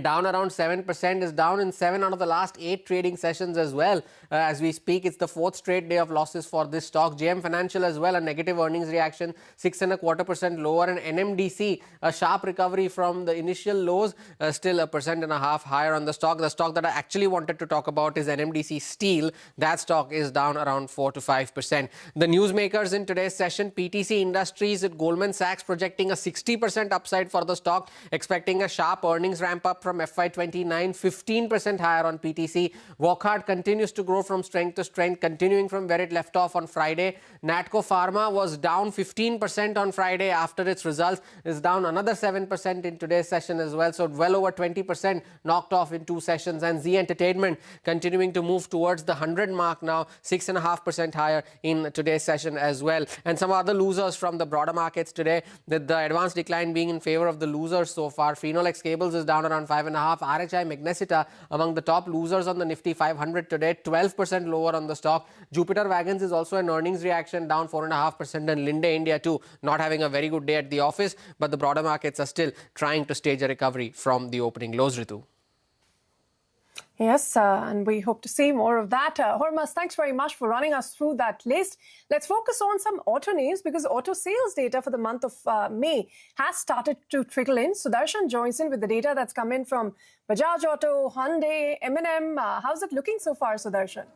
down around 7%, is down in 7 out of the last 8 trading sessions as well. As we speak, it's the 4th straight day of losses for this stock. JM Financial as well, a negative earnings reaction, 6.25% lower. And NMDC, a sharp recovery from the initial lows, still 1.5% higher on the stock. The stock that I actually wanted to talk about is NMDC Steel. That stock is down around 4 to 5%. The newsmakers in today's session, PTC Industries at Goldman Sachs projecting a 60% upside for the stock, expecting a sharp earnings ramp up from FY29, 15% higher on PTC. Wockhardt continues to grow from strength to strength, continuing from where it left off on Friday. Natco Pharma was down 15% on Friday after its results, is down another 7% in today's session as well. So well over 20% knocked off in 2 sessions. And Z Entertainment continuing to move towards the 100 mark now, 6.5% higher in today's session as well. And some other losers from the broader markets today, with the advanced decline being in favor of the losers so far. Phenolics Cables is down around 5.5%. RHI Magnesita among the top losers on the Nifty 500 today, 12% lower on the stock. Jupiter Wagons is also an earnings reaction, down 4.5%, and Linde India too, not having a very good day at the office, but the broader markets are still trying to stage a recovery from the opening lows, Ritu. Yes, and we hope to see more of that. Hormas, thanks very much for running us through that list. Let's focus on some auto names, because auto sales data for the month of May has started to trickle in. Sudarshan joins in with the data that's come in from Bajaj Auto, Hyundai, M&M. How's it looking so far, Sudarshan?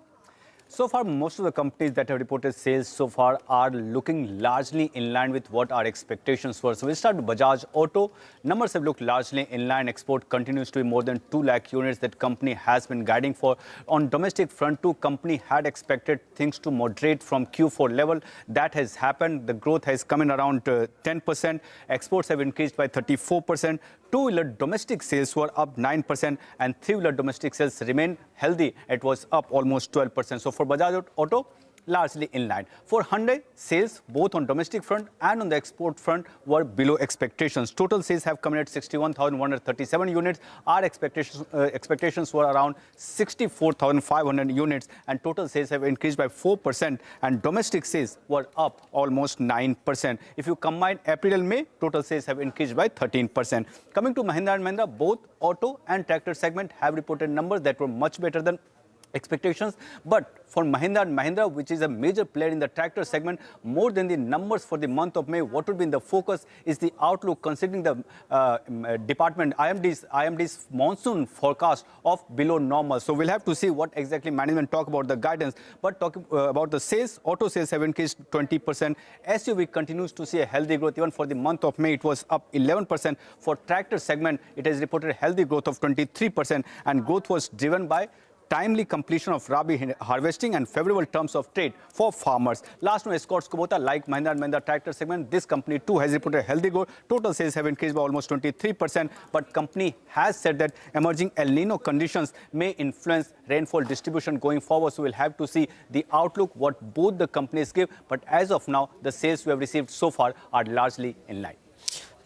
So far, most of the companies that have reported sales so far are looking largely in line with what our expectations were. So we'll start with Bajaj Auto. Numbers have looked largely in line. Export continues to be more than 2 lakh units that company has been guiding for. On domestic front too, company had expected things to moderate from Q4 level. That has happened. The growth has come in around 10%. Exports have increased by 34%. Two-wheeler domestic sales were up 9% and three-wheeler domestic sales remain healthy. It was up almost 12%. So for Bajaj Auto, largely in line. For Hyundai, sales both on domestic front and on the export front were below expectations. Total sales have come in at 61,137 units. Our expectations were around 64,500 units, and total sales have increased by 4%, and domestic sales were up almost 9%. If you combine April and May, total sales have increased by 13%. Coming to Mahindra & Mahindra, both auto and tractor segment have reported numbers that were much better than expectations. But for Mahindra & Mahindra, which is a major player in the tractor segment, more than the numbers for the month of May, what would be in the focus is the outlook, considering the IMD's monsoon forecast of below normal. So we'll have to see what exactly management talk about the guidance. But talking about the sales, auto sales have increased 20%. SUV continues to see a healthy growth. Even for the month of May, it was up 11%. For tractor segment, it has reported a healthy growth of 23%, and growth was driven by timely completion of Rabi harvesting and favorable terms of trade for farmers. Last one, Escorts Kubota, like Mahindra & Mahindra tractor segment, this company too has reported a healthy growth. Total sales have increased by almost 23%, but company has said that emerging El Nino conditions may influence rainfall distribution going forward. So we'll have to see the outlook, what both the companies give. But as of now, the sales we have received so far are largely in line.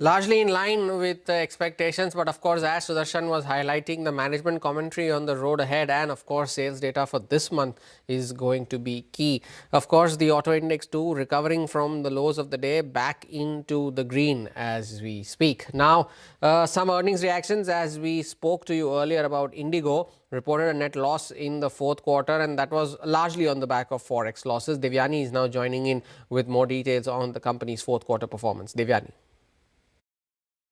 Largely in line with expectations, but of course, as Sudarshan was highlighting, the management commentary on the road ahead and of course sales data for this month is going to be key. Of course, the auto index too recovering from the lows of the day back into the green as we speak. Now, some earnings reactions. As we spoke to you earlier about Indigo, reported a net loss in the fourth quarter, and that was largely on the back of forex losses. Devyani is now joining in with more details on the company's fourth quarter performance. Devyani.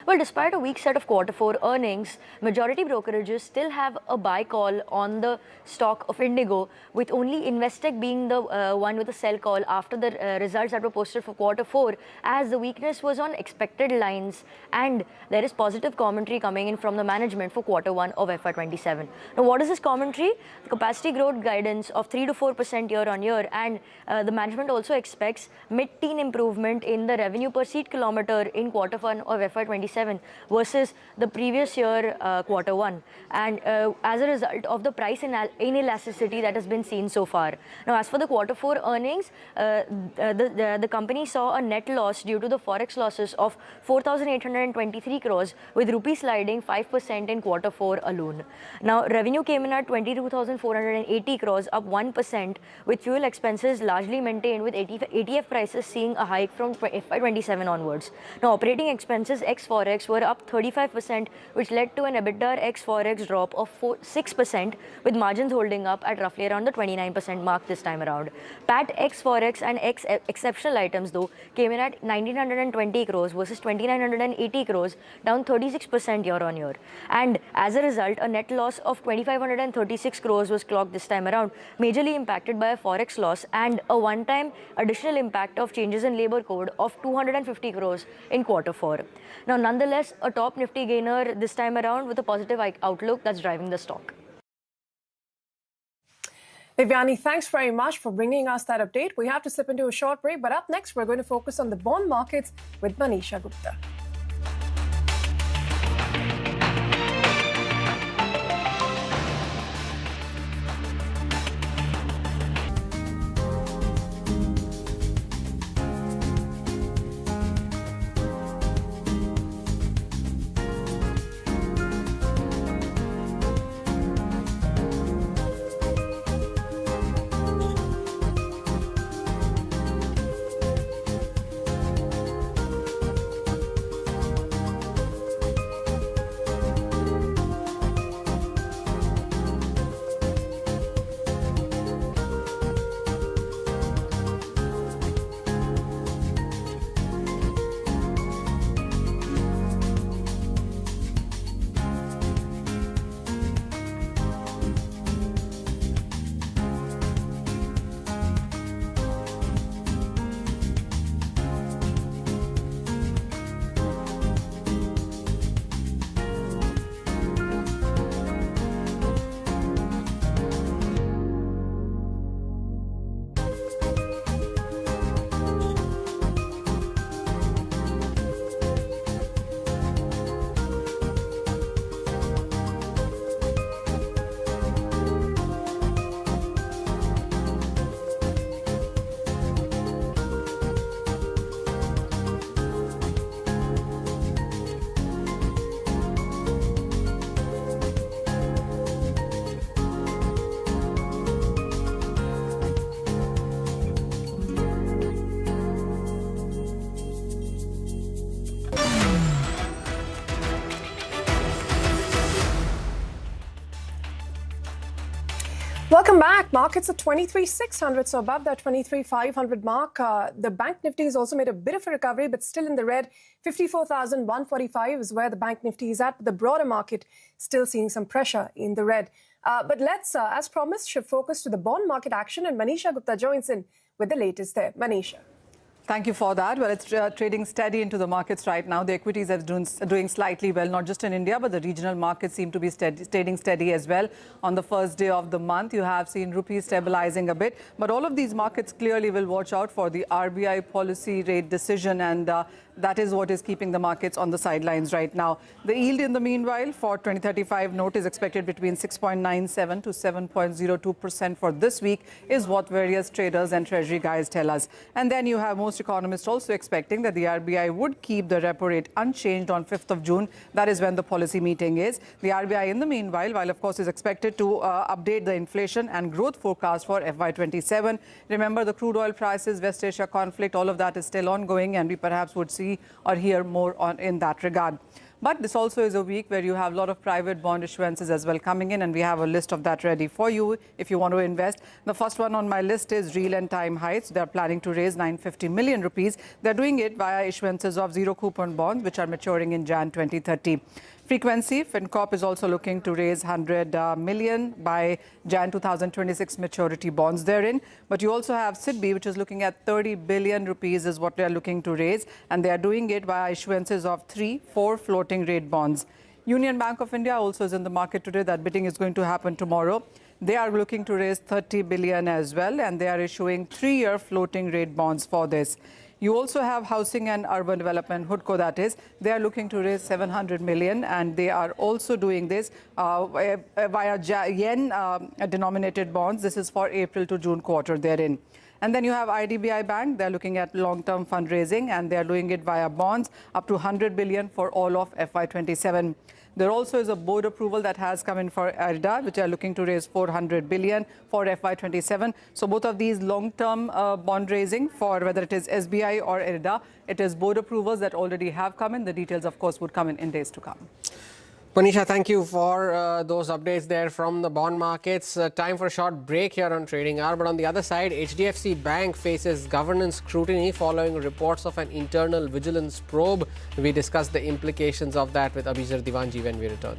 Well, despite a weak set of quarter four earnings, majority brokerages still have a buy call on the stock of Indigo, with only Investec being the one with a sell call after the results that were posted for quarter four, as the weakness was on expected lines, and there is positive commentary coming in from the management for quarter one of FY27. Now, what is this commentary? The capacity growth guidance of 3 to 4% year on year, and the management also expects mid-teen improvement in the revenue per seat kilometer in quarter one of FY27 versus the previous year quarter one, and as a result of the price inelasticity that has been seen so far. Now, as for the quarter four earnings, the company saw a net loss due to the forex losses of 4,823 crores, with rupee sliding 5% in quarter four alone. Now, revenue came in at 22,480 crores, up 1%, with fuel expenses largely maintained, with ATF prices seeing a hike from FY27 onwards. Now, operating expenses ex forex were up 35%, which led to an EBITDA ex forex drop of 6%, with margins holding up at roughly around the 29% mark this time around. PAT ex forex and ex exceptional items though came in at 1,920 crores versus 2,980 crores, down 36% year on year. And as a result, a net loss of 2,536 crores was clocked this time around, majorly impacted by a forex loss and a one-time additional impact of changes in labor code of 250 crores in quarter four. Now, nonetheless, a top Nifty gainer this time around with a positive outlook that's driving the stock. Devyani, thanks very much for bringing us that update. We have to slip into a short break, but up next, we're going to focus on the bond markets with Manisha Gupta. Welcome back. Markets at 23,600, so above that 23,500 mark. The Bank Nifty has also made a bit of a recovery, but still in the red. 54,145 is where the Bank Nifty is at. The broader market still seeing some pressure in the red. But let's, as promised, shift focus to the bond market action. And Manisha Gupta joins in with the latest there. Manisha. Thank you for that. Well, it's trading steady into the markets right now. The equities are doing slightly well, not just in India, but the regional markets seem to be trading steady as well. On the first day of the month, you have seen rupees stabilizing a bit. But all of these markets clearly will watch out for the RBI policy rate decision, and that is what is keeping the markets on the sidelines right now. The yield in the meanwhile for 2035 note is expected between 6.97 to 7.02% for this week is what various traders and treasury guys tell us. And then you have most economists also expecting that the RBI would keep the repo rate unchanged on 5th of June. That is when the policy meeting is. The RBI in the meanwhile, while of course is expected to update the inflation and growth forecast for FY27. Remember the crude oil prices, West Asia conflict, all of that is still ongoing, and we perhaps would see or hear more in that regard. But this also is a week where you have a lot of private bond issuances as well coming in, and we have a list of that ready for you if you want to invest. The first one on my list is Real and Time Heights. They're planning to raise 950 million rupees. They're doing it via issuances of zero coupon bonds, which are maturing in Jan 2030. Frequency, FinCorp is also looking to raise 100 million by Jan 2026 maturity bonds therein. But you also have SIDBI, which is looking at 30 billion rupees is what they are looking to raise. And they are doing it via issuances of 3-4 floating rate bonds. Union Bank of India also is in the market today. That bidding is going to happen tomorrow. They are looking to raise 30 billion as well, and they are issuing 3-year floating rate bonds for this. You also have Housing and Urban Development, HUDCO that is. They are looking to raise 700 million, and they are also doing this via yen denominated bonds. This is for April to June quarter therein. And then you have IDBI Bank. They're looking at long-term fundraising, and they're doing it via bonds up to 100 billion for all of FY27. There also is a board approval that has come in for IRDA, which are looking to raise 400 billion for FY27. So both of these long-term bond raising for whether it is SBI or IRDA, it is board approvals that already have come in. The details, of course, would come in days to come. Manisha, thank you for those updates there from the bond markets. Time for a short break here on Trading Hour. But on the other side, HDFC Bank faces governance scrutiny following reports of an internal vigilance probe. We discuss the implications of that with Abhijit Divanji when we return.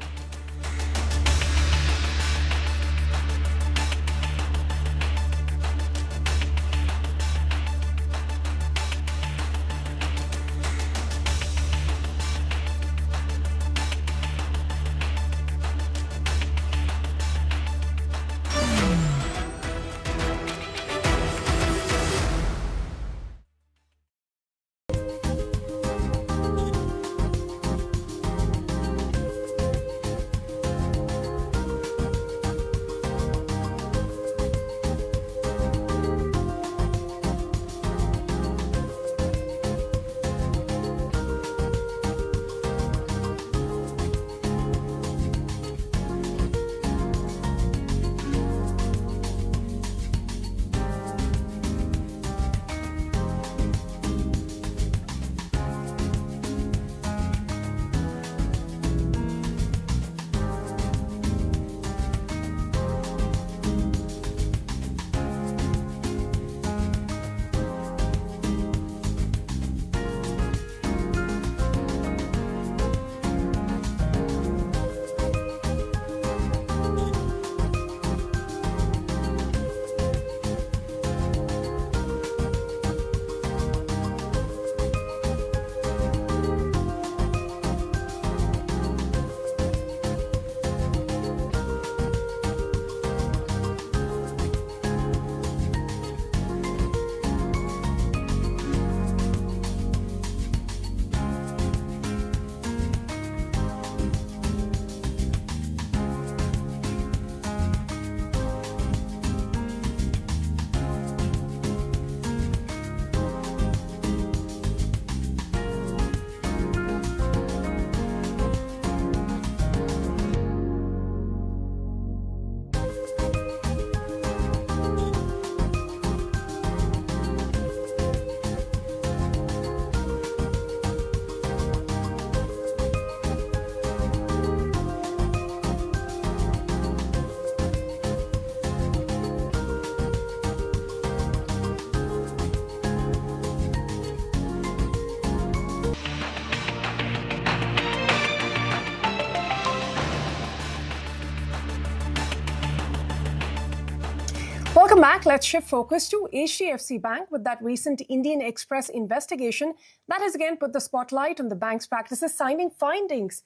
Welcome back. Let's shift focus to HDFC Bank with that recent Indian Express investigation that has again put the spotlight on the bank's practices, citing findings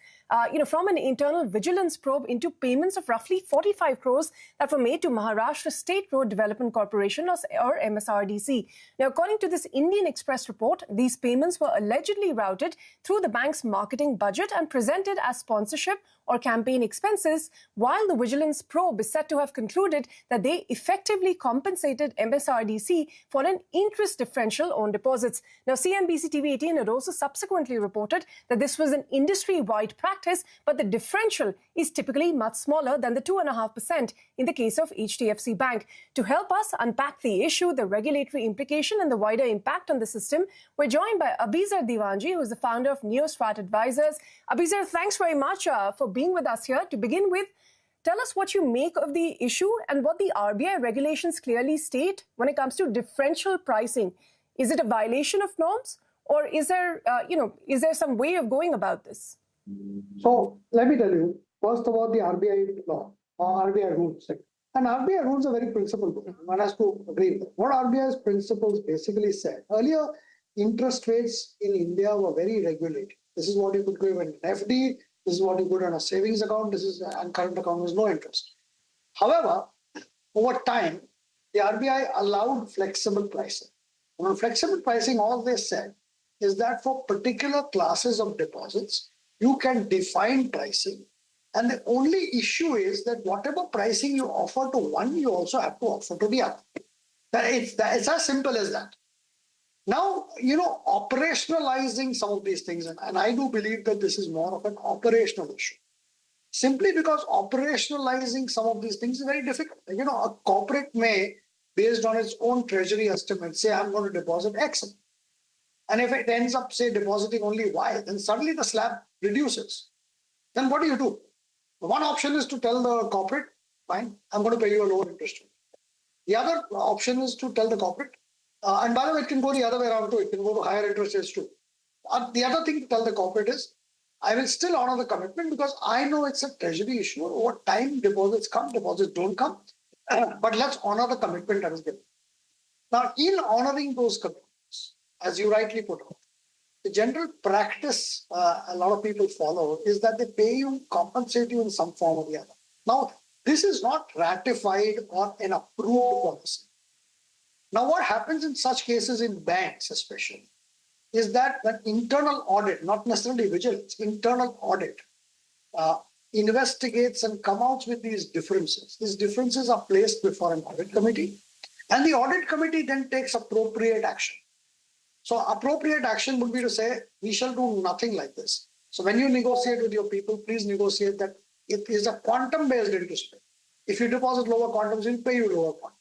from an internal vigilance probe into payments of roughly 45 crores that were made to Maharashtra State Road Development Corporation or MSRDC. Now, according to this Indian Express report, these payments were allegedly routed through the bank's marketing budget and presented as sponsorship or campaign expenses, while the vigilance probe is said to have concluded that they effectively compensated MSRDC for an interest differential on deposits. Now, CNBC TV 18 had also subsequently reported that this was an industry-wide practice, but the differential is typically much smaller than the 2.5% in the case of HDFC Bank. To help us unpack the issue, the regulatory implication and the wider impact on the system, we're joined by Abizar Diwanji, who is the founder of Neostrat Advisors. Abizar, thanks very much for being with us here. To begin with, tell us what you make of the issue and what the RBI regulations clearly state when it comes to differential pricing. Is it a violation of norms, or is there some way of going about this? So let me tell you first about the RBI law or RBI rules. And RBI rules are very principled. One has to agree with it. What RBI's principles basically said earlier, interest rates in India were very regulated. This is what you could give in FD. This is what you put on a savings account. This is and current account is no interest. However, over time, the RBI allowed flexible pricing. On flexible pricing, all they said is that for particular classes of deposits, you can define pricing. And the only issue is that whatever pricing you offer to one, you also have to offer to the other. It's as simple as that. Now, operationalizing some of these things, and I do believe that this is more of an operational issue. Simply because operationalizing some of these things is very difficult. A corporate may, based on its own treasury estimates, say, I'm going to deposit X. And if it ends up, say, depositing only Y, then suddenly the slab reduces. Then what do? One option is to tell the corporate, fine, I'm going to pay you a lower interest rate. The other option is to tell the corporate, and by the way, it can go the other way around too. It can go to higher interest rates too. The other thing to tell the corporate is, I will still honor the commitment because I know it's a treasury issue. Over time, deposits come, deposits don't come. But let's honor the commitment that is given. Now, in honoring those commitments, as you rightly put out, the general practice a lot of people follow is that they pay you, compensate you in some form or the other. Now, this is not ratified or an approved policy. Now, what happens in such cases in banks especially is that an internal audit, not necessarily vigilance, internal audit investigates and comes out with these differences. These differences are placed before an audit committee, and the audit committee then takes appropriate action. So appropriate action would be to say, we shall do nothing like this. So when you negotiate with your people, please negotiate that it is a quantum-based interest rate. If you deposit lower quantums, we'll pay you lower quantums.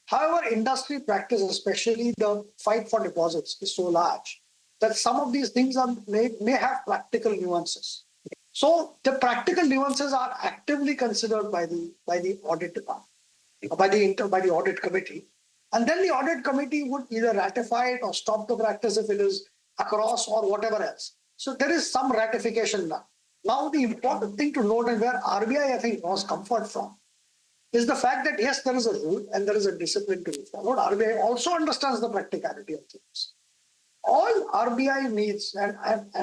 However, industry practice, especially the fight for deposits, is so large that some of these things may have practical nuances. So the practical nuances are actively considered by the audit department, by the audit committee. And then the audit committee would either ratify it or stop the practice if it is across or whatever else. So there is some ratification done. Now, the important thing to note and where RBI, I think, draws comfort from is the fact that, yes, there is a rule and there is a discipline to be followed. RBI also understands the practicality of things. All RBI needs, and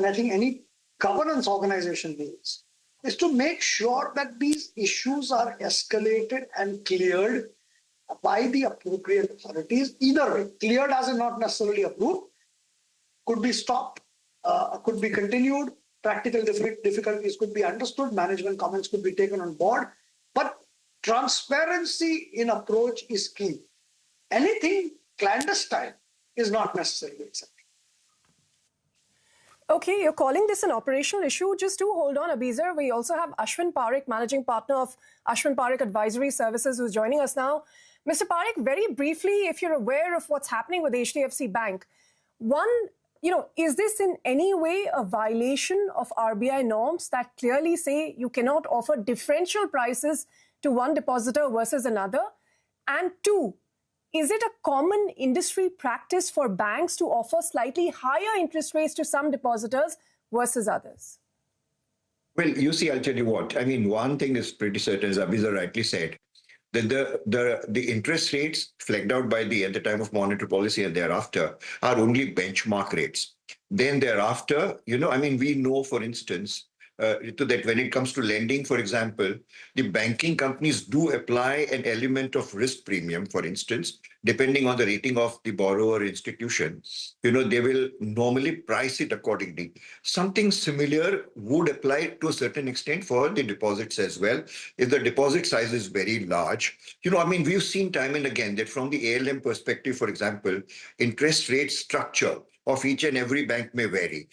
I think any governance organization needs, is to make sure that these issues are escalated and cleared by the appropriate authorities. Either way, cleared as in not necessarily approved, could be stopped, could be continued, practical difficulties could be understood, management comments could be taken on board, but transparency in approach is key. Anything clandestine is not necessarily accepted. Okay, you're calling this an operational issue. Just do hold on, Abizar. We also have Ashwin Parekh, managing partner of Ashwin Parekh Advisory Services, who's joining us now. Mr. Parekh, very briefly, if you're aware of what's happening with HDFC Bank, one, is this in any way a violation of RBI norms that clearly say you cannot offer differential prices to one depositor versus another? And two, is it a common industry practice for banks to offer slightly higher interest rates to some depositors versus others? Well, you see, I'll tell you what. I mean, one thing is pretty certain, as Abizar rightly said. then the interest rates flagged out by at the time of monetary policy and thereafter are only benchmark rates. Then thereafter, we know, for instance, that when it comes to lending, for example, the banking companies do apply an element of risk premium, for instance, depending on the rating of the borrower institution. They will normally price it accordingly. Something similar would apply to a certain extent for the deposits as well. If the deposit size is very large, we've seen time and again that from the ALM perspective, for example, interest rate structure of each and every bank may vary,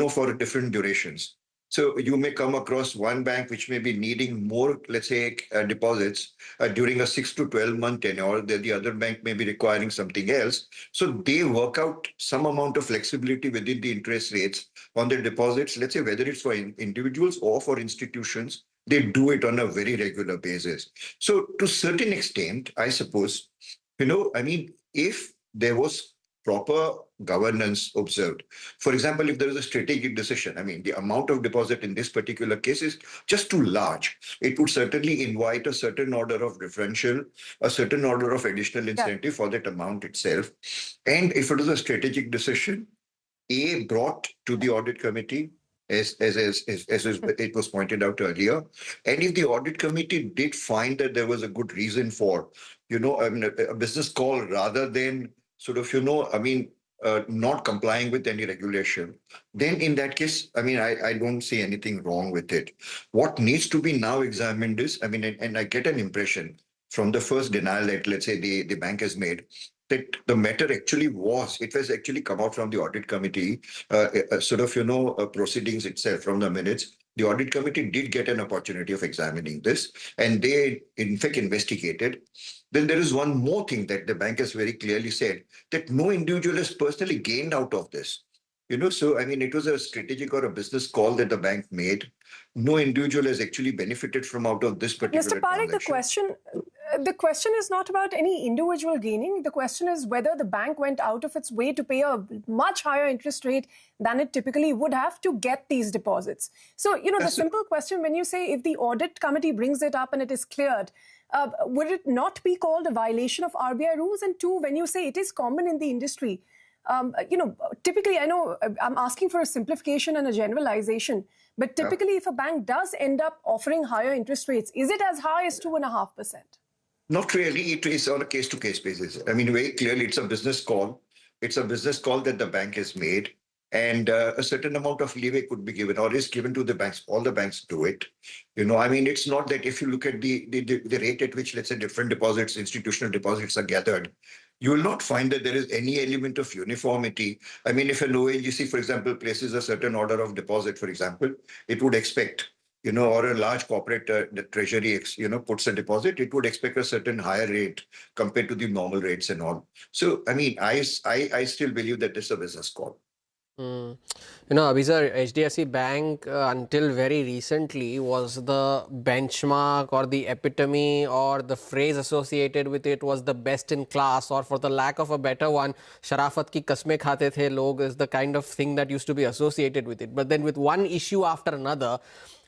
for different durations. So you may come across one bank which may be needing more, let's say, deposits during a 6 to 12 month tenure. The other bank may be requiring something else. So they work out some amount of flexibility within the interest rates on the deposits, let's say, whether it's for individuals or for institutions. They do it on a very regular basis. So to a certain extent, I suppose, if there was proper governance observed. For example, if there is a strategic decision, the amount of deposit in this particular case is just too large. It would certainly invite a certain order of differential, a certain order of additional incentive for that amount itself. And if it is a strategic decision, brought to the audit committee, as it was pointed out earlier. And if the audit committee did find that there was a good reason for, a business call rather than sort of, not complying with any regulation, then in that case, I don't see anything wrong with it. What needs to be now examined is, and I get an impression from the first denial that, let's say, the bank has made, that the matter it was actually come out from the audit committee, proceedings itself from the minutes. The audit committee did get an opportunity of examining this, and they, in fact, investigated. Then there is one more thing that the bank has very clearly said, that no individual has personally gained out of this. So, it was a strategic or a business call that the bank made. No individual has actually benefited from out of this particular Mr. Parekh, the question is not about any individual gaining. The question is whether the bank went out of its way to pay a much higher interest rate than it typically would have to get these deposits. So, the simple question, when you say if the audit committee brings it up and it is cleared, would it not be called a violation of RBI rules? And two, when you say it is common in the industry, typically, I know I'm asking for a simplification and a generalization, but typically if a bank does end up offering higher interest rates, is it as high as 2.5%? Not really. It is on a case-to-case basis. Very clearly, it's a business call. It's a business call that the bank has made. And a certain amount of leeway could be given or is given to the banks. All the banks do it. It's not that if you look at the rate at which, let's say, different deposits, institutional deposits are gathered, you will not find that there is any element of uniformity. If an ONGC, for example, places a certain order of deposit, for example, it would expect, or a large corporate the treasury, puts a deposit, it would expect a certain higher rate compared to the normal rates and all. So, I still believe that it's a business call. Abhisar, HDFC Bank until very recently was the benchmark or the epitome, or the phrase associated with it was the best in class, or for the lack of a better one, sharafat ki kasmein khate the log is the kind of thing that used to be associated with it. But then with one issue after another,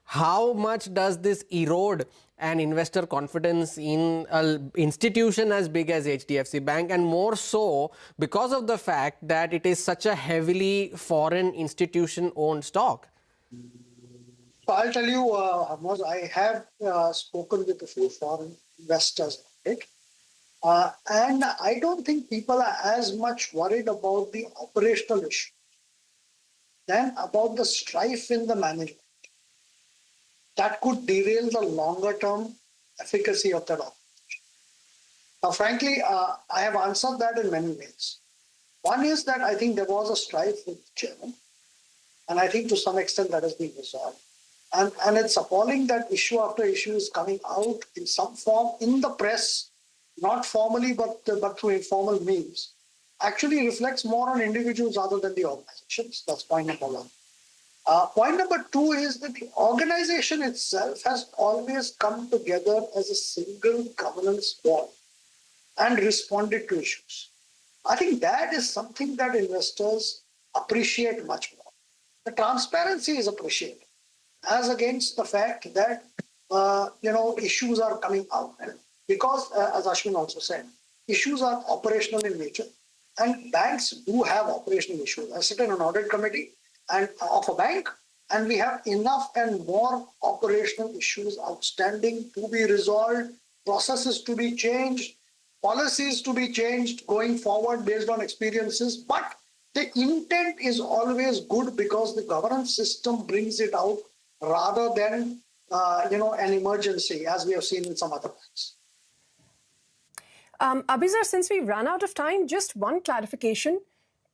how much does this erode an investor confidence in an institution as big as HDFC Bank, and more so because of the fact that it is such a heavily foreign institution owned stock? So I'll tell you, I have spoken with a few foreign investors, right? And I don't think people are as much worried about the operational issue than about the strife in the management that could derail the longer-term efficacy of that operation. Now, frankly, I have answered that in many ways. One is that I think there was a strife with the chairman, and I think to some extent that has been resolved. And it's appalling that issue after issue is coming out in some form in the press, not formally, but through informal means, actually reflects more on individuals other than the organizations. That's point number one. Point number two is that the organization itself has always come together as a single governance body and responded to issues. I think that is something that investors appreciate much more. The transparency is appreciated, as against the fact that issues are coming out. And, because, as Ashwin also said, issues are operational in nature, and banks do have operational issues. I sit in an audit committee and of a bank, and we have enough and more operational issues outstanding to be resolved, processes to be changed, policies to be changed going forward based on experiences. But the intent is always good because the governance system brings it out rather than an emergency, as we have seen in some other banks. Abizar, since we ran out of time, just one clarification.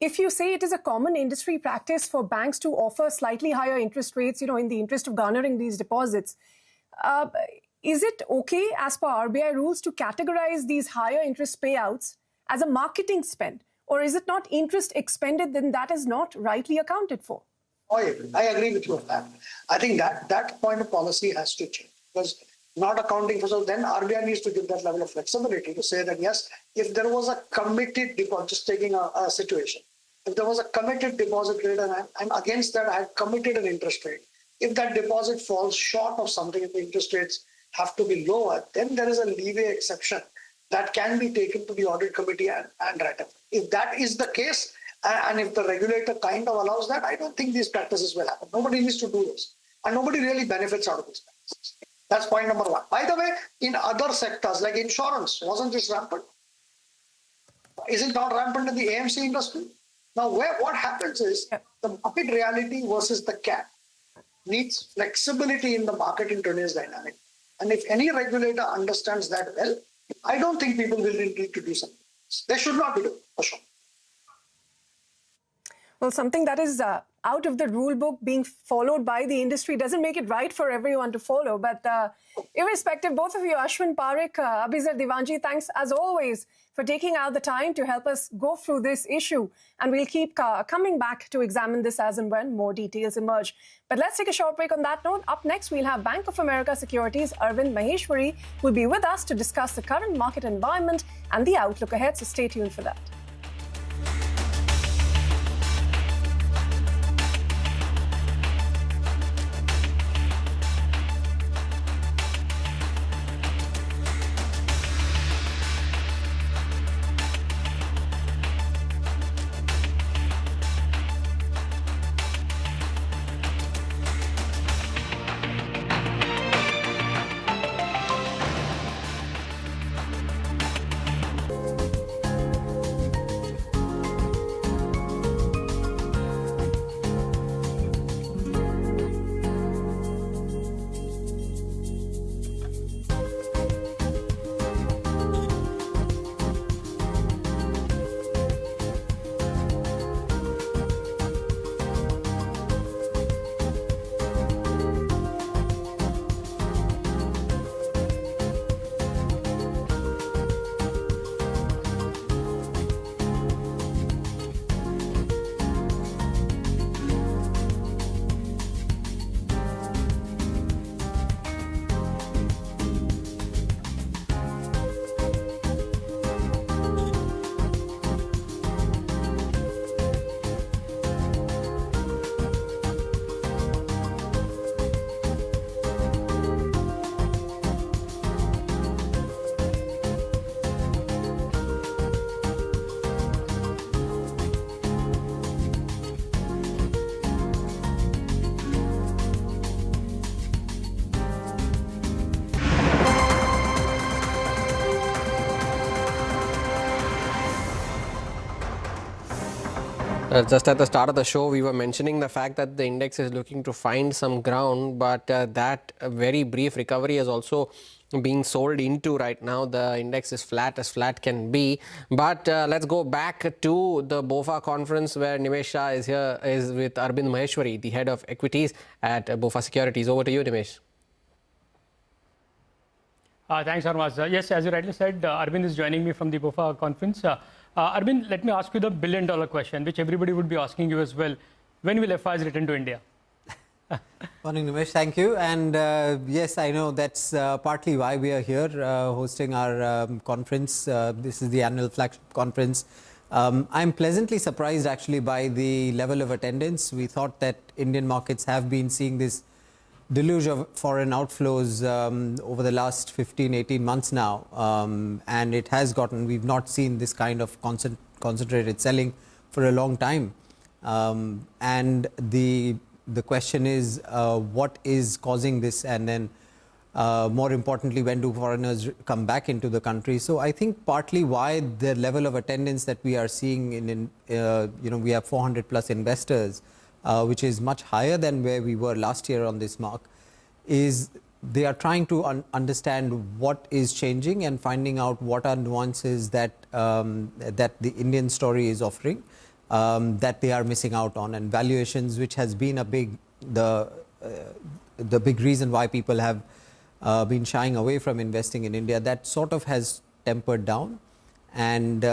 If you say it is a common industry practice for banks to offer slightly higher interest rates, in the interest of garnering these deposits, is it okay as per RBI rules to categorize these higher interest payouts as a marketing spend? Or is it not interest expended, then that is not rightly accounted for? I agree with you on that. I think that point of policy has to change, because not accounting for, so then RBI needs to give that level of flexibility to say that, yes, if there was a committed deposit, just taking a situation, if there was a committed deposit rate and I'm against that, I have committed an interest rate. If that deposit falls short of something, if the interest rates have to be lower, then there is a leeway exception that can be taken to the audit committee and ratified. If that is the case, and if the regulator kind of allows that, I don't think these practices will happen. Nobody needs to do this. And nobody really benefits out of these practices. That's point number one. By the way, in other sectors like insurance, wasn't this rampant? Is it not rampant in the AMC industry? Now, what happens is the market reality versus the cap needs flexibility in the market in today's dynamic. And if any regulator understands that well, I don't think people will need to do something. They should not be doing, for sure. Well, something that is out of the rule book being followed by the industry doesn't make it right for everyone to follow. But irrespective, both of you, Ashwin Parekh, Abizar Divanji, thanks as always for taking out the time to help us go through this issue. And we'll keep coming back to examine this as and when more details emerge. But let's take a short break on that note. Up next, we'll have Bank of America Securities' Arvind Maheshwari, who will be with us to discuss the current market environment and the outlook ahead. So stay tuned for that. Just at the start of the show, we were mentioning the fact that the index is looking to find some ground, but that very brief recovery is also being sold into right now. The index is flat as flat can be. But let's go back to the BofA conference where Nimesh Shah is here, is with Arvind Maheshwari, the head of equities at BofA Securities. Over to you, Nimesh. Thanks, Harmaz. Yes, as you rightly said, Arvind is joining me from the BofA conference. Arvind, let me ask you the billion-dollar question, which everybody would be asking you as well. When will FIs return to India? Morning, Nimesh. Thank you. And yes, I know that's partly why we are here hosting our conference. This is the annual flagship conference. I'm pleasantly surprised actually by the level of attendance. We thought that Indian markets have been seeing this deluge of foreign outflows over the last 15, 18 months now. And it has gotten, we've not seen this kind of concentrated selling for a long time. And the question is, what is causing this? And then more importantly, when do foreigners come back into the country? So I think partly why the level of attendance that we are seeing in we have 400 plus investors, which is much higher than where we were last year on this mark, is they are trying to understand what is changing and finding out what are nuances that that the Indian story is offering that they are missing out on, and valuations, which has been a big the big reason why people have been shying away from investing in India, that sort of has tempered down. And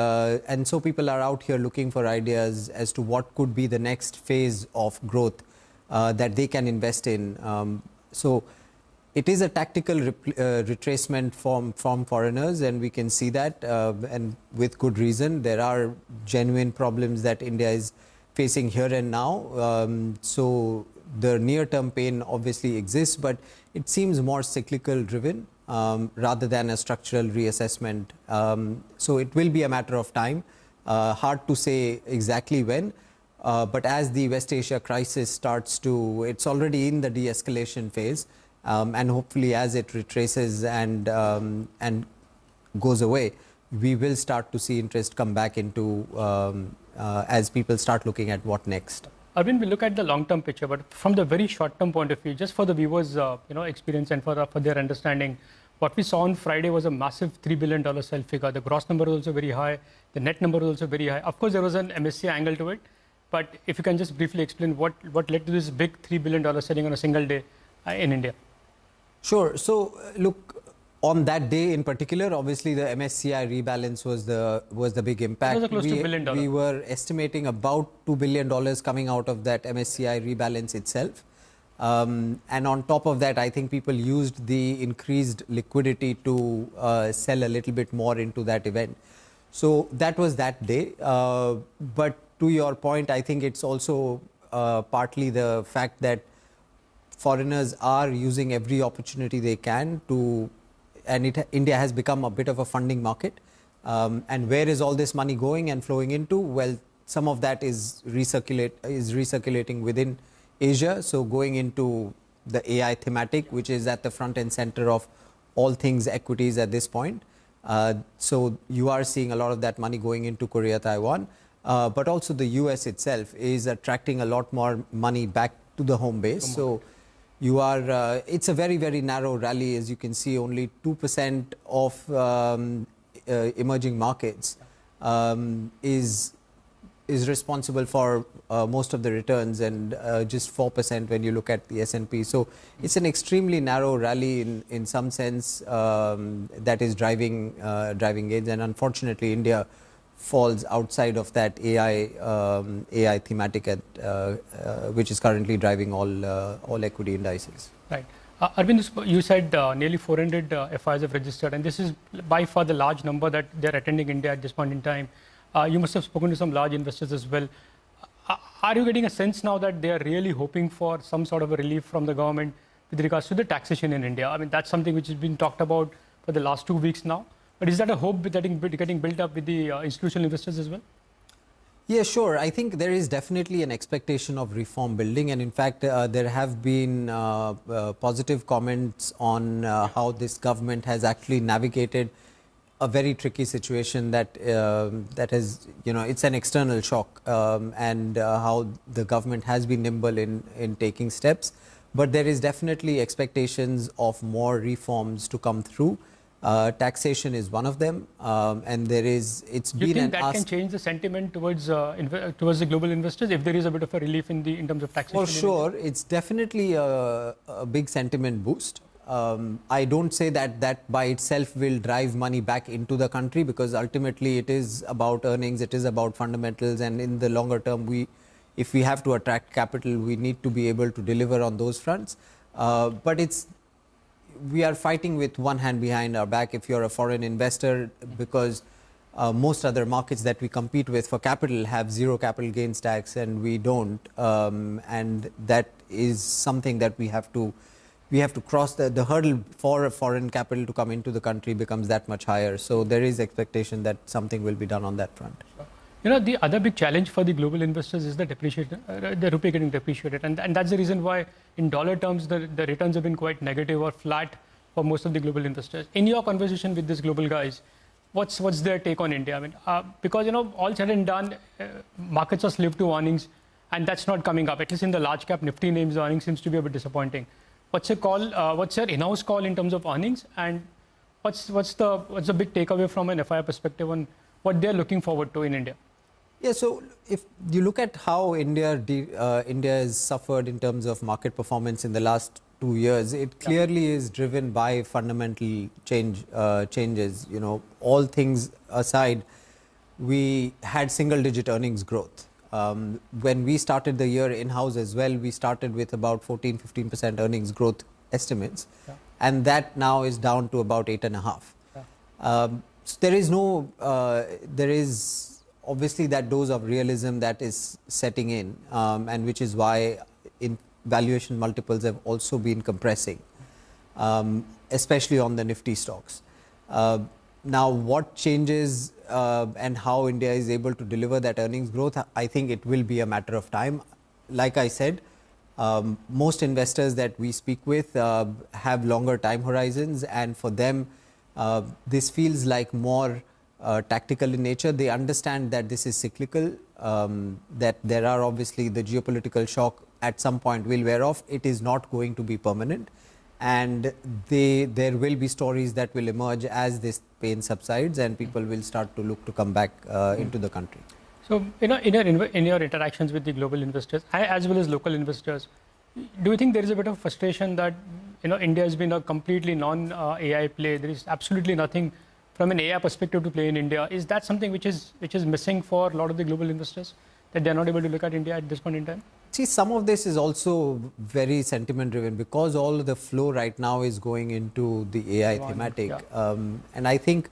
so people are out here looking for ideas as to what could be the next phase of growth that they can invest in. So it is a tactical retracement from foreigners, and we can see that, and with good reason. There are genuine problems that India is facing here and now. So the near-term pain obviously exists, but it seems more cyclical driven rather than a structural reassessment. So it will be a matter of time. Hard to say exactly when, but as the West Asia crisis starts to, it's already in the de-escalation phase, and hopefully as it retraces and goes away, we will start to see interest come back into as people start looking at what next. Arvind, we look at the long-term picture, but from the very short-term point of view, just for the viewers' experience and for their understanding, what we saw on Friday was a massive $3 billion sell figure. The gross number was also very high. The net number was also very high. Of course, there was an MSCI angle to it, but if you can just briefly explain what led to this big $3 billion selling on a single day in India. Sure. So look, on that day in particular, obviously the MSCI rebalance was the big impact. It was close to $1 billion. We were estimating about $2 billion coming out of that MSCI rebalance itself. And on top of that, I think people used the increased liquidity to sell a little bit more into that event. So that was that day. But to your point, I think it's also partly the fact that foreigners are using every opportunity they can to, and India has become a bit of a funding market. And where is all this money going and flowing into? Well, some of that is recirculating within Asia. So going into the AI thematic, which is at the front and center of all things equities at this point. So you are seeing a lot of that money going into Korea, Taiwan, but also the US itself is attracting a lot more money back to the home base. So you are, it's a very, very narrow rally. As you can see, only 2% of emerging markets is responsible for most of the returns, and just 4% when you look at the S&P. So it's an extremely narrow rally in some sense that is driving gains, and unfortunately India falls outside of that AI thematic which is currently driving all equity indices. Right. Arvind, you said nearly 400 FIs have registered, and this is by far the large number that they're attending India at this point in time. You must have spoken to some large investors as well. Are you getting a sense now that they are really hoping for some sort of a relief from the government with regards to the taxation in India? I mean, that's something which has been talked about for the last 2 weeks now. But is that a hope getting built up with the institutional investors as well? Yeah, sure. I think there is definitely an expectation of reform building. And in fact, there have been positive comments on how this government has actually navigated a very tricky situation that has, it's an external shock, and how the government has been nimble in taking steps. But there is definitely expectations of more reforms to come through. Taxation is one of them, and there is. Do you think that can change the sentiment towards the global investors if there is a bit of a relief in terms of taxation? For sure, it's definitely a big sentiment boost. I don't say that by itself will drive money back into the country, because ultimately it is about earnings, it is about fundamentals, and in the longer term, if we have to attract capital, we need to be able to deliver on those fronts. But we are fighting with one hand behind our back if you're a foreign investor, because most other markets that we compete with for capital have zero capital gains tax, and we don't. And that is something that we have to we have to cross the hurdle for foreign capital to come into the country becomes that much higher. So there is expectation that something will be done on that front. The other big challenge for the global investors is the depreciation, the rupee getting depreciated. And that's the reason why in dollar terms, the returns have been quite negative or flat for most of the global investors. In your conversation with these global guys, what's their take on India? I mean, because, all said and done, markets are slave to earnings, and that's not coming up. At least in the large cap Nifty names, the earnings seems to be a bit disappointing. What's your call? What's your in-house call in terms of earnings? And what's the big takeaway from an FII perspective on what they're looking forward to in India? Yeah, so if you look at how India has suffered in terms of market performance in the last 2 years, it clearly is driven by fundamental changes. All things aside, we had single-digit earnings growth. When we started the year in-house as well, we started with about 14-15% earnings growth estimates, and that now is down to about 8.5%. So there is obviously that dose of realism that is setting in, and which is why valuation multiples have also been compressing, especially on the Nifty stocks. Now, what changes and how India is able to deliver that earnings growth, I think it will be a matter of time. Like I said, most investors that we speak with have longer time horizons, and for them, this feels like more tactical in nature. They understand that this is cyclical, that there are obviously the geopolitical shock at some point will wear off. It is not going to be permanent, and there will be stories that will emerge as this pain subsides and people will start to look to come back into the country. So, in your interactions with the global investors as well as local investors, do you think there is a bit of frustration that India has been a completely non-AI play? There is absolutely nothing from an AI perspective to play in India. Is that something which is missing for a lot of the global investors, that they are not able to look at India at this point in time? See, some of this is also very sentiment driven because all the flow right now is going into the AI thematic. And I think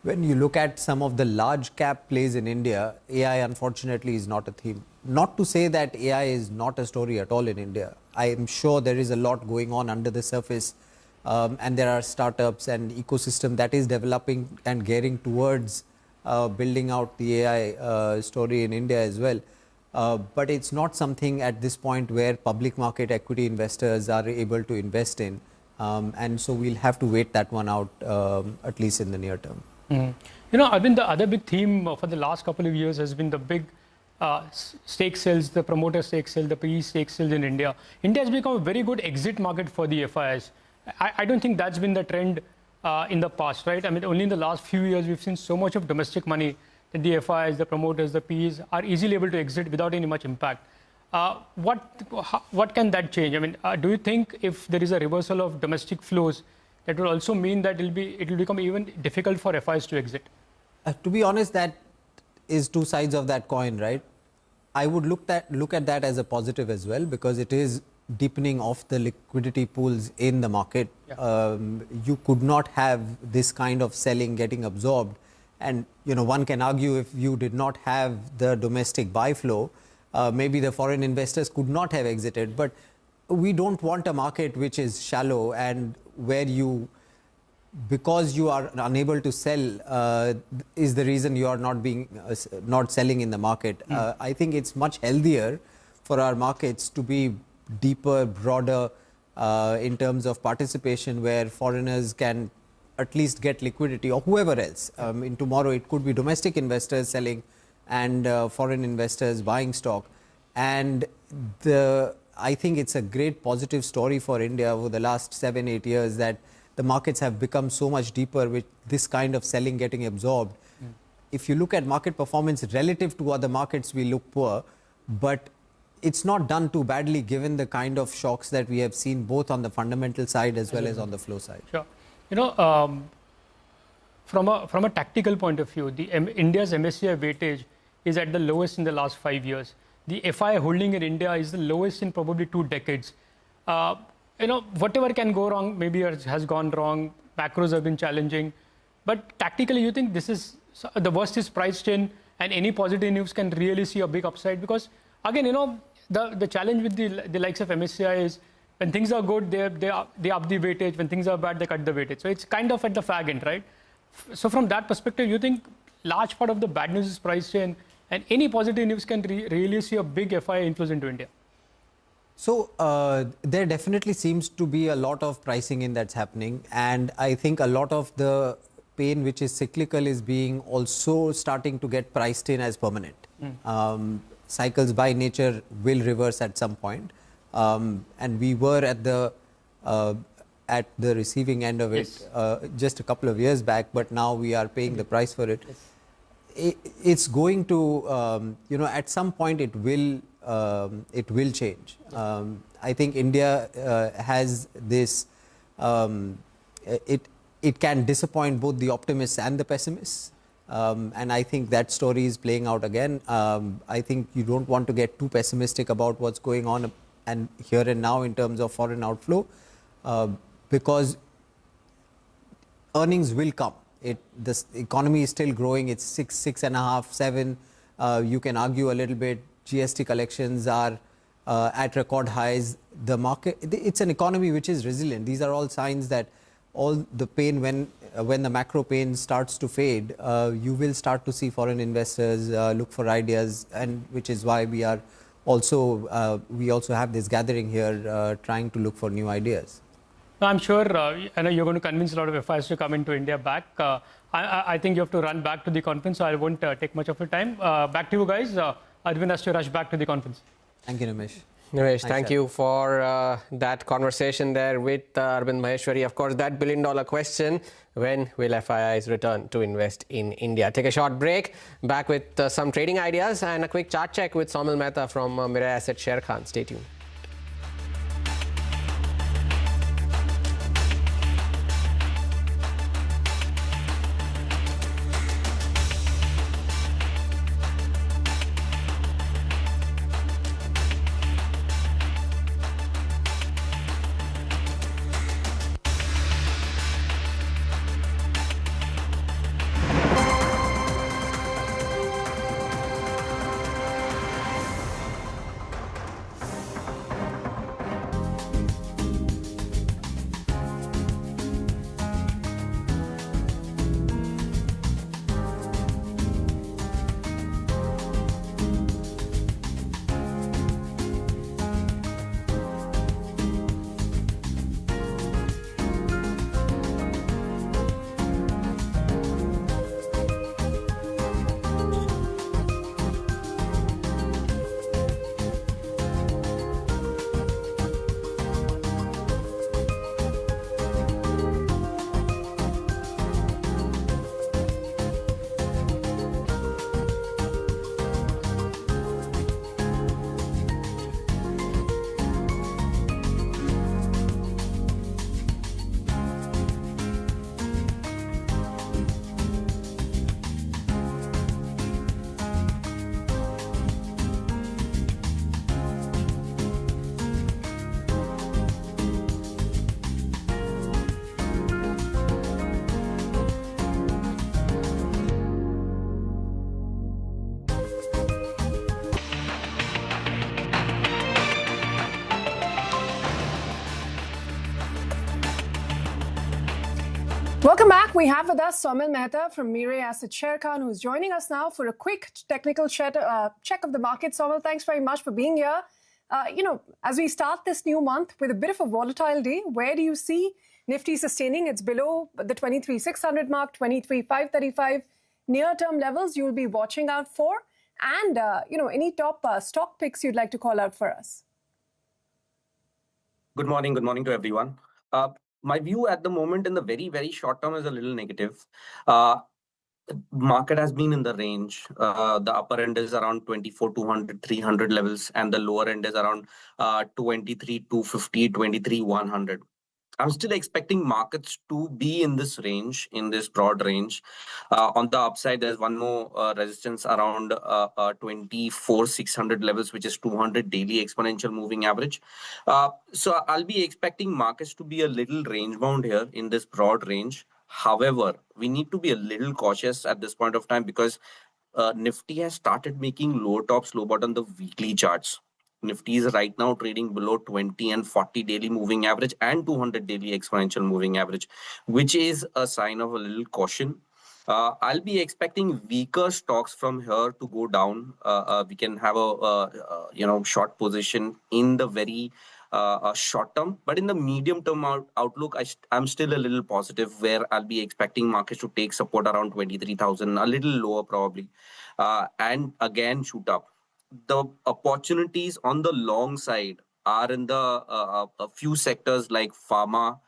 when you look at some of the large cap plays in India, AI unfortunately is not a theme. Not to say that AI is not a story at all in India. I am sure there is a lot going on under the surface, and there are startups and ecosystem that is developing and gearing towards building out the AI story in India as well. But it's not something at this point where public market equity investors are able to invest in. And so we'll have to wait that one out, at least in the near term. Arvind, the other big theme for the last couple of years has been the big stake sales, the promoter stake sale, the PE stake sales in India. India has become a very good exit market for the FIIs. I don't think that's been the trend in the past, right? I mean, only in the last few years, we've seen so much of domestic money that the FIIs, the promoters, the PEs are easily able to exit without any much impact. What can that change? I mean, do you think if there is a reversal of domestic flows, that will also mean that it will become even difficult for FIIs to exit? To be honest, that is two sides of that coin, right? I would look at that as a positive as well, because it is deepening of the liquidity pools in the market. You could not have this kind of selling getting absorbed. And one can argue if you did not have the domestic buy flow, maybe the foreign investors could not have exited. But we don't want a market which is shallow and where because you are unable to sell is the reason you are not selling in the market. I think it's much healthier for our markets to be deeper, broader in terms of participation, where foreigners can at least get liquidity, or whoever else. In tomorrow, it could be domestic investors selling and foreign investors buying stock. And I think it's a great positive story for India over the last 7-8 years that the markets have become so much deeper with this kind of selling getting absorbed. If you look at market performance relative to other markets, we look poor, but it's not done too badly given the kind of shocks that we have seen both on the fundamental side as well as on the flow side. Sure. From a tactical point of view, India's MSCI weightage is at the lowest in the last 5 years. The FI holding in India is the lowest in probably 2 decades. Whatever can go wrong, maybe has gone wrong. Macros have been challenging. But tactically, you think this is the worst is priced in, and any positive news can really see a big upside? Because again, the challenge with the likes of MSCI is When things are good, they up the weightage. When things are bad, they cut the weightage. So it's kind of at the fag end, right? So from that perspective, you think large part of the bad news is priced in, and any positive news can really see a big FII inflows into India? So there definitely seems to be a lot of pricing in that's happening, and I think a lot of the pain which is cyclical is being also starting to get priced in as permanent. Cycles by nature will reverse at some point, and we were at the receiving end of it just a couple of years back, but now we are paying the price for it. It's going to, at some point it will change. I think India has this. It can disappoint both the optimists and the pessimists, and I think that story is playing out again. I think you don't want to get too pessimistic about what's going on and here and now in terms of foreign outflow, because earnings will come. The economy is still growing. It's 6.5, 7. You can argue a little bit. GST collections are at record highs. The market, it's an economy which is resilient. These are all signs that all the pain, when the macro pain starts to fade, you will start to see foreign investors look for ideas, and which is why we also have this gathering here trying to look for new ideas. I'm sure I know you're going to convince a lot of FIs to come into India back. I think you have to run back to the conference, so I won't take much of your time. Back to you guys. Arvind has to rush back to the conference. Thank you, Nimesh. Nimesh, thank you for that conversation there with Arvind Maheshwari. Of course, that billion-dollar question, when will FIIs return to invest in India? Take a short break, back with some trading ideas and a quick chart check with Saumil Mehta from Mirae Asset Sharekhan. Stay tuned. Welcome back. We have with us Saumil Mehta from Mirae Asset Sharekhan, who's joining us now for a quick technical check of the market. Saumil, thanks very much for being here. As we start this new month with a bit of a volatile day, where do you see Nifty sustaining? It's below the 23,600 mark, 23,535 near-term levels you'll be watching out for. And, any top stock picks you'd like to call out for us? Good morning to everyone. My view at the moment in the very, very short term is a little negative. Market has been in the range. The upper end is around 24,200, 300 levels, and the lower end is around 23,250, 23,100. I'm still expecting markets to be in this range, in this broad range. On the upside, there's one more resistance around 24,600 levels, which is 200 daily exponential moving average. So I'll be expecting markets to be a little range bound here in this broad range. However, we need to be a little cautious at this point of time because Nifty has started making low top, low bottom the weekly charts. Nifty is right now trading below 20 and 40 daily moving average and 200 daily exponential moving average, which is a sign of a little caution. I'll be expecting weaker stocks from here to go down. We can have a short position in the very short term, but in the medium term outlook, I'm still a little positive, where I'll be expecting markets to take support around 23,000, a little lower probably, and again shoot up. The opportunities on the long side are in the a few sectors like pharma.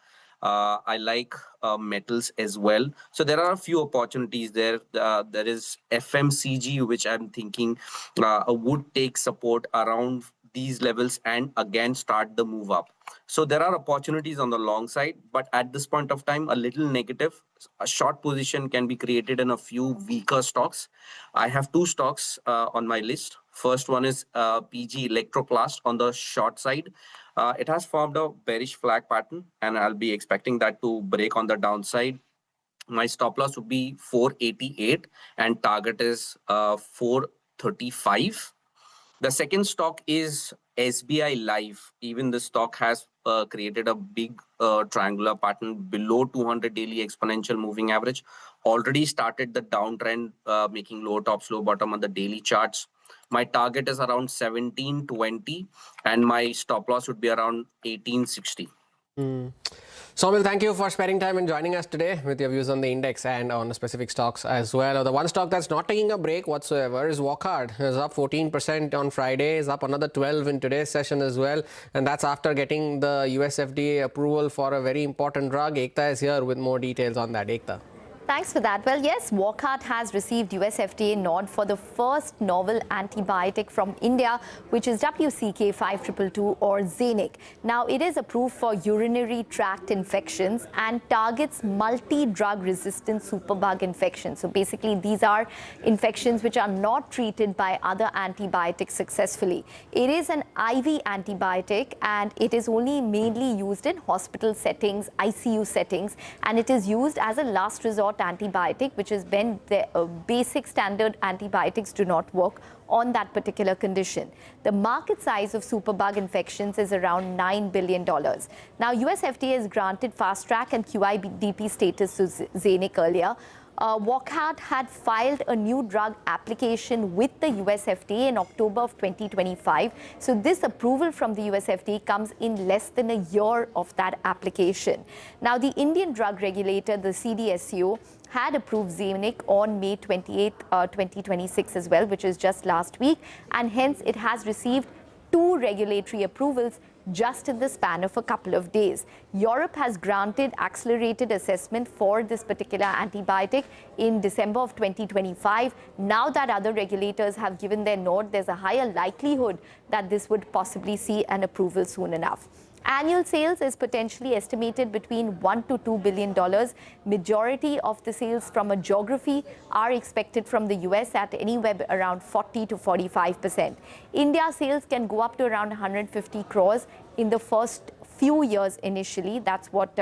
I like metals as well. So there are a few opportunities there. There is FMCG, which I'm thinking would take support around these levels and again start the move up. So there are opportunities on the long side, but at this point of time, a little negative. A short position can be created in a few weaker stocks. I have two stocks on my list. First one is PG Electroplast on the short side. It has formed a bearish flag pattern, and I'll be expecting that to break on the downside. My stop loss would be 488 and target is 435. The second stock is SBI Life. Even the stock has created a big triangular pattern below 200 daily exponential moving average. Already started the downtrend, making low top, low bottom on the daily charts. My target is around 1720 and my stop loss would be around 1860. Saumil, thank you for spending time and joining us today with your views on the index and on specific stocks as well. The one stock that's not taking a break whatsoever is Wockhardt. It's up 14% on Friday, is up another 12 in today's session as well. And that's after getting the US FDA approval for a very important drug. Ekta is here with more details on that. Ekta. Thanks for that. Well, yes, Wockhardt has received US FDA nod for the first novel antibiotic from India, which is WCK 5222 or Zenic. Now, it is approved for urinary tract infections and targets multi-drug resistant superbug infections. So basically, these are infections which are not treated by other antibiotics successfully. It is an IV antibiotic and it is only mainly used in hospital settings, ICU settings, and it is used as a last resort antibiotic, which is when the basic standard antibiotics do not work on that particular condition. The market size of superbug infections is around $9 billion. Now, US FDA has granted fast track and QIDP status to Zenic earlier. Wockhardt had filed a new drug application with the US FDA in October of 2025. So this approval from the US FDA comes in less than a year of that application. Now, the Indian drug regulator, the CDSCO, had approved Zenic on May 28, 2026 as well, which is just last week. And hence, it has received 2 regulatory approvals just in the span of a couple of days. Europe has granted accelerated assessment for this particular antibiotic in December of 2025. Now that other regulators have given their nod, there's a higher likelihood that this would possibly see an approval soon enough. Annual sales is potentially estimated between $1 to $2 billion. Majority of the sales from a geography are expected from the US at anywhere around 40 to 45%. India sales can go up to around 150 crores in the first few years initially. That's what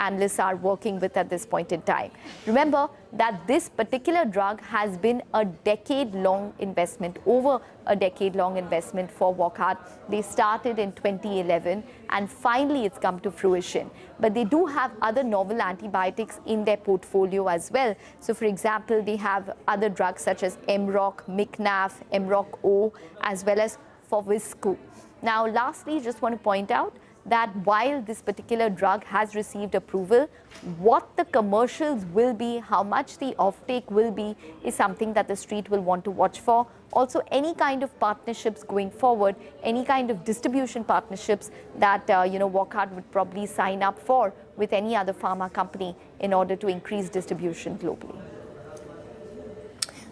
analysts are working with at this point in time. Remember that this particular drug has been a decade-long investment, over a decade-long investment for Wockhardt. They started in 2011 and finally it's come to fruition. But they do have other novel antibiotics in their portfolio as well. So for example, they have other drugs such as Mroc, Micnaf, Mroc-O, as well as Fovisco. Now, lastly, just want to point out that while this particular drug has received approval, what the commercials will be, how much the offtake will be, is something that the street will want to watch for. Also, any kind of partnerships going forward, any kind of distribution partnerships that Wockhardt would probably sign up for with any other pharma company in order to increase distribution globally.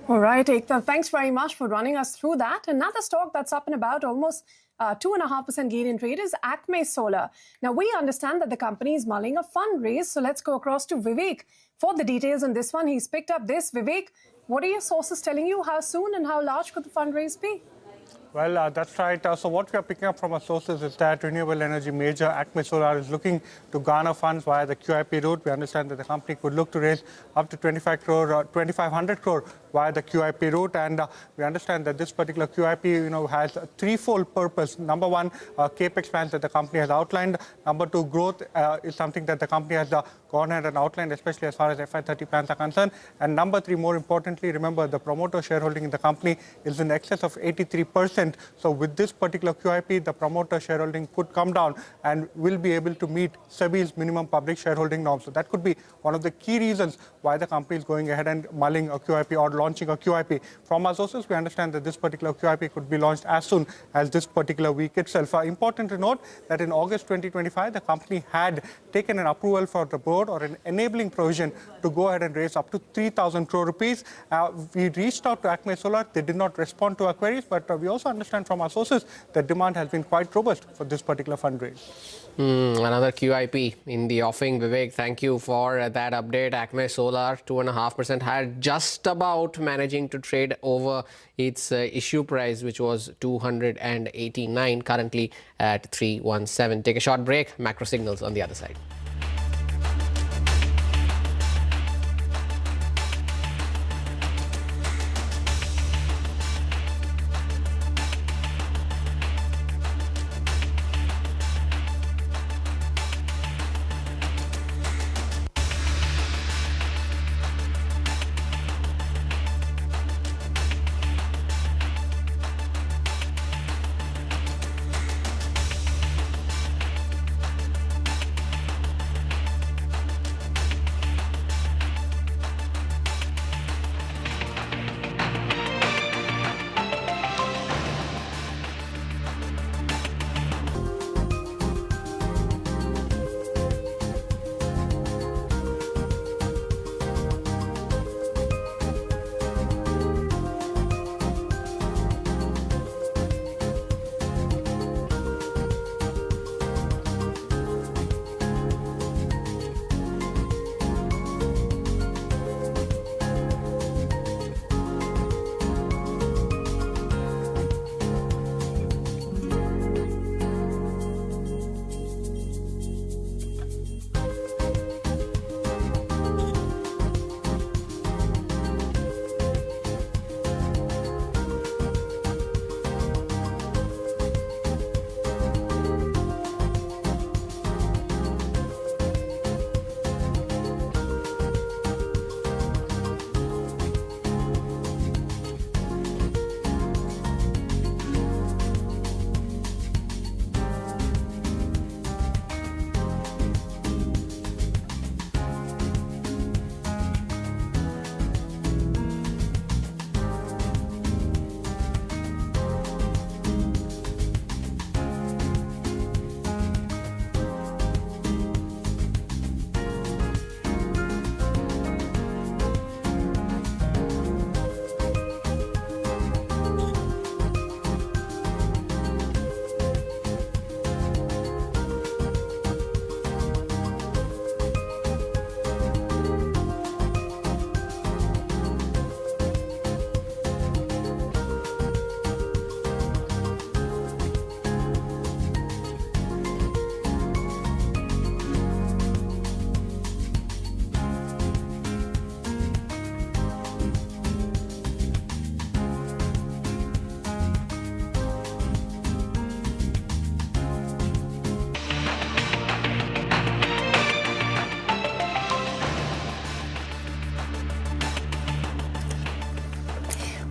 All right, Ekta, thanks very much for running us through that. Another stock that's up and about almost 2.5% gain in trade is Acme Solar. Now, we understand that the company is mulling a fundraise. So let's go across to Vivek for the details on this one. He's picked up this. Vivek, what are your sources telling you? How soon and how large could the fundraise be? Well, that's right. So what we are picking up from our sources is that renewable energy major Acme Solar is looking to garner funds via the QIP route. We understand that the company could look to raise up to 2,500 crore via the QIP route. And we understand that this particular QIP, has a threefold purpose. Number one, capex plans that the company has outlined. Number two, growth is something that the company has gone ahead and outlined, especially as far as FY30 plans are concerned. And number three, more importantly, remember the promoter shareholding in the company is in excess of 83%. So with this particular QIP, the promoter shareholding could come down and will be able to meet SEBI's minimum public shareholding norm. So that could be one of the key reasons why the company is going ahead and mulling a QIP or launching a QIP. From our sources, we understand that this particular QIP could be launched as soon as this particular week itself. Important to note that in August 2025, the company had taken an approval for the board or an enabling provision to go ahead and raise up to 3,000 crore rupees. We reached out to Acme Solar. They did not respond to our queries, but we also understand from our sources that demand has been quite robust for this particular fundraise. Another QIP in the offing, Vivek. Thank you for that update. Acme Solar, 2.5% had just about managing to trade over its issue price, which was 289, currently at 317. Take a short break. Macro signals on the other side.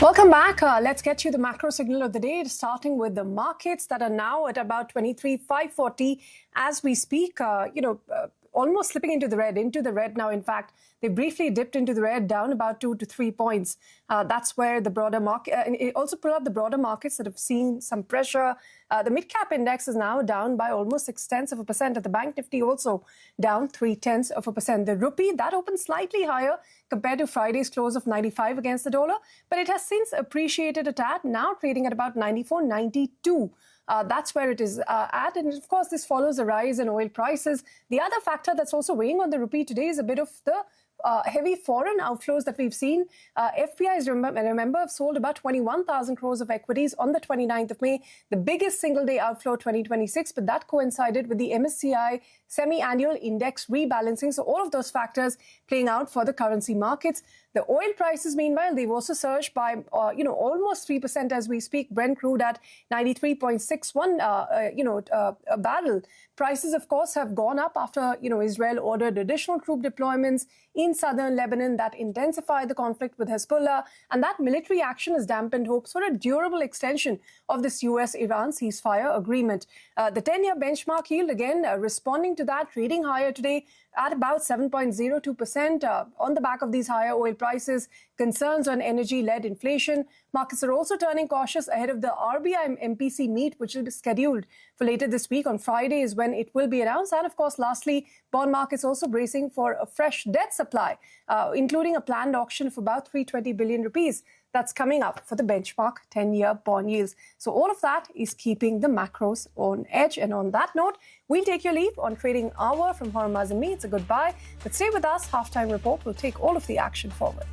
Welcome back. Let's get you the macro signal of the day, starting with the markets that are now at about 23,540 as we speak. Almost slipping into the red now. In fact, they briefly dipped into the red, down about 2 to 3 points. That's where the broader market, it also put out the broader markets that have seen some pressure. The mid-cap index is now down by almost 0.6%. At the Bank Nifty also down 0.3%. The rupee, that opened slightly higher compared to Friday's close of 95 against the dollar, but it has since appreciated a tad, now trading at about 94.92. That's where it is at. And of course, this follows a rise in oil prices. The other factor that's also weighing on the rupee today is a bit of the heavy foreign outflows that we've seen. FPIs, remember, have sold about 21,000 crores of equities on the 29th of May, the biggest single-day outflow 2026, but that coincided with the MSCI semi-annual index rebalancing. So all of those factors playing out for the currency markets. The oil prices, meanwhile, they've also surged by, almost 3% as we speak. Brent crude at 93.61, a barrel. Prices, of course, have gone up after, Israel ordered additional troop deployments in southern Lebanon that intensified the conflict with Hezbollah. And that military action has dampened hopes for a durable extension of this US-Iran ceasefire agreement. The 10-year benchmark yield, again, responding to that, trading higher today at about 7.02% on the back of these higher oil prices, concerns on energy-led inflation. Markets are also turning cautious ahead of the RBI MPC meet, which will be scheduled for later this week. On Friday is when it will be announced. And of course, lastly, bond markets also bracing for a fresh debt supply, including a planned auction of about 320 billion rupees. That's coming up for the benchmark 10-year bond yields. So all of that is keeping the macros on edge. And on that note, we'll take your leave on Trading Hour from Hormaz and me. It's a goodbye. But stay with us. Halftime report will take all of the action forward.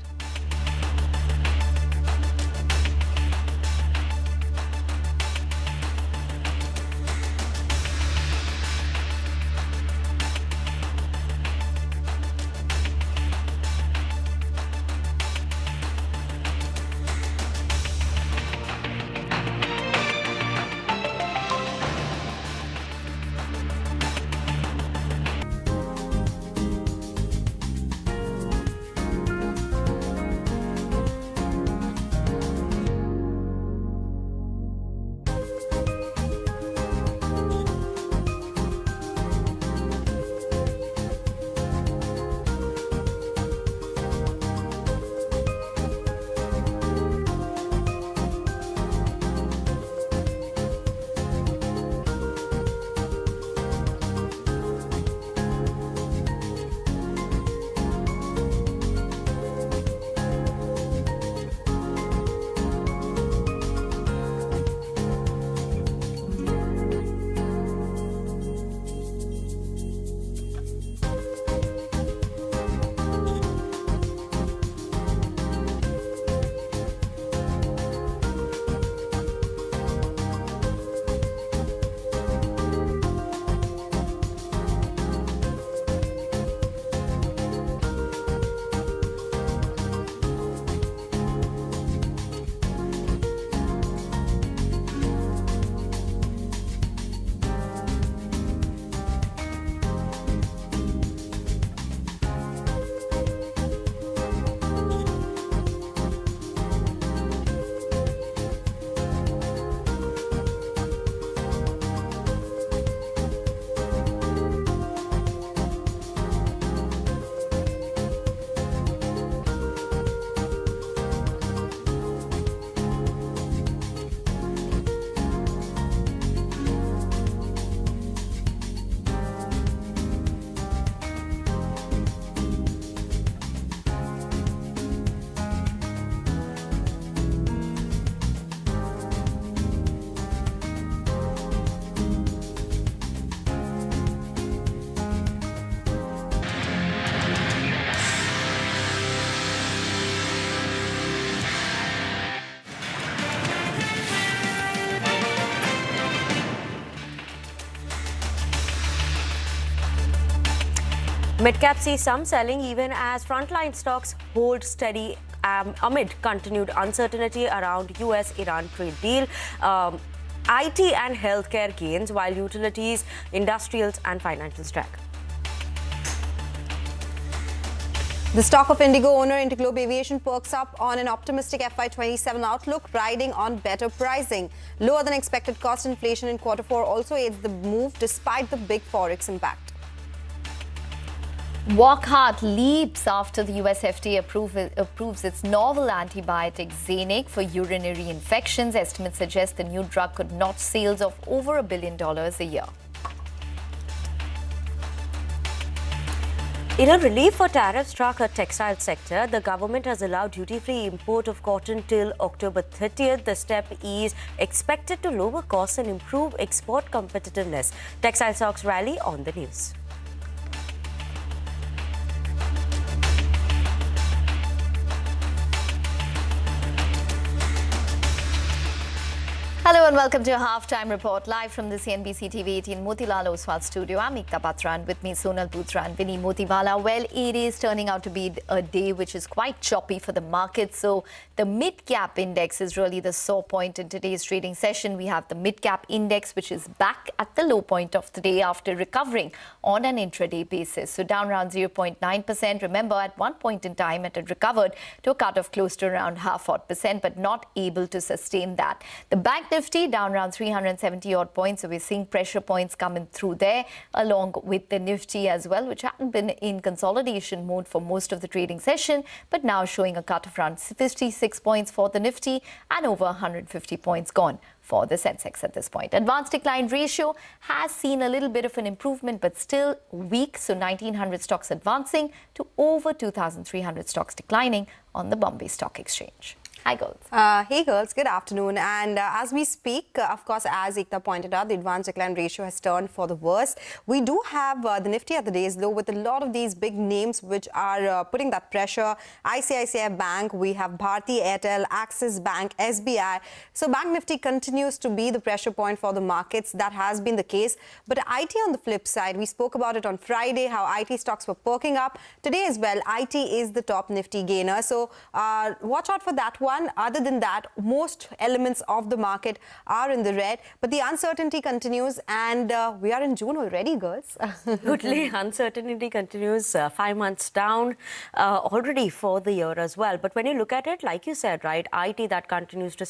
Midcap sees some selling even as frontline stocks hold steady amid continued uncertainty around US-Iran trade deal. IT and healthcare gains while utilities, industrials and financials drag. The stock of Indigo owner Interglobe Aviation perks up on an optimistic FY27 outlook, riding on better pricing. Lower than expected cost inflation in Q4 also aids the move despite the big forex impact. Wockhardt leaps after the US FDA approves its novel antibiotic Xenic for urinary infections. Estimates suggest the new drug could notch sales of over $1 billion a year. In a relief for tariffs struck a textile sector, the government has allowed duty-free import of cotton till October 30th. The step is expected to lower costs and improve export competitiveness. Textile stocks rally on the news. Hello and welcome to a halftime report live from the CNBC TV 18 Motilal Oswal studio. I'm Ekta Batra and with me Sonal Putra and Vinny Motiwala. Well, it is turning out to be a day which is quite choppy for the market. So the mid-cap index is really the sore point in today's trading session. We have the mid-cap index which is back at the low point of the day after recovering on an intraday basis. So down around 0.9%. Remember, at one point in time it had recovered to a cut-off close to around 0.5% but not able to sustain that. The Bank Nifty down around 370 odd points. So we're seeing pressure points coming through there along with the Nifty as well, which hadn't been in consolidation mode for most of the trading session, but now showing a cut of around 56 points for the Nifty and over 150 points gone for the Sensex at this point. Advanced decline ratio has seen a little bit of an improvement, but still weak. So 1,900 stocks advancing to over 2,300 stocks declining on the Bombay Stock Exchange. Hi, girls. Hey, girls. Good afternoon. And as we speak, of course, as Ekta pointed out, the advanced decline ratio has turned for the worse. We do have the Nifty at the day's low with a lot of these big names which are putting that pressure. ICICI Bank, we have Bharti Airtel, Axis Bank, SBI. So Bank Nifty continues to be the pressure point for the markets. That has been the case. But IT on the flip side, we spoke about it on Friday, how IT stocks were perking up. Today as well, IT is the top Nifty gainer. So watch out for that one. Other than that, most elements of the market are in the red, but the uncertainty continues, and we are in June already, girls. Totally, uncertainty continues 5 months down already for the year as well. But when you look at it, like you said, right, IT that continues to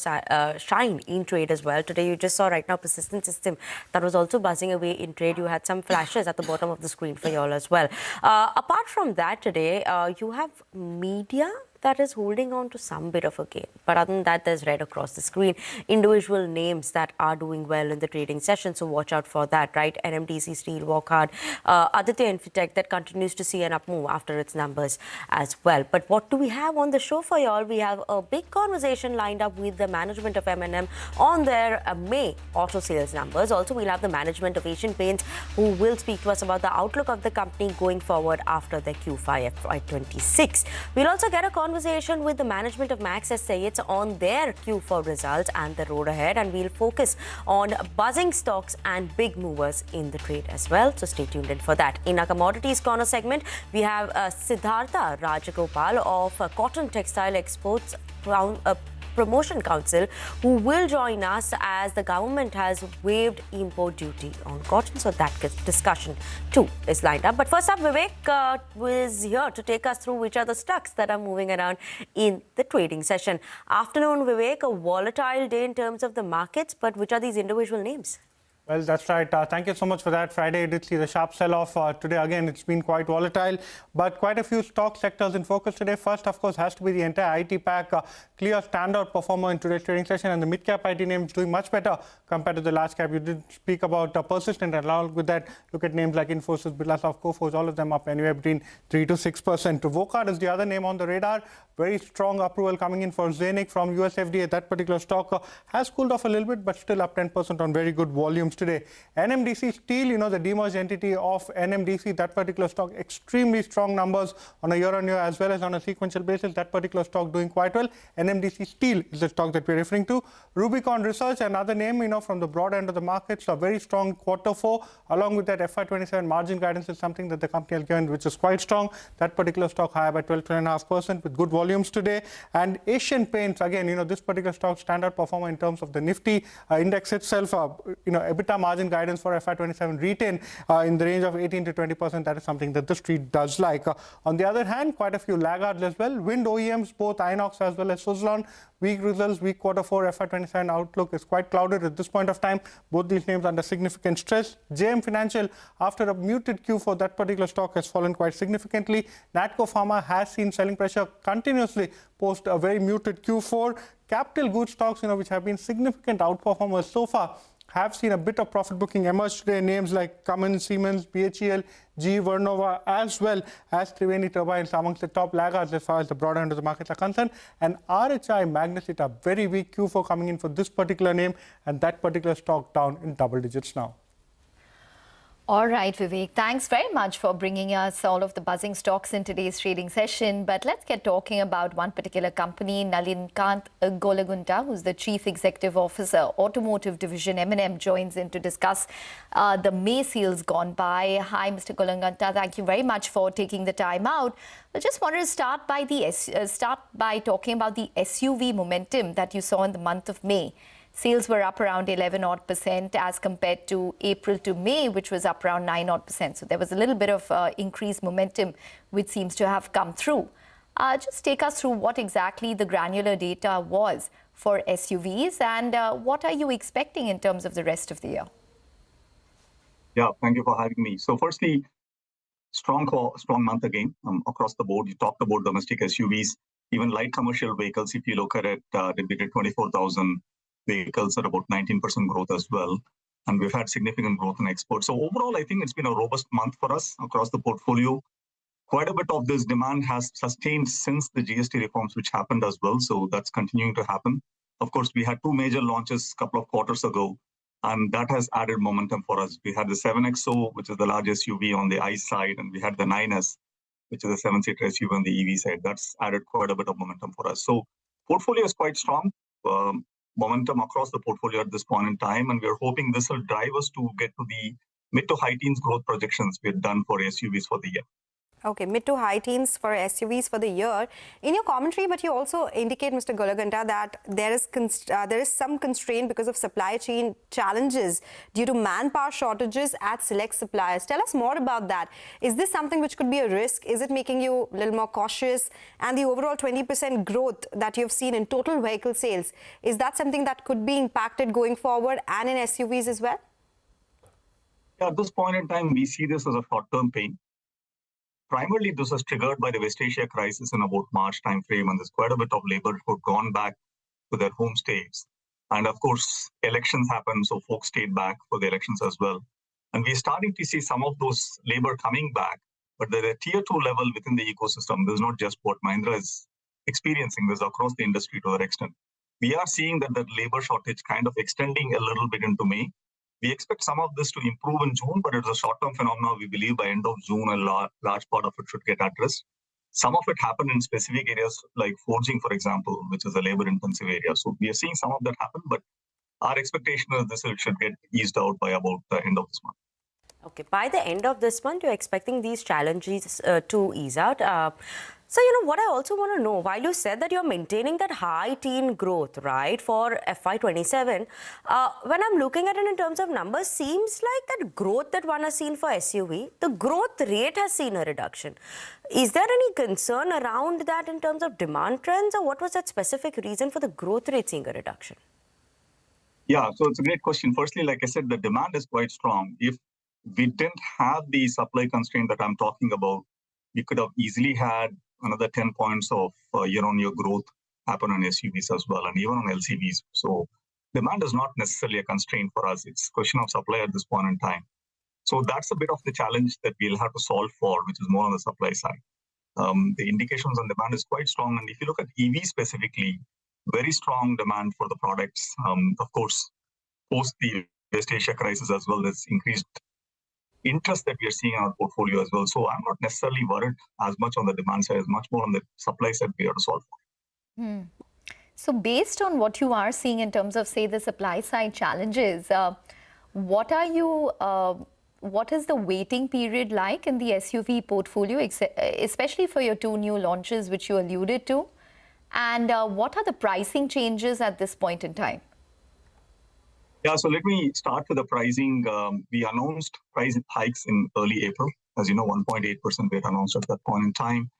shine in trade as well. Today, you just saw right now Persistent System that was also buzzing away in trade. You had some flashes at the bottom of the screen for you all as well. Apart from that, today, you have media that is holding on to some bit of a gain. But other than that, there's red across the screen. Individual names that are doing well in the trading session, so watch out for that, right? NMDC Steel, Walkhard, Aditya Infotech that continues to see an up move after its numbers as well. But what do we have on the show for y'all? We have a big conversation lined up with the management of M&M on their May auto sales numbers. Also, we'll have the management of Asian Paints who will speak to us about the outlook of the company going forward after their Q5 FY26. We'll also get a conversation with the management of Max Estates on their Q4 results and the road ahead, and we'll focus on buzzing stocks and big movers in the trade as well. So stay tuned in for that. In our Commodities Corner segment, we have Siddhartha Rajagopal of Cotton Textile Exports Promotion Council, who will join us as the government has waived import duty on cotton. So that discussion too is lined up. But first up, Vivek is here to take us through which are the stocks that are moving around in the trading session. Afternoon, Vivek, a volatile day in terms of the markets, but which are these individual names? Well, that's right. Thank you so much for that. Friday, you did see the sharp sell-off. Today, again, it's been quite volatile, but quite a few stock sectors in focus today. First, of course, has to be the entire IT pack. Clear standout performer in today's trading session, and the mid-cap IT names doing much better compared to the large cap. You did speak about Persistent, and along with that, look at names like Infosys, Birlasoft, Coforge, all of them up anywhere between 3 to 6%. Walkhard is the other name on the radar. Very strong approval coming in for Zenik from US FDA. That particular stock has cooled off a little bit, but still up 10% on very good volumes today. NMDC Steel, the demerged entity of NMDC, that particular stock, extremely strong numbers on a year-on-year as well as on a sequential basis. That particular stock doing quite well. NMDC Steel is the stock that we're referring to. Rubicon Research, another name, from the broad end of the market, so a very strong Q4. Along with that, FY27 margin guidance is something that the company has given, which is quite strong. That particular stock higher by 12.5% with good volumes today. And Asian Paints, again, this particular stock standard performer in terms of the Nifty index itself. EBITDA margin guidance for FY27 retain in the range of 18 to 20%. That is something that the street does like. On the other hand, quite a few laggards as well. Wind OEMs, both Inox as well as Suzlon, weak results, weak Q4. FY27 outlook is quite clouded at this point of time. Both these names under significant stress. JM Financial, after a muted Q4, that particular stock has fallen quite significantly. Natco Pharma has seen selling pressure continuously post a very muted Q4. Capital goods stocks, which have been significant outperformers so far, have seen a bit of profit booking emerge today. Names like Cummins, Siemens, BHEL, GE Vernova, as well as Triveni Turbines amongst the top laggards as far as the broader end of the markets are concerned. And RHI Magnesita, very weak Q4 coming in for this particular name, and that particular stock down in double digits now. All right, Vivek, thanks very much for bringing us all of the buzzing stocks in today's trading session. But let's get talking about one particular company, Nalinkant Golagunta, who's the Chief Executive Officer, Automotive Division, M&M, joins in to discuss the May sales gone by. Hi, Mr. Golagunta, thank you very much for taking the time out. I just wanted to start by talking about the SUV momentum that you saw in the month of May. Sales were up around 11% as compared to April to May, which was up around 9%. So there was a little bit of increased momentum, which seems to have come through. Just take us through what exactly the granular data was for SUVs and what are you expecting in terms of the rest of the year? Yeah, thank you for having me. So firstly, strong month again across the board. You talked about domestic SUVs, even light commercial vehicles. If you look at it, they did 24,000 vehicles at about 19% growth as well. And we've had significant growth in exports. So overall, I think it's been a robust month for us across the portfolio. Quite a bit of this demand has sustained since the GST reforms, which happened as well. So that's continuing to happen. Of course, we had two major launches a couple of quarters ago, and that has added momentum for us. We had the 7XO, which is the largest SUV on the ICE side, and we had the 9S, which is a 7-seater SUV on the EV side. That's added quite a bit of momentum for us. So portfolio is quite strong. Momentum across the portfolio at this point in time, and we're hoping this will drive us to get to the mid to high teens growth projections we've done for SUVs for the year. Okay, mid to high teens for SUVs for the year. In your commentary, but you also indicate, Mr. Golagunta, that there is some constraint because of supply chain challenges due to manpower shortages at select suppliers. Tell us more about that. Is this something which could be a risk? Is it making you a little more cautious? And the overall 20% growth that you've seen in total vehicle sales, is that something that could be impacted going forward and in SUVs as well? Yeah, at this point in time, we see this as a short-term pain. Primarily, this was triggered by the West Asia crisis in about March timeframe, and there's quite a bit of labor who have gone back to their home states. And of course, elections happened, so folks stayed back for the elections as well. And we're starting to see some of those labor coming back, but at a tier 2 level within the ecosystem, there's not just what Mahindra is experiencing, there's across the industry to that extent. We are seeing that labor shortage kind of extending a little bit into May. We expect some of this to improve in June, but it's a short-term phenomenon. We believe by end of June, a large part of it should get addressed. Some of it happened in specific areas like forging, for example, which is a labor-intensive area. So we are seeing some of that happen, but our expectation is this should get eased out by about the end of this month. Okay, by the end of this month, you're expecting these challenges to ease out. So, what I also want to know, while you said that you're maintaining that high teen growth, right, for FY27, when I'm looking at it in terms of numbers, seems like that growth that one has seen for SUV, the growth rate has seen a reduction. Is there any concern around that in terms of demand trends, or what was that specific reason for the growth rate seeing a reduction? Yeah, so it's a great question. Firstly, like I said, the demand is quite strong. If we didn't have the supply constraint that I'm talking about, we could have easily had another 10 points of year-on-year growth happen on SUVs as well, and even on LCVs. So demand is not necessarily a constraint for us. It's a question of supply at this point in time. So that's a bit of the challenge that we'll have to solve for, which is more on the supply side. The indications on demand is quite strong. And if you look at EV specifically, very strong demand for the products. Of course, post the West Asia crisis as well, there's increased interest that we are seeing in our portfolio as well. So I'm not necessarily worried as much on the demand side, as much more on the supply side we have to solve for. So based on what you are seeing in terms of, say, the supply side challenges, what is the waiting period like in the SUV portfolio, especially for your two new launches, which you alluded to? And what are the pricing changes at this point in time? Yeah, so let me start with the pricing. We announced price hikes in early April. As you know, 1.8% we had announced at that point in time.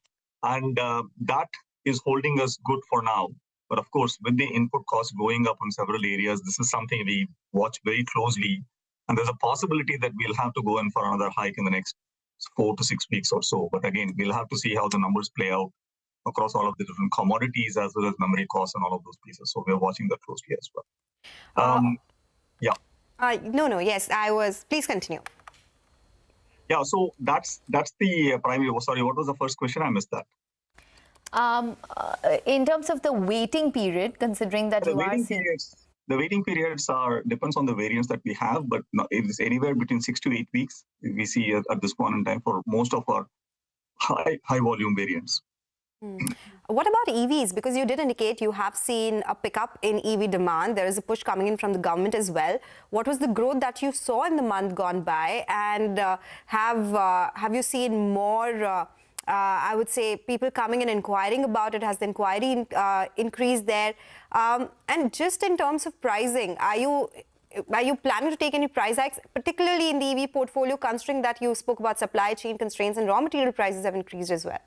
And that is holding us good for now. But of course, with the input costs going up in several areas, this is something we watch very closely. And there's a possibility that we'll have to go in for another hike in the next 4 to 6 weeks or so. But again, we'll have to see how the numbers play out across all of the different commodities as well as memory costs and all of those pieces. So we're watching that closely as well. Yeah. Yes, I was. Please continue. Yeah, so that's the primary. Sorry, what was the first question? I missed that. In terms of the waiting period, considering that the you are waiting seeing... periods, The waiting periods depends on the variants that we have, but it is anywhere between 6 to 8 weeks we see at this point in time for most of our high volume variants. What about EVs? Because you did indicate you have seen a pickup in EV demand. There is a push coming in from the government as well. What was the growth that you saw in the month gone by? And have you seen more, I would say, people coming and inquiring about it? Has the inquiry increased there? And just in terms of pricing, are you planning to take any price hikes, particularly in the EV portfolio, considering that you spoke about supply chain constraints and raw material prices have increased as well?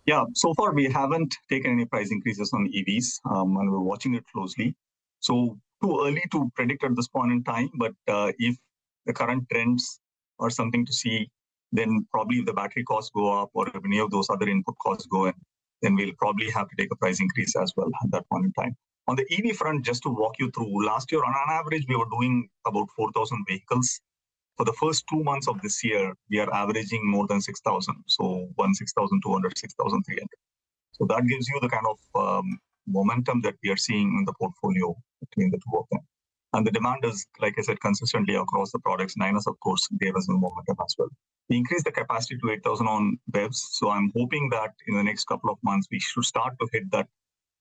Yeah, so far we haven't taken any price increases on EVs, and we're watching it closely. So too early to predict at this point in time, but if the current trends are something to see, then probably if the battery costs go up or if any of those other input costs go in, then we'll probably have to take a price increase as well at that point in time. On the EV front, just to walk you through, last year on average, we were doing about 4,000 vehicles. For the first 2 months of this year, we are averaging more than 6,000. So 6,200, 6,300. So that gives you the kind of momentum that we are seeing in the portfolio between the two of them. And the demand is, like I said, consistently across the products. Niners, of course, gave us a momentum as well. We increased the capacity to 8,000 on BEVs. So I'm hoping that in the next couple of months, we should start to hit that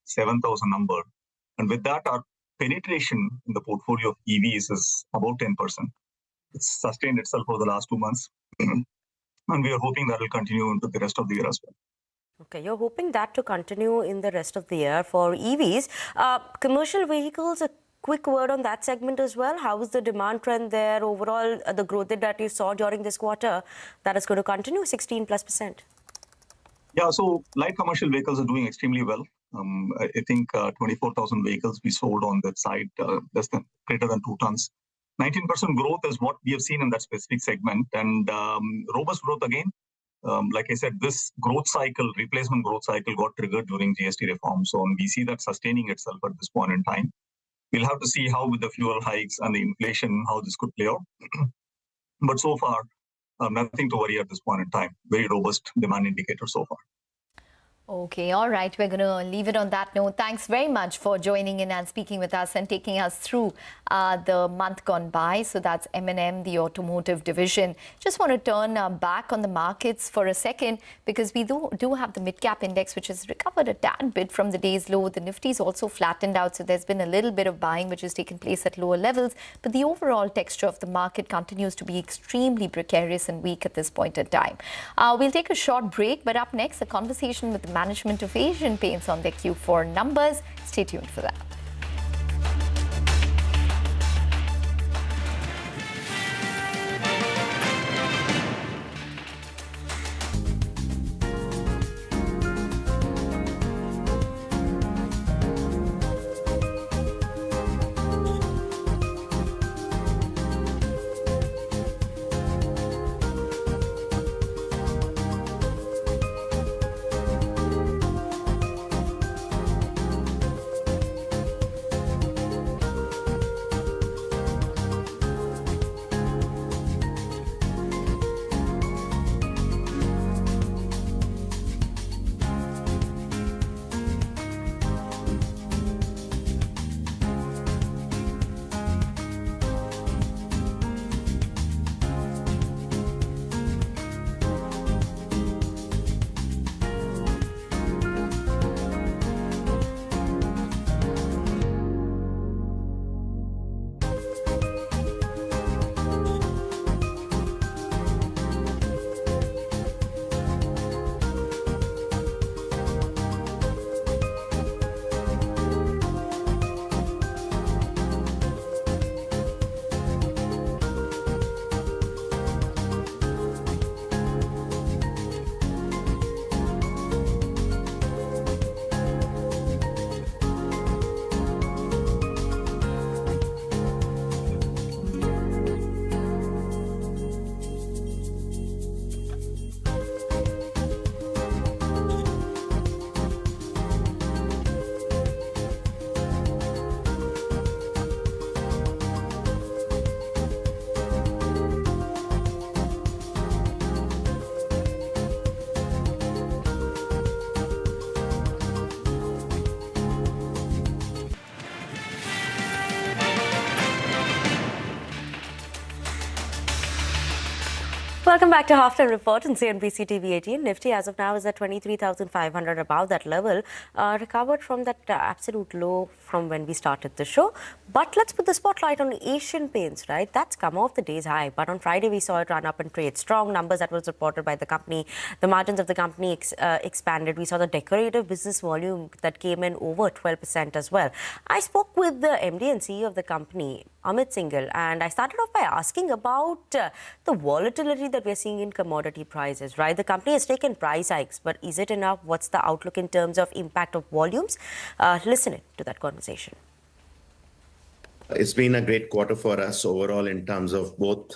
7,000 number. And with that, our penetration in the portfolio of EVs is about 10%. It's sustained itself over the last 2 months. And we are hoping that will continue into the rest of the year as well. Okay, you're hoping that to continue in the rest of the year for EVs. Commercial vehicles, a quick word on that segment as well. How is the demand trend there overall? The growth that you saw during this quarter, that is going to continue 16+%. Yeah, so light commercial vehicles are doing extremely well. I think 24,000 vehicles we sold on that side, greater than 2 tons. 19% growth is what we have seen in that specific segment, and robust growth again. Like I said, this growth cycle, replacement growth cycle got triggered during GST reform. So we see that sustaining itself at this point in time. We'll have to see how with the fuel hikes and the inflation, how this could play out. But so far, nothing to worry at this point in time. Very robust demand indicator so far. Okay, all right. We're going to leave it on that note. Thanks very much for joining in and speaking with us and taking us through the month gone by. So that's M&M, the automotive division. Just want to turn back on the markets for a second because we do have the mid-cap index, which has recovered a tad bit from the day's low. The Nifty's also flattened out. So there's been a little bit of buying, which has taken place at lower levels. But the overall texture of the market continues to be extremely precarious and weak at this point in time. We'll take a short break. But up next, a conversation with the management of Asian Paints on their Q4 numbers. Stay tuned for that. Welcome back to Halftime Report on CNBC TV 18. Nifty as of now is at 23,500, above that level, recovered from that absolute low from when we started the show. But let's put the spotlight on Asian Paints, right? That's come off the day's high. But on Friday, we saw it run up and trade. Strong numbers that was reported by the company. The margins of the company expanded. We saw the decorative business volume that came in over 12% as well. I spoke with the MD and CEO of the company, Amit Singhal, and I started off by asking about the volatility that we're seeing in commodity prices, right? The company has taken price hikes, but is it enough? What's the outlook in terms of impact of volumes? Listen in to that conversation. It's been a great quarter for us overall in terms of both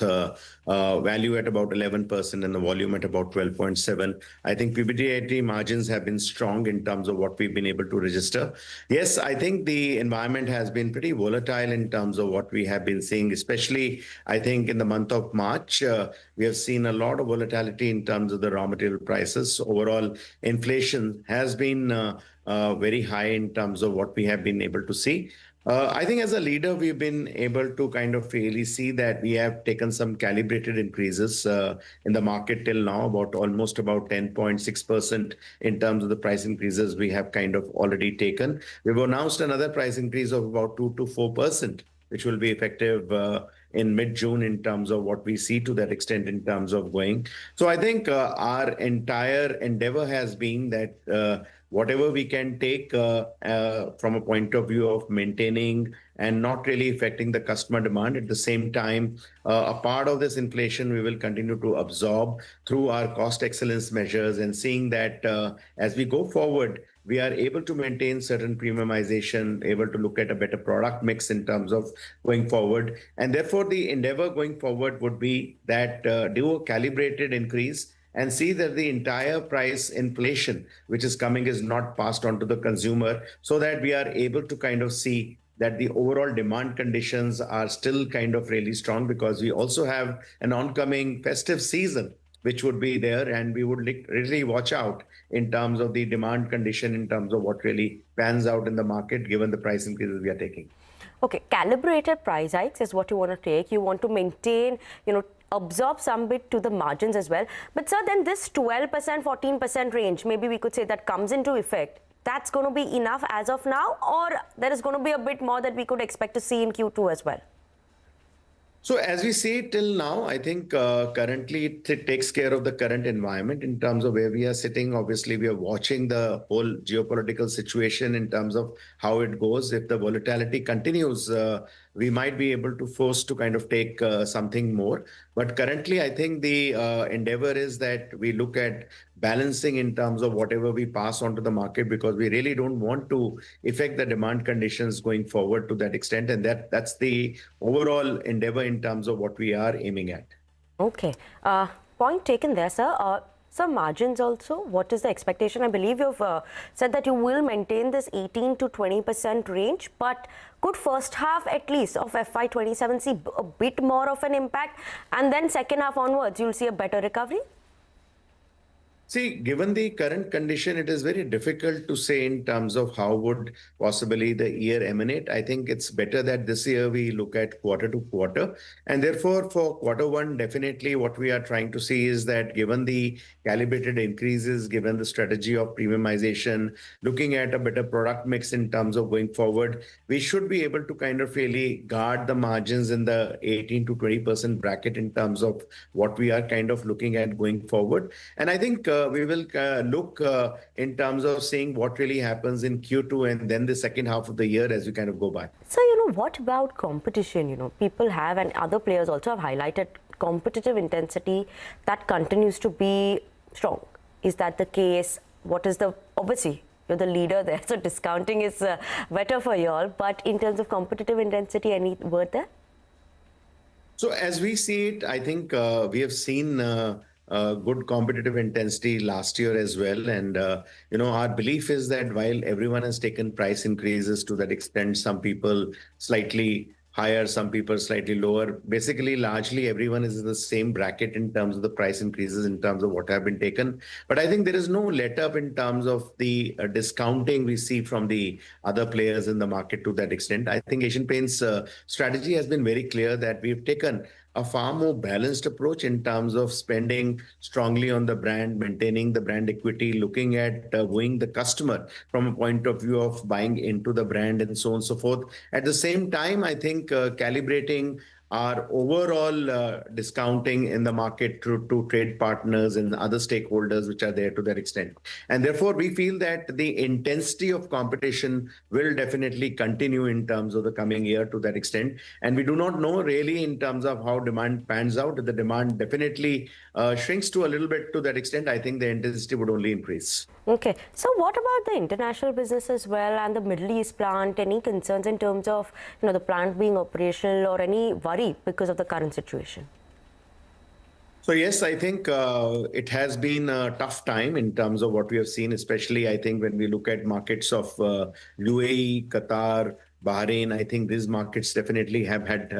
value at about 11% and the volume at about 12.7. I think PBDIT margins have been strong in terms of what we've been able to register. Yes, I think the environment has been pretty volatile in terms of what we have been seeing, especially I think in the month of March, we have seen a lot of volatility in terms of the raw material prices. Overall, inflation has been very high in terms of what we have been able to see. I think as a leader, we've been able to kind of really see that we have taken some calibrated increases in the market till now, almost about 10.6% in terms of the price increases we have kind of already taken. We've announced another price increase of about 2 to 4%, which will be effective in mid-June in terms of what we see to that extent in terms of going. So I think our entire endeavor has been that whatever we can take from a point of view of maintaining and not really affecting the customer demand. At the same time, a part of this inflation we will continue to absorb through our cost excellence measures, and seeing that as we go forward, we are able to maintain certain premiumization, able to look at a better product mix in terms of going forward. And therefore, the endeavor going forward would be that do a calibrated increase and see that the entire price inflation which is coming is not passed on to the consumer, so that we are able to kind of see that the overall demand conditions are still kind of really strong, because we also have an oncoming festive season which would be there, and we would really watch out in terms of the demand condition, in terms of what really pans out in the market given the price increases we are taking. Okay, calibrated price hikes is what you want to take. You want to maintain, absorb some bit to the margins as well. But sir, then this 12%, 14% range, maybe we could say that comes into effect. That's going to be enough as of now, or there is going to be a bit more that we could expect to see in Q2 as well? So as we see it till now, I think currently it takes care of the current environment in terms of where we are sitting. Obviously, we are watching the whole geopolitical situation in terms of how it goes. If the volatility continues, we might be able to force to kind of take something more. But currently, I think the endeavor is that we look at balancing in terms of whatever we pass on to the market, because we really don't want to affect the demand conditions going forward to that extent. And that's the overall endeavor in terms of what we are aiming at. Okay. Point taken there, sir. Some margins also, what is the expectation? I believe you've said that you will maintain this 18 to 20% range, but could first half at least of FY27 see a bit more of an impact, and then second half onwards you'll see a better recovery? See, given the current condition, it is very difficult to say in terms of how would possibly the year emanate. I think it's better that this year we look at quarter to quarter. And therefore, for quarter one, definitely what we are trying to see is that given the calibrated increases, given the strategy of premiumization, looking at a better product mix in terms of going forward, we should be able to kind of really guard the margins in the 18 to 20% bracket in terms of what we are kind of looking at going forward. And I think we will look in terms of seeing what really happens in Q2 and then the second half of the year as we kind of go by. So, what about competition? People have, and other players also have highlighted competitive intensity that continues to be strong. Is that the case? What is obviously, you're the leader there, so discounting is better for you all. But in terms of competitive intensity, any word there? So as we see it, I think we have seen good competitive intensity last year as well. And, our belief is that while everyone has taken price increases to that extent, some people slightly higher, some people slightly lower. Basically, largely everyone is in the same bracket in terms of the price increases, in terms of what have been taken. But I think there is no let up in terms of the discounting we see from the other players in the market to that extent. I think Asian Paints strategy has been very clear that we've taken a far more balanced approach in terms of spending strongly on the brand, maintaining the brand equity, looking at wooing the customer from a point of view of buying into the brand and so on and so forth. At the same time, I think calibrating our overall discounting in the market to trade partners and other stakeholders which are there to that extent. And therefore, we feel that the intensity of competition will definitely continue in terms of the coming year to that extent. And we do not know really in terms of how demand pans out. If the demand definitely shrinks to a little bit to that extent, I think the intensity would only increase. Okay, so what about the international business as well and the Middle East plant? Any concerns in terms of the plant being operational or any worry because of the current situation? So yes, I think it has been a tough time in terms of what we have seen, especially I think when we look at markets of UAE, Qatar, Bahrain. I think these markets definitely have had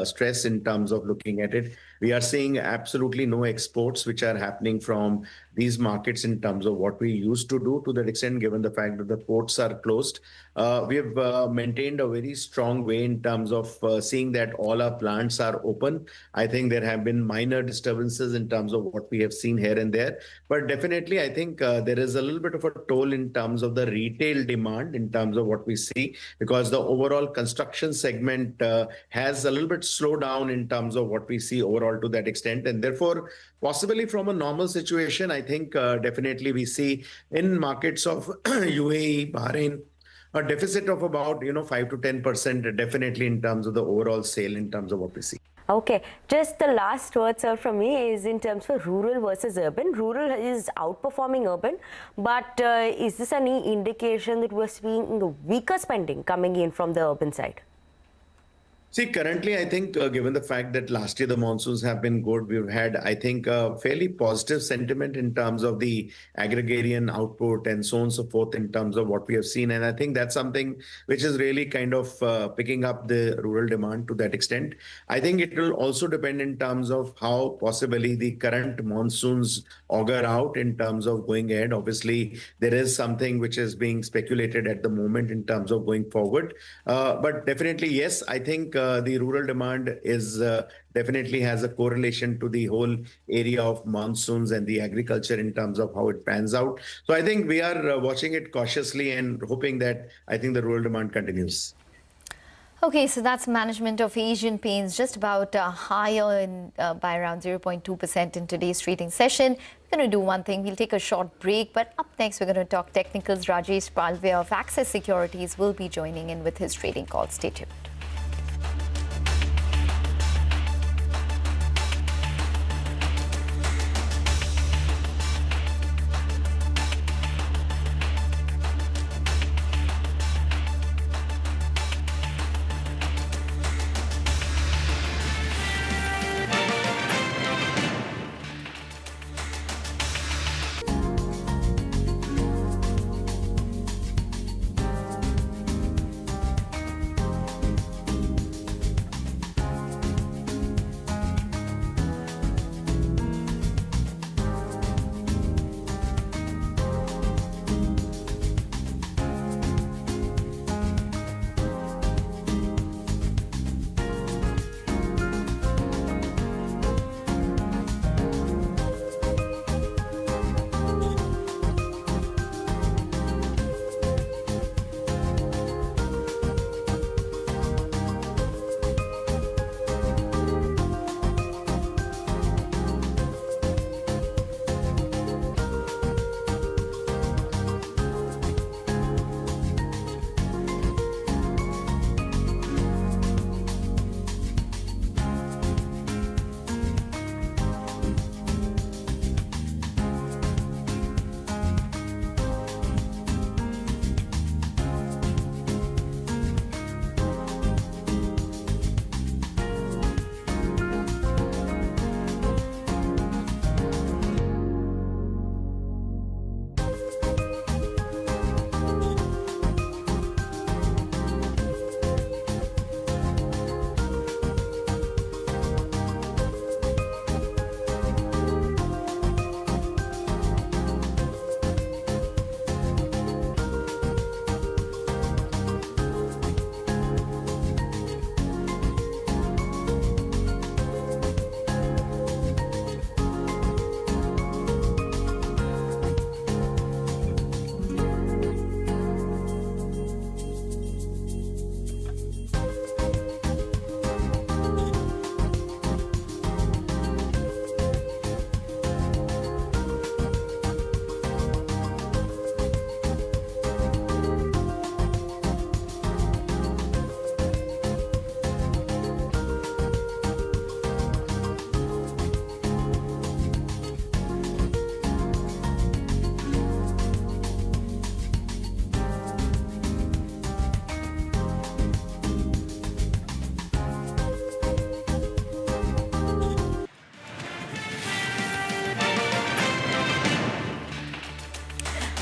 stress in terms of looking at it. We are seeing absolutely no exports which are happening from these markets in terms of what we used to do to that extent, given the fact that the ports are closed. We have maintained a very strong way in terms of seeing that all our plants are open. I think there have been minor disturbances in terms of what we have seen here and there. But definitely, I think there is a little bit of a toll in terms of the retail demand in terms of what we see, because the overall construction segment has a little bit slowed down in terms of what we see overall to that extent. And therefore, possibly from a normal situation, I think definitely we see in markets of UAE, Bahrain, a deficit of about 5 to 10% definitely in terms of the overall sale in terms of what we see. Okay, just the last word, sir, from me is in terms of rural versus urban. Rural is outperforming urban, but is this any indication that we're seeing weaker spending coming in from the urban side? See, currently, I think given the fact that last year the monsoons have been good, we've had, I think, a fairly positive sentiment in terms of the agrarian output and so on and so forth in terms of what we have seen. And I think that's something which is really kind of picking up the rural demand to that extent. I think it will also depend in terms of how possibly the current monsoons augur out in terms of going ahead. Obviously, there is something which is being speculated at the moment in terms of going forward. But definitely, yes, I think the rural demand is definitely has a correlation to the whole area of monsoons and the agriculture in terms of how it pans out. So I think we are watching it cautiously and hoping that I think the rural demand continues. Okay, so that's management of Asian Paints, just about higher by around 0.2% in today's trading session. We're going to do one thing. We'll take a short break, but up next we're going to talk technicals. Rajesh Palve of Axis Securities will be joining in with his trading call. Stay tuned.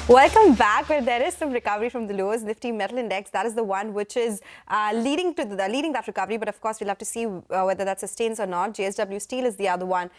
Welcome back. Where there is some recovery from the lows, Nifty Metal Index, that is the one which is leading that recovery. But of course, we'll have to see whether that sustains or not. JSW Steel is the other one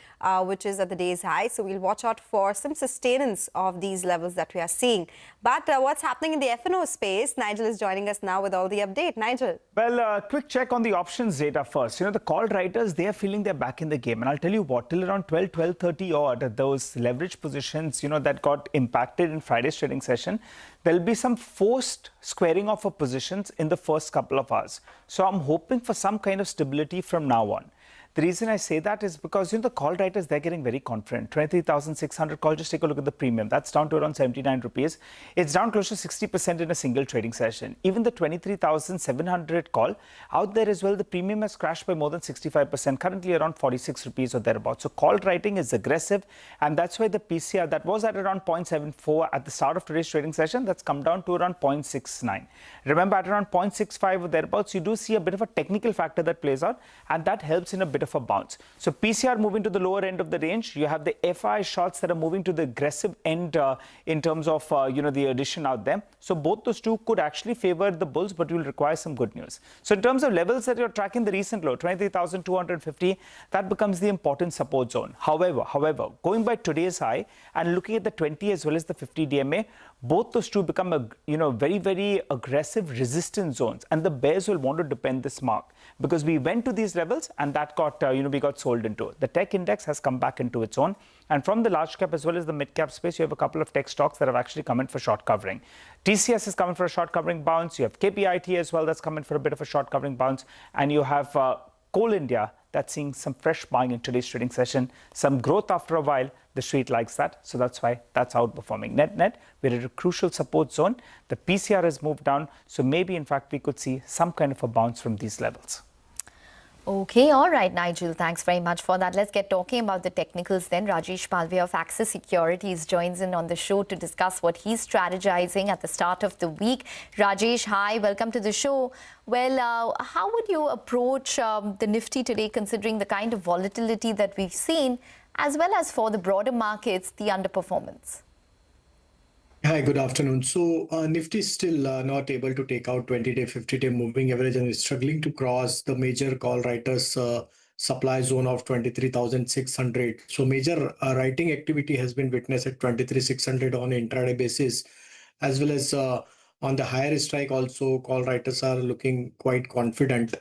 which is at the day's high. So we'll watch out for some sustenance of these levels that we are seeing. But what's happening in the F&O space? Nigel is joining us now with all the update. Nigel. Well, quick check on the options data first. The call writers, they are feeling they're back in the game. And I'll tell you what, till around 12:30 odd, those leverage positions, that got impacted in Friday's trading session, there'll be some forced squaring off of positions in the first couple of hours. So I'm hoping for some kind of stability from now on. The reason I say that is because the call writers, they're getting very confident. 23,600 call, just take a look at the premium. That's down to around 79 rupees. It's down close to 60% in a single trading session. Even the 23,700 call out there as well, the premium has crashed by more than 65%, currently around 46 rupees or thereabouts. So call writing is aggressive, and that's why the PCR that was at around 0.74 at the start of today's trading session, that's come down to around 0.69. Remember, at around 0.65 or thereabouts, you do see a bit of a technical factor that plays out, and that helps in a bit of a bounce. So PCR moving to the lower end of the range. You have the FI shots that are moving to the aggressive end in terms of the addition out there. So both those two could actually favor the bulls, but will require some good news. So in terms of levels that you're tracking, the recent low 23,250, that becomes the important support zone. However, going by today's high and looking at the 20 as well as the 50 DMA, both those two become a very, very aggressive resistance zones, and the bears will want to defend this mark because we went to these levels and that got we got sold into. The tech index has come back into its own, and from the large cap as well as the mid cap space, you have a couple of tech stocks that have actually come in for short covering. TCS is coming for a short covering bounce. You have KPIT as well that's coming for a bit of a short covering bounce, and you have Coal India that's seeing some fresh buying in today's trading session, some growth after a while. The street likes that, so that's why that's outperforming. Net, we're at a crucial support zone. The PCR has moved down, so maybe in fact we could see some kind of a bounce from these levels. Okay, all right, Nigel, thanks very much for that. Let's get talking about the technicals then. Rajesh Palve of Axis Securities joins in on the show to discuss what he's strategizing at the start of the week. Rajesh, hi, welcome to the show. Well, how would you approach the Nifty today, considering the kind of volatility that we've seen, as well as for the broader markets, the underperformance? Hi, good afternoon. So Nifty is still not able to take out 20-day, 50-day moving average and is struggling to cross the major call writers supply zone of 23,600. So major writing activity has been witnessed at 23,600 on an intraday basis, as well as on the higher strike also call writers are looking quite confident.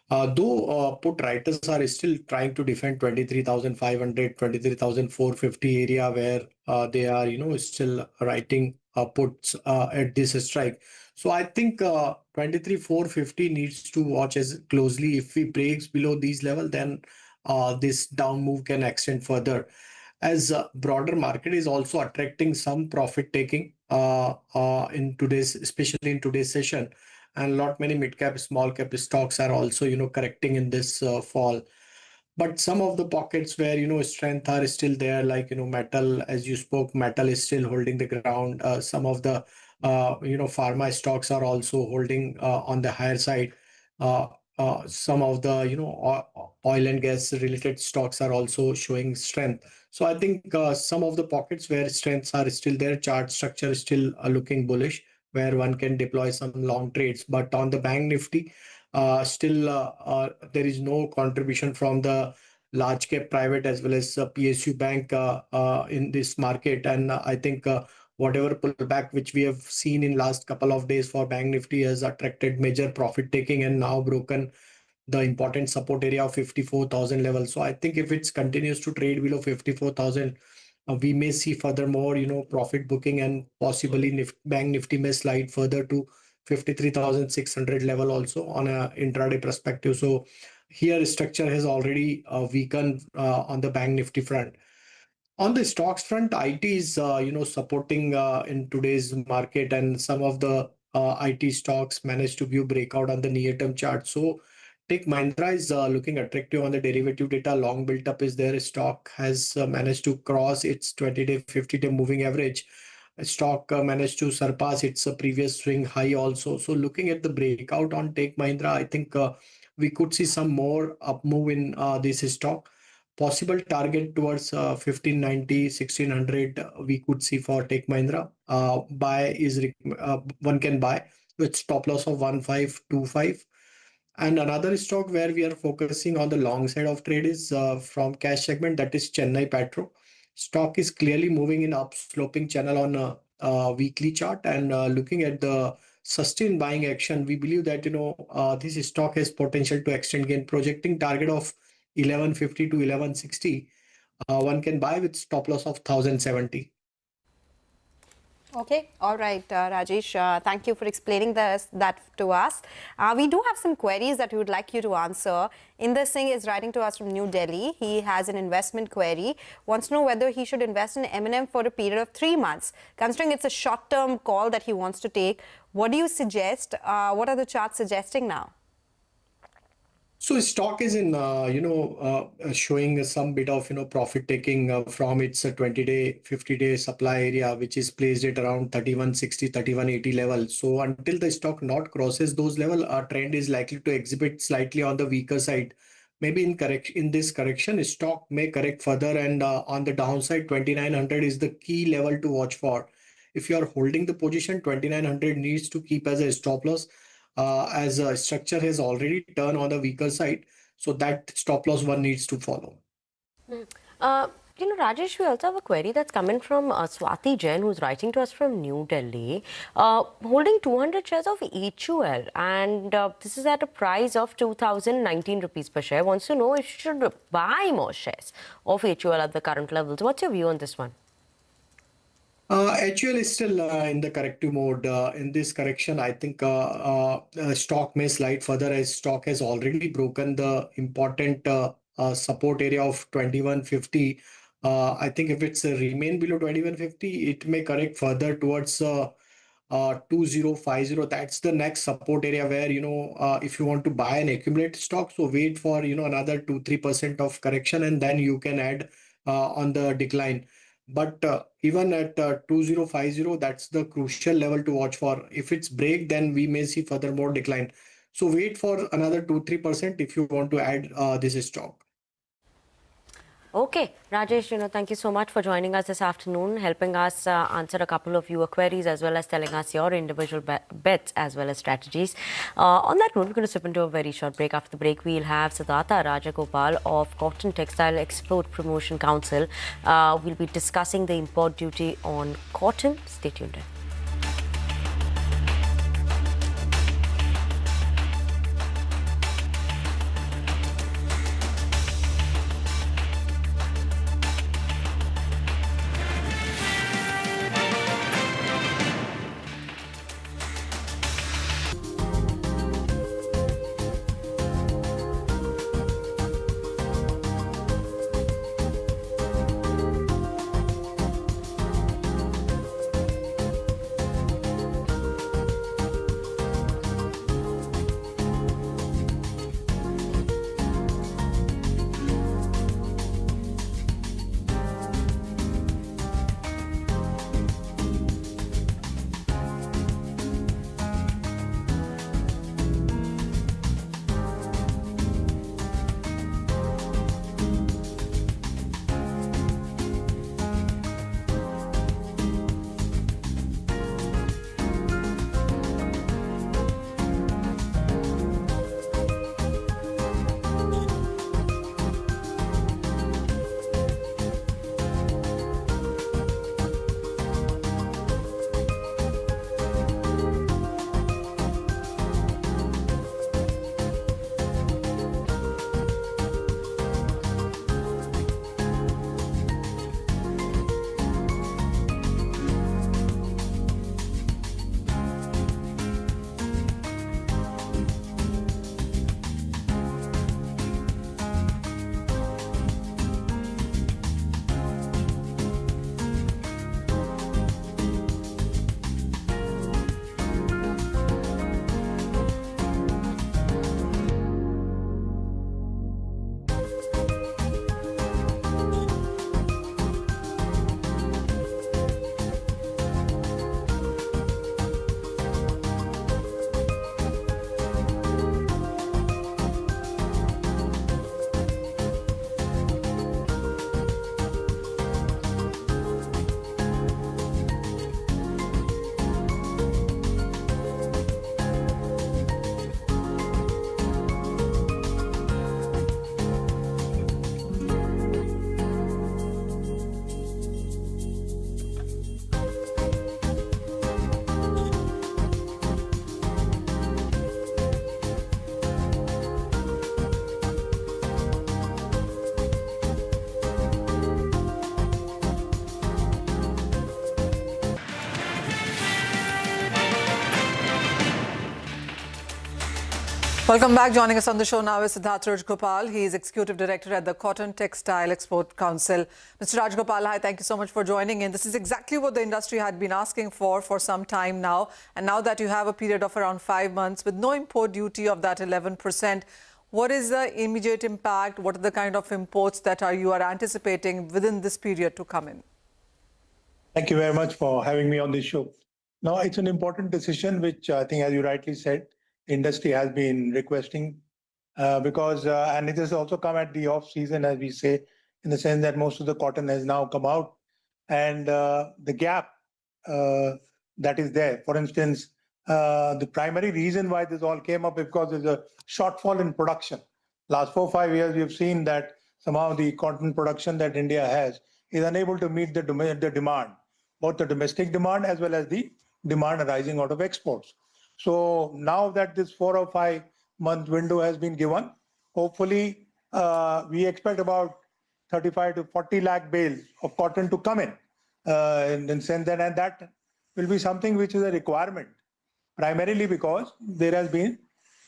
Though put writers are still trying to defend 23,500, 23,450 area where they are, still writing puts at this strike. So I think 23,450 needs to watch as closely. If we breaks below these level, then this down move can extend further. As broader market is also attracting some profit taking in today's, especially in today's session. And many mid cap, small cap stocks are also, correcting in this fall. But some of the pockets where, strength are still there, like, metal, as you spoke, metal is still holding the ground. Some of the, pharma stocks are also holding on the higher side. Some of the, oil and gas related stocks are also showing strength. So I think some of the pockets where strengths are still there, chart structure is still looking bullish, where one can deploy some long trades. But on the Bank Nifty, still there is no contribution from the large cap private as well as PSU Bank in this market. And I think whatever pullback which we have seen in last couple of days for Bank Nifty has attracted major profit taking and now broken the important support area of 54,000 level. So I think if it continues to trade below 54,000, we may see furthermore, profit booking, and possibly Bank Nifty may slide further to 53,600 level also on a intraday perspective. So here structure has already weakened on the Bank Nifty front. On the stocks front, IT is supporting in today's market, and some of the IT stocks managed to view breakout on the near-term chart. So Tech Mahindra is looking attractive on the derivative data. Long built up is there. Stock has managed to cross its 20-day, 50-day moving average. Stock managed to surpass its previous swing high also. So looking at the breakout on Tech Mahindra, I think we could see some more up move in this stock. possible target towards 1590, 1600 we could see for Tech Mahindra. One can buy with stop loss of 1525. And another stock where we are focusing on the long side of trade is from cash segment, that is Chennai Petro. Stock is clearly moving in up sloping channel on a weekly chart, and looking at the sustained buying action, we believe that this stock has potential to extend gain, projecting target of 1150 to 1160. One can buy with stop loss of 1070. Okay, all right, Rajesh, thank you for explaining that to us. We do have some queries that we would like you to answer. Inder Singh is writing to us from New Delhi. He has an investment query, wants to know whether he should invest in M&M for a period of 3 months. Considering it's a short-term call that he wants to take, what do you suggest? What are the charts suggesting now? So stock is in, showing some bit of, profit taking from its 20-day, 50-day supply area, which is placed at around 3160, 3180 level. So until the stock not crosses those level, our trend is likely to exhibit slightly on the weaker side. Maybe in this correction, stock may correct further, and on the downside, 2900 is the key level to watch for. If you are holding the position, 2900 needs to keep as a stop loss. As a structure has already turned on the weaker side, so that stop loss one needs to follow. Rajesh, we also have a query that's coming from Swati Jain, who's writing to us from New Delhi, holding 200 shares of HUL, and this is at a price of 2019 rupees per share. Wants to know if you should buy more shares of HUL at the current levels. What's your view on this one? HUL is still in the corrective mode. In this correction, I think stock may slide further, as stock has already broken the important support area of 2150. I think if it's remain below 2150, it may correct further towards 2050. That's the next support area where, if you want to buy and accumulate stock, so wait for, another 2-3% of correction, and then you can add on the decline. But even at 2050, that's the crucial level to watch for. If it's break, then we may see further more decline. So wait for another 2-3% if you want to add this stock. Okay, Rajesh, thank you so much for joining us this afternoon, helping us answer a couple of viewer queries, as well as telling us your individual bets as well as strategies. On that note, we're going to slip into a very short break. After the break, we'll have Siddhartha Rajagopal of Cotton Textile Export Promotion Council. We'll be discussing the import duty on cotton. Stay tuned in. Welcome back. Joining us on the show now is Siddharth Rajgopal. He is Executive Director at the Cotton Textile Export Council. Mr. Rajgopal, hi, thank you so much for joining in. This is exactly what the industry had been asking for some time now. And now that you have a period of around 5 months with no import duty of that 11%, what is the immediate impact? What are the kind of imports that you are anticipating within this period to come in? Thank you very much for having me on this show. Now, it's an important decision, which I think, as you rightly said, industry has been requesting because, and it has also come at the off season, as we say, in the sense that most of the cotton has now come out, and the gap that is there. For instance, the primary reason why this all came up is because there's a shortfall in production. Last 4 or 5 years, we've seen that somehow the cotton production that India has is unable to meet the demand, both the domestic demand as well as the demand arising out of exports. So now that this 4 or 5 month window has been given, hopefully we expect about 35 to 40 lakh bales of cotton to come in sense that, and that will be something which is a requirement, primarily because there has been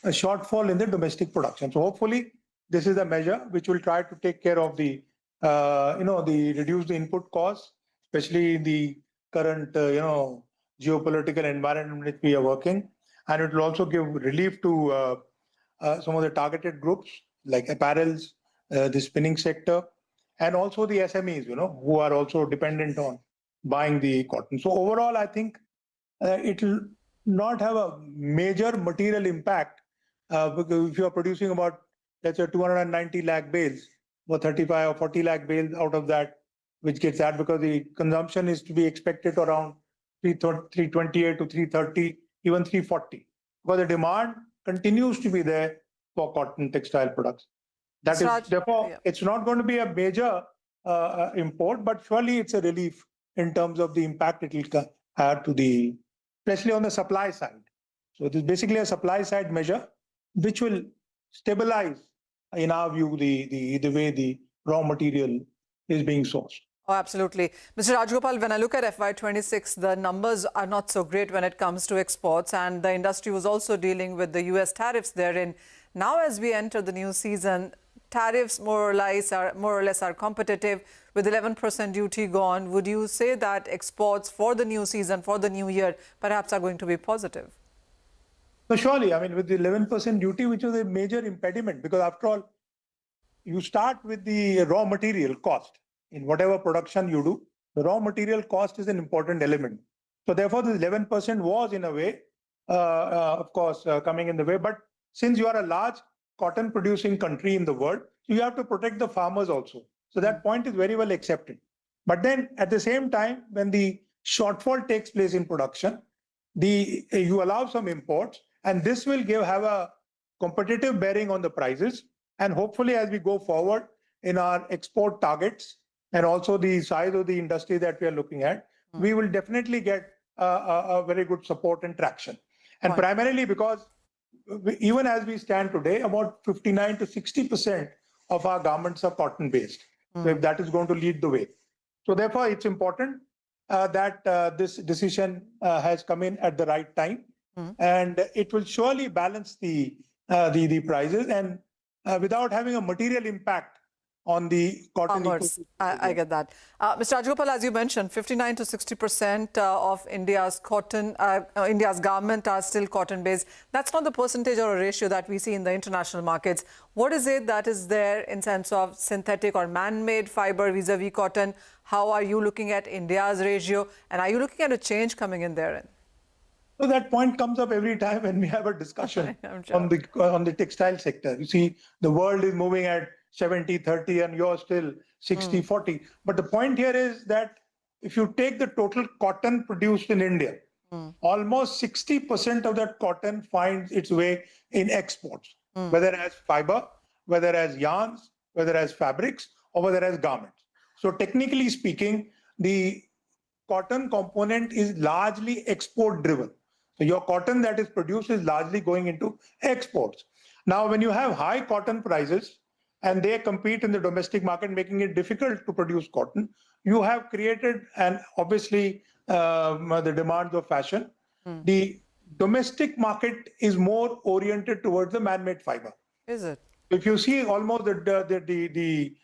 a shortfall in the domestic production. So hopefully this is a measure which will try to take care of the reduce the input costs, especially in the current geopolitical environment in which we are working. And it will also give relief to some of the targeted groups like apparels, the spinning sector, and also the SMEs, who are also dependent on buying the cotton. So overall, I think it will not have a major material impact because if you are producing about, let's say, 290 lakh bales, or 35 or 40 lakh bales out of that, which gets that because the consumption is to be expected around 328 to 330, even 340, because the demand continues to be there for cotton textile products. That is, therefore, it's not going to be a major import, but surely it's a relief in terms of the impact it will have to the, especially on the supply side. So it is basically a supply side measure, which will stabilize, in our view, the way the raw material is being sourced. Oh, absolutely. Mr. Rajgopal, when I look at FY26, the numbers are not so great when it comes to exports, and the industry was also dealing with the US tariffs therein. Now, as we enter the new season, tariffs more or less are competitive with 11% duty gone. Would you say that exports for the new season, for the new year, perhaps are going to be positive? So surely, I mean, with the 11% duty, which was a major impediment, because after all, you start with the raw material cost. In whatever production you do, the raw material cost is an important element. So therefore, this 11% was in a way, of course, coming in the way. But since you are a large cotton producing country in the world, you have to protect the farmers also. So that point is very well accepted. But then at the same time, when the shortfall takes place in production, you allow some imports, and this will have a competitive bearing on the prices. And hopefully, as we go forward in our export targets, and also the size of the industry that we are looking at, we will definitely get a very good support and traction. And primarily because even as we stand today, about 59 to 60% of our garments are cotton-based. So if that is going to lead the way. So therefore, it's important that this decision has come in at the right time. And it will surely balance the prices and without having a material impact on the cotton ecosystem. I get that. Mr. Rajgopal, as you mentioned, 59 to 60% of India's garment are still cotton-based. That's not the percentage or a ratio that we see in the international markets. What is it that is there in sense of synthetic or man-made fiber vis-a-vis cotton? How are you looking at India's ratio? And are you looking at a change coming in therein? So that point comes up every time when we have a discussion on the textile sector. You see, the world is moving at 70-30 and you're still 60-40. But the point here is that if you take the total cotton produced in India, almost 60% of that cotton finds its way in exports, whether as fiber, whether as yarns, whether as fabrics, or whether as garments. So technically speaking, the cotton component is largely export driven. So your cotton that is produced is largely going into exports. Now, when you have high cotton prices and they compete in the domestic market, making it difficult to produce cotton, you have created, and obviously the demands of fashion, the domestic market is more oriented towards the man-made fiber. Is it? If you see almost the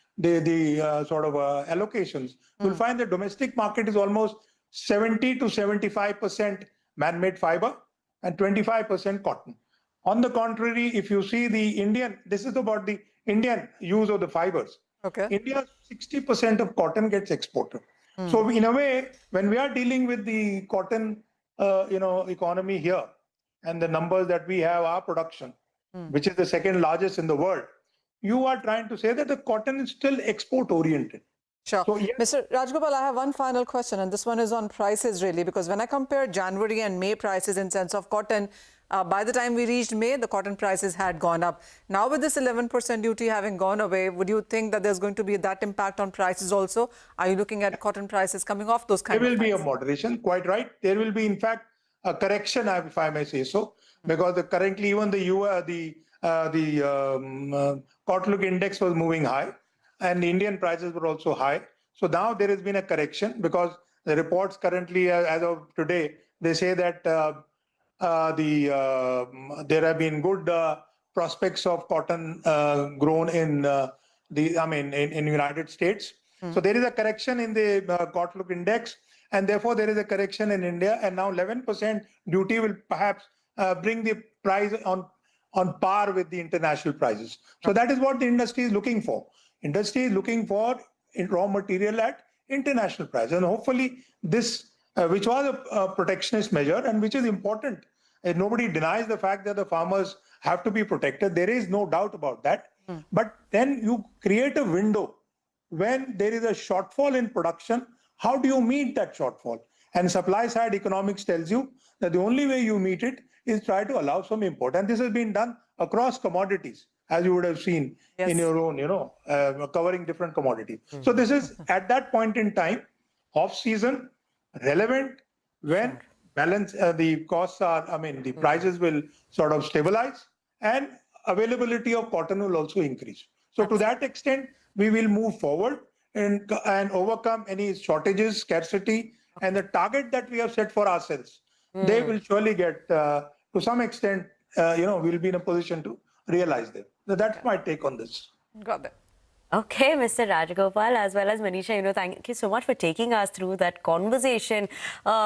sort of allocations, you'll find the domestic market is almost 70 to 75% man-made fiber and 25% cotton. On the contrary, if you see the Indian, this is about the Indian use of the fibers. Okay. India, 60% of cotton gets exported. So in a way, when we are dealing with the cotton, economy here, and the numbers that we have, our production, which is the second largest in the world, you are trying to say that the cotton is still export oriented. Sure. So, yes. Mr. Rajgopal, I have one final question, and this one is on prices really, because when I compare January and May prices in sense of cotton, by the time we reached May, the cotton prices had gone up. Now with this 11% duty having gone away, would you think that there's going to be that impact on prices also? Are you looking at cotton prices coming off those kind of There will be a prices? moderation, quite right. There will be, in fact, a correction, if I may say so, because currently even the cotton index was moving high, and the Indian prices were also high. So now there has been a correction because the reports currently, as of today, they say that there have been good prospects of cotton grown in in United States. So there is a correction in the cotton index, and therefore there is a correction in India. And now 11% duty will perhaps bring the price on par with the international prices. So that is what the industry is looking for. Industry is looking for raw material at international price, and hopefully this, which was a protectionist measure and which is important. And nobody denies the fact that the farmers have to be protected. There is no doubt about that. But then you create a window when there is a shortfall in production. How do you meet that shortfall? And supply side economics tells you that the only way you meet it is try to allow some import. And this has been done across commodities, as you would have seen in your own, covering different commodities. So this is at that point in time, off season, relevant, when balance, the costs are, the prices will sort of stabilize and availability of cotton will also increase. So to that extent, we will move forward and overcome any shortages, scarcity, and the target that we have set for ourselves. They will surely get, to some extent, we'll be in a position to realize them. So that's my take on this. Got it. Okay, Mr. Rajagopal, as well as Manisha, thank you so much for taking us through that conversation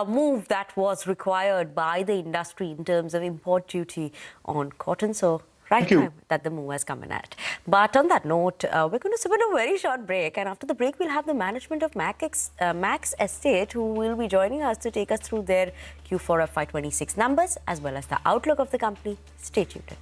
move that was required by the industry in terms of import duty on cotton. So, right time that the move has come in at. But on that note, we're going to submit a very short break. And after the break, we'll have the management of Max Estate, who will be joining us to take us through their Q4 FY26 numbers, as well as the outlook of the company. Stay tuned.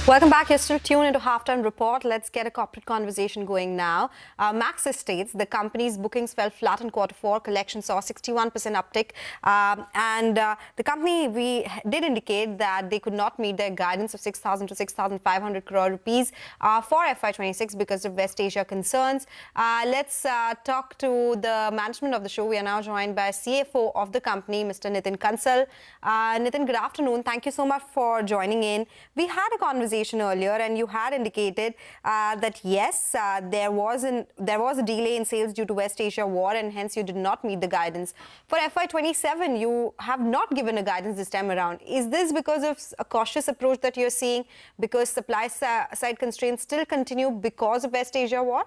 Welcome back. You're still tuned into Halftime Report. Let's get a corporate conversation going now. Max Estates, the company's bookings fell flat in Q4. Collection saw 61% uptick. The company did indicate that they could not meet their guidance of 6,000 to 6,500 crore rupees for FY26 because of West Asia concerns. Let's talk to the management of the show. We are now joined by CFO of the company, Mr. Nitin Kansal. Nitin, good afternoon. Thank you so much for joining in. We had a conversation earlier, and you had indicated that yes, there was a delay in sales due to West Asia war, and hence you did not meet the guidance. For FY27, you have not given a guidance this time around. Is this because of a cautious approach that you're seeing, because supply side constraints still continue because of West Asia war?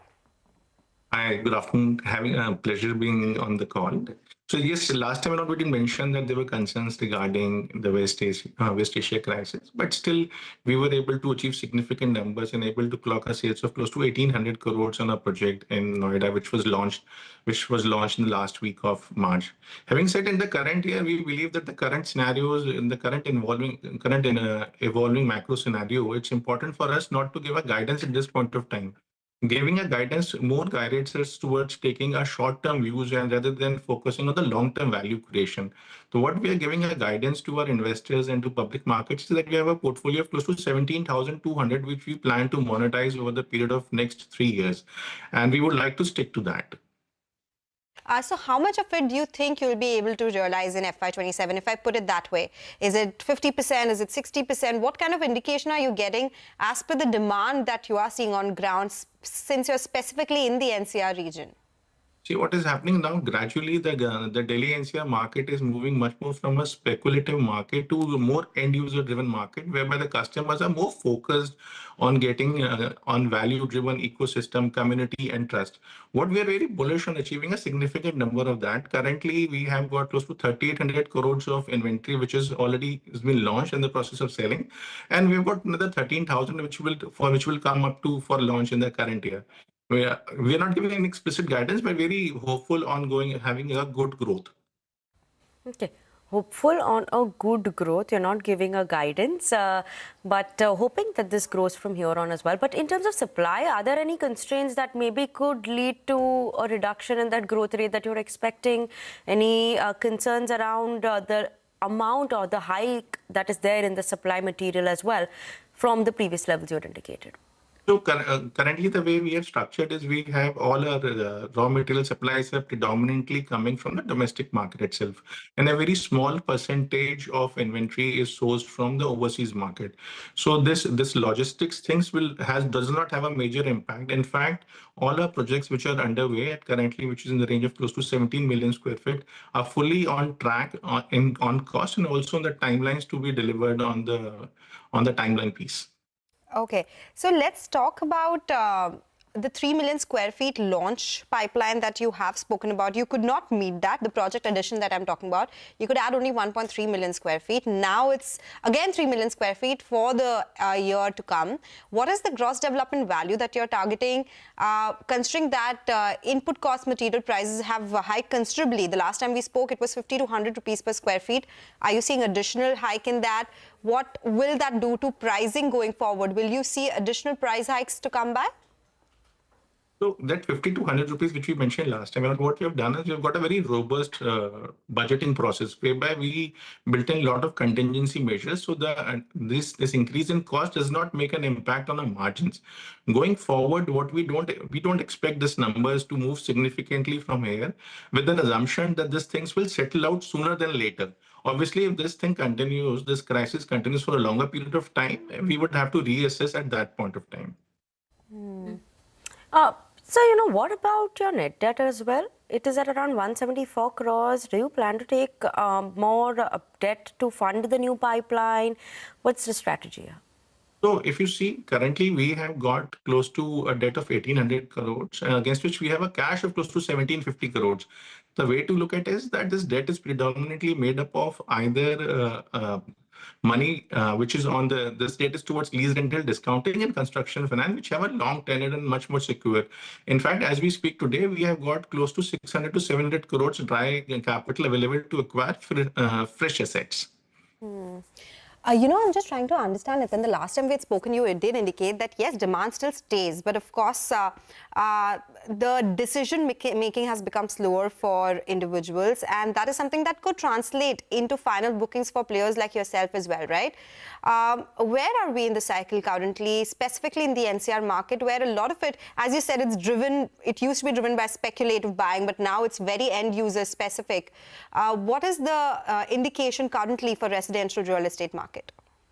Hi, good afternoon. Having a pleasure being on the call. So yes, last time around we did mention that there were concerns regarding the West Asia crisis, but still we were able to achieve significant numbers and able to clock a sales of close to 1,800 crores on a project in Noida, which was launched in the last week of March. Having said, in the current year, we believe that the current scenarios, in the current evolving macro scenario, it's important for us not to give a guidance at this point of time. Giving a guidance more guides us towards taking a short-term views and rather than focusing on the long-term value creation. So what we are giving a guidance to our investors and to public markets is that we have a portfolio of close to 17,200, which we plan to monetize over the period of next 3 years. And we would like to stick to that. So how much of it do you think you'll be able to realize in FY27, if I put it that way? Is it 50%? Is it 60%? What kind of indication are you getting as per the demand that you are seeing on ground, since you're specifically in the NCR region? See, what is happening now, gradually the Delhi NCR market is moving much more from a speculative market to a more end-user driven market, whereby the customers are more focused on getting on value-driven ecosystem, community and trust. What we are very bullish on achieving a significant number of that. Currently, we have got close to 3,800 crores of inventory, which is already has been launched in the process of selling. And we've got another 13,000, which will come up to for launch in the current year. We are not giving any explicit guidance, but very hopeful on having a good growth. Okay. Hopeful on a good growth. You're not giving a guidance, but hoping that this grows from here on as well. But in terms of supply, are there any constraints that maybe could lead to a reduction in that growth rate that you're expecting? Any concerns around the amount or the hike that is there in the supply material as well from the previous levels you had indicated? So currently, the way we are structured is we have all our raw material supplies are predominantly coming from the domestic market itself, and a very small percentage of inventory is sourced from the overseas market. So this logistics things does not have a major impact. In fact, all our projects which are underway at currently, which is in the range of close to 17 million square feet, are fully on track on cost and also on the timelines to be delivered on the timeline piece. Okay, so let's talk about the 3 million square feet launch pipeline that you have spoken about. You could not meet that, the project addition that I'm talking about. You could add only 1.3 million square feet. Now it's again 3 million square feet for the year to come. What is the gross development value that you're targeting, considering that input cost material prices have hiked considerably? The last time we spoke, it was 50 to 100 rupees per square feet. Are you seeing additional hike in that? What will that do to pricing going forward? Will you see additional price hikes to come by? So that 50 to 100 rupees, which we mentioned last time, what we have done is we've got a very robust budgeting process whereby we built in a lot of contingency measures. So this increase in cost does not make an impact on our margins. Going forward, what we don't expect these numbers to move significantly from here, with an assumption that these things will settle out sooner than later. Obviously, if this crisis continues for a longer period of time, we would have to reassess at that point of time. So, what about your net debt as well? It is at around 174 crores. Do you plan to take more debt to fund the new pipeline? What's the strategy here? So if you see, currently we have got close to a debt of 1,800 crores, against which we have a cash of close to 1,750 crores. The way to look at it is that this debt is predominantly made up of either money which is on this debt is towards lease rental discounting and construction finance, which have a long tenure and much more secure. In fact, as we speak today, we have got close to 600 to 700 crores dry capital available to acquire fresh assets. I'm just trying to understand it. And the last time we had spoken, you did indicate that, yes, demand still stays. But of course, the decision making has become slower for individuals. And that is something that could translate into final bookings for players like yourself as well, right? Where are we in the cycle currently, specifically in the NCR market, where a lot of it, as you said, it used to be driven by speculative buying, but now it's very end user specific. What is the indication currently for residential real estate market?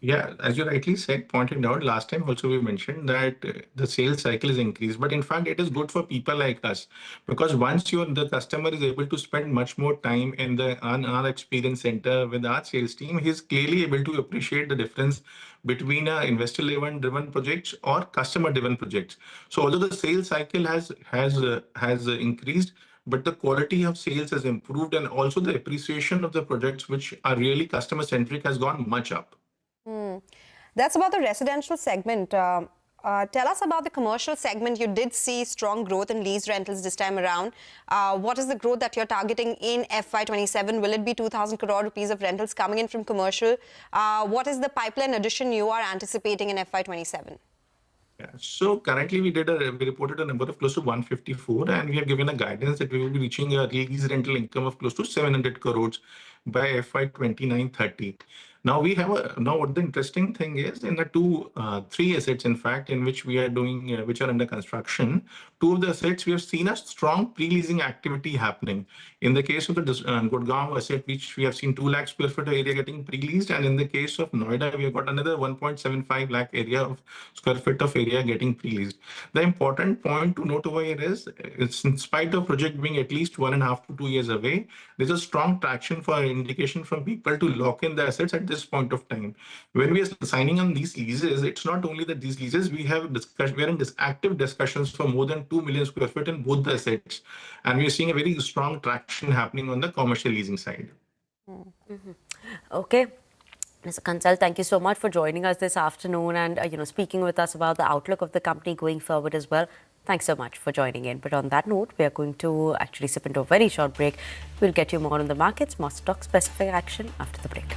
Yeah, as you rightly pointed out, last time also we mentioned that the sales cycle is increased, but in fact it is good for people like us, because once the customer is able to spend much more time in our experience center with our sales team, he's clearly able to appreciate the difference between investor driven projects or customer driven projects. So although the sales cycle has increased, but the quality of sales has improved, and also the appreciation of the projects which are really customer centric has gone much up. That's about the residential segment. Tell us about the commercial segment. You did see strong growth in lease rentals this time around. What is the growth that you're targeting in FY27? Will it be 2,000 crore rupees of rentals coming in from commercial? What is the pipeline addition you are anticipating in FY27? Yeah. So currently we reported a number of close to 154, and we have given a guidance that we will be reaching a lease rental income of close to 700 crores by FY 29-30. Now what the interesting thing is, in the three assets, in fact, in which we are doing, which are under construction, two of the assets, we have seen a strong pre-leasing activity happening. In the case of the Gurgaon asset, which we have seen 2 lakh square foot area getting pre-leased, and in the case of Noida, we have got another 1.75 lakh square foot of area getting pre-leased. The important point to note over here is, in spite of project being at least 1.5 to 2 years away, there's a strong traction for indication from people to lock in the assets at this point of time. When we are signing on these leases, it's not only that these leases, we are in active discussions for more than 2 million square feet in both the assets, and we are seeing a very strong traction happening on the commercial leasing side. Okay. Mr. Kansal, thank you so much for joining us this afternoon and speaking with us about the outlook of the company going forward as well. Thanks so much for joining in. But on that note, we are going to actually sip into a very short break. We'll get you more on the markets, more stock-specific action after the break.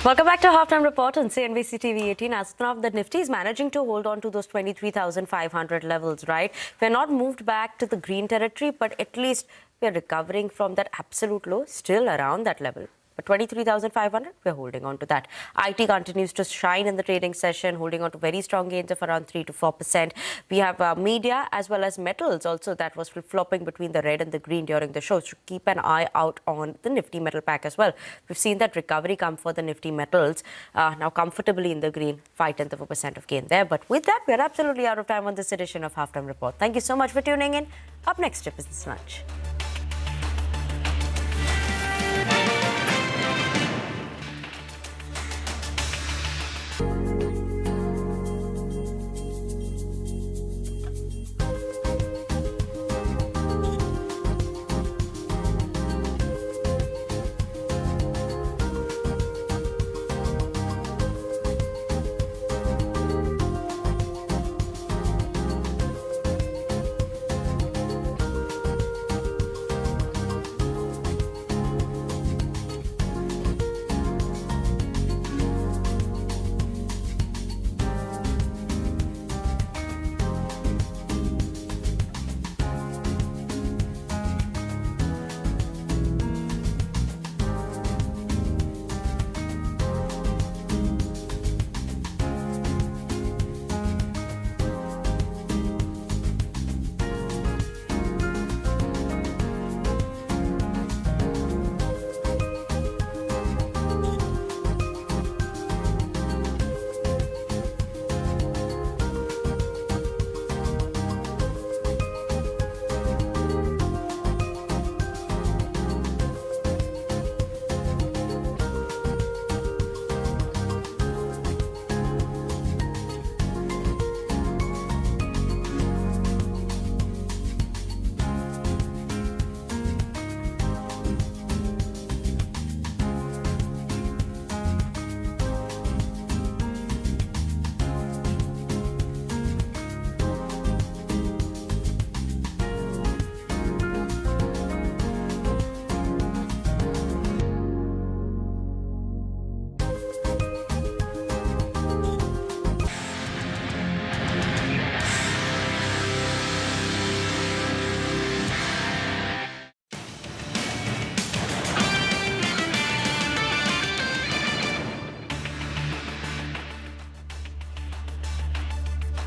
Welcome back to Halftime Report on CNBC TV 18. As of now, the Nifty is managing to hold on to those 23,500 levels, right? We're not moved back to the green territory, but at least we're recovering from that absolute low, still around that level. But 23,500, we're holding on to that. IT continues to shine in the trading session, holding on to very strong gains of around 3 to 4%. We have media as well as metals also that was flip-flopping between the red and the green during the show. So keep an eye out on the Nifty metal pack as well. We've seen that recovery come for the Nifty metals, now comfortably in the green, 0.5% of gain there. But with that, we're absolutely out of time on this edition of Halftime Report. Thank you so much for tuning in. Up next, your Business Lunch.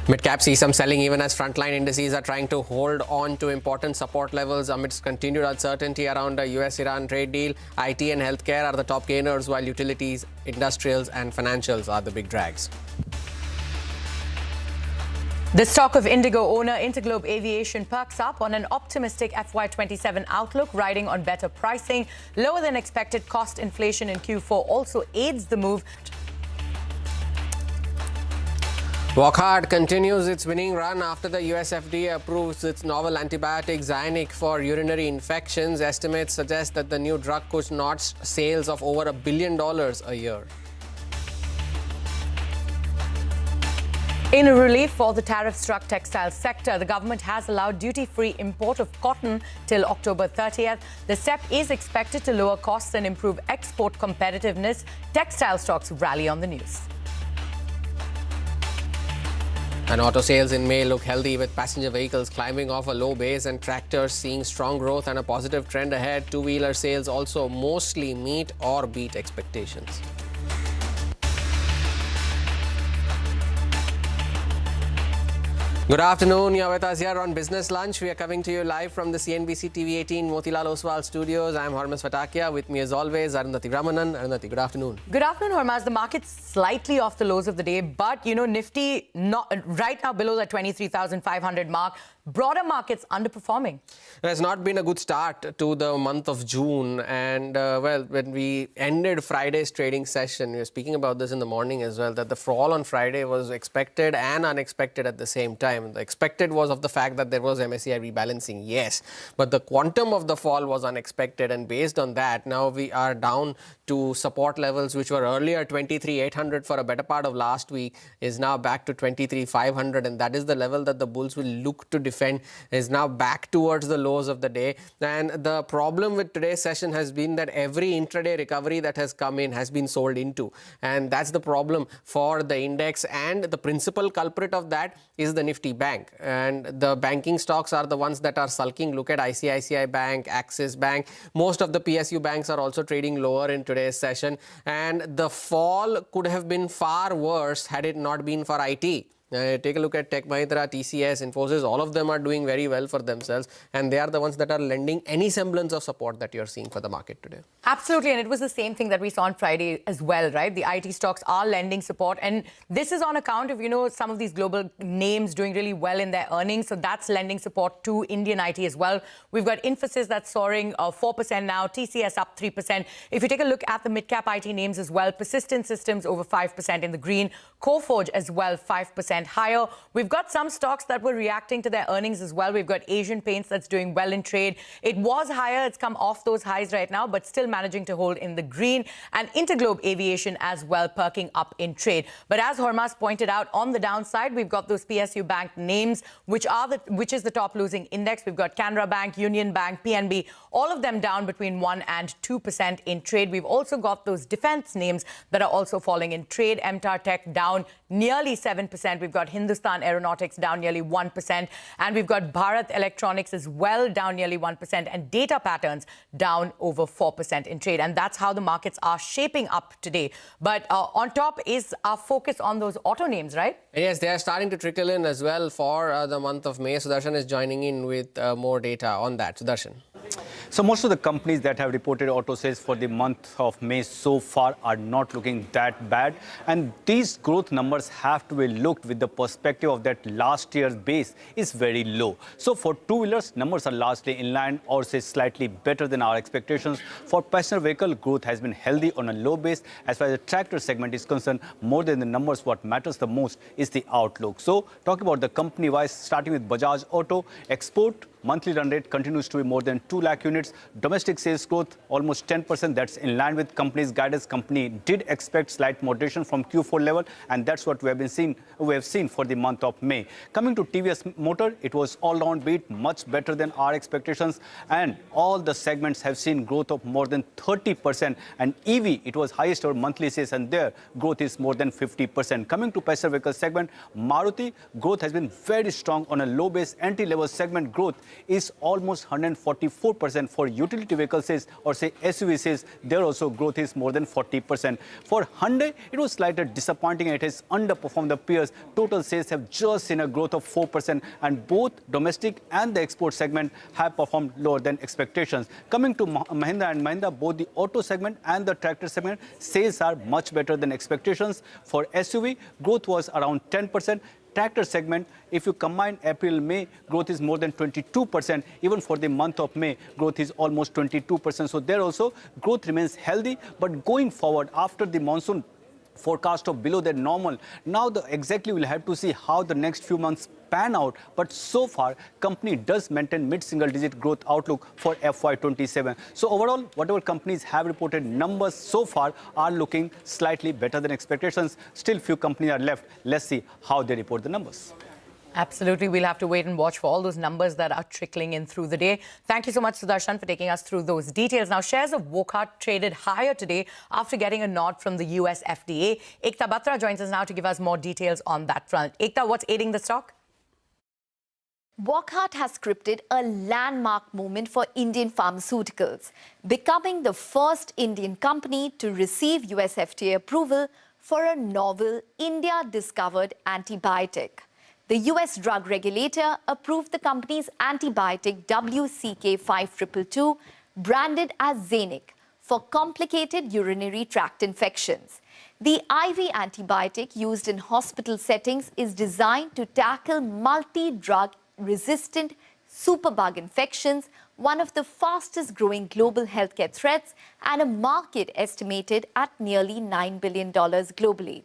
Mid-cap see some selling even as frontline indices are trying to hold on to important support levels amidst continued uncertainty around the US-Iran trade deal. IT and healthcare are the top gainers, while utilities, industrials and financials are the big drags. The stock of Indigo owner Interglobe Aviation perks up on an optimistic FY27 outlook, riding on better pricing. Lower than expected cost inflation in Q4 also aids the move. Wockhardt continues its winning run after the US FDA approves its novel antibiotic Zyanic for urinary infections. Estimates suggest that the new drug could notch sales of over $1 billion a year. In a relief for the tariff-struck textile sector, the government has allowed duty-free import of cotton till October 30th. The step is expected to lower costs and improve export competitiveness. Textile stocks rally on the news. And auto sales in May look healthy, with passenger vehicles climbing off a low base and tractors seeing strong growth and a positive trend ahead. Two-wheeler sales also mostly meet or beat expectations. Good afternoon. You're with us here on Business Lunch. We are coming to you live from the CNBC TV 18 Motilal Oswal studios. I'm Hormuz Fatakia. With me as always, Arundhati Ramanan. Arundhati, good afternoon. Good afternoon, Hormuz. The market's slightly off the lows of the day, but, Nifty right now below the 23,500 mark. Broader markets underperforming. It has not been a good start to the month of June. And, when we ended Friday's trading session, we were speaking about this in the morning as well, that the fall on Friday was expected and unexpected at the same time. The expected was of the fact that there was MSCI rebalancing, yes. But the quantum of the fall was unexpected. And based on that, now we are down to support levels which were earlier 23,800 for a better part of last week, is now back to 23,500. And that is the level that the bulls will look to defend defend, is now back towards the lows of the day. And the problem with today's session has been that every intraday recovery that has come in has been sold into. And that's the problem for the index. And the principal culprit of that is the Nifty Bank. And the banking stocks are the ones that are sulking. Look at ICICI Bank, Axis Bank. Most of the PSU banks are also trading lower in today's session. And the fall could have been far worse had it not been for IT. Take a look at Tech Mahindra, TCS, Infosys, all of them are doing very well for themselves, and they are the ones that are lending any semblance of support that you're seeing for the market today. Absolutely, and it was the same thing that we saw on Friday as well, right? The IT stocks are lending support, and this is on account of, some of these global names doing really well in their earnings, so that's lending support to Indian IT as well. We've got Infosys that's soaring 4% now, TCS up 3%. If you take a look at the mid-cap IT names as well, Persistent Systems over 5% in the green, Coforge as well 5% higher. We've got some stocks that were reacting to their earnings as well. We've got Asian Paints that's doing well in trade. It was higher. It's come off those highs right now, but still managing to hold in the green. And Interglobe Aviation as well, perking up in trade. But as Hormaz pointed out, on the downside, we've got those PSU Bank names, which is the top losing index. We've got Canara Bank, Union Bank, PNB, all of them down between 1% and 2% in trade. We've also got those defense names that are also falling in trade. MTAR Tech down nearly 7%. We've got Hindustan Aeronautics down nearly 1%. And we've got Bharat Electronics as well down nearly 1%. And Data Patterns down over 4% in trade. And that's how the markets are shaping up today. But on top is our focus on those auto names, right? Yes, they are starting to trickle in as well for the month of May. Sudarshan is joining in with more data on that. Sudarshan. So most of the companies that have reported auto sales for the month of May so far are not looking that bad. And these growth numbers have to be looked with the perspective of that last year's base is very low. So for two-wheelers, numbers are largely in line or say slightly better than our expectations. For passenger vehicle, growth has been healthy on a low base. As far as the tractor segment is concerned, more than the numbers, what matters the most is the outlook. So talking about the company-wise, starting with Bajaj Auto, export monthly run rate continues to be more than 2 lakh units. Domestic sales growth almost 10%. That's in line with company's guidance. Company did expect slight moderation from Q4 level, and that's what we have seen for the month of May. Coming to TVS Motor, it was all-round beat, much better than our expectations, and all the segments have seen growth of more than 30%. And EV, it was highest ever monthly sales, and their growth is more than 50%. Coming to passenger vehicle segment, Maruti growth has been very strong on a low base. Entry-level segment growth is almost 144%. For utility vehicle sales or say SUV sales, there also growth is more than 40%. For Hyundai, it was slightly disappointing. It has underperformed the peers. Total sales have just seen a growth of 4%, and both domestic and the export segment have performed lower than expectations. Coming to Mahindra and Mahindra, both the auto segment and the tractor segment, sales are much better than expectations. For SUV, growth was around 10%. Tractor segment, if you combine April, May, growth is more than 22%. Even for the month of May, growth is almost 22%. So there also, growth remains healthy. But going forward, after the monsoon forecast of below than normal, now exactly we'll have to see how the next few months pan out. But so far, company does maintain mid-single-digit growth outlook for FY27. So overall, whatever companies have reported numbers so far are looking slightly better than expectations. Still, few companies are left. Let's see how they report the numbers. Absolutely. We'll have to wait and watch for all those numbers that are trickling in through the day. Thank you so much, Sudarshan, for taking us through those details. Now, shares of Wockhardt traded higher today after getting a nod from the US FDA. Ekta Batra joins us now to give us more details on that front. Ekta, what's aiding the stock? Wockhardt has scripted a landmark moment for Indian pharmaceuticals, becoming the first Indian company to receive US FDA approval for a novel India-discovered antibiotic. The US drug regulator approved the company's antibiotic WCK5222, branded as Xenic, for complicated urinary tract infections. The IV antibiotic used in hospital settings is designed to tackle multi-drug resistant superbug infections, one of the fastest growing global healthcare threats and a market estimated at nearly $9 billion globally.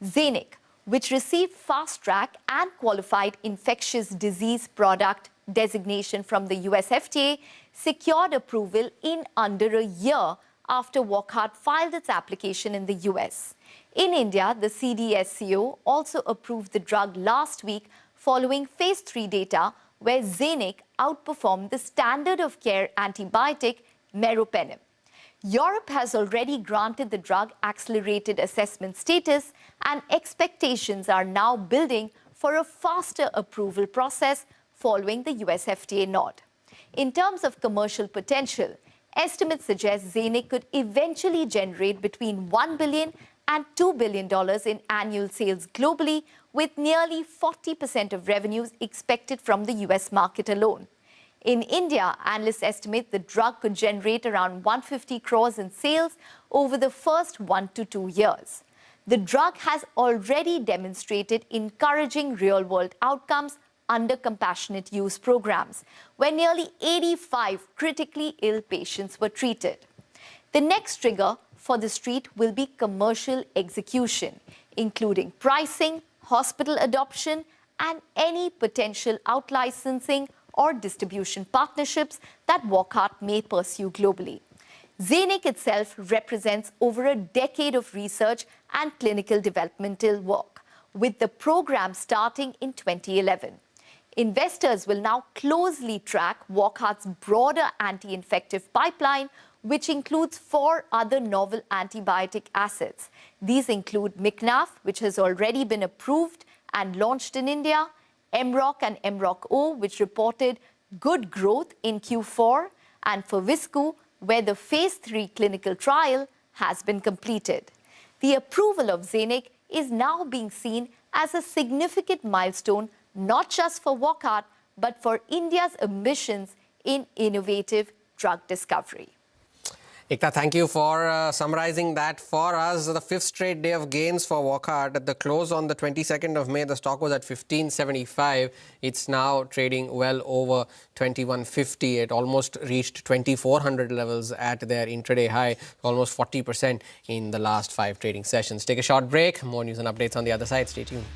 Xenic, which received fast track and qualified infectious disease product designation from the US FDA, secured approval in under a year after Wockhardt filed its application in the US. In India, the CDSCO also approved the drug last week following phase 3 data where Zanuck outperformed the standard of care antibiotic meropenem. Europe has already granted the drug accelerated assessment status, and expectations are now building for a faster approval process following the US FDA nod. In terms of commercial potential, estimates suggest Zanuck could eventually generate between $1 billion and $2 billion in annual sales globally, with nearly 40% of revenues expected from the US market alone. In India, analysts estimate the drug could generate around 150 crores in sales over the first 1 to 2 years. The drug has already demonstrated encouraging real-world outcomes under compassionate use programs, where nearly 85 critically ill patients were treated. The next trigger for the street will be commercial execution, including pricing, hospital adoption, and any potential out-licensing or distribution partnerships that Wockhardt may pursue globally. Zanuck itself represents over a decade of research and clinical developmental work, with the program starting in 2011. Investors will now closely track Wockhardt's broader anti-infective pipeline, which includes 4 other novel antibiotic assets. These include Micnaf, which has already been approved and launched in India, Emroc and Emroc-O, which reported good growth in Q4, and Faviscu, where the phase 3 clinical trial has been completed. The approval of Zanuck is now being seen as a significant milestone, not just for Wockhardt, but for India's ambitions in innovative drug discovery. Ekta, thank you for summarizing that for us. The 5th straight day of gains for Wockhardt. At the close on the 22nd of May, the stock was at 1575. It's now trading well over 2150. It almost reached 2400 levels at their intraday high, almost 40% in the last 5 trading sessions. Take a short break. More news and updates on the other side. Stay tuned.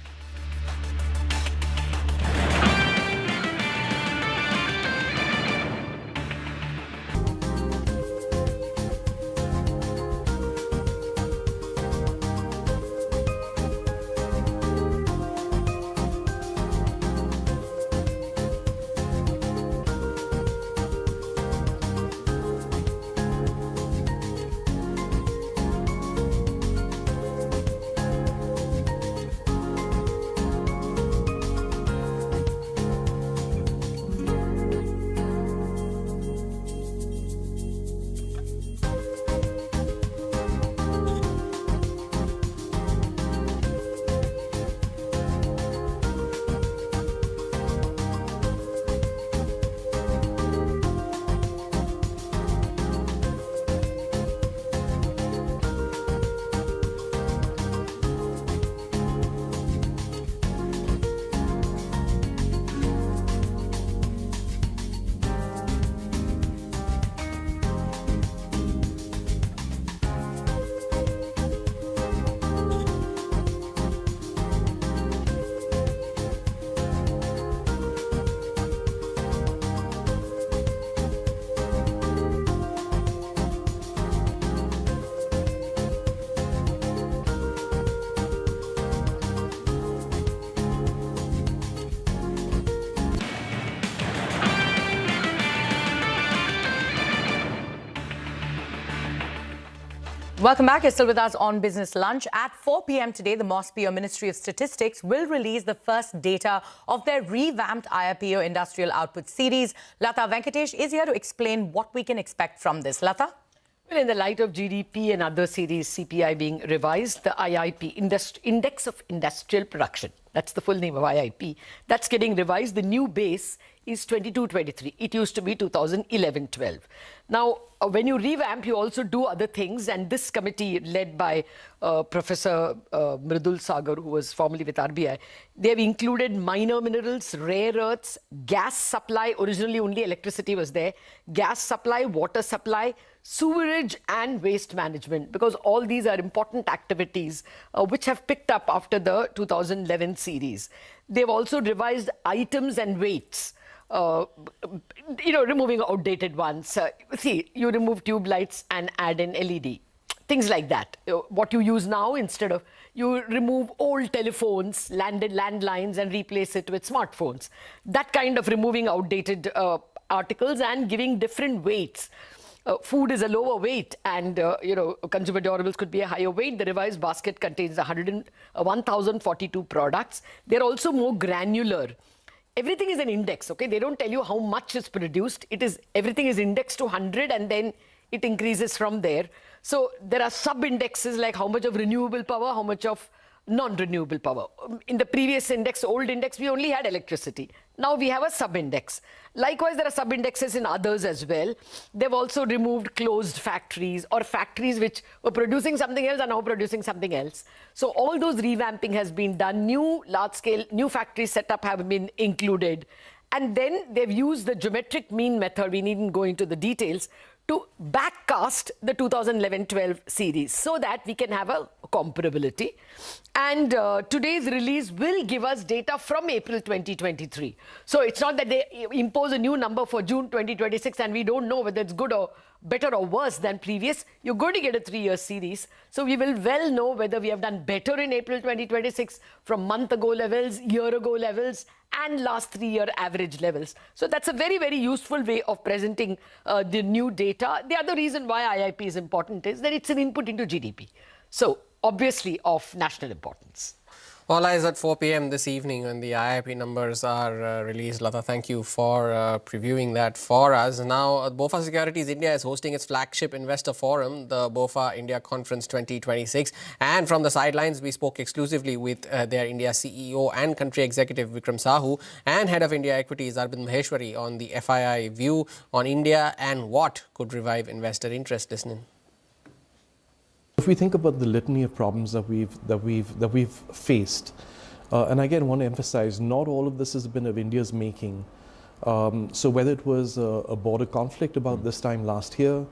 Welcome back. You're still with us on Business Lunch. At 4 p.m. today, the MOSPI, or Ministry of Statistics, will release the first data of their revamped IIP, or Industrial Output Series. Lata Venkatesh is here to explain what we can expect from this. Lata? Well, in the light of GDP and other series CPI being revised, the IIP, Index of Industrial Production, that's the full name of IIP, that's getting revised. The new base is 22-23. It used to be 2011-12. Now, when you revamp, you also do other things. And this committee, led by Professor Mridul Sagar, who was formerly with RBI, they've included minor minerals, rare earths, gas supply. Originally, only electricity was there. Gas supply, water supply, sewerage and waste management, because all these are important activities which have picked up after the 2011 series. They've also revised items and weights. Removing outdated ones. See, you remove tube lights and add in LED. things like that. What you use now, instead of, you remove old telephones, landlines, and replace it with smartphones. That kind of removing outdated articles and giving different weights. Food is a lower weight, and consumer durables could be a higher weight. The revised basket contains 1,042 products. They're also more granular. Everything is an index, okay? They don't tell you how much is produced. Everything is indexed to 100, and then it increases from there. So there are sub-indexes like how much of renewable power, how much of non-renewable power. In the previous index, old index, we only had electricity. Now we have a sub-index. Likewise, there are sub-indexes in others as well. They've also removed closed factories, or factories which were producing something else are now producing something else. So all those revamping has been done. New large-scale, new factory setup have been included. And then they've used the geometric mean method, we needn't go into the details, to backcast the 2011-12 series so that we can have a comparability. And today's release will give us data from April 2023. So it's not that they impose a new number for June 2026 and we don't know whether it's good or better or worse than previous. You're going to get a 3-year series. So we will well know whether we have done better in April 2026 from month ago levels, year ago levels, and last 3-year average levels. So that's a very, very useful way of presenting the new data. The other reason why IIP is important is that it's an input into GDP. So obviously of national importance. All eyes at 4 p.m. this evening when the IIP numbers are released. Lata, thank you for previewing that for us. Now, BofA Securities India is hosting its flagship investor forum, the BofA India Conference 2026. And from the sidelines, we spoke exclusively with their India CEO and country executive Vikram Sahu and head of India Equities Arvind Maheshwari on the FII view on India and what could revive investor interest. Listening. If we think about the litany of problems that we've faced, and again, I want to emphasize, not all of this has been of India's making. So whether it was a border conflict about this time last year,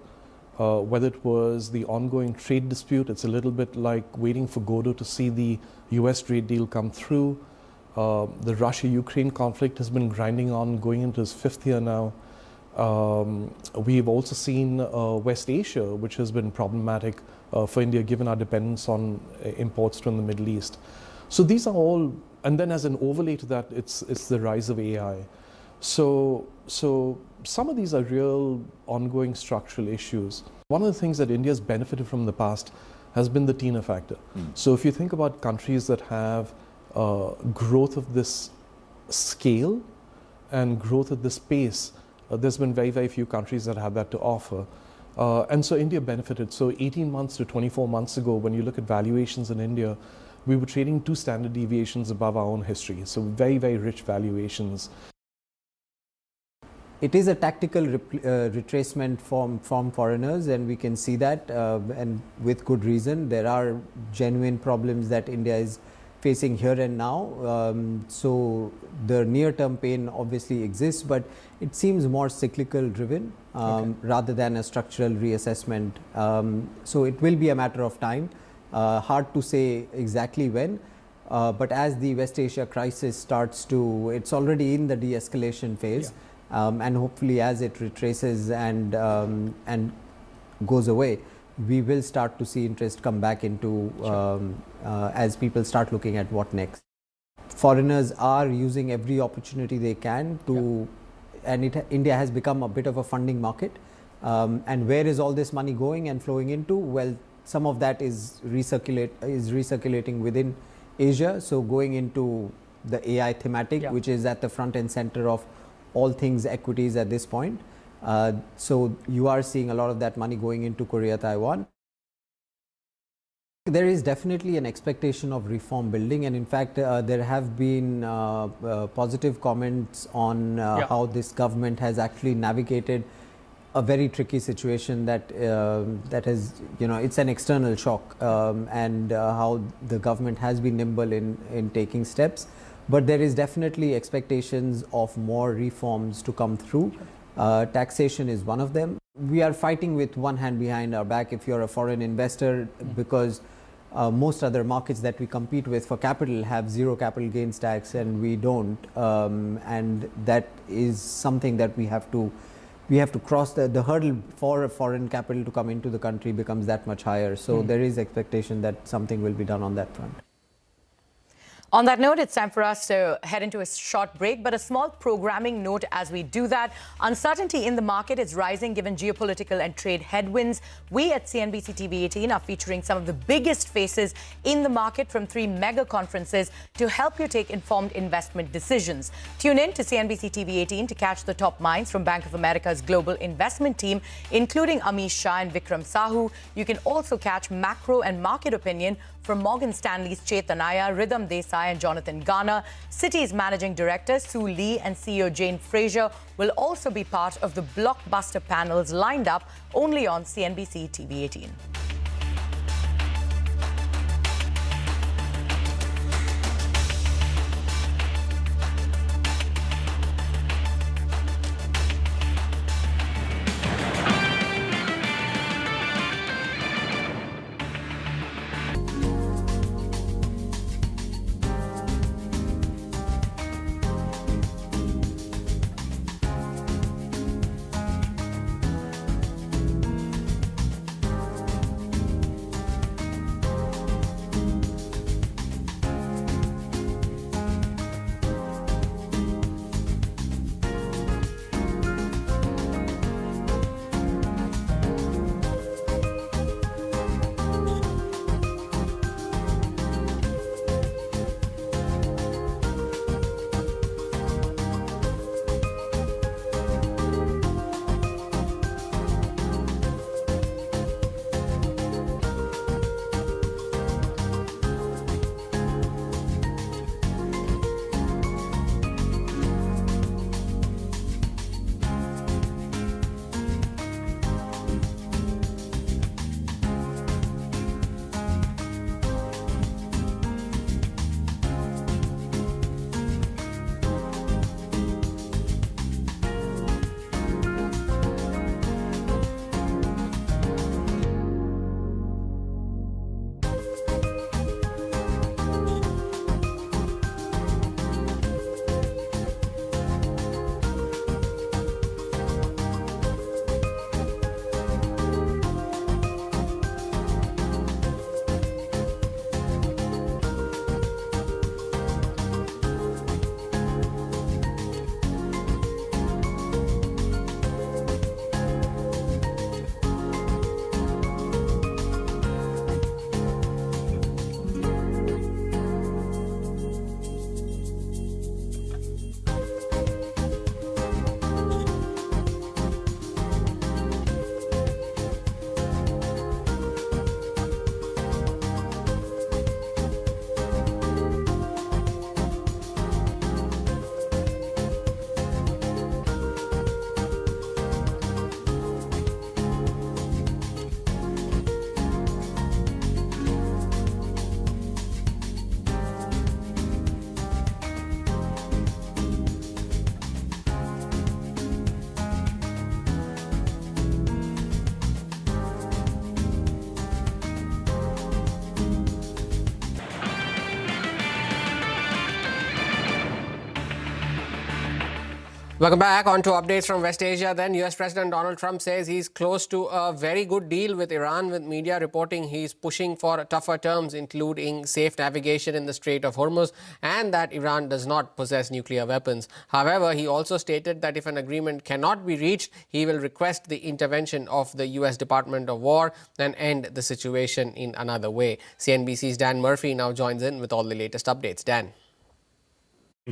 whether it was the ongoing trade dispute, it's a little bit like waiting for Godot to see the US trade deal come through. The Russia-Ukraine conflict has been grinding on, going into its 5th year now. We've also seen West Asia, which has been problematic for India given our dependence on imports from the Middle East. So these are all, and then as an overlay to that, it's the rise of AI. So some of these are real ongoing structural issues. One of the things that India's benefited from in the past has been the TINA factor. So if you think about countries that have growth of this scale and growth at this pace, there's been very, very few countries that have that to offer. And so India benefited. So 18 months to 24 months ago, when you look at valuations in India, we were trading 2 standard deviations above our own history. So very, very rich valuations. It is a tactical retracement from foreigners, and we can see that, and with good reason. There are genuine problems that India is facing here and now. So the near-term pain obviously exists, but it seems more cyclical driven rather than a structural reassessment. So it will be a matter of time. Hard to say exactly when, but as the West Asia crisis starts to, it's already in the de-escalation phase. And hopefully as it retraces and goes away, we will start to see interest come back into as people start looking at what next. Foreigners are using every opportunity they can to, and India has become a bit of a funding market. And where is all this money going and flowing into? Well, some of that is recirculating within Asia. So going into the AI thematic, which is at the front and center of all things equities at this point. So you are seeing a lot of that money going into Korea, Taiwan. There is definitely an expectation of reform building, and in fact there have been positive comments on how this government has actually navigated a very tricky situation that has, it's an external shock, and how the government has been nimble in taking steps. But there is definitely expectations of more reforms to come through. Taxation is one of them. We are fighting with one hand behind our back if you're a foreign investor, because most other markets that we compete with for capital have zero capital gains tax and we don't. And that is something that we have to we have to cross the hurdle for foreign capital to come into the country becomes that much higher. So there is expectation that something will be done on that front. On that note, it's time for us to head into a short break, but a small programming note as we do that. Uncertainty in the market is rising given geopolitical and trade headwinds. We at CNBC TV 18 are featuring some of the biggest faces in the market from 3 mega conferences to help you take informed investment decisions. Tune in to CNBC TV 18 to catch the top minds from Bank of America's global investment team, including Amish Shah and Vikram Sahu. You can also catch macro and market opinion from Morgan Stanley's Chetan Nair, Rhythm Desai and Jonathan Garner. Citi's Managing Director Sue Lee and CEO Jane Fraser will also be part of the blockbuster panels lined up only on CNBC TV 18. Welcome back. On to updates from West Asia. Then US President Donald Trump says he's close to a very good deal with Iran, with media reporting he's pushing for tougher terms, including safe navigation in the Strait of Hormuz, and that Iran does not possess nuclear weapons. However, he also stated that if an agreement cannot be reached, he will request the intervention of the US Department of War and end the situation in another way. CNBC's Dan Murphy now joins in with all the latest updates. Dan.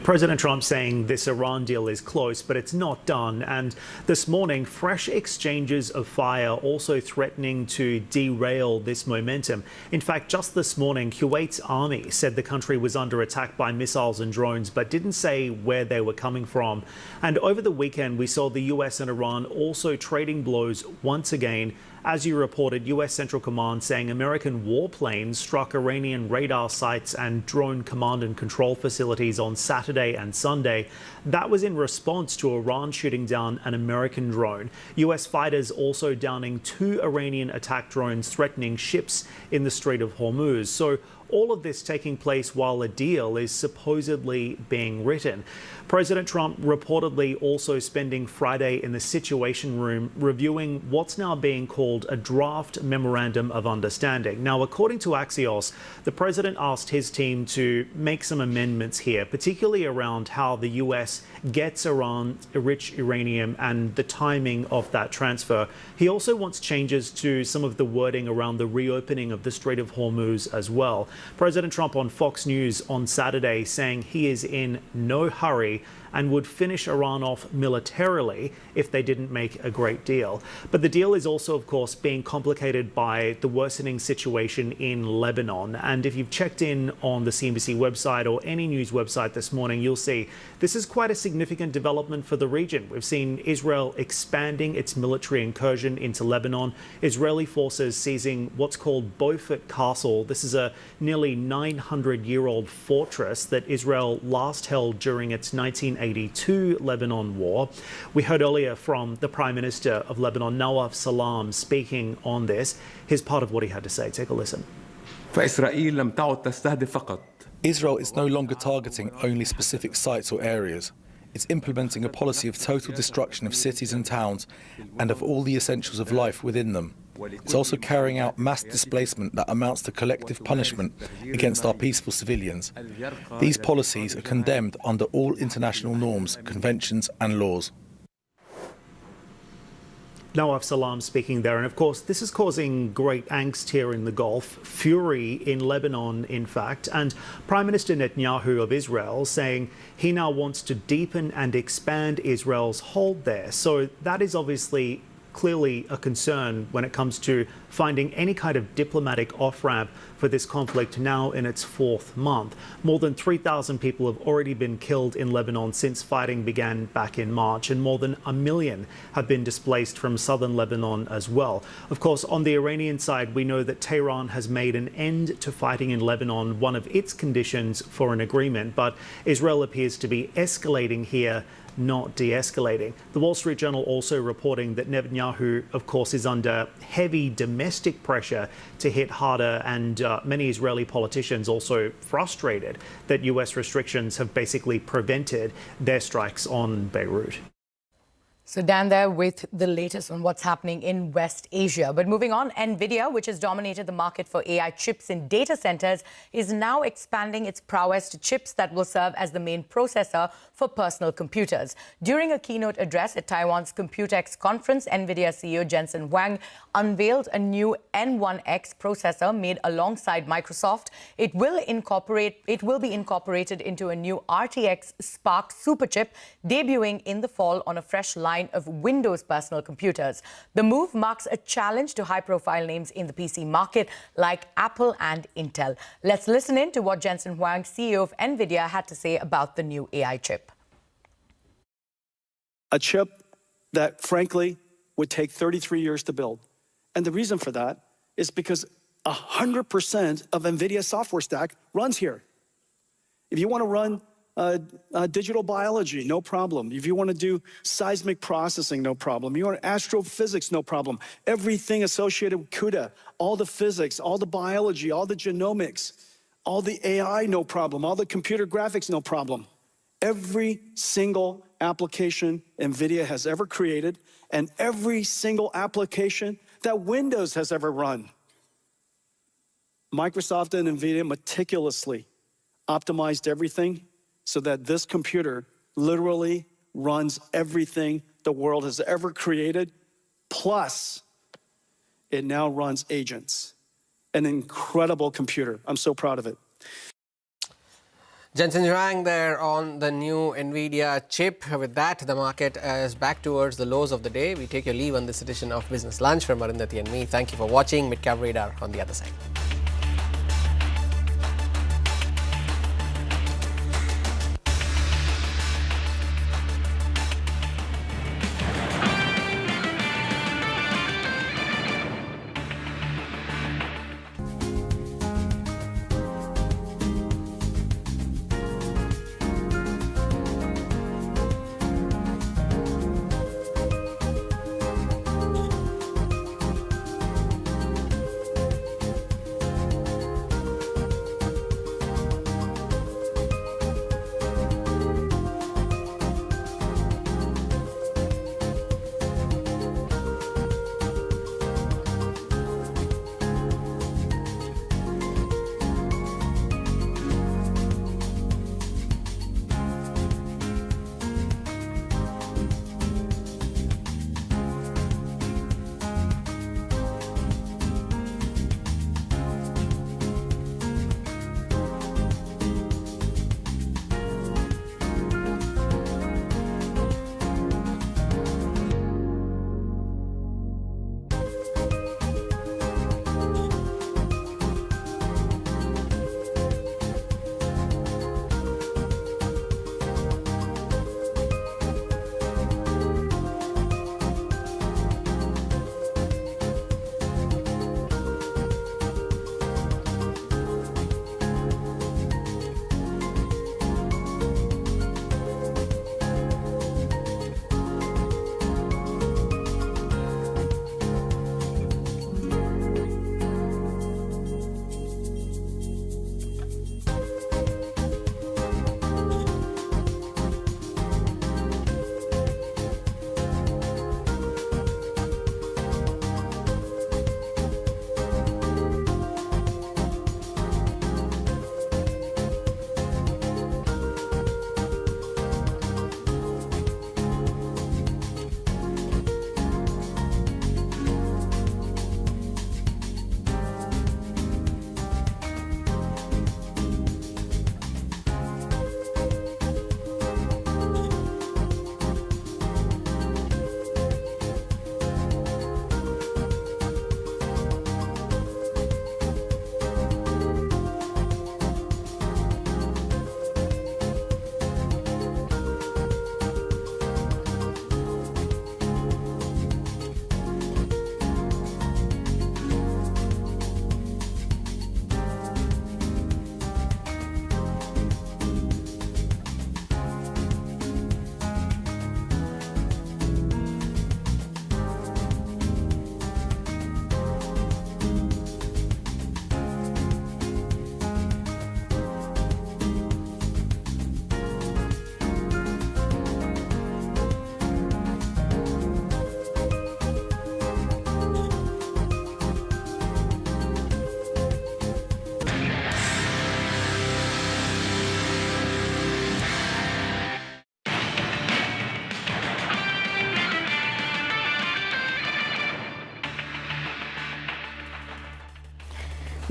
President Trump saying this Iran deal is close, but it's not done. And this morning, fresh exchanges of fire also threatening to derail this momentum. In fact, just this morning, Kuwait's army said the country was under attack by missiles and drones, but didn't say where they were coming from. And over the weekend, we saw the US and Iran also trading blows once again. As you reported, US Central Command saying American warplanes struck Iranian radar sites and drone command and control facilities on Saturday and Sunday. That was in response to Iran shooting down an American drone. US fighters also downing 2 Iranian attack drones threatening ships in the Strait of Hormuz. So all of this taking place while a deal is supposedly being written. President Trump reportedly also spending Friday in the Situation Room reviewing what's now being called a draft memorandum of understanding. Now, according to Axios, the president asked his team to make some amendments here, particularly around how the US gets Iran rich uranium and the timing of that transfer. He also wants changes to some of the wording around the reopening of the Strait of Hormuz as well. President Trump on Fox News on Saturday saying he is in no hurry and would finish Iran off militarily if they didn't make a great deal. But the deal is also, of course, being complicated by the worsening situation in Lebanon. And if you've checked in on the CNBC website or any news website this morning, you'll see this is quite a significant development for the region. We've seen Israel expanding its military incursion into Lebanon, Israeli forces seizing what's called Beaufort Castle. This is a nearly 900-year-old fortress that Israel last held during its 1982 Lebanon war. We heard earlier from the Prime Minister of Lebanon, Nawaf Salam, speaking on this. Here's part of what he had to say. Take a listen. Israel is no longer targeting only specific sites or areas. It's implementing a policy of total destruction of cities and towns and of all the essentials of life within them. It's also carrying out mass displacement that amounts to collective punishment against our peaceful civilians. These policies are condemned under all international norms, conventions and laws. Nawaf Salam speaking there. And of course, this is causing great angst here in the Gulf, fury in Lebanon, in fact, and Prime Minister Netanyahu of Israel saying he now wants to deepen and expand Israel's hold there. So that is obviously clearly a concern when it comes to finding any kind of diplomatic off-ramp for this conflict now in its fourth month. More than 3,000 people have already been killed in Lebanon since fighting began back in March, and more than 1 million have been displaced from southern Lebanon as well. Of course, on the Iranian side, we know that Tehran has made an end to fighting in Lebanon, one of its conditions for an agreement, but Israel appears to be escalating here, not de-escalating. The Wall Street Journal also reporting that Netanyahu, of course, is under heavy domestic pressure to hit harder, and many Israeli politicians also frustrated that US restrictions have basically prevented their strikes on Beirut. So Dan there with the latest on what's happening in West Asia. But moving on, NVIDIA, which has dominated the market for AI chips in data centers, is now expanding its prowess to chips that will serve as the main processor for personal computers. During a keynote address at Taiwan's Computex conference, NVIDIA CEO Jensen Huang unveiled a new N1X processor made alongside Microsoft. It will be incorporated into a new RTX Spark superchip, debuting in the fall on a fresh line of Windows personal computers. The move marks a challenge to high-profile names in the PC market like Apple and Intel. Let's listen in to what Jensen Huang, CEO of NVIDIA, had to say about the new AI chip. A chip that, frankly, would take 33 years to build. And the reason for that is because 100% of NVIDIA's software stack runs here. If you want to run digital biology, no problem. If you want to do seismic processing, no problem. You want astrophysics, no problem. Everything associated with CUDA, all the physics, all the biology, all the genomics, all the AI, no problem. All the computer graphics, no problem. Every single application NVIDIA has ever created and every single application that Windows has ever run. Microsoft and NVIDIA meticulously optimized everything so that this computer literally runs everything the world has ever created, plus it now runs agents. An incredible computer. I'm so proud of it. Jensen Huang there on the new NVIDIA chip. With that, the market is back towards the lows of the day. We take your leave on this edition of Business Lunch from Arundhati and me. Thank you for watching. Mid-Cap Radar on the other side.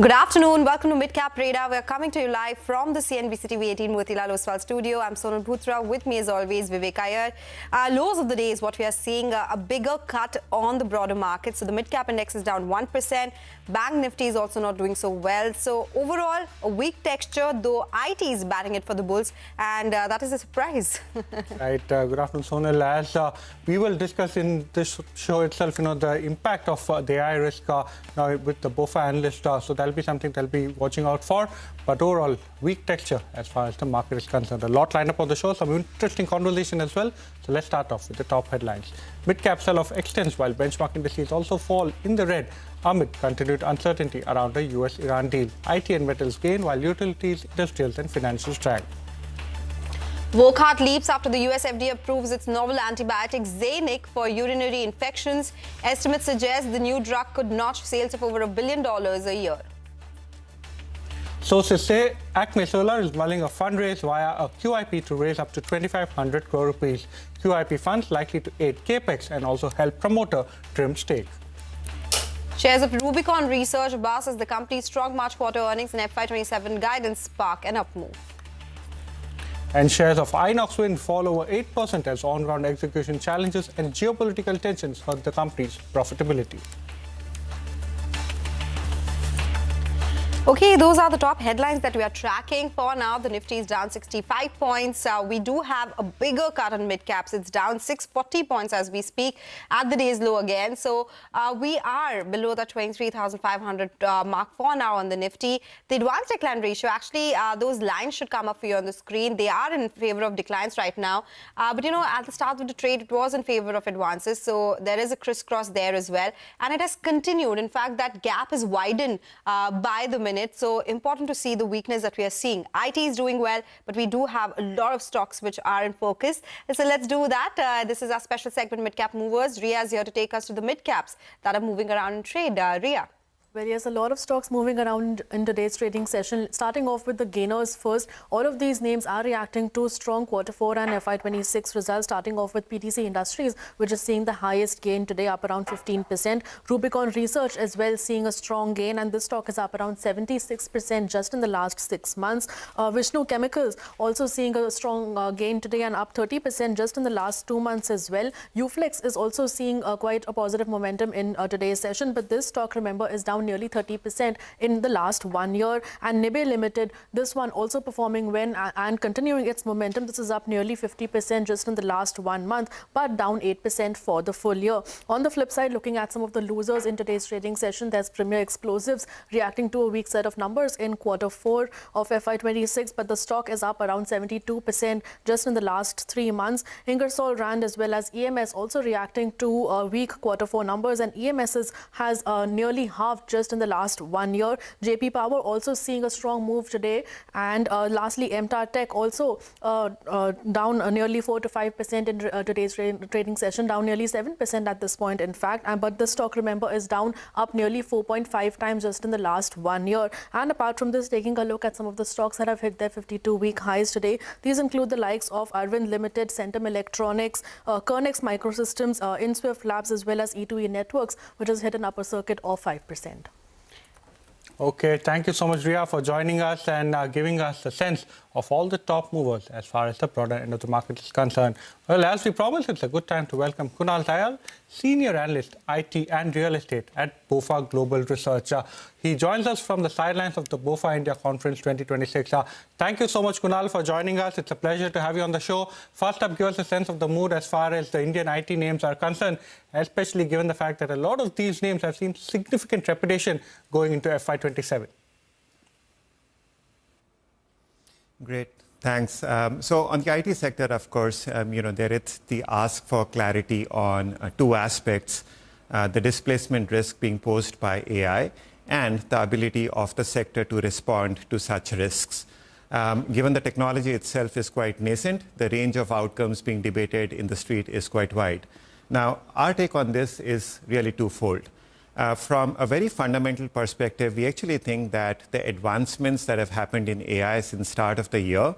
Good afternoon. Welcome to Midcap Radar. We're coming to you live from the CNBC TV 18 Motilal Oswal studio. I'm Sonal Bhutra. With me, as always, Vivek Iyer. Lows of the day is what we are seeing, a bigger cut on the broader market. So the Midcap index is down 1%. Bank Nifty is also not doing so well. So overall, a weak texture, though IT is batting it for the bulls. And that is a surprise. Right. Good afternoon, Sonal. As we will discuss in this show itself, the impact of the AI risk now with the BofA analyst. So that'll be something they'll be watching out for. But overall, weak texture as far as the market is concerned. A lot lined up on the show, some interesting conversation as well. So let's start off with the top headlines. Mid-cap sell-off extends while benchmark indices also fall in the red amid continued uncertainty around the US-Iran deal. IT and metals gain while utilities, industrials and financials drag. Wockhardt leaps after the US FDA approves its novel antibiotic Xanic for urinary infections. Estimates suggest the new drug could notch sales of over $1 billion a year. Sources say Acme Solar is mulling a fundraise via a QIP to raise up to 2,500 crore rupees. QIP funds likely to aid capex and also help promoter trim stake. Shares of Rubicon Research boss as the company's strong March quarter earnings and FY27 guidance spark an up move. And shares of Inox Wind fall over 8% as on-ground execution challenges and geopolitical tensions hurt the company's profitability. Okay, those are the top headlines that we are tracking. For now, the Nifty is down 65 points. We do have a bigger cut on mid-caps. It's down 640 points as we speak at the day's low again. So we are below the 23,500 mark for now on the Nifty. The advanced decline ratio, actually, those lines should come up for you on the screen. They are in favor of declines right now. But, at the start of the trade, it was in favor of advances. So there is a crisscross there as well. And it has continued. In fact, that gap is widened by the minute. So important to see the weakness that we are seeing. IT is doing well, but we do have a lot of stocks which are in focus. So let's do that. This is our special segment, Midcap Movers. Ria is here to take us to the midcaps that are moving around in trade. Ria. Well, yes, a lot of stocks moving around in today's trading session. Starting off with the gainers first, all of these names are reacting to strong Q4 and FY26 results, starting off with PTC Industries, which is seeing the highest gain today, up around 15%. Rubicon Research as well seeing a strong gain, and this stock is up around 76% just in the last 6 months. Vishnu Chemicals also seeing a strong gain today and up 30% just in the last 2 months as well. Uflex is also seeing quite a positive momentum in today's session, but this stock, remember, is down nearly 30% in the last 1 year. And Nibe Limited, this one also performing well and continuing its momentum. This is up nearly 50% just in the last 1 month, but down 8% for the full year. On the flip side, looking at some of the losers in today's trading session, there's Premier Explosives reacting to a weak set of numbers in Q4 of FY26, but the stock is up around 72% just in the last 3 months. Ingersoll Rand as well as EMS also reacting to weak Q4 numbers, and EMS has nearly halved just in the last 1 year. JP Power also seeing a strong move today. And lastly, MTAR Tech also down nearly 4 to 5% in today's trading session, down nearly 7% at this point, in fact. But the stock, remember, is down up nearly 4.5 times just in the last 1 year. And apart from this, taking a look at some of the stocks that have hit their 52-week highs today, these include the likes of Arvind Limited, Centum Electronics, Kernex Microsystems, InSwift Labs, as well as E2E Networks, which has hit an upper circuit of 5%. Okay, thank you so much, Ria, for joining us and giving us a sense of all the top movers as far as the broader end of the market is concerned. Well, as we promised, it's a good time to welcome Kunal Dayal, Senior Analyst, IT and Real Estate at BofA Global Research. He joins us from the sidelines of the BofA India Conference 2026. Thank you so much, Kunal, for joining us. It's a pleasure to have you on the show. First up, give us a sense of the mood as far as the Indian IT names are concerned, especially given the fact that a lot of these names have seen significant trepidation going into FY27. Great. Thanks. So on the IT sector, of course, there is the ask for clarity on 2 aspects, the displacement risk being posed by AI and the ability of the sector to respond to such risks. Given the technology itself is quite nascent, the range of outcomes being debated in the street is quite wide. Now, our take on this is really twofold. From a very fundamental perspective, we actually think that the advancements that have happened in AI since start of the year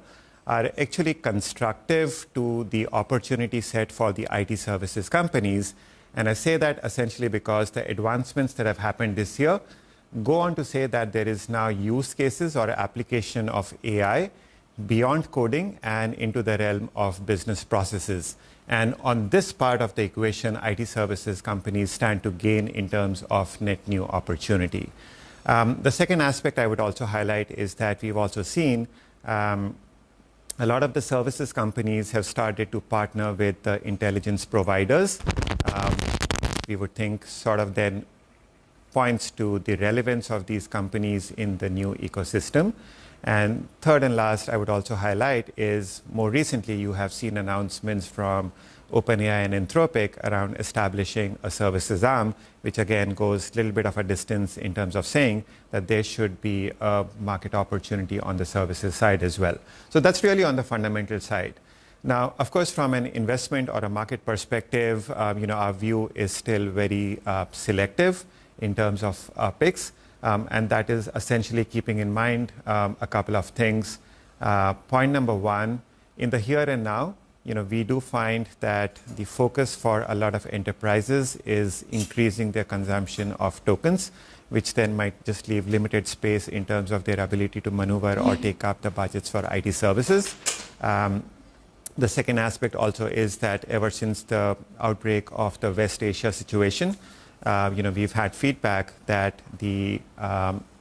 are actually constructive to the opportunity set for the IT services companies. And I say that essentially because the advancements that have happened this year, go on to say that there is now use cases or application of AI beyond coding and into the realm of business processes. And on this part of the equation, IT services companies stand to gain in terms of net new opportunity. The second aspect I would also highlight is that we've also seen a lot of the services companies have started to partner with the intelligence providers. We would think sort of then points to the relevance of these companies in the new ecosystem. And third and last, I would also highlight is more recently you have seen announcements from OpenAI and Anthropic around establishing a services arm, which again goes a little bit of a distance in terms of saying that there should be a market opportunity on the services side as well. So that's really on the fundamental side. Now, of course, from an investment or a market perspective, our view is still very selective in terms of picks. And that is essentially keeping in mind a couple of things. Point number one, in the here and now, we do find that the focus for a lot of enterprises is increasing their consumption of tokens, which then might just leave limited space in terms of their ability to maneuver or take up the budgets for IT services. The second aspect also is that ever since the outbreak of the West Asia situation, we've had feedback that the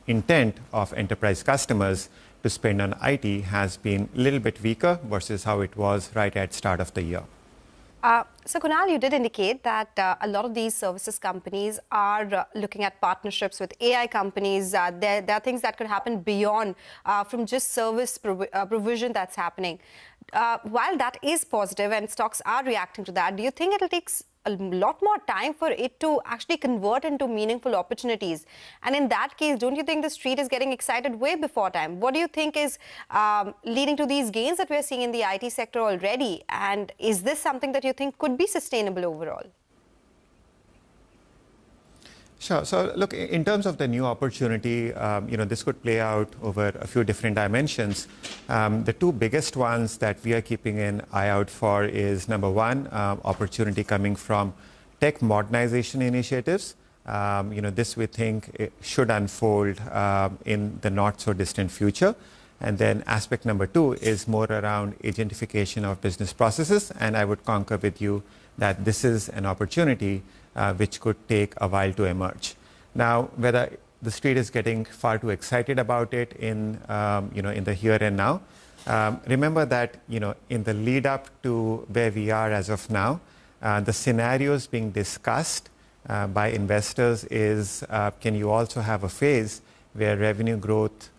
intent of enterprise customers to spend on IT has been a little bit weaker versus how it was right at start of the year. So Kunal, you did indicate that a lot of these services companies are looking at partnerships with AI companies. There are things that could happen beyond from just service provision that's happening. While that is positive and stocks are reacting to that, do you think it'll take a lot more time for it to actually convert into meaningful opportunities? And in that case, don't you think the street is getting excited way before time? What do you think is leading to these gains that we're seeing in the IT sector already? And is this something that you think could be sustainable overall? Sure. So look, in terms of the new opportunity, this could play out over a few different dimensions. The two biggest ones that we are keeping an eye out for is number one, opportunity coming from tech modernization initiatives. This we think it should unfold in the not so distant future. And then aspect number two is more around agentification of business processes. And I would concur with you that this is an opportunity which could take a while to emerge. Now, whether the street is getting far too excited about it in the here and now, remember that in the lead up to where we are as of now, the scenarios being discussed by investors is can you also have a phase where revenue growth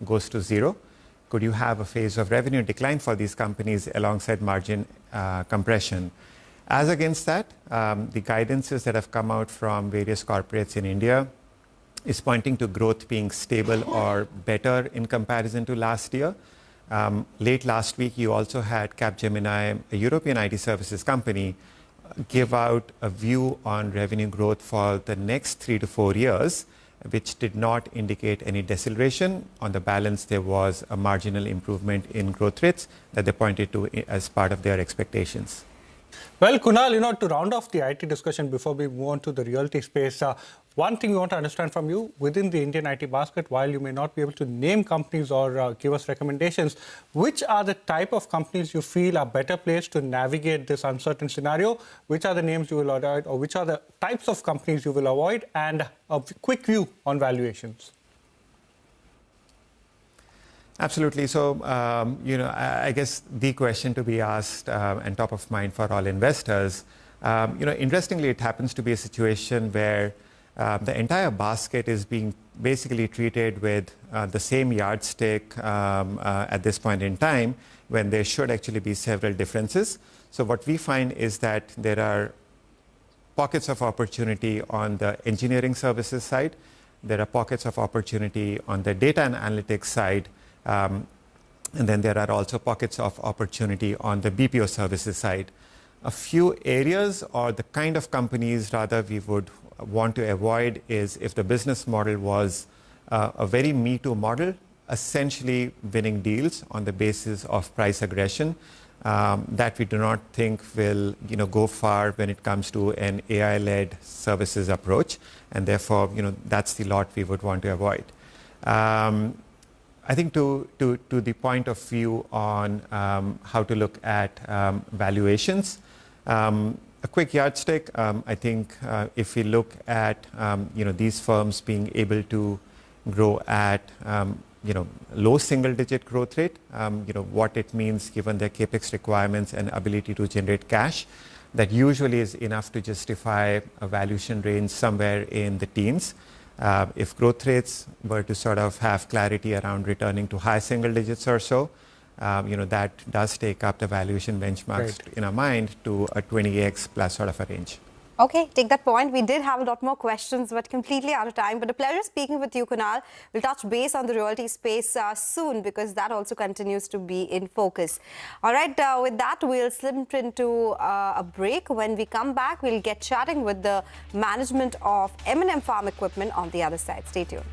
goes to zero? Could you have a phase of revenue decline for these companies alongside margin compression? As against that, the guidances that have come out from various corporates in India is pointing to growth being stable or better in comparison to last year. Late last week, you also had Capgemini, a European IT services company, give out a view on revenue growth for the next 3 to 4 years, which did not indicate any deceleration. On the balance, there was a marginal improvement in growth rates that they pointed to as part of their expectations. Well, Kunal, to round off the IT discussion before we move on to the realty space, one thing we want to understand from you, within the Indian IT basket, while you may not be able to name companies or give us recommendations, which are the type of companies you feel are better placed to navigate this uncertain scenario? Which are the names you will avoid, or which are the types of companies you will avoid? And a quick view on valuations. Absolutely. So, I guess the question to be asked and top of mind for all investors, interestingly, it happens to be a situation where the entire basket is being basically treated with the same yardstick at this point in time, when there should actually be several differences. So what we find is that there are pockets of opportunity on the engineering services side. There are pockets of opportunity on the data and analytics side. And then there are also pockets of opportunity on the BPO services side. A few areas or the kind of companies rather we would want to avoid is if the business model was a very Me Too model, essentially winning deals on the basis of price aggression. that we do not think will go far when it comes to an AI-led services approach, and therefore that's the lot we would want to avoid. I think to the point of view on how to look at valuations, a quick yardstick. I think if we look at these firms being able to grow at low single-digit growth rate, what it means given their capex requirements and ability to generate cash, that usually is enough to justify a valuation range somewhere in the teens. If growth rates were to sort of have clarity around returning to high single digits or so, that does take up the valuation benchmarks in our mind to a 20x plus sort of a range. Okay, take that point. We did have a lot more questions, but completely out of time. But a pleasure speaking with you, Kunal. We'll touch base on the royalty space soon because that also continues to be in focus. All right, with that, we'll slip into a break. When we come back, we'll get chatting with the management of M&M Farm Equipment on the other side. Stay tuned.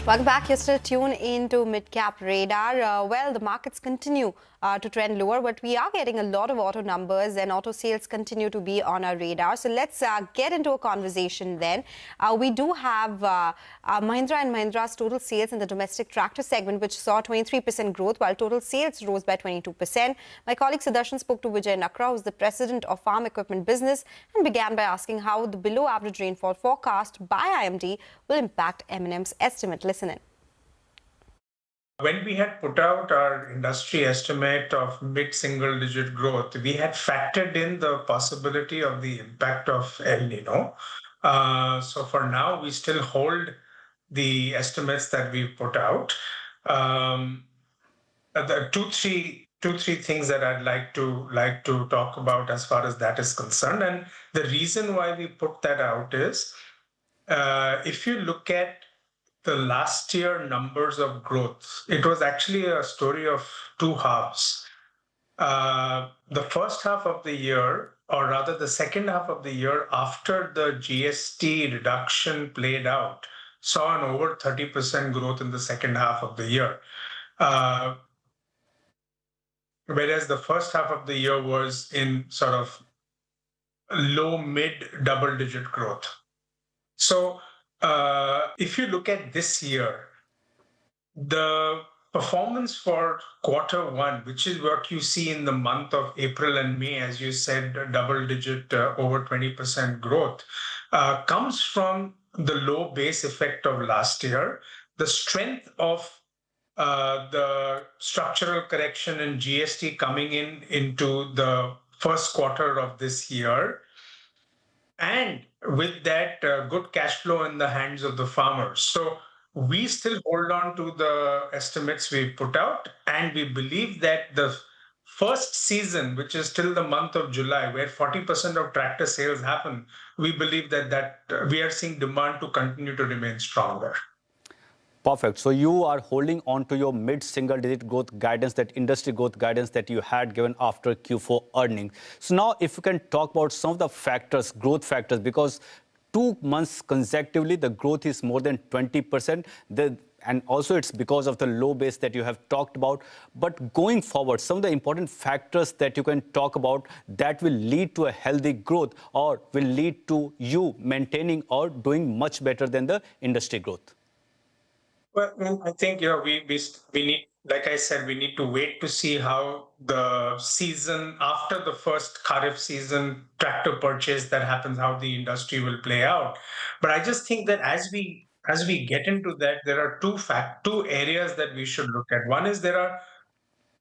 Welcome back. You're still tuned into Mid-Cap Radar. Well, the markets continue to trend lower, but we are getting a lot of auto numbers and auto sales continue to be on our radar. So let's get into a conversation then. We do have Mahindra & Mahindra's total sales in the domestic tractor segment, which saw 23% growth, while total sales rose by 22%. My colleague Sudarshan spoke to Vijay Nakra, who's the president of Farm Equipment Business, and began by asking how the below-average rainfall forecast by IMD will impact M&M's estimate. Listen in. When we had put out our industry estimate of mid-single digit growth, we had factored in the possibility of the impact of El Nino. So for now, we still hold the estimates that we put out. The two, three things that I'd like to talk about as far as that is concerned. And the reason why we put that out is, if you look at the last year numbers of growth, it was actually a story of two halves. The first half of the year, or rather the second half of the year after the GST reduction played out, saw an over 30% growth in the second half of the year. whereas the first half of the year was in sort of low mid double-digit growth. So if you look at this year, the performance for quarter one, which is what you see in the month of April and May, as you said, double-digit over 20% growth, comes from the low base effect of last year, the strength of the structural correction in GST coming into the first quarter of this year, and with that good cash flow in the hands of the farmers. So we still hold on to the estimates we put out, and we believe that the first season, which is till the month of July, where 40% of tractor sales happen, we believe that we are seeing demand to continue to remain stronger. Perfect. So you are holding on to your mid-single-digit growth guidance, that industry growth guidance that you had given after Q4 earnings. So now if you can talk about some of the factors, growth factors, because 2 months consecutively, the growth is more than 20%. And also it's because of the low base that you have talked about. But going forward, some of the important factors that you can talk about that will lead to a healthy growth or will lead to you maintaining or doing much better than the industry growth. Well, I think we need, like I said, we need to wait to see how the season after the first Kharif season tractor purchase that happens, how the industry will play out. But I just think that as we get into that, there are two areas that we should look at. One is there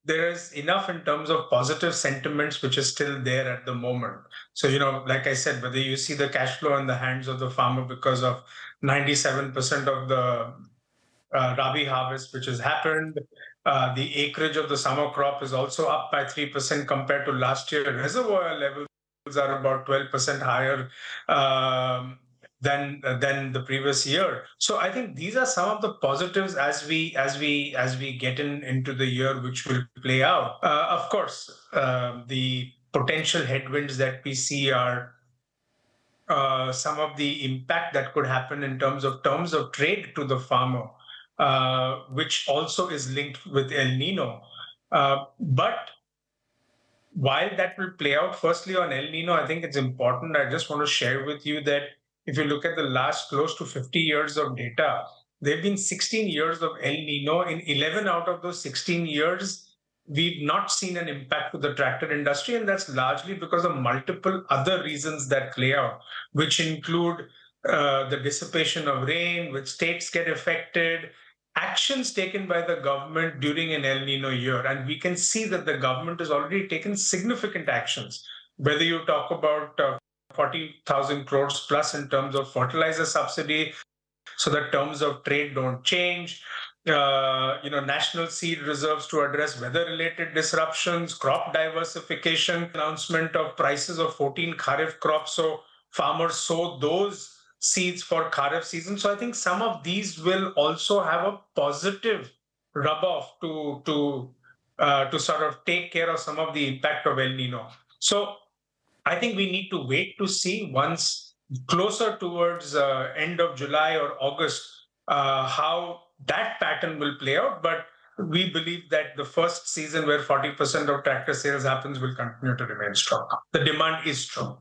is enough in terms of positive sentiments which is still there at the moment. So like I said, whether you see the cash flow in the hands of the farmer because of 97% of the Rabi harvest, which has happened. The acreage of the summer crop is also up by 3% compared to last year. Reservoir levels are about 12% higher than the previous year. So I think these are some of the positives as we get into the year, which will play out. Of course, the potential headwinds that we see are some of the impact that could happen in terms of trade to the farmer, which also is linked with El Nino. But while that will play out, firstly on El Nino, I think it's important. I just want to share with you that if you look at the last close to 50 years of data, there have been 16 years of El Nino. In 11 out of those 16 years, we've not seen an impact to the tractor industry, and that's largely because of multiple other reasons that play out, which include the dissipation of rain, which states get affected, actions taken by the government during an El Nino year. And we can see that the government has already taken significant actions, whether you talk about 40,000 crores plus in terms of fertilizer subsidy, so that terms of trade don't change. National seed reserves to address weather-related disruptions, crop diversification, announcement of prices of 14 Kharif crops, so farmers sow those seeds for Kharif season. So I think some of these will also have a positive rub-off to sort of take care of some of the impact of El Nino. So I think we need to wait to see once closer towards end of July or August how that pattern will play out. But we believe that the first season where 40% of tractor sales happens will continue to remain strong. The demand is strong.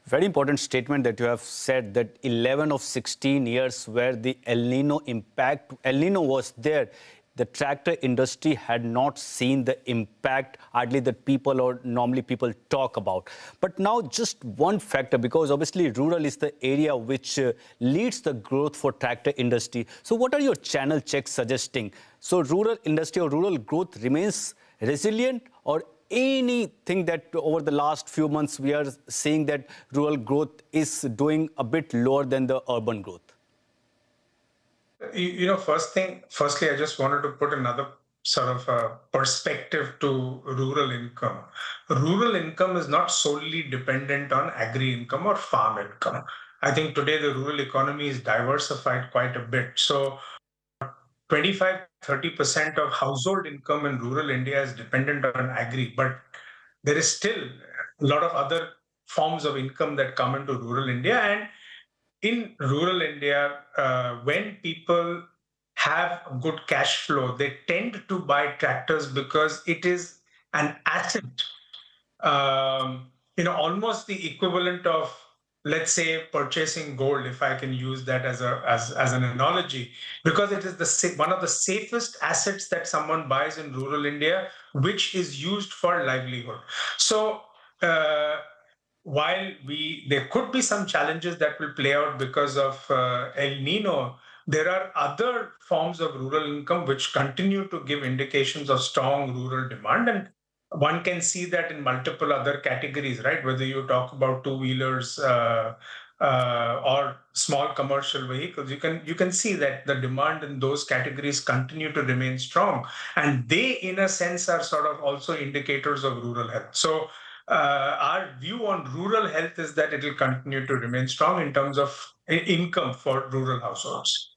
Very important statement that you have said, that 11 of 16 years where the El Nino was there, the tractor industry had not seen the impact hardly that people or normally people talk about. But now just one factor, because obviously rural is the area which leads the growth for tractor industry. So what are your channel checks suggesting? So rural industry or rural growth remains resilient, or anything that over the last few months we are seeing that rural growth is doing a bit lower than the urban growth? Firstly, I just wanted to put another sort of perspective to rural income. Rural income is not solely dependent on agri income or farm income. I think today the rural economy is diversified quite a bit. So 25-30% of household income in rural India is dependent on agri, but there is still a lot of other forms of income that come into rural India. And in rural India, when people have good cash flow, they tend to buy tractors because it is an asset, almost the equivalent of, let's say, purchasing gold, if I can use that as an analogy, because it is one of the safest assets that someone buys in rural India, which is used for livelihood. So while there could be some challenges that will play out because of El Nino, there are other forms of rural income which continue to give indications of strong rural demand. And one can see that in multiple other categories, right? Whether you talk about two-wheelers or small commercial vehicles, you can see that the demand in those categories continue to remain strong. And they, in a sense, are sort of also indicators of rural health. So our view on rural health is that it will continue to remain strong in terms of income for rural households.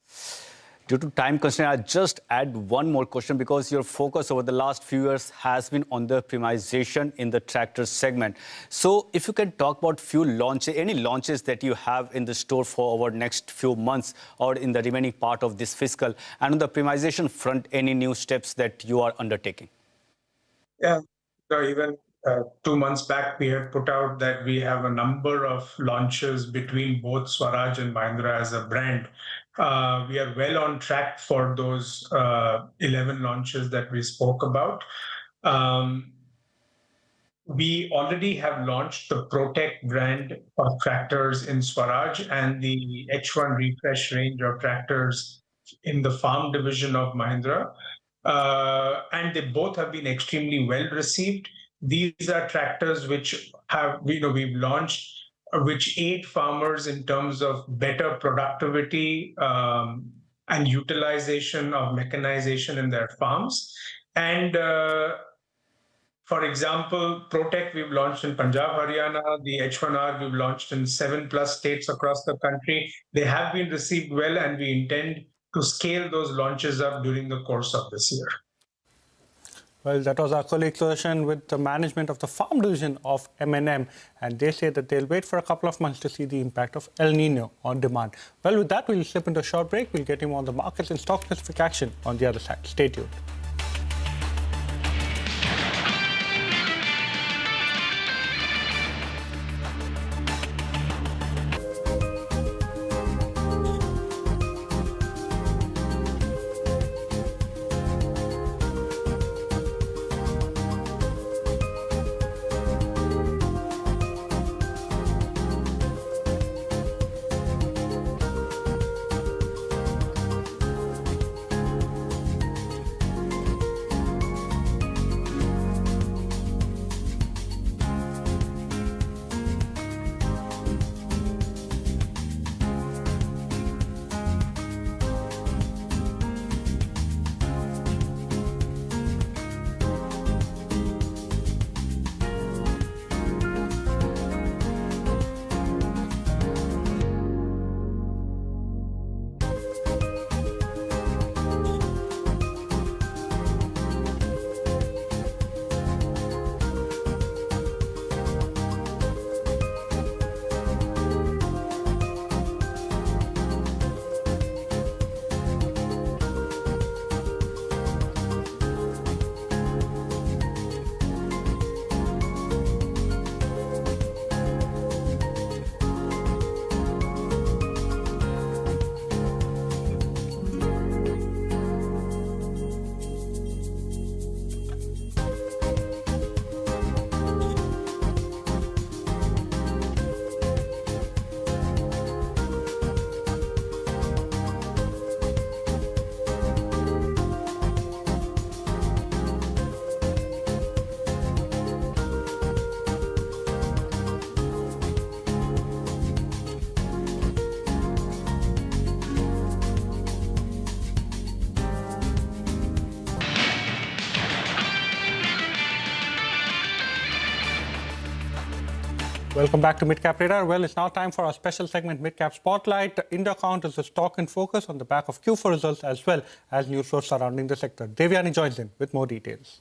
Due to time constraint, I'll just add one more question, because your focus over the last few years has been on the premiumization in the tractor segment. So if you can talk about any launches that you have in the store for our next few months or in the remaining part of this fiscal, and on the premiumization front, any new steps that you are undertaking? Yeah, so even 2 months back, we had put out that we have a number of launches between both Swaraj and Mahindra as a brand. We are well on track for those 11 launches that we spoke about. We already have launched the Protect brand of tractors in Swaraj and the H1 Refresh range of tractors in the farm division of Mahindra. And they both have been extremely well received. These are tractors which we've launched, which aid farmers in terms of better productivity and utilization of mechanization in their farms. And for example, Protect we've launched in Punjab, Haryana. The H1R we've launched in 7+ states across the country. They have been received well, and we intend to scale those launches up during the course of this year. Well, that was our colleague Sudarshan with the management of the farm division of M&M, and they say that they'll wait for a couple of months to see the impact of El Nino on demand. Well, with that, we'll slip into a short break. We'll get him on the markets and stock-specific action on the other side. Stay tuned. Welcome back to Midcap Radar. Well, it's now time for our special segment, Midcap Spotlight. India Count is the stock in focus on the back of Q4 results as well as news flows surrounding the sector. Devyani joins in with more details.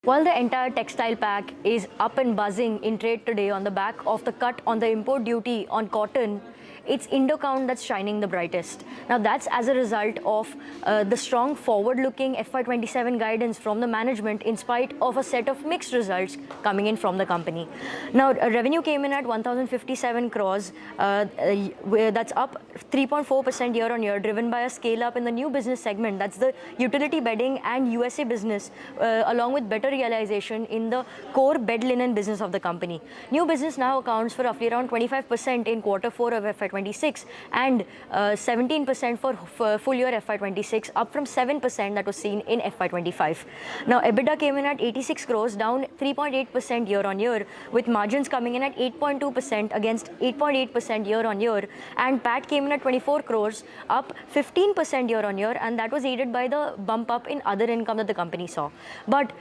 While the entire textile pack is up and buzzing in trade today on the back of the cut on the import duty on cotton, it's Indocount that's shining the brightest. Now, that's as a result of the strong forward-looking FY27 guidance from the management in spite of a set of mixed results coming in from the company. Now, revenue came in at 1,057 crores. That's up 3.4% year-on-year, driven by a scale-up in the new business segment. That's the utility bedding and USA business, along with better realization in the core bed linen business of the company. New business now accounts for roughly around 25% in Q4 of FY26 and 17% for full year FY26, up from 7% that was seen in FY25. Now, EBITDA came in at 86 crores, down 3.8% year-on-year, with margins coming in at 8.2% against 8.8% year-on-year, and PAT came in at 24 crores, up 15% year-on-year, and that was aided by the bump up in other income that the company saw. But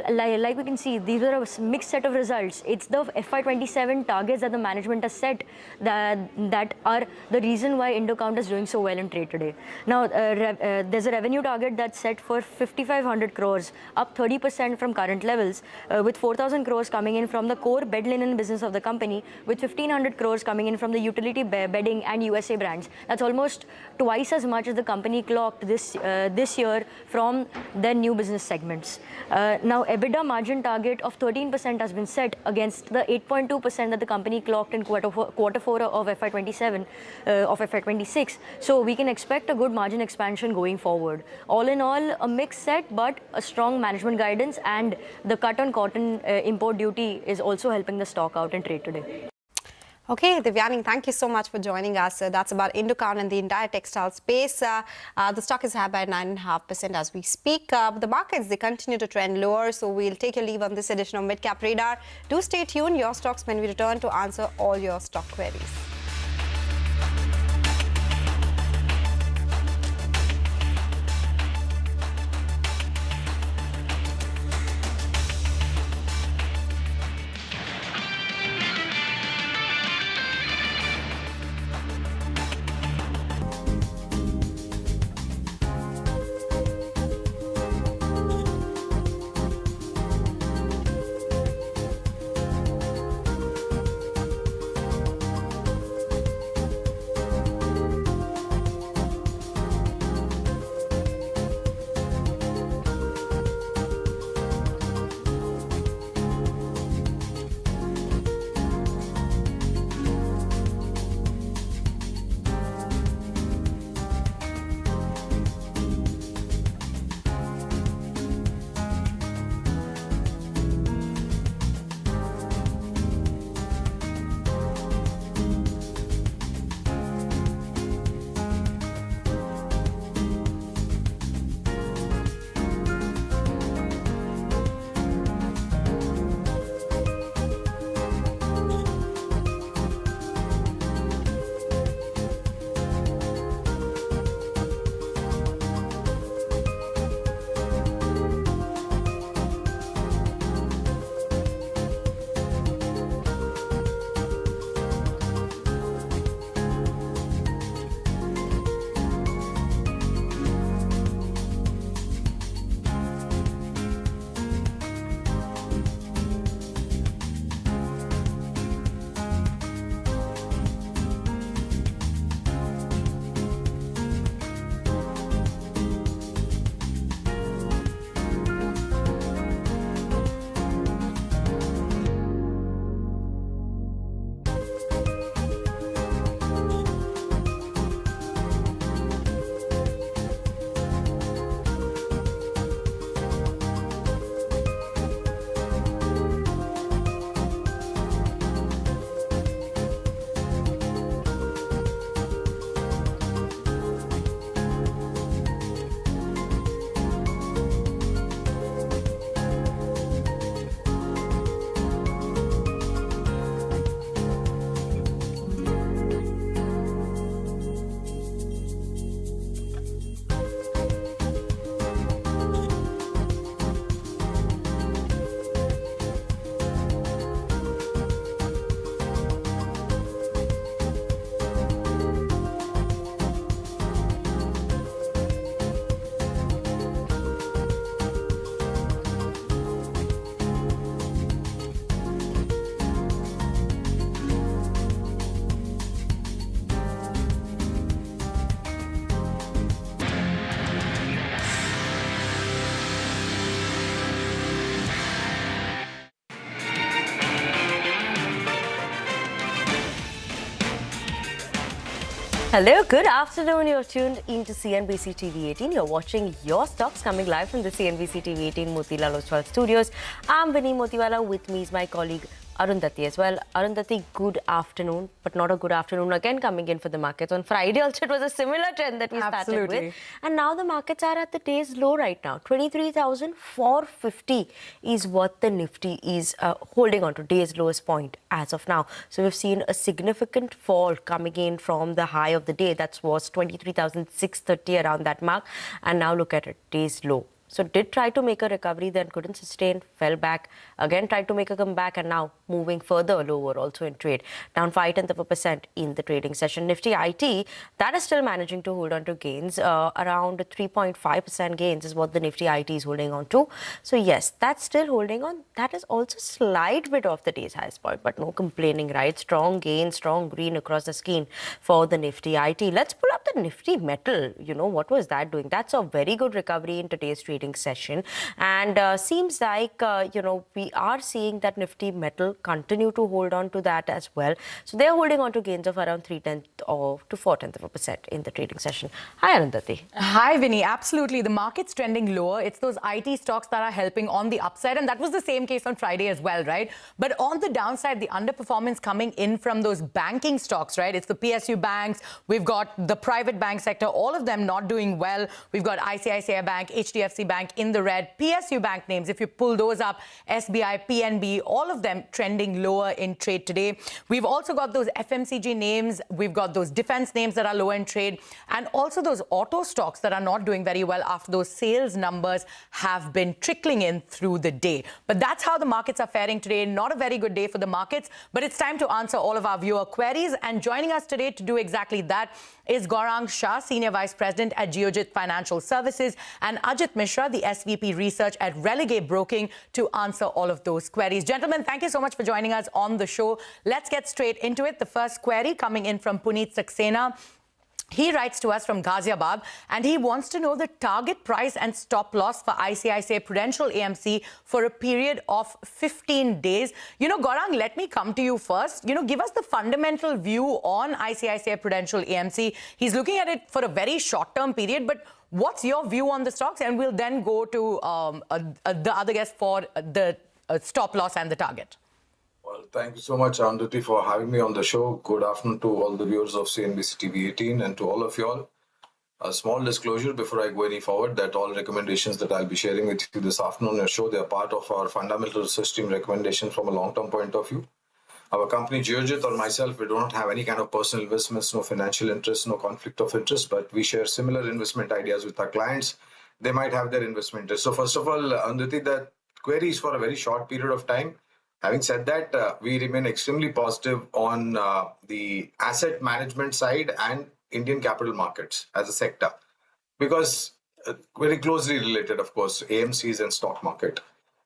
like we can see, these are a mixed set of results. It's the FY27 targets that the management has set that are the reason why Indocount is doing so well in trade today. Now, there's a revenue target that's set for 5,500 crores, up 30% from current levels, with 4,000 crores coming in from the core bed linen business of the company, with 1,500 crores coming in from the utility bedding and USA brands. That's almost twice as much as the company clocked this year from their new business segments. Now, EBITDA margin target of 13% has been set against the 8.2% that the company clocked in Q4 of FY26. So we can expect a good margin expansion going forward. All in all, a mixed set, but a strong management guidance, and the cut on cotton import duty is also helping the stock out in trade today. Okay, Devyani, thank you so much for joining us. That's about Indocount and the entire textile space. The stock is high by 9.5% as we speak. The markets, they continue to trend lower, so we'll take your leave on this edition of Midcap Radar. Do stay tuned, your stocks, when we return to answer all your stock queries. Hello, good afternoon. You're tuned into CNBC TV 18. You're watching Your Stocks coming live from the CNBC TV 18 Motilal Oswal studios. I'm Vinny Motiwala. With me is my colleague Arundhati as well. Arundhati, good afternoon, but not a good afternoon again coming in for the markets. On Friday also it was a similar trend that we started with. And now the markets are at the day's low right now. 23,450 is what the Nifty is holding on to, day's lowest point as of now. So we've seen a significant fall coming in from the high of the day. That was 23,630 around that mark. And now look at it, day's low. So did try to make a recovery, then couldn't sustain, fell back, again tried to make a comeback, and now moving further lower also in trade. Down 0.5% in the trading session. Nifty IT, that is still managing to hold on to gains. Around 3.5% gains is what the Nifty IT is holding on to. So yes, that's still holding on. That is also slight bit off the day's highest point, but no complaining, right? Strong gain, strong green across the screen for the Nifty IT. Let's pull up the Nifty Metal. You know, what was that doing? That's a very good recovery in today's trading session, and seems like we are seeing that Nifty Metal continue to hold on to that as well. So they're holding on to gains of around 0.3% to 0.4% in the trading session. Hi Arundhati. Hi Vinny, absolutely. The market's trending lower. It's those IT stocks that are helping on the upside, and that was the same case on Friday as well, right? But on the downside, the underperformance coming in from those banking stocks, right? It's the PSU banks, we've got the private bank sector, all of them not doing well. We've got ICICI Bank, HDFC Bank in the red, PSU bank names, if you pull those up, SBI, PNB, all of them trending lower in trade today. We've also got those FMCG names, we've got those defense names that are lower in trade, and also those auto stocks that are not doing very well after those sales numbers have been trickling in through the day. But that's how the markets are faring today. Not a very good day for the markets, but it's time to answer all of our viewer queries. And joining us today to do exactly that is Gaurang Shah, Senior Vice President at Geojit Financial Services, and Ajit Mishra, the SVP Research at Relegate Broking, to answer all of those queries. Gentlemen, thank you so much for joining us on the show. Let's get straight into it. The first query coming in from Puneet Saxena. He writes to us from Ghaziabad, and he wants to know the target price and stop loss for ICICI Prudential AMC for a period of 15 days. Gaurang, let me come to you first. Give us the fundamental view on ICICI Prudential AMC. He's looking at it for a very short-term period, but what's your view on the stocks? And we'll then go to the other guest for the stop loss and the target. Well, thank you so much, Arundhati, for having me on the show. Good afternoon to all the viewers of CNBC TV 18 and to all of you all. A small disclosure before I go any forward that all recommendations that I'll be sharing with you this afternoon on your show, they are part of our fundamental research team recommendation from a long-term point of view. Our company, Geojit, or myself, we don't have any kind of personal investments, no financial interest, no conflict of interest, but we share similar investment ideas with our clients. They might have their investment interest. So first of all, Arundhati, that query is for a very short period of time. Having said that, we remain extremely positive on the asset management side and Indian capital markets as a sector, because very closely related, of course, AMCs and stock market.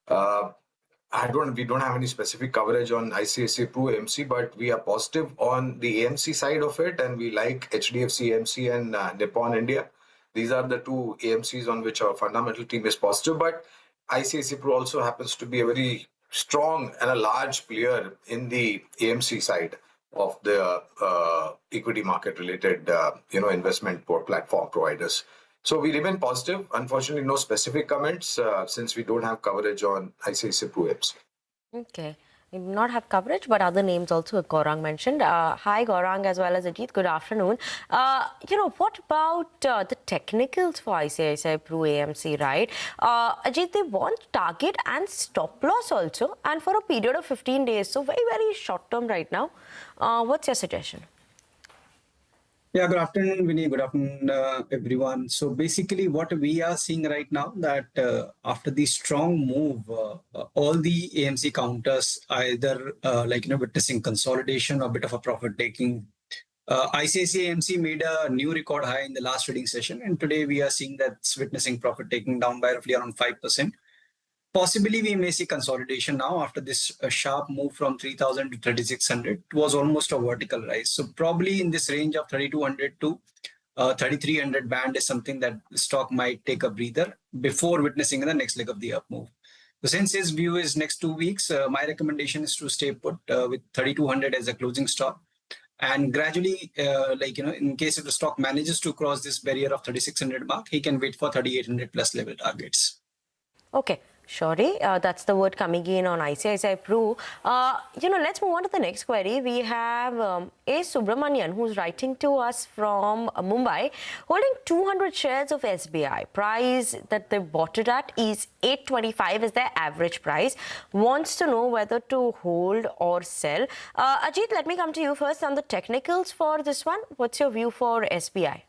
We don't have any specific coverage on ICICI Pru AMC, but we are positive on the AMC side of it, and we like HDFC AMC and Nippon India. These are the two AMCs on which our fundamental team is positive, but ICICI Pru also happens to be a very strong and a large player in the AMC side of the equity market related investment platform providers. So we remain positive. Unfortunately, no specific comments since we don't have coverage on ICICI Pru AMC. Okay. We do not have coverage, but other names also Gaurang mentioned. Hi, Gaurang, as well as Ajit. Good afternoon. What about the technicals for ICICI Pru AMC, right? Ajit, they want target and stop loss also, and for a period of 15 days. So very, very short term right now. What's your suggestion? Yeah, good afternoon, Vinny. Good afternoon, everyone. So basically what we are seeing right now that after the strong move, all the AMC counters either witnessing consolidation or a bit of a profit taking. ICICI AMC made a new record high in the last trading session, and today we are seeing that's witnessing profit taking down by roughly around 5%. Possibly we may see consolidation now after this sharp move from 3,000 to 3,600. It was almost a vertical rise. So probably in this range of 3,200 to 3,300 band is something that the stock might take a breather before witnessing the next leg of the up move. So since his view is next 2 weeks, my recommendation is to stay put with 3,200 as a closing stop. And gradually, in case if the stock manages to cross this barrier of 3,600 mark, he can wait for 3,800 plus level targets. Okay. Shorty, that's the word coming in on ICICI Pru. Let's move on to the next query. We have A. Subramanian, who's writing to us from Mumbai, holding 200 shares of SBI. Price that they bought it at is 825 is their average price. Wants to know whether to hold or sell. Ajit, let me come to you first on the technicals for this one. What's your view for SBI?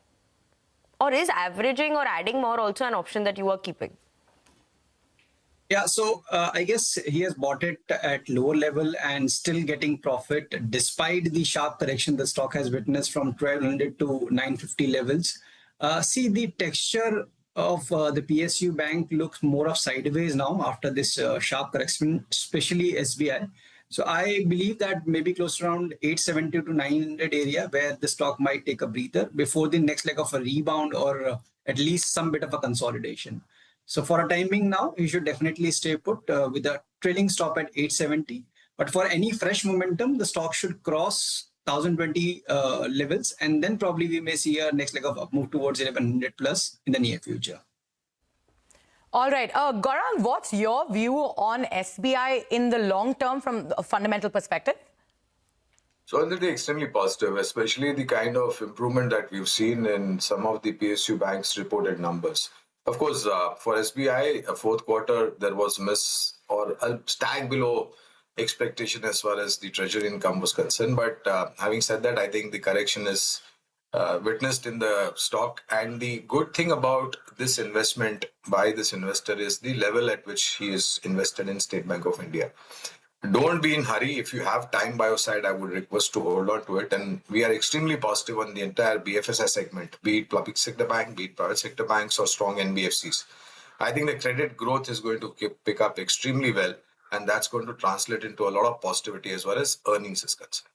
Or is averaging or adding more also an option that you are keeping? Yeah, so I guess he has bought it at lower level and still getting profit despite the sharp correction the stock has witnessed from 1,200 to 950 levels. See, the texture of the PSU Bank looks more of sideways now after this sharp correction, especially SBI. So I believe that maybe close around 870 to 900 area where the stock might take a breather before the next leg of a rebound or at least some bit of a consolidation. So for a timing now, you should definitely stay put with a trailing stop at 870. But for any fresh momentum, the stock should cross 1,020 levels, and then probably we may see a next leg of up move towards 1,100 plus in the near future. All right. Gaurang, what's your view on SBI in the long term from a fundamental perspective? So they're extremely positive, especially the kind of improvement that we've seen in some of the PSU banks' reported numbers. Of course, for SBI, fourth quarter, there was miss or a stag below expectation as far as the treasury income was concerned. But having said that, I think the correction is witnessed in the stock. And the good thing about this investment by this investor is the level at which he is invested in State Bank of India. Don't be in hurry. If you have time by your side, I would request to hold on to it. And we are extremely positive on the entire BFSI segment, be it public sector bank, be it private sector banks or strong NBFCs. I think the credit growth is going to pick up extremely well, and that's going to translate into a lot of positivity as far as earnings is concerned.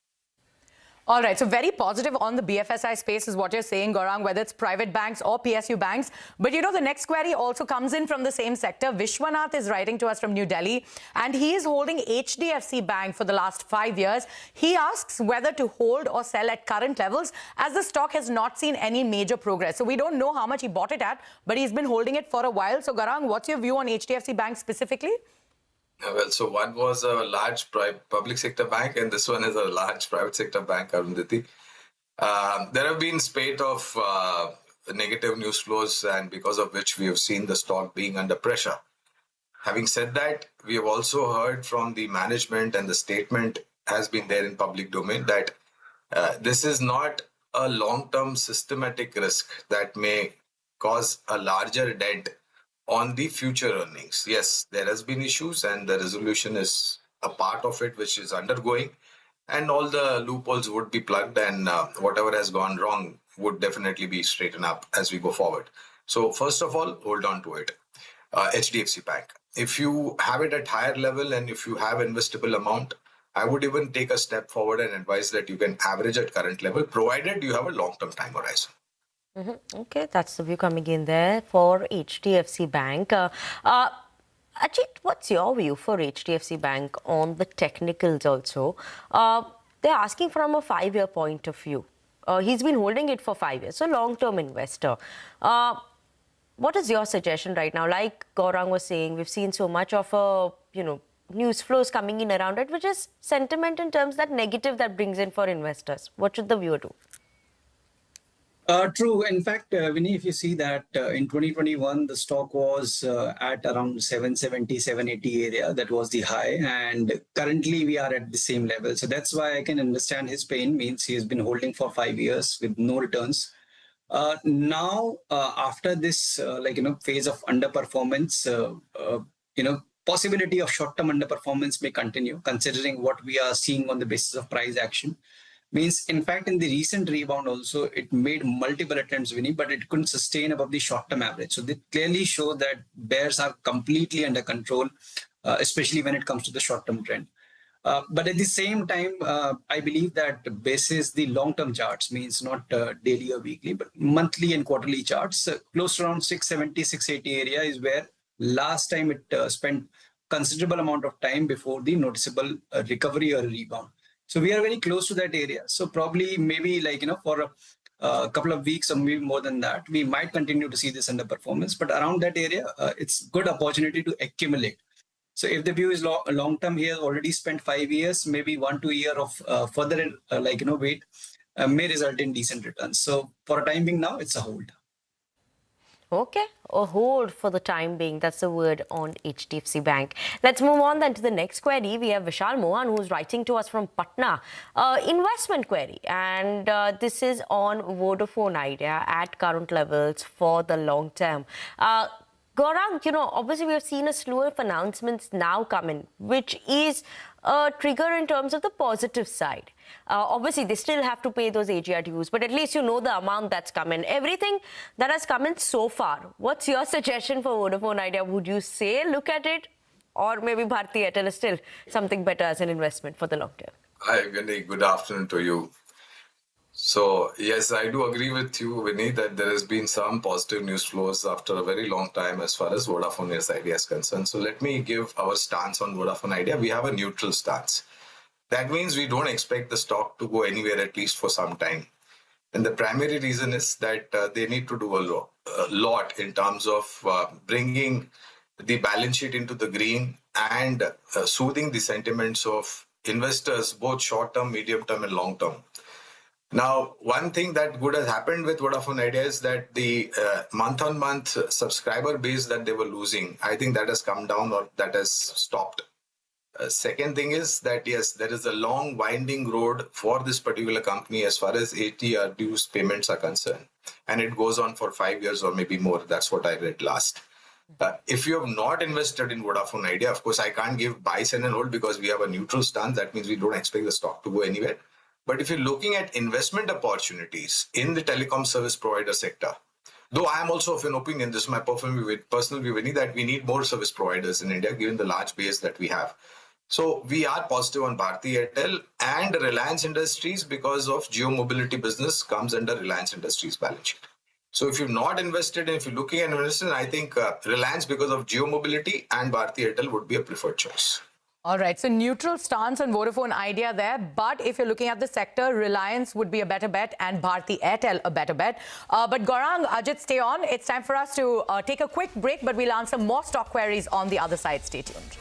All right, so very positive on the BFSI space is what you're saying, Gaurang, whether it's private banks or PSU banks. But the next query also comes in from the same sector. Vishwanath is writing to us from New Delhi, and he is holding HDFC Bank for the last 5 years. He asks whether to hold or sell at current levels, as the stock has not seen any major progress. So we don't know how much he bought it at, but he's been holding it for a while. So Gaurang, what's your view on HDFC Bank specifically? Well, so one was a large public sector bank, and this one is a large private sector bank, Arundhati. There have been spate of negative news flows, and because of which we have seen the stock being under pressure. Having said that, we have also heard from the management, and the statement has been there in public domain, that this is not a long-term systematic risk that may cause a larger dent on the future earnings. Yes, there has been issues, and the resolution is a part of it which is undergoing, and all the loopholes would be plugged, and whatever has gone wrong would definitely be straightened up as we go forward. So first of all, hold on to it. HDFC Bank. If you have it at higher level and if you have investable amount, I would even take a step forward and advise that you can average at current level, provided you have a long-term time horizon. Okay, that's the view coming in there for HDFC Bank. Ajit, what's your view for HDFC Bank on the technicals also? They're asking from a 5-year point of view. He's been holding it for 5 years, so long-term investor. What is your suggestion right now? Like Gaurang was saying, we've seen so much of news flows coming in around it, which is sentiment in terms that negative that brings in for investors. What should the viewer do? True. In fact, Vinny, if you see that in 2021, the stock was at around 770, 780 area. That was the high. And currently we are at the same level. So that's why I can understand his pain. Means he has been holding for 5 years with no returns. Now, after this, phase of underperformance, possibility of short-term underperformance may continue, considering what we are seeing on the basis of price action. Means, in fact, in the recent rebound also, it made multiple attempts, Vinny, but it couldn't sustain above the short-term average. So they clearly show that bears are completely under control, especially when it comes to the short-term trend. But at the same time, I believe that basis the long-term charts, means not daily or weekly, but monthly and quarterly charts, close to around 670, 680 area is where last time it spent considerable amount of time before the noticeable recovery or rebound. So we are very close to that area. So probably maybe for a couple of weeks or maybe more than that, we might continue to see this underperformance. But around that area, it's good opportunity to accumulate. So if the view is long term, he has already spent 5 years, maybe 1-2 years of further wait may result in decent returns. So for a time being now, it's a hold. Okay, a hold for the time being. That's the word on HDFC Bank. Let's move on then to the next query. We have Vishal Mohan, who's writing to us from Patna. Investment query, and this is on Vodafone Idea at current levels for the long term. Gaurang, obviously we have seen a slew of announcements now come in, which is a trigger in terms of the positive side. Obviously, they still have to pay those AGR dues, but at least you know the amount that's come in. Everything that has come in so far, what's your suggestion for Vodafone Idea? Would you say look at it, or maybe Bharti Airtel is still something better as an investment for the long term? Hi, Vinny. Good afternoon to you. So, yes, I do agree with you, Vinny, that there has been some positive news flows after a very long time as far as Vodafone Idea is concerned. So let me give our stance on Vodafone Idea. We have a neutral stance. That means we don't expect the stock to go anywhere, at least for some time. And the primary reason is that they need to do a lot in terms of bringing the balance sheet into the green and soothing the sentiments of investors, both short-term, medium-term, and long-term. Now, one thing that good has happened with Vodafone Idea is that the month-on-month subscriber base that they were losing, I think that has come down or that has stopped. Second thing is that, yes, there is a long winding road for this particular company as far as ATR dues payments are concerned. And it goes on for 5 years or maybe more. That's what I read last. If you have not invested in Vodafone Idea, of course, I can't give buy, sell and hold because we have a neutral stance. That means we don't expect the stock to go anywhere. But if you're looking at investment opportunities in the telecom service provider sector, though I am also of an opinion, this is my personal view, Vinny, that we need more service providers in India, given the large base that we have. So we are positive on Bharti Airtel and Reliance Industries because of Geo Mobility business comes under Reliance Industries balance sheet. So if you've not invested, if you're looking at investment, I think Reliance because of Geo Mobility and Bharti Airtel would be a preferred choice. All right, so neutral stance on Vodafone Idea there. But if you're looking at the sector, Reliance would be a better bet and Bharti Airtel a better bet. But Gaurang, Ajit, stay on. It's time for us to take a quick break, but we'll answer more stock queries on the other side. Stay tuned.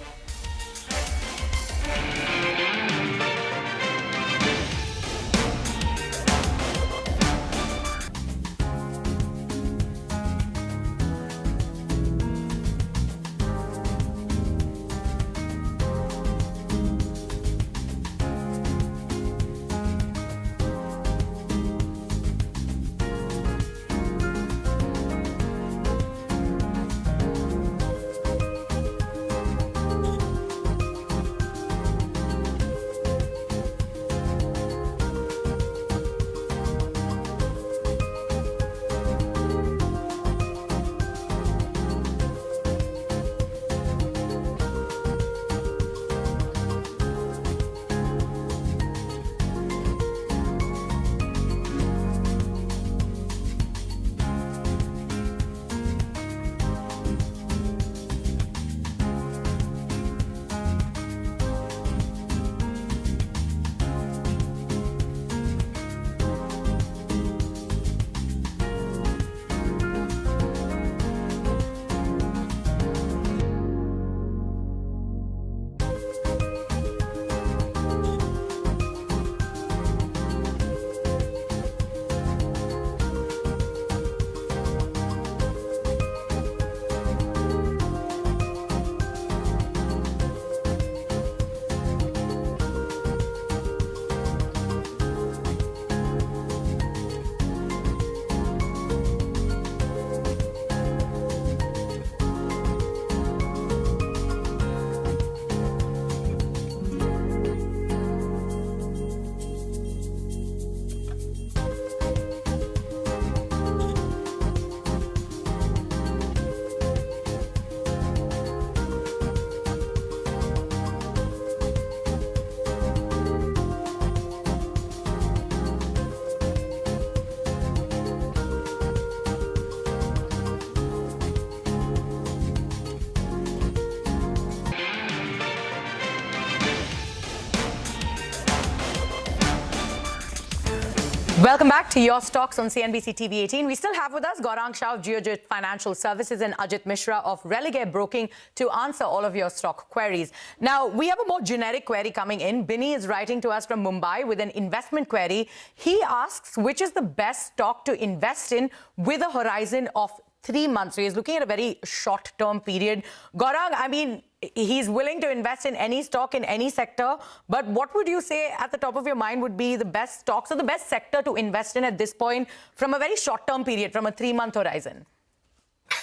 Welcome back to Your Stocks on CNBC TV 18. We still have with us Gaurang Shah of Geojit Financial Services and Ajit Mishra of Religare Broking to answer all of your stock queries. Now, we have a more generic query coming in. Binny is writing to us from Mumbai with an investment query. He asks, which is the best stock to invest in with a horizon of 3 months? So he's looking at a very short-term period. Gaurang, I mean, he's willing to invest in any stock in any sector, but what would you say at the top of your mind would be the best stocks or the best sector to invest in at this point from a very short-term period, from a 3-month horizon?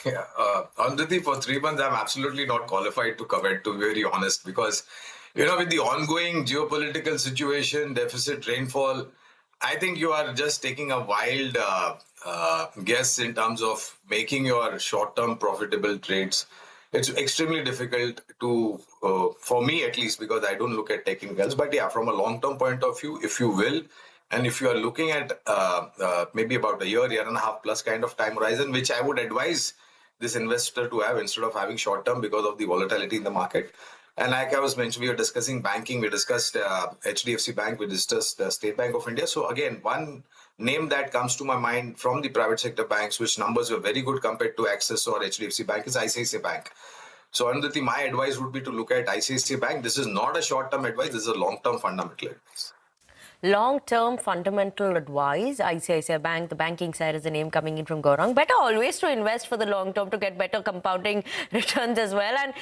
Yeah, Andriti, for 3 months, I'm absolutely not qualified to comment, to be very honest, because, with the ongoing geopolitical situation, deficit rainfall, I think you are just taking a wild guess in terms of making your short-term profitable trades. It's extremely difficult to, for me at least, because I don't look at technicals. But yeah, from a long-term point of view, if you will, and if you are looking at maybe about a year and a half plus kind of time horizon, which I would advise this investor to have instead of having short-term because of the volatility in the market. And like I was mentioning, we were discussing banking, we discussed HDFC Bank, we discussed State Bank of India. So again, one name that comes to my mind from the private sector banks, which numbers were very good compared to Axis or HDFC Bank, is ICICI Bank. So Andriti, my advice would be to look at ICICI Bank. This is not a short-term advice, this is a long-term fundamental advice. Long-term fundamental advice, ICICI Bank, the banking side is the name coming in from Gaurang. Better always to invest for the long term to get better compounding returns as well, and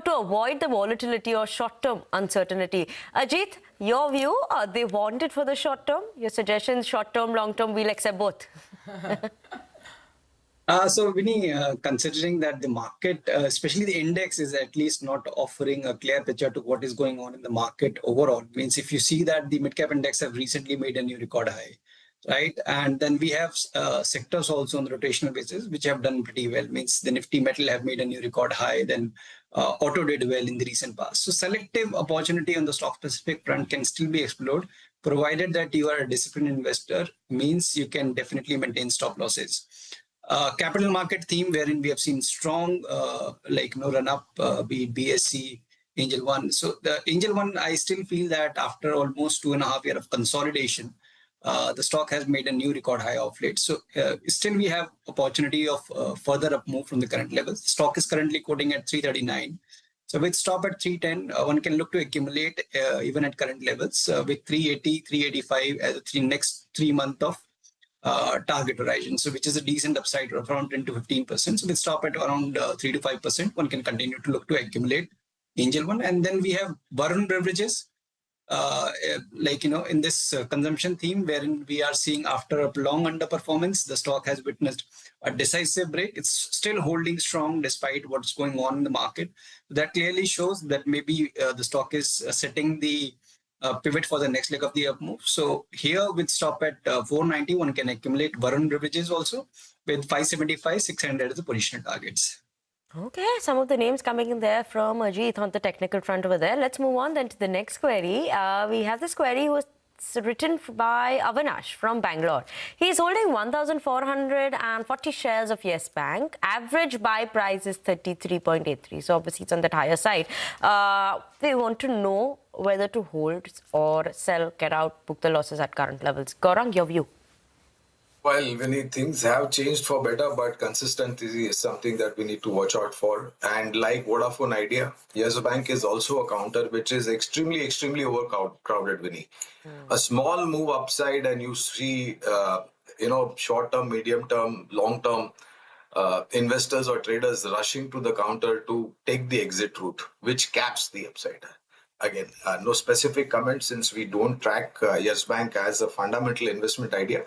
to avoid the volatility or short-term uncertainty. Ajit, your view, they want it for the short term? Your suggestions, short-term, long-term, we'll accept both. So, Vinny, considering that the market, especially the index, is at least not offering a clear picture to what is going on in the market overall, means if you see that the mid-cap index have recently made a new record high, right? And then we have sectors also on the rotational basis, which have done pretty well, means the Nifty metal have made a new record high, then auto did well in the recent past. So selective opportunity on the stock-specific front can still be explored, provided that you are a disciplined investor, means you can definitely maintain stop losses. Capital market theme wherein we have seen strong run up, be it BSC, Angel One. So the Angel One, I still feel that after almost 2.5 years of consolidation, the stock has made a new record high of late. So still we have opportunity of further up move from the current levels. The stock is currently quoting at 339. So with stop at 310, one can look to accumulate even at current levels with 380, 385 as the next 3 month of target horizon, so which is a decent upside of around 10 to 15%. So we stop at around 3 to 5%. One can continue to look to accumulate Angel One, and then we have Varun Beverages, in this consumption theme, wherein we are seeing after a long underperformance, the stock has witnessed a decisive break. It's still holding strong despite what's going on in the market. That clearly shows that maybe the stock is setting the pivot for the next leg of the up move. So here with stop at 490, one can accumulate Varun Beverages also with 575, 600 as the positional targets. Okay, some of the names coming in there from Ajit on the technical front over there. Let's move on then to the next query. We have this query was written by Avinash from Bangalore. He is holding 1,440 shares of Yes Bank. Average buy price is 33.83. So obviously it's on that higher side. They want to know whether to hold or sell, get out, book the losses at current levels. Gaurang, your view? Well, many things have changed for better, but consistency is something that we need to watch out for. And like Vodafone Idea, Yes Bank is also a counter which is extremely, extremely overcrowded, Vinny. A small move upside and you see, short-term, medium-term, long-term investors or traders rushing to the counter to take the exit route, which caps the upside. Again, no specific comment since we don't track Yes Bank as a fundamental investment idea.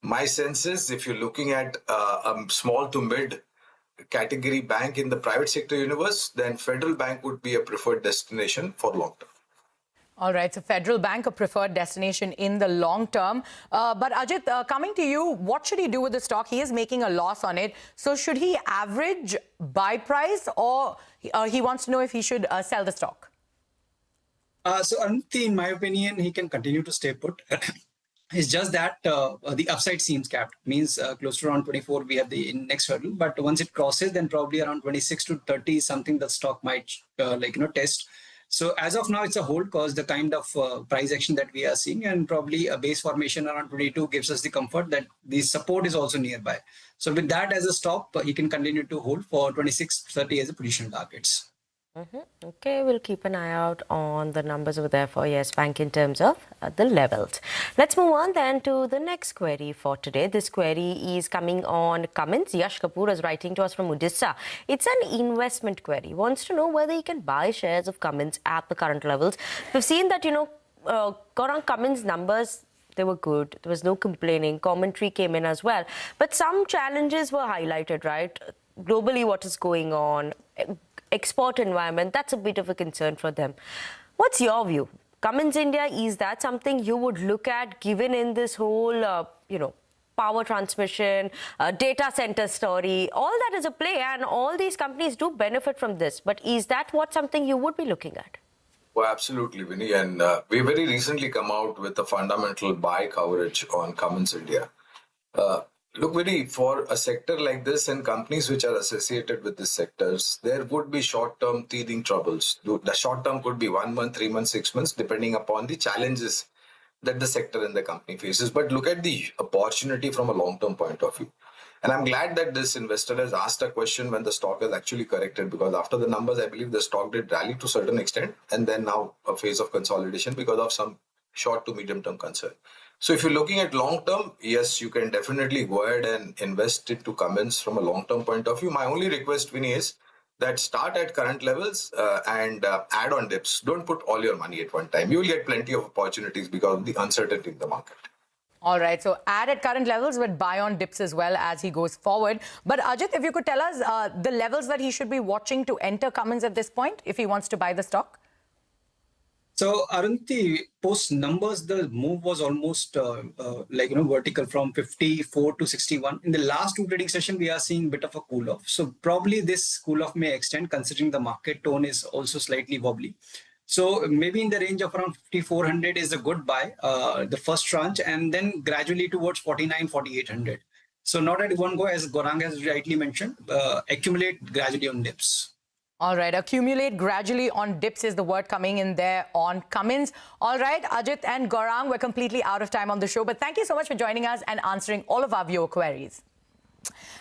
My sense is if you're looking at a small to mid category bank in the private sector universe, then Federal Bank would be a preferred destination for long term. All right, so Federal Bank, a preferred destination in the long term. But Ajit, coming to you, what should he do with the stock? He is making a loss on it. So should he average buy price or he wants to know if he should sell the stock? So Anthi, in my opinion, he can continue to stay put. It's just that the upside seems capped, means close to around 24 we have the next hurdle, but once it crosses, then probably around 26 to 30 is something that stock might test. So as of now, it's a hold because the kind of price action that we are seeing, and probably a base formation around 22 gives us the comfort that the support is also nearby. So with that as a stop, he can continue to hold for 26.30 as a position targets. Okay, we'll keep an eye out on the numbers over there for Yes Bank in terms of the levels. Let's move on then to the next query for today. This query is coming on Cummins. Yash Kapoor is writing to us from Odisha. It's an investment query. He wants to know whether he can buy shares of Cummins at the current levels. We've seen that, Gaurang, Cummins numbers, they were good. There was no complaining. Commentary came in as well. But some challenges were highlighted, right? Globally, what is going on? Export environment, that's a bit of a concern for them. What's your view? Cummins India, is that something you would look at given in this whole, power transmission, data center story? All that is a play and all these companies do benefit from this. But is that something you would be looking at? Well, absolutely, Vinny. And we very recently come out with a fundamental buy coverage on Cummins India. Look, Vinny, for a sector like this and companies which are associated with these sectors, there would be short-term teething troubles. The short-term could be 1 month, 3 months, 6 months, depending upon the challenges that the sector and the company faces. But look at the opportunity from a long-term point of view. And I'm glad that this investor has asked a question when the stock has actually corrected, because after the numbers, I believe the stock did rally to a certain extent, and then now a phase of consolidation because of some short to medium-term concern. So if you're looking at long-term, yes, you can definitely go ahead and invest into Cummins from a long-term point of view. My only request, Vinny, is that start at current levels and add on dips. Don't put all your money at one time. You will get plenty of opportunities because of the uncertainty in the market. All right, so add at current levels, but buy on dips as well as he goes forward. But Ajit, if you could tell us the levels that he should be watching to enter Cummins at this point, if he wants to buy the stock. So, Arunti, post numbers, the move was almost vertical from 54 to 61. In the last 2 trading sessions, we are seeing a bit of a cool off. So probably this cool off may extend, considering the market tone is also slightly wobbly. So maybe in the range of around 5,400 is a good buy, the first tranche, and then gradually towards 49, 4,800. So not at one go, as Gaurang has rightly mentioned, accumulate gradually on dips. All right, accumulate gradually on dips is the word coming in there on Cummins. All right, Ajit and Gaurang, we're completely out of time on the show, but thank you so much for joining us and answering all of our viewer queries.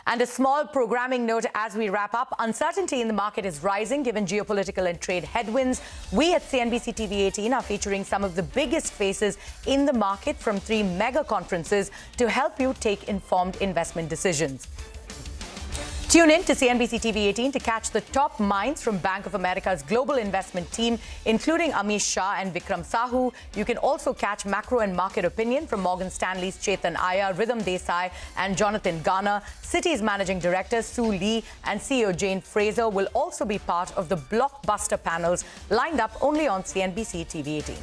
And a small programming note as we wrap up. Uncertainty in the market is rising given geopolitical and trade headwinds. We at CNBC TV 18 are featuring some of the biggest faces in the market from 3 mega conferences to help you take informed investment decisions. Tune in to CNBC TV 18 to catch the top minds from Bank of America's global investment team, including Amish Shah and Vikram Sahu. You can also catch macro and market opinion from Morgan Stanley's Chetan Iyer, Rhythm Desai and Jonathan Garner. Citi's Managing Director Sue Lee and CEO Jane Fraser will also be part of the blockbuster panels lined up only on CNBC TV 18.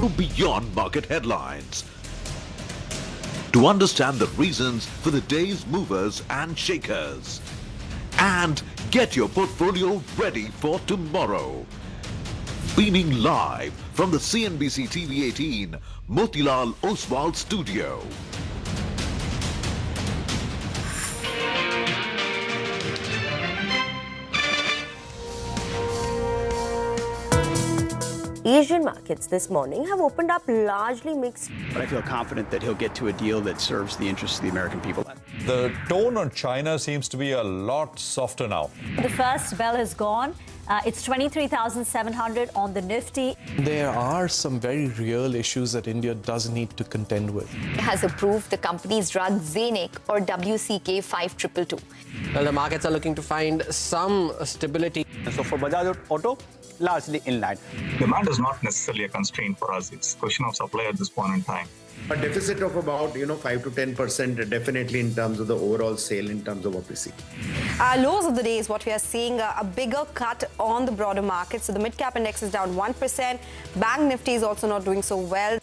go beyond market headlines to understand the reasons for the day's movers and shakers and get your portfolio ready for tomorrow. Beaming live from the CNBC TV 18 Motilal Oswal studio. Asian markets this morning have opened up largely mixed. But I feel confident that he'll get to a deal that serves the interests of the American people. The tone on China seems to be a lot softer now. The first bell has gone. It's 23,700 on the Nifty. There are some very real issues that India does need to contend with. Has approved the company's drug Xenic or WCK 5222. Well, the markets are looking to find some stability. So for Bajaj Auto, largely in line. Demand is not necessarily a constraint for us. It's a question of supply at this point in time. A deficit of about 5 to 10% definitely in terms of the overall sale in terms of what we see. Lows of the day is what we are seeing, a bigger cut on the broader market. So the mid-cap index is down 1%. Bank Nifty is also not doing so well.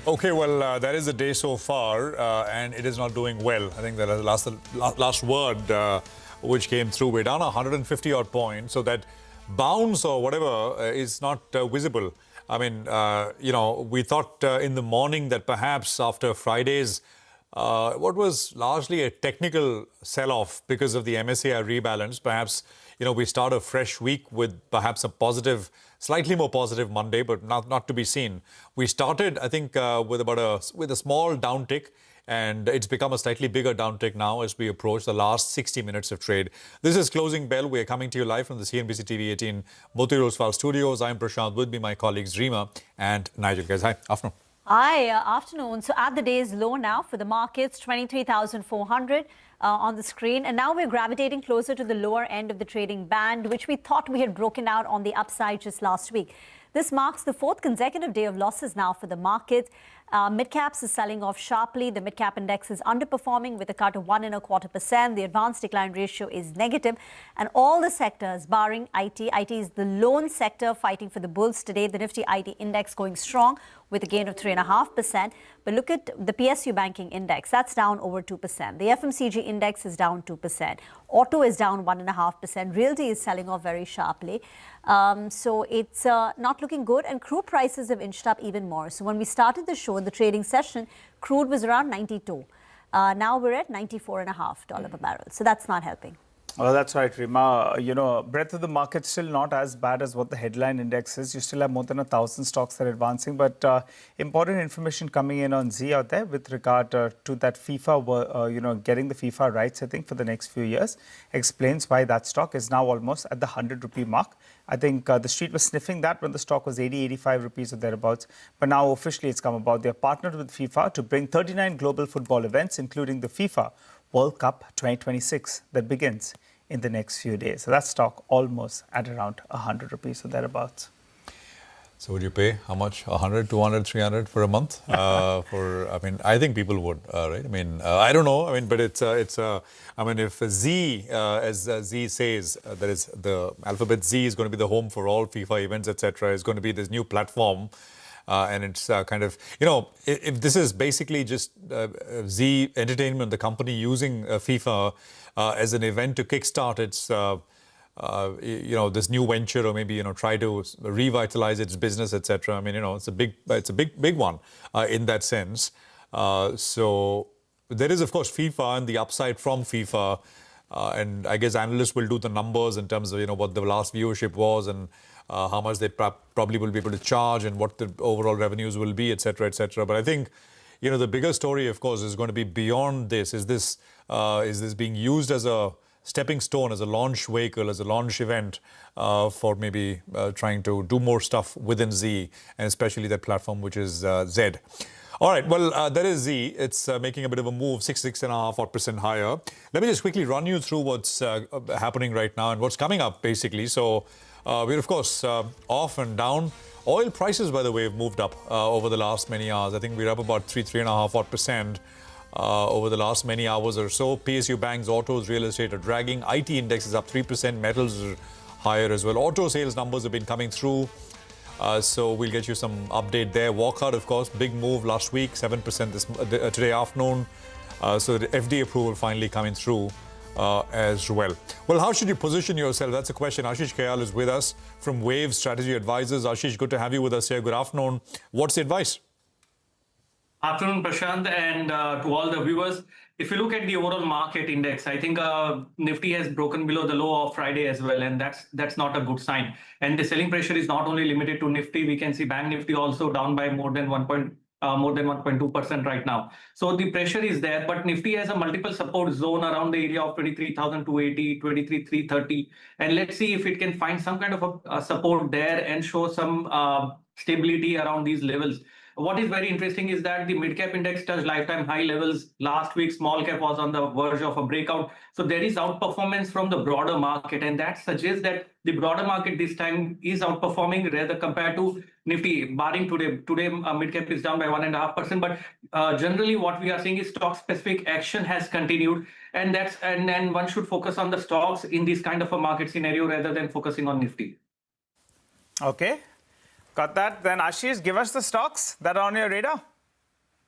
Okay, well, that is the day so far, and it is not doing well. I think that is the last word which came through. We're down 150 odd points, so that bounce or whatever is not visible. I mean, we thought in the morning that perhaps after Friday's what was largely a technical sell-off because of the MSCI rebalance, perhaps, we start a fresh week with perhaps a positive, slightly more positive Monday, but not to be seen. We started, I think, with a small downtick, and it's become a slightly bigger downtick now as we approach the last 60 minutes of trade. This is Closing Bell. We are coming to you live from the CNBC TV 18 Motilal Oswal studios. I'm Prashant, with me my colleagues Reema and Nigel. Guys, hi, afternoon. Hi, afternoon. So at the day's low now for the markets, 23,400 on the screen. And now we're gravitating closer to the lower end of the trading band, which we thought we had broken out on the upside just last week. This marks the fourth consecutive day of losses now for the market. Mid-caps is selling off sharply. The mid-cap index is underperforming with a cut of 1.25%. The advanced decline ratio is negative. And all the sectors, barring IT is the lone sector fighting for the bulls today. The Nifty IT index going strong with a gain of 3.5%. But look at the PSU banking index. That's down over 2%. The FMCG index is down 2%. Auto is down 1.5%. Realty is selling off very sharply. So it's not looking good. And crude prices have inched up even more. So when we started the show, the trading session, crude was around 92. Now we're at $94.50 per barrel. So that's not helping. Well, that's right, Reema. Breadth of the market still not as bad as what the headline index is. You still have more than 1,000 stocks that are advancing. But important information coming in on Z out there with regard to that FIFA, getting the FIFA rights, I think, for the next few years, explains why that stock is now almost at the 100 rupee mark. I think the street was sniffing that when the stock was 80, 85 rupees or thereabouts. But now officially it's come about. They're partnered with FIFA to bring 39 global football events, including the FIFA World Cup 2026 that begins in the next few days. So that stock almost at around 100 rupees or thereabouts. So would you pay how much? 100, 200, 300 for a month? I think people would, right? I don't know. But if Z, as Z says, that is the alphabet Z is going to be the home for all FIFA events, etc., is going to be this new platform. And it's if this is basically just Z Entertainment, the company using FIFA as an event to kickstart its, this new venture, or maybe try to revitalize its business, etc. It's a big one in that sense. So there is, of course, FIFA and the upside from FIFA, and I guess analysts will do the numbers in terms of what the last viewership was and how much they probably will be able to charge and what the overall revenues will be, etc., etc. But I think, the bigger story, of course, is going to be beyond this. Is this being used as a stepping stone, as a launch vehicle, as a launch event for maybe trying to do more stuff within Z, and especially that platform, which is Z. All right, well, that is Z. It's making a bit of a move, 6.5% higher. Let me just quickly run you through what's happening right now and what's coming up, basically. So we're, of course, off and down. Oil prices, by the way, have moved up over the last many hours. I think we're up about 3.5% over the last many hours or so. PSU banks, autos, real estate are dragging. IT index is up 3%. Metals are higher as well. Auto sales numbers have been coming through. So we'll get you some update there. Wockhardt, of course, big move last week, 7% today afternoon. So the FD approval finally coming through as well. Well, how should you position yourself? That's a question. Ashish Kayal is with us from Wave Strategy Advisors. Ashish, good to have you with us here. Good afternoon. What's the advice? Afternoon, Prashant, and to all the viewers. If you look at the overall market index, I think Nifty has broken below the low of Friday as well, and that's not a good sign. And the selling pressure is not only limited to Nifty. We can see Bank Nifty also down by more than 1.2% right now. So the pressure is there, but Nifty has a multiple support zone around the area of 23,280, 23,330, and let's see if it can find some kind of a support there and show some stability around these levels. What is very interesting is that the mid-cap index touched lifetime high levels. Last week, small cap was on the verge of a breakout. So there is outperformance from the broader market, and that suggests that the broader market this time is outperforming rather compared to Nifty, barring today. Today, mid-cap is down by 1.5%, but generally what we are seeing is stock-specific action has continued, and then one should focus on the stocks in this kind of a market scenario rather than focusing on Nifty. Okay. Got that. Then Ashish, give us the stocks that are on your radar.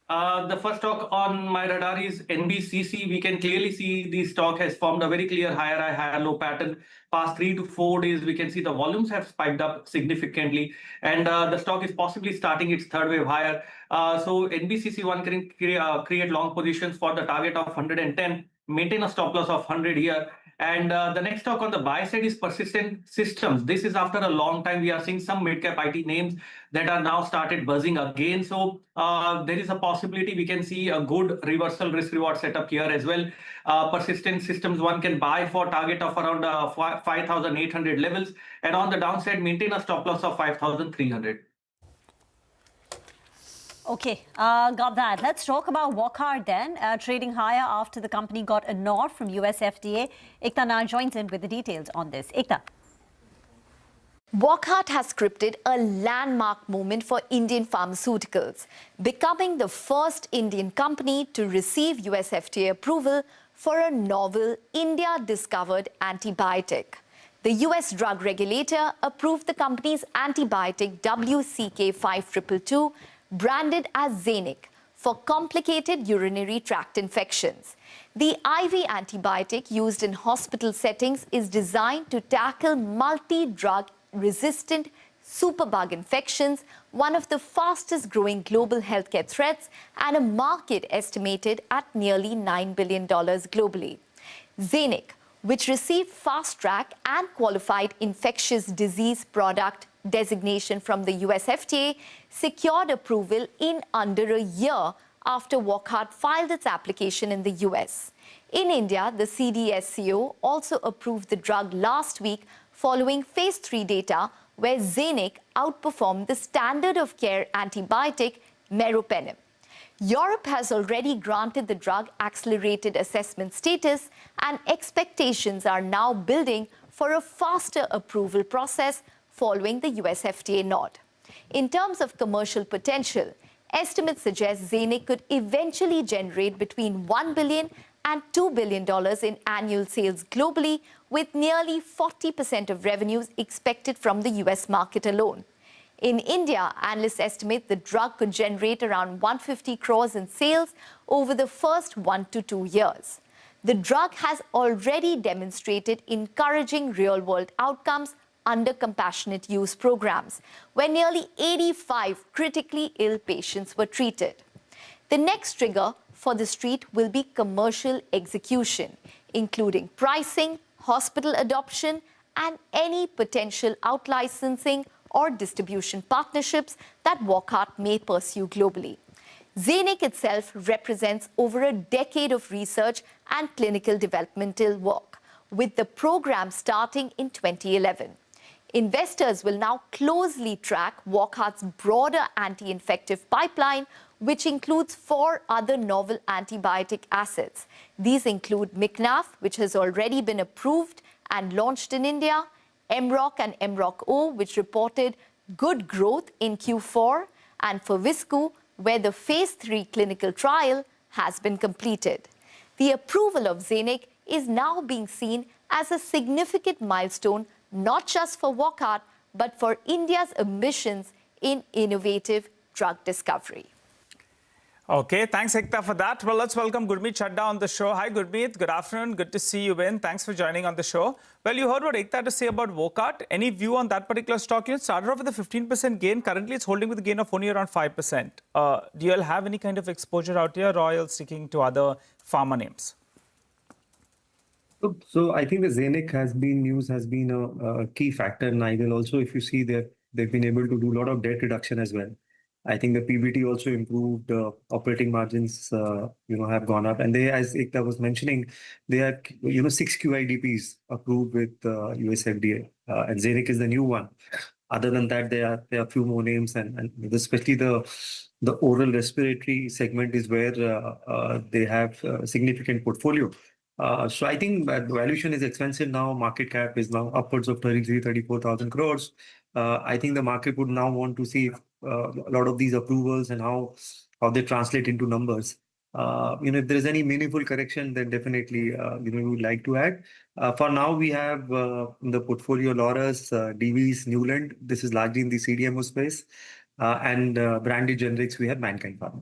The first stock on my radar is NBCC. We can clearly see the stock has formed a very clear higher high, higher low pattern. Past 3 to 4 days, we can see the volumes have spiked up significantly, and the stock is possibly starting its third wave higher. So NBCC one can create long positions for the target of 110, maintain a stop loss of 100 here. And the next stock on the buy side is Persistent Systems. This is after a long time we are seeing some mid-cap IT names that are now started buzzing again. So there is a possibility we can see a good reversal risk-reward setup here as well. Persistent Systems one can buy for target of around 5,800 levels. And on the downside, maintain a stop loss of 5,300. Okay, got that. Let's talk about Wockhardt then. Trading higher after the company got a nod from US FDA. Ekta now joins in with the details on this. Ekta. Wockhardt has scripted a landmark moment for Indian pharmaceuticals, becoming the first Indian company to receive US FDA approval for a novel India-discovered antibiotic. The US drug regulator approved the company's antibiotic WCK-5222, branded as Xenic, for complicated urinary tract infections. The IV antibiotic used in hospital settings is designed to tackle multi-drug resistant superbug infections, one of the fastest growing global healthcare threats and a market estimated at nearly $9 billion globally. Xenic, which received fast track and qualified infectious disease product designation from the US FDA, secured approval in under a year after Wockhardt filed its application in the US. In India, the CDSCO also approved the drug last week following phase 3 data where Xenic outperformed the standard of care antibiotic meropenem. Europe has already granted the drug accelerated assessment status, and expectations are now building for a faster approval process following the US FDA nod. In terms of commercial potential, estimates suggest Xenic could eventually generate between $1 billion and $2 billion in annual sales globally, with nearly 40% of revenues expected from the US market alone. In India, analysts estimate the drug could generate around 150 crores in sales over the first 1 to 2 years. The drug has already demonstrated encouraging real-world outcomes under compassionate use programs, where nearly 85 critically ill patients were treated. The next trigger for the street will be commercial execution, including pricing, hospital adoption, and any potential out-licensing or distribution partnerships that Wockhardt may pursue globally. Xenic itself represents over a decade of research and clinical developmental work, with the program starting in 2011. Investors will now closely track Wockhardt's broader anti-infective pipeline, which includes 4 other novel antibiotic assets. These include Micnaf, which has already been approved and launched in India, Mroc and Mroc-O, which reported good growth in Q4, and Ferviscu, where the phase 3 clinical trial has been completed. The approval of Xenic is now being seen as a significant milestone, not just for Wockhardt, but for India's ambitions in innovative drug discovery. Okay, thanks Ekta for that. Well, let's welcome Gurmeet Chadda on the show. Hi Gurmeet, good afternoon. Good to see you in. Thanks for joining on the show. Well, you heard what Ekta had to say about Wockhardt. Any view on that particular stock? You started off with a 15% gain. Currently, it's holding with a gain of only around 5%. Do you all have any kind of exposure out here, or are you sticking to other pharma names? So I think the Zenec news has been a key factor. And I will also, if you see that they've been able to do a lot of debt reduction as well. I think the PBT also improved. Operating margins, have gone up. And they, as Ekta was mentioning, they have, 6 QIDPs approved with US FDA. And Zenec is the new one. Other than that, there are a few more names, and especially the oral respiratory segment is where they have a significant portfolio. So I think the valuation is expensive now. Market cap is now upwards of 34,000 crores. I think the market would now want to see a lot of these approvals and how they translate into numbers. If there is any meaningful correction, then definitely we would like to add. For now, we have the portfolio Laurus, Divi's, Newland. This is largely in the CDMO space, and branded generics. We have Mankind Pharma.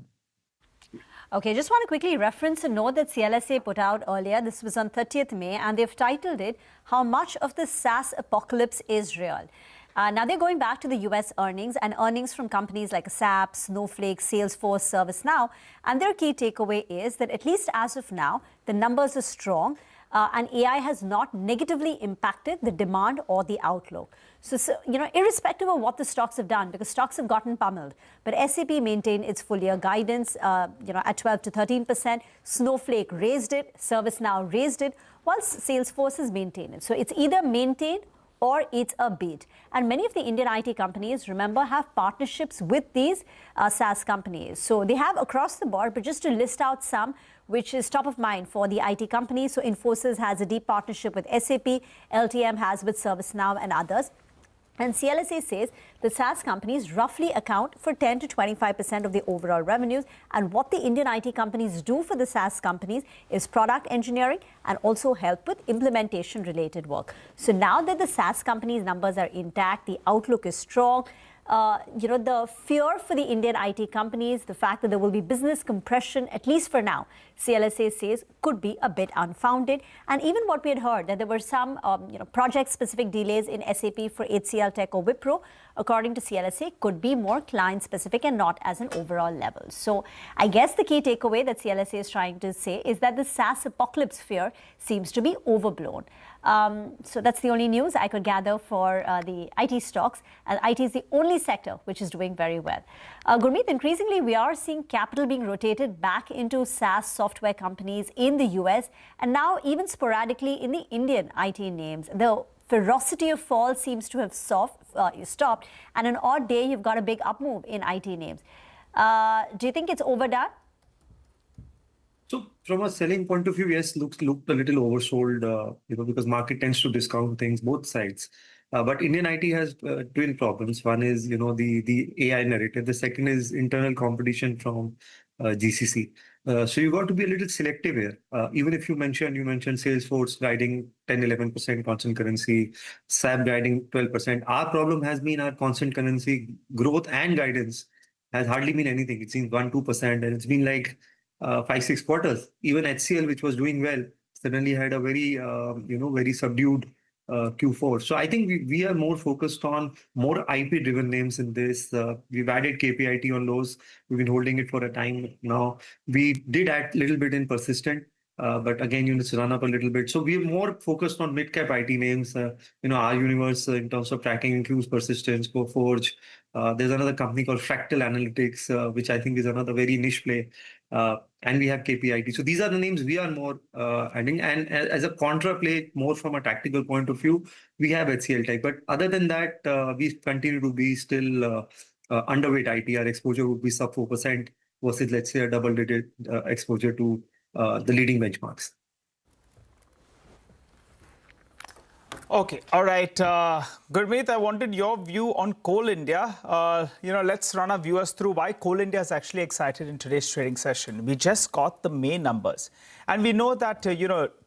Okay, just want to quickly reference a note that CLSA put out earlier. This was on 30th May, and they've titled it, "How Much of the SaaS Apocalypse is Real?" Now they're going back to the US earnings and earnings from companies like SAP, Snowflake, Salesforce, ServiceNow. And their key takeaway is that at least as of now, the numbers are strong and AI has not negatively impacted the demand or the outlook. So, irrespective of what the stocks have done, because stocks have gotten pummeled, but SAP maintained its full year guidance, at 12 to 13%. Snowflake raised it, ServiceNow raised it, whilst Salesforce has maintained it. So it's either maintained or it's a beat. And many of the Indian IT companies, remember, have partnerships with these SaaS companies. So they have across the board, but just to list out some, which is top of mind for the IT companies. So Infosys has a deep partnership with SAP, LTM has with ServiceNow and others. And CLSA says the SaaS companies roughly account for 10 to 25% of the overall revenues. And what the Indian IT companies do for the SaaS companies is product engineering and also help with implementation related work. So now that the SaaS companies' numbers are intact, the outlook is strong. The fear for the Indian IT companies, the fact that there will be business compression, at least for now, CLSA says could be a bit unfounded. And even what we had heard, that there were some project-specific delays in SAP for HCL Tech or Wipro, according to CLSA, could be more client-specific and not as an overall level. So I guess the key takeaway that CLSA is trying to say is that the SaaS apocalypse fear seems to be overblown. So that's the only news I could gather for the IT stocks. And IT is the only sector which is doing very well. Gurmeet, increasingly we are seeing capital being rotated back into SaaS software companies in the US and now even sporadically in the Indian IT names. The ferocity of fall seems to have stopped, and an odd day you've got a big up move in IT names. Do you think it's overdone? So from a selling point of view, yes, looked a little oversold, because market tends to discount things both sides. But Indian IT has twin problems. One is, the AI narrative. The second is internal competition from GCC. So you got to be a little selective here. Even if you mentioned Salesforce guiding 10-11% constant currency, SAP guiding 12%. Our problem has been our constant currency growth and guidance has hardly been anything. It's been 1-2%, and it's been like 5-6 quarters. Even HCL, which was doing well, suddenly had a very very subdued Q4. So I think we are more focused on more IP driven names in this. We've added KPIT on those. We've been holding it for a time now. We did add a little bit in Persistent, but again, it's run up a little bit. So we're more focused on mid cap IT names. Our universe in terms of tracking includes Persistent, Coforge. There's another company called Fractal Analytics, which I think is another very niche play. And we have KPIT. So these are the names we are more adding. And as a contra play, more from a tactical point of view, we have HCL Tech. But other than that, we continue to be still underweight IT. Our exposure would be sub 4% versus, let's say, a double-digit exposure to the leading benchmarks. Okay, all right. Gurmeet, I wanted your view on Coal India. Let's run our viewers through why Coal India is actually excited in today's trading session. We just got the May numbers, and we know that,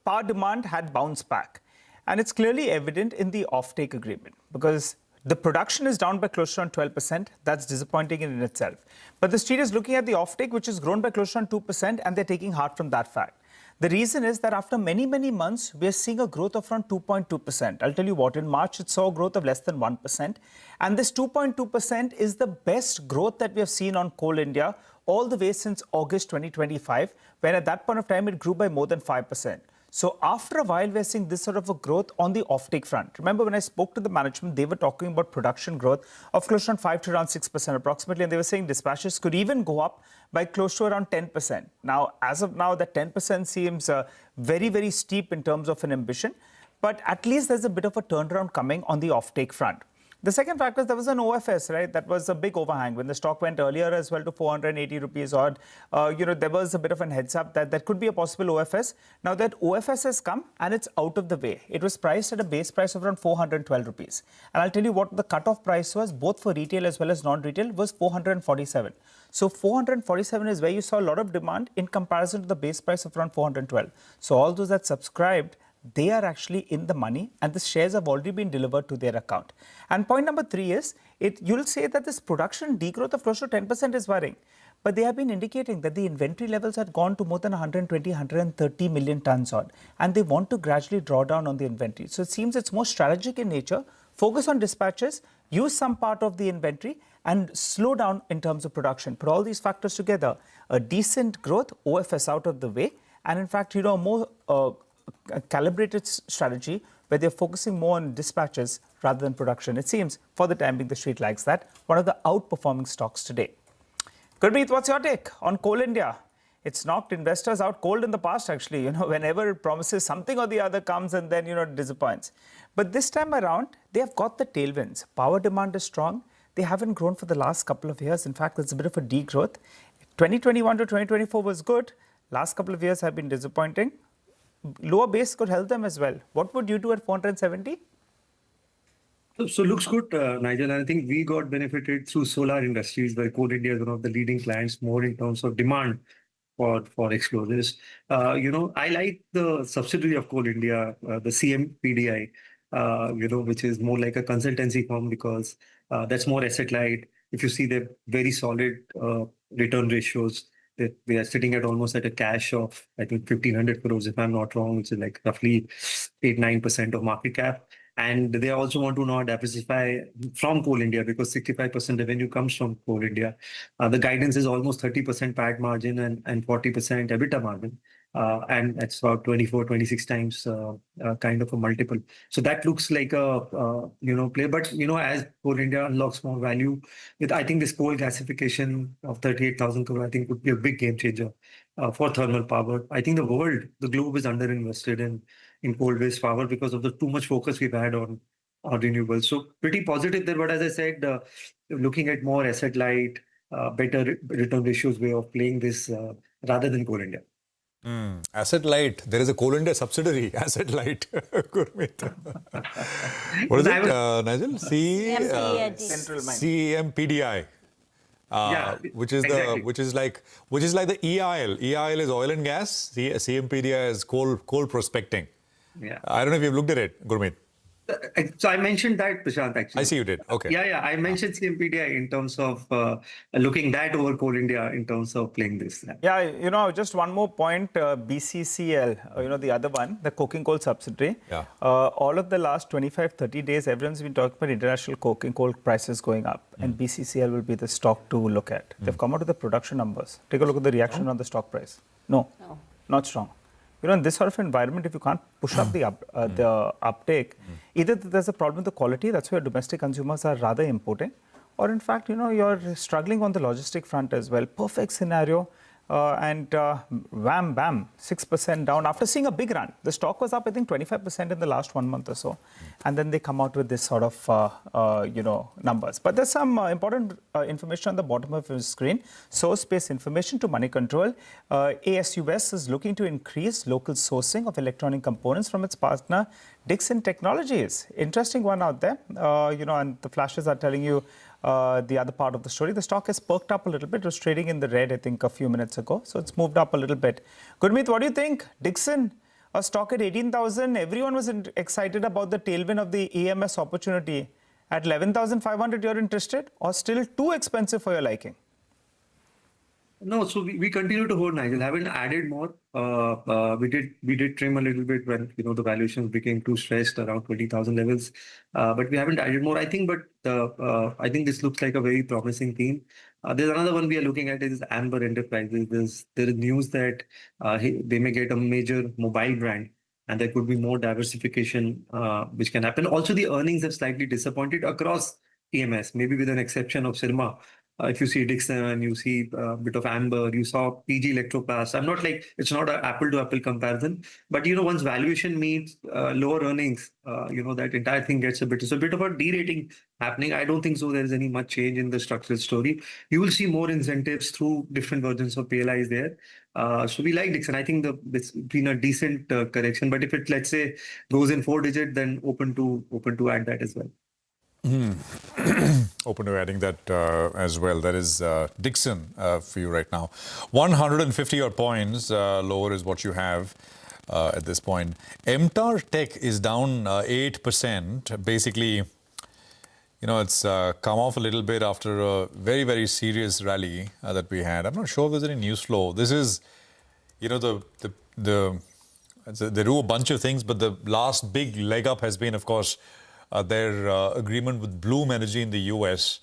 power demand had bounced back. And it's clearly evident in the offtake agreement, because The production is down by close to around 12%. That's disappointing in itself. But the street is looking at the offtake, which has grown by close to around 2%, and they're taking heart from that fact. The reason is that after many, many months, we are seeing a growth of around 2.2%. I'll tell you what, in March, it saw a growth of less than 1%. And this 2.2% is the best growth that we have seen on Coal India all the way since August 2025, when at that point of time, it grew by more than 5%. So after a while, we're seeing this sort of a growth on the offtake front. Remember, when I spoke to the management, they were talking about production growth of close to around 5 to around 6% approximately, and they were saying dispatches could even go up by close to around 10%. Now, as of now, that 10% seems very, very steep in terms of an ambition, but at least there's a bit of a turnaround coming on the offtake front. The second factor is there was an OFS, right? That was a big overhang when the stock went earlier as well to 480 rupees odd. There was a bit of an heads up that that could be a possible OFS. Now that OFS has come and it's out of the way. It was priced at a base price of around 412 rupees. And I'll tell you what the cutoff price was, both for retail as well as non-retail, was 447. So 447 is where you saw a lot of demand in comparison to the base price of around 412. So all those that subscribed, they are actually in the money and the shares have already been delivered to their account. And point number 3 is, you'll say that this production degrowth of close to 10% is worrying. But they have been indicating that the inventory levels had gone to more than 120, 130 million tons odd. And they want to gradually draw down on the inventory. So it seems it's more strategic in nature, focus on dispatches, use some part of the inventory and slow down in terms of production. Put all these factors together, a decent growth, OFS out of the way, and in fact, a more a calibrated strategy where they're focusing more on dispatches rather than production. It seems, for the time being, the street likes that. One of the outperforming stocks today. Gurmeet, what's your take on Coal India? It's knocked investors out cold in the past, actually. Whenever it promises something or the other comes and then, it disappoints. But this time around, they have got the tailwinds. Power demand is strong. They haven't grown for the last couple of years. In fact, there's a bit of a degrowth. 2021 to 2024 was good. Last couple of years have been disappointing. Lower base could help them as well. What would you do at 470? So looks good, Nigel. And I think we got benefited through solar industries, where Coal India is one of the leading clients, more in terms of demand for explosives. I like the subsidiary of Coal India, the CMPDI, which is more like a consultancy firm because that's more asset light. If you see the very solid return ratios, that we are sitting at almost at a cash of, I think, 1,500 crores, if I'm not wrong, which is like roughly 8-9% of market cap. And they also want to now diversify from Coal India because 65% revenue comes from Coal India. The guidance is almost 30% PAT margin and 40% EBITDA margin. And that's about 24, 26 times kind of a multiple. So that looks like a play. But, as Coal India unlocks more value, I think this coal gasification of 38,000 crore, I think would be a big game changer for thermal power. I think the globe is underinvested in coal-based power because of the too much focus we've had on renewables. So pretty positive there. But as I said, looking at more asset light, better return ratios way of playing this rather than Coal India. Asset light. There is a Coal India subsidiary, asset light. Gurmeet. What is it, Nigel? CMPDI. Which is like the EIL. EIL is oil and gas. CMPDI is coal prospecting. Yeah. I don't know if you've looked at it, Gurmeet. So I mentioned that, Prashant, actually. I see you did. Okay. Yeah. I mentioned CMPDI in terms of looking that over Coal India in terms of playing this. Yeah, just one more point. BCCL, the other one, the coking coal subsidiary. Yeah. All of the last 25-30 days, everyone's been talking about international coking coal prices going up. And BCCL will be the stock to look at. They've come out with the production numbers. Take a look at the reaction on the stock price. No, not strong. In this sort of environment, if you can't push up the uptake, either there's a problem with the quality, that's why domestic consumers are rather importing, or in fact, you're struggling on the logistic front as well. Perfect scenario. And wham, bam, 6% down after seeing a big run. The stock was up, I think, 25% in the last 1 month or so. And then they come out with this sort of, numbers. But there's some important information on the bottom of your screen. Source-based information to money control. ASUS is looking to increase local sourcing of electronic components from its partner, Dixon Technologies. Interesting one out there. And the flashes are telling you the other part of the story. The stock has perked up a little bit. It was trading in the red, I think, a few minutes ago. So it's moved up a little bit. Gurmeet, what do you think? Dixon, a stock at 18,000. Everyone was excited about the tailwind of the EMS opportunity. At 11,500, you're interested, or still too expensive for your liking? No, so we continue to hold, Nigel. Haven't added more. We did trim a little bit when the valuations became too stressed around 20,000 levels, but we haven't added more. I think, I think this looks like a very promising theme. There's another one we are looking at is Amber Enterprises. There is news that they may get a major mobile brand, and there could be more diversification which can happen. Also, the earnings have slightly disappointed across EMS, maybe with an exception of Sirma. If you see Dixon, you see a bit of Amber, you saw PG Electroplast. I'm not like, it's not an apple to apple comparison, but once valuation meets lower earnings, that entire thing gets it's a bit of a derating happening. I don't think so there's any much change in the structural story. You will see more incentives through different versions of PLIs there. So we like Dixon. I think it's been a decent correction, but if it, let's say, goes in 4-digit, then open to add that as well. Open to adding that as well. That is Dixon for you right now. 150 odd points lower is what you have at this point. MTAR Tech is down 8%. Basically, it's come off a little bit after a very, very serious rally that we had. I'm not sure if there's any news flow. This is, they do a bunch of things, but the last big leg up has been, of course, their agreement with Bloom Energy in the US.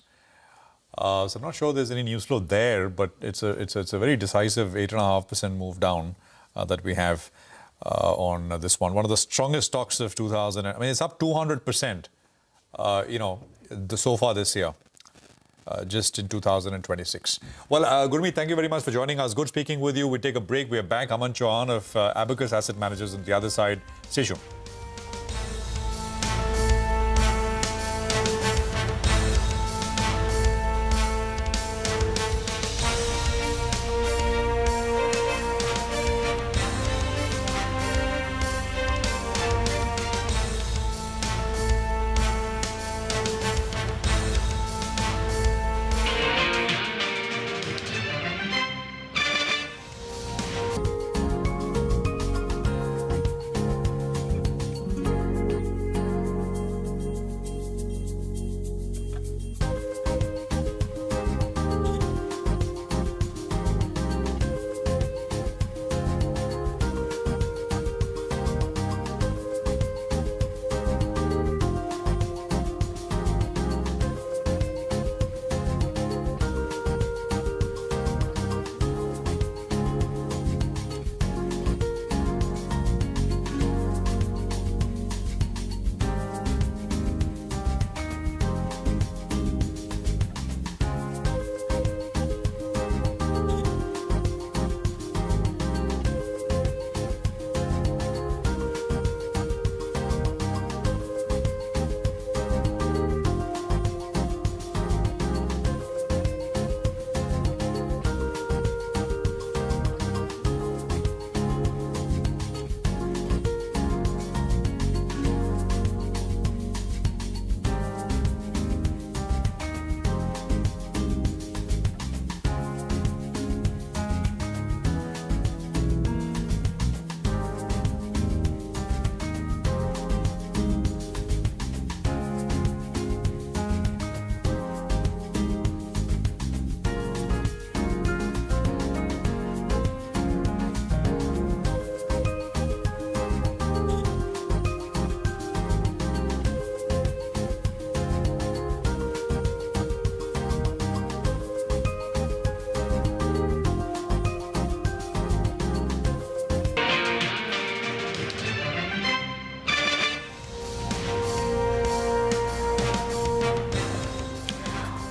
So I'm not sure there's any news flow there, but it's a very decisive 8.5% move down that we have on this one. One of the strongest stocks of 2000. I mean, it's up 200%. So far this year, just in 2026. Well, Gurmeet, thank you very much for joining us. Good speaking with you. We take a break. We are back. Aman Chauhan of Abacus Asset Managers on the other side. Stay tuned.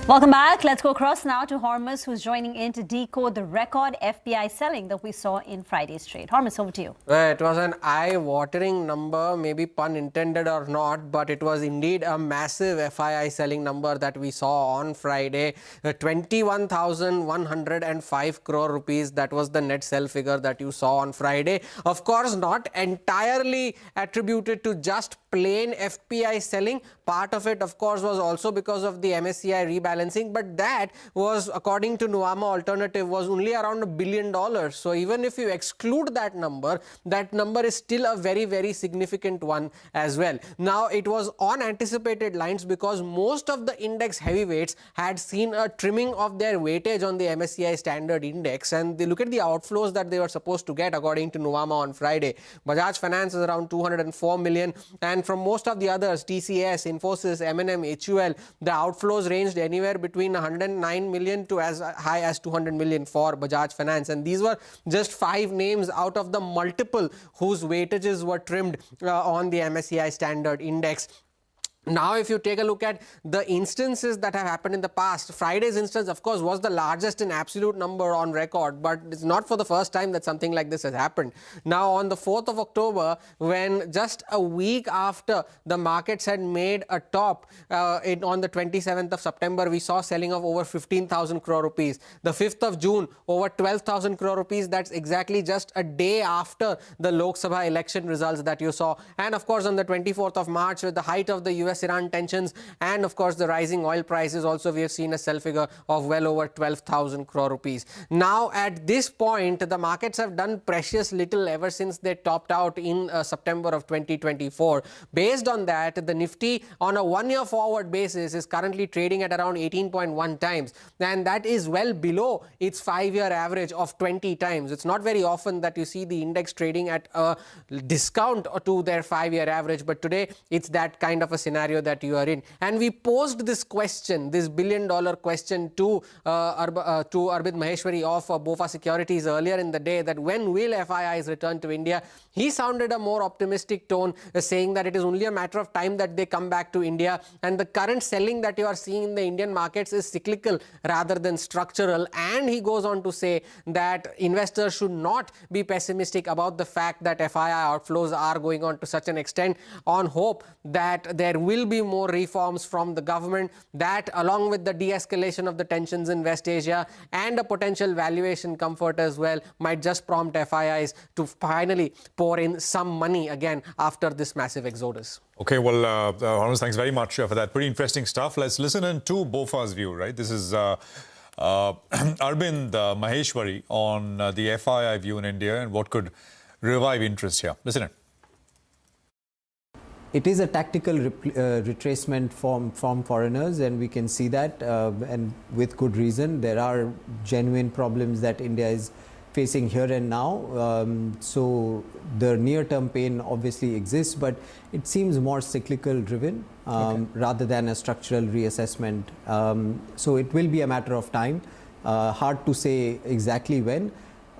Welcome back. Let's go across now to Hormuz, who's joining in to decode the record FPI selling that we saw in Friday's trade. Hormuz, over to you. It was an eye-watering number, maybe pun intended or not, but it was indeed a massive FII selling number that we saw on Friday. 21,105 crore rupees. That was the net sell figure that you saw on Friday. Of course, not entirely attributed to just plain FPI selling. Part of it, of course, was also because of the MSCI rebalancing, but that was, according to Nuvama Alternative, was only around $1 billion. So even if you exclude that number is still a very, very significant one as well. Now, it was on anticipated lines because most of the index heavyweights had seen a trimming of their weightage on the MSCI Standard Index, and they look at the outflows that they were supposed to get according to Nuvama on Friday. Bajaj Finance is around 204 million, and from most of the others, TCS, Infosys, M&M, HUL, the outflows ranged anywhere between 109 million to as high as 200 million for Bajaj Finance, and these were just 5 names out of the multiple whose weightages were trimmed on the MSCI Standard Index. Now, if you take a look at the instances that have happened in the past, Friday's instance, of course, was the largest in absolute number on record, but it's not for the first time that something like this has happened. Now, on the 4th of October, when just a week after the markets had made a top on the 27th of September, we saw selling of over 15,000 crore rupees. The 5th of June, over 12,000 crore rupees. That's exactly just a day after the Lok Sabha election results that you saw. And of course, on the 24th of March, with the height of the US-Iran tensions and of course the rising oil prices, also we have seen a sell figure of well over 12,000 crore rupees. Now, at this point, the markets have done precious little ever since they topped out in September of 2024. Based on that, the Nifty on a 1-year forward basis is currently trading at around 18.1 times, and that is well below its 5-year average of 20 times. It's not very often that you see the index trading at a discount to their 5-year average, but today it's that kind of a scenario that you are in. And we posed this question, this $1 billion question to Arvind Maheshwari of BofA Securities earlier in the day, that when will FIIs return to India? He sounded a more optimistic tone, saying that it is only a matter of time that they come back to India, and the current selling that you are seeing in the Indian markets is cyclical rather than structural. And he goes on to say that investors should not be pessimistic about the fact that FII outflows are going on to such an extent, on hope that there will be more reforms from the government, that along with the de-escalation of the tensions in West Asia and a potential valuation comfort as well, might just prompt FIIs to finally pour in some money again after this massive exodus. Okay, well, Hormuz, thanks very much for that. Pretty interesting stuff. Let's listen in to BofA's view, right? This is Arvind Maheshwari on the FII view in India and what could revive interest here. Listen in. It is a tactical retracement from foreigners, and we can see that, and with good reason. There are genuine problems that India is facing here and now. So the near-term pain obviously exists, but it seems more cyclical driven rather than a structural reassessment. So it will be a matter of time. Hard to say exactly when.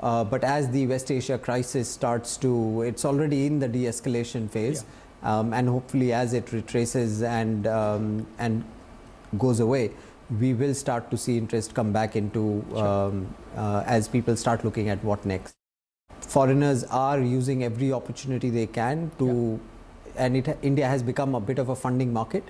But as the West Asia crisis starts to, it's already in the de-escalation phase. And hopefully as it retraces and goes away, we will start to see interest come back into as people start looking at what next. Foreigners are using every opportunity they can to, and India has become a bit of a funding market.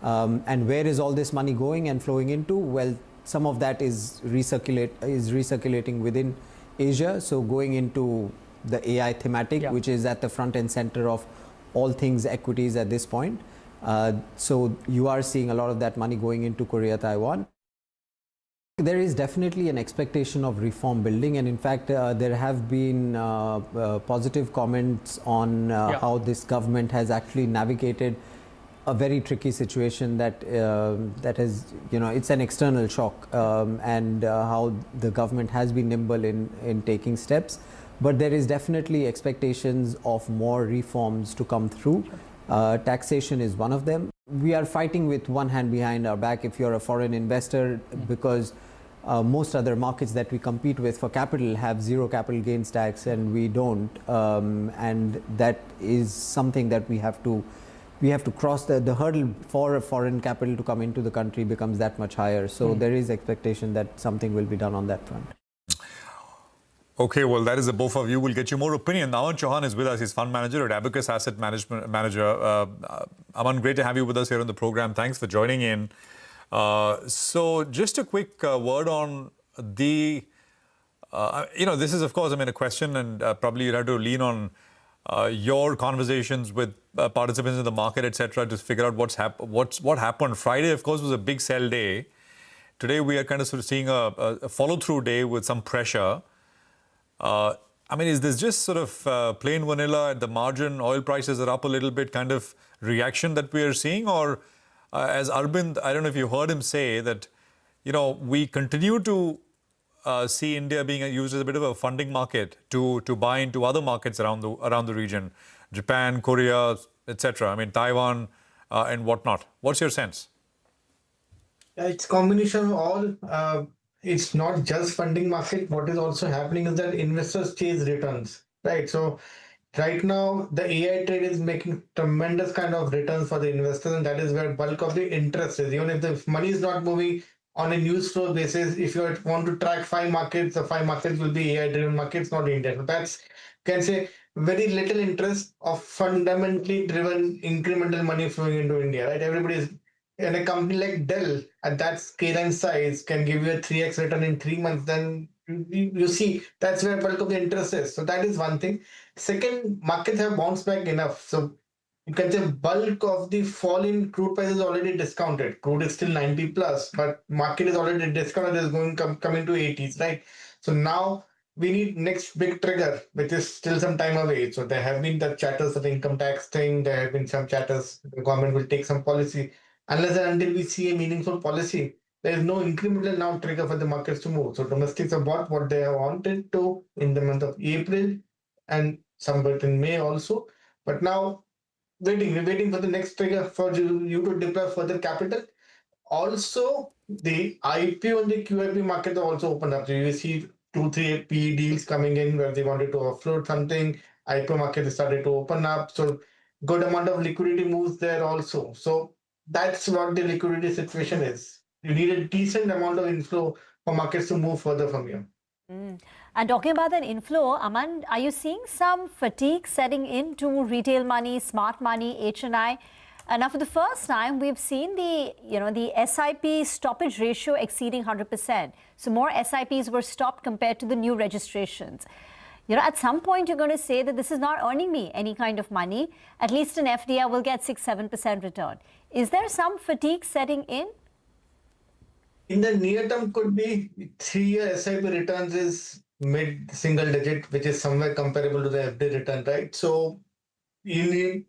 And where is all this money going and flowing into? Well, some of that is recirculating within Asia. So going into the AI thematic, which is at the front and center of all things equities at this point. So you are seeing a lot of that money going into Korea, Taiwan. There is definitely an expectation of reform building, and in fact there have been positive comments on how this government has actually navigated a very tricky situation that has, it's an external shock, and how the government has been nimble in taking steps. But there is definitely expectations of more reforms to come through. Taxation is one of them. We are fighting with one hand behind our back if you're a foreign investor, because most other markets that we compete with for capital have zero capital gains tax, and we don't. And that is something that we have to cross. The hurdle for a foreign capital to come into the country becomes that much higher. So there is expectation that something will be done on that front. Okay, well, that is the BofA view. We'll get you more opinion. Aman Chauhan is with us. He's fund manager at Abacus Asset Management Manager. Aman, great to have you with us here on the program. Thanks for joining in. So just a quick word on the, this is, of course, a question, and probably you'll have to lean on your conversations with participants in the market, etc., to figure out what happened. Friday, of course, was a big sell day. Today, we are kind of sort of seeing a follow-through day with some pressure. I mean, is this just sort of plain vanilla at the margin? Oil prices are up a little bit, kind of reaction that we are seeing, or as Arvind, I don't know if you heard him say that, we continue to see India being used as a bit of a funding market to buy into other markets around the region, Japan, Korea, etc. I mean, Taiwan and whatnot. What's your sense? It's combination of all. It's not just funding market. What is also happening is that investors chase returns, right? So right now the AI trade is making tremendous kind of returns for the investors, and that is where bulk of the interest is. Even if the money is not moving on a news flow basis, if you want to track 5 markets, the 5 markets will be AI driven markets, not India. So that's, can say, very little interest of fundamentally driven incremental money flowing into India, right? Everybody is, and a company like Dell at that scale and size can give you a 3x return in 3 months, then you see that's where bulk of the interest is. So that is one thing. Second, markets have bounced back enough. So you can say bulk of the fall in crude price is already discounted. Crude is still 90 plus, but market is already discounted, is going coming to 80s, right? So now we need next big trigger, which is still some time away. So there have been the chatters of the income tax thing. There have been some chatters. The government will take some policy. Unless and until we see a meaningful policy, there is no incremental now trigger for the markets to move. So domestics have bought what they have wanted to in the month of April and some bit in May also. But now we're waiting for the next trigger for you to deploy further capital. Also, the IPO and the QIP market have also opened up. So you see 2-3 PE deals coming in where they wanted to offload something. IPO market has started to open up. So good amount of liquidity moves there also. So that's what the liquidity situation is. You need a decent amount of inflow for markets to move further from here. And talking about that inflow, Aman, are you seeing some fatigue setting into retail money, smart money, HNI? Now, for the first time, we've seen the SIP stoppage ratio exceeding 100%. So more SIPs were stopped compared to the new registrations. At some point, you're going to say that this is not earning me any kind of money. At least an FDI I will get 6-7% return. Is there some fatigue setting in? In the near term, could be 3-year SIP returns is mid-single digit, which is somewhere comparable to the FD return, right? So you need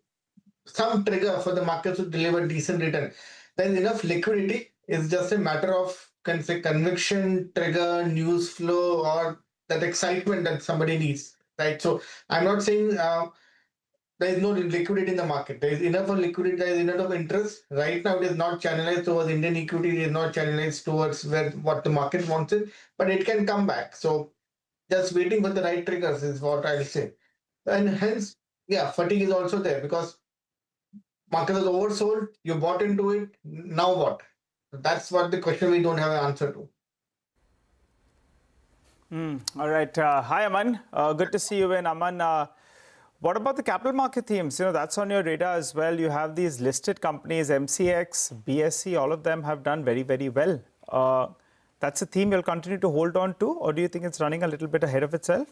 some trigger for the market to deliver decent return. There's enough liquidity. It's just a matter of, can say, conviction, trigger, news flow, or that excitement that somebody needs, right? So I'm not saying there is no liquidity in the market. There is enough of liquidity, there is enough of interest. Right now, it is not channelized towards Indian equity. It is not channelized towards what the market wants it, but it can come back. So just waiting for the right triggers is what I'll say. And hence, yeah, fatigue is also there because market is oversold. You bought into it. Now what? That's what the question we don't have an answer to. All right. Hi, Aman. Good to see you in, Aman. What about the capital market themes? That's on your radar as well. You have these listed companies, MCX, BSE, all of them have done very, very well. That's a theme you'll continue to hold on to, or do you think it's running a little bit ahead of itself?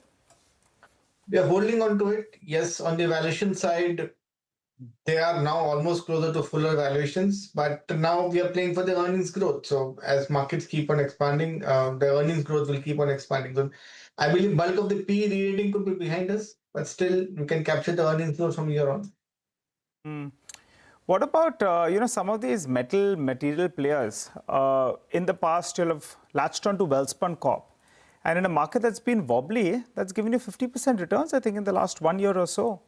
We are holding on to it. Yes, on the valuation side, they are now almost closer to fuller valuations, but now we are playing for the earnings growth. So as markets keep on expanding, the earnings growth will keep on expanding. So I believe bulk of the PE re-rating could be behind us, but still we can capture the earnings growth from here on. What about, some of these material players? In the past, you'll have latched on to Welspun Corp. And in a market that's been wobbly, that's given you 50% returns, I think, in the last 1 year or so.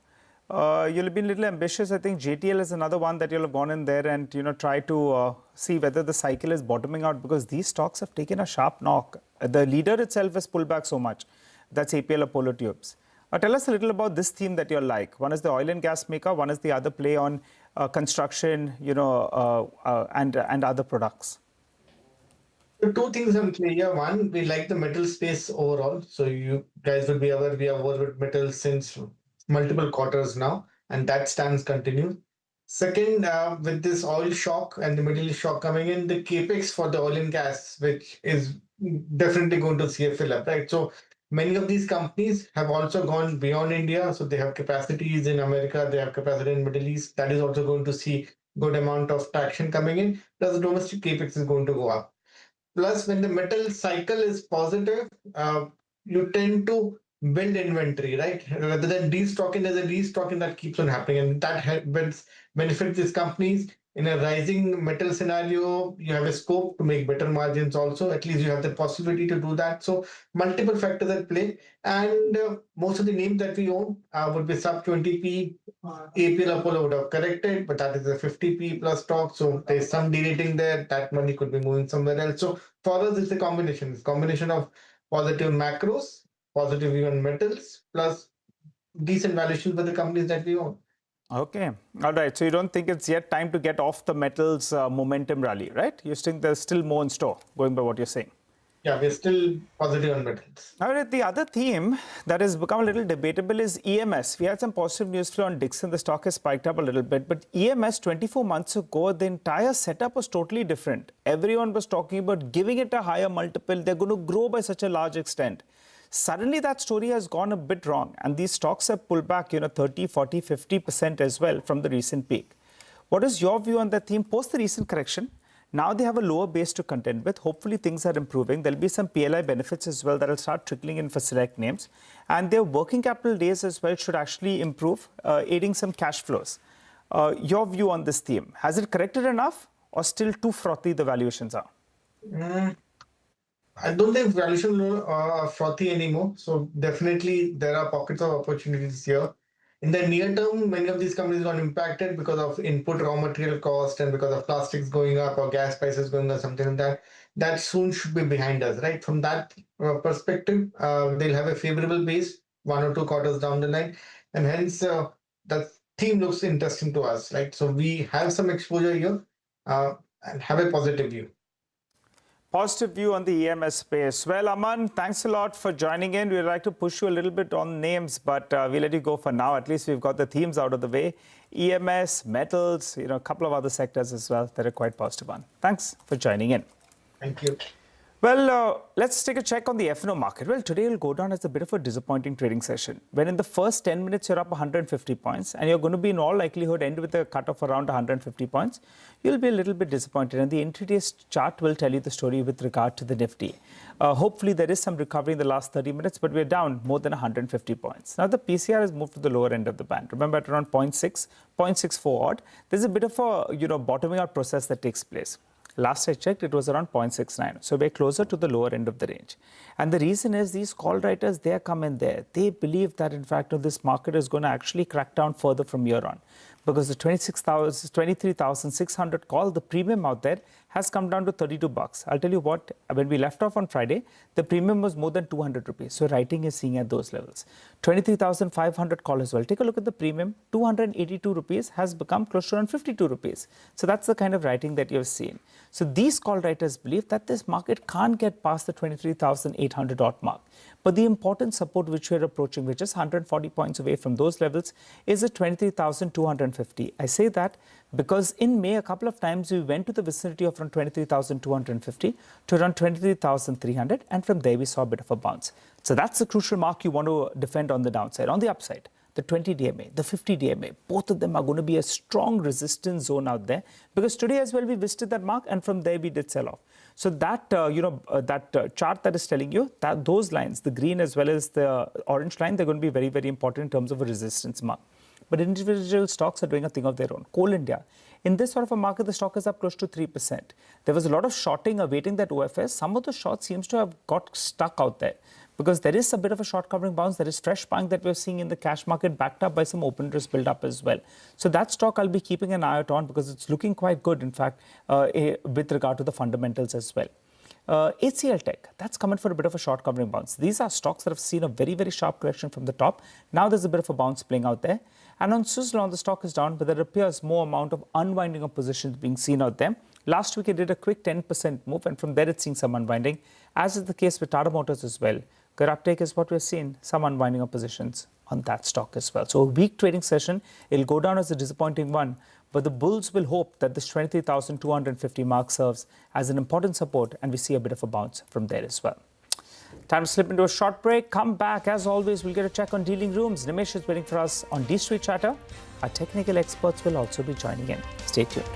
You'll have been a little ambitious. I think JTL is another one that you'll have gone in there and, try to see whether the cycle is bottoming out, because these stocks have taken a sharp knock. The leader itself has pulled back so much. That's APL Apollo Tubes. Tell us a little about this theme that you're like. One is the oil and gas maker, one is the other play on construction, and other products. The two things I'm clear here. One, we like the metal space overall. So you guys will be aware we have worked with metal since multiple quarters now, and that stance continues. Second, with this oil shock and the Middle East shock coming in, the capex for the oil and gas, which is definitely going to see a fill up, right? So many of these companies have also gone beyond India. So they have capacities in America, they have capacity in Middle East. That is also going to see good amount of traction coming in. Plus the domestic capex is going to go up. Plus, when the metal cycle is positive, you tend to build inventory, right? Rather than destocking, there's a restocking that keeps on happening, and that benefits these companies. In a rising metal scenario, you have a scope to make better margins also. At least you have the possibility to do that. So multiple factors at play. And most of the names that we own would be sub 20p. APL Apollo would have corrected, but that is a 50p plus stock. So there's some derating there. That money could be moving somewhere else. So for us, it's a combination. It's a combination of positive macros, positive even metals, plus decent valuations for the companies that we own. Okay. All right. So you don't think it's yet time to get off the metals momentum rally, right? You think there's still more in store, going by what you're saying? Yeah, we're still positive on metals. All right. The other theme that has become a little debatable is EMS. We had some positive news flow on Dixon. The stock has spiked up a little bit. But EMS, 24 months ago, the entire setup was totally different. Everyone was talking about giving it a higher multiple. They're going to grow by such a large extent. Suddenly, that story has gone a bit wrong. And these stocks have pulled back, 30, 40, 50% as well from the recent peak. What is your view on that theme post the recent correction? Now they have a lower base to contend with. Hopefully, things are improving. There'll be some PLI benefits as well that will start trickling in for select names. And their working capital days as well should actually improve, aiding some cash flows. Your view on this theme? Has it corrected enough or still too frothy the valuations are? I don't think valuations are frothy anymore. So definitely there are pockets of opportunities here. In the near term, many of these companies got impacted because of input raw material cost and because of plastics going up or gas prices going up, something like that. That soon should be behind us, right? From that perspective, they'll have a favorable base 1 or 2 quarters down the line. And hence, the theme looks interesting to us, right? So we have some exposure here and have a positive view. Positive view on the EMS space. Well, Aman, thanks a lot for joining in. We'd like to push you a little bit on names, but we'll let you go for now. At least we've got the themes out of the way. EMS, metals, a couple of other sectors as well that are quite positive on. Thanks for joining in. Thank you. Well, let's take a check on the F&O market. Well, today will go down as a bit of a disappointing trading session. When in the first 10 minutes, you're up 150 points, and you're going to be in all likelihood end with a cut of around 150 points, you'll be a little bit disappointed. And the intraday chart will tell you the story with regard to the Nifty. Hopefully, there is some recovery in the last 30 minutes, but we're down more than 150 points. Now, the PCR has moved to the lower end of the band. Remember, at around 0.6, 0.64 odd, there's a bit of a bottoming out process that takes place. Last I checked, it was around 0.69. So we're closer to the lower end of the range. And the reason is these call writers, they are coming there. They believe that, in fact, this market is going to actually crack down further from here on. Because the 23,600 call, the premium out there has come down to 32 bucks. I'll tell you what, when we left off on Friday, the premium was more than 200 rupees. So writing is seeing at those levels. 23,500 call as well. Take a look at the premium. 282 rupees has become close to around 52 rupees. So that's the kind of writing that you've seen. So these call writers believe that this market can't get past the 23,800 odd mark. But the important support which we're approaching, which is 140 points away from those levels, is at 23,250. I say that because in May, a couple of times we went to the vicinity of around 23,250 to around 23,300. And from there, we saw a bit of a bounce. So that's the crucial mark you want to defend on the downside. On the upside, the 20 DMA, the 50 DMA, both of them are going to be a strong resistance zone out there, because today as well we visited that mark, and from there we did sell off. So that chart that is telling you that those lines, the green as well as the orange line, they're going to be very, very important in terms of a resistance mark. But individual stocks are doing a thing of their own. Coal India, in this sort of a market, the stock is up close to 3%. There was a lot of shorting awaiting that OFS. Some of the shorts seems to have got stuck out there, because there is a bit of a short covering bounce. There is fresh buying that we're seeing in the cash market, backed up by some open interest build up as well. So that stock I'll be keeping an eye out on, because it's looking quite good, in fact, with regard to the fundamentals as well. HCL Tech, that's coming for a bit of a short covering bounce. These are stocks that have seen a very, very sharp correction from the top. Now there's a bit of a bounce playing out there. And on Suzlon, the stock is down, but there appears more amount of unwinding of positions being seen out there. Last week, it did a quick 10% move, and from there, it's seeing some unwinding, as is the case with Tata Motors as well. Good uptake is what we're seeing, some unwinding of positions on that stock as well. So a weak trading session, it'll go down as a disappointing one, but the bulls will hope that this 23,250 mark serves as an important support, and we see a bit of a bounce from there as well. Time to slip into a short break. Come back. As always, we'll get a check on dealing rooms. Nimesh is waiting for us on D Street Chatter. Our technical experts will also be joining in. Stay tuned.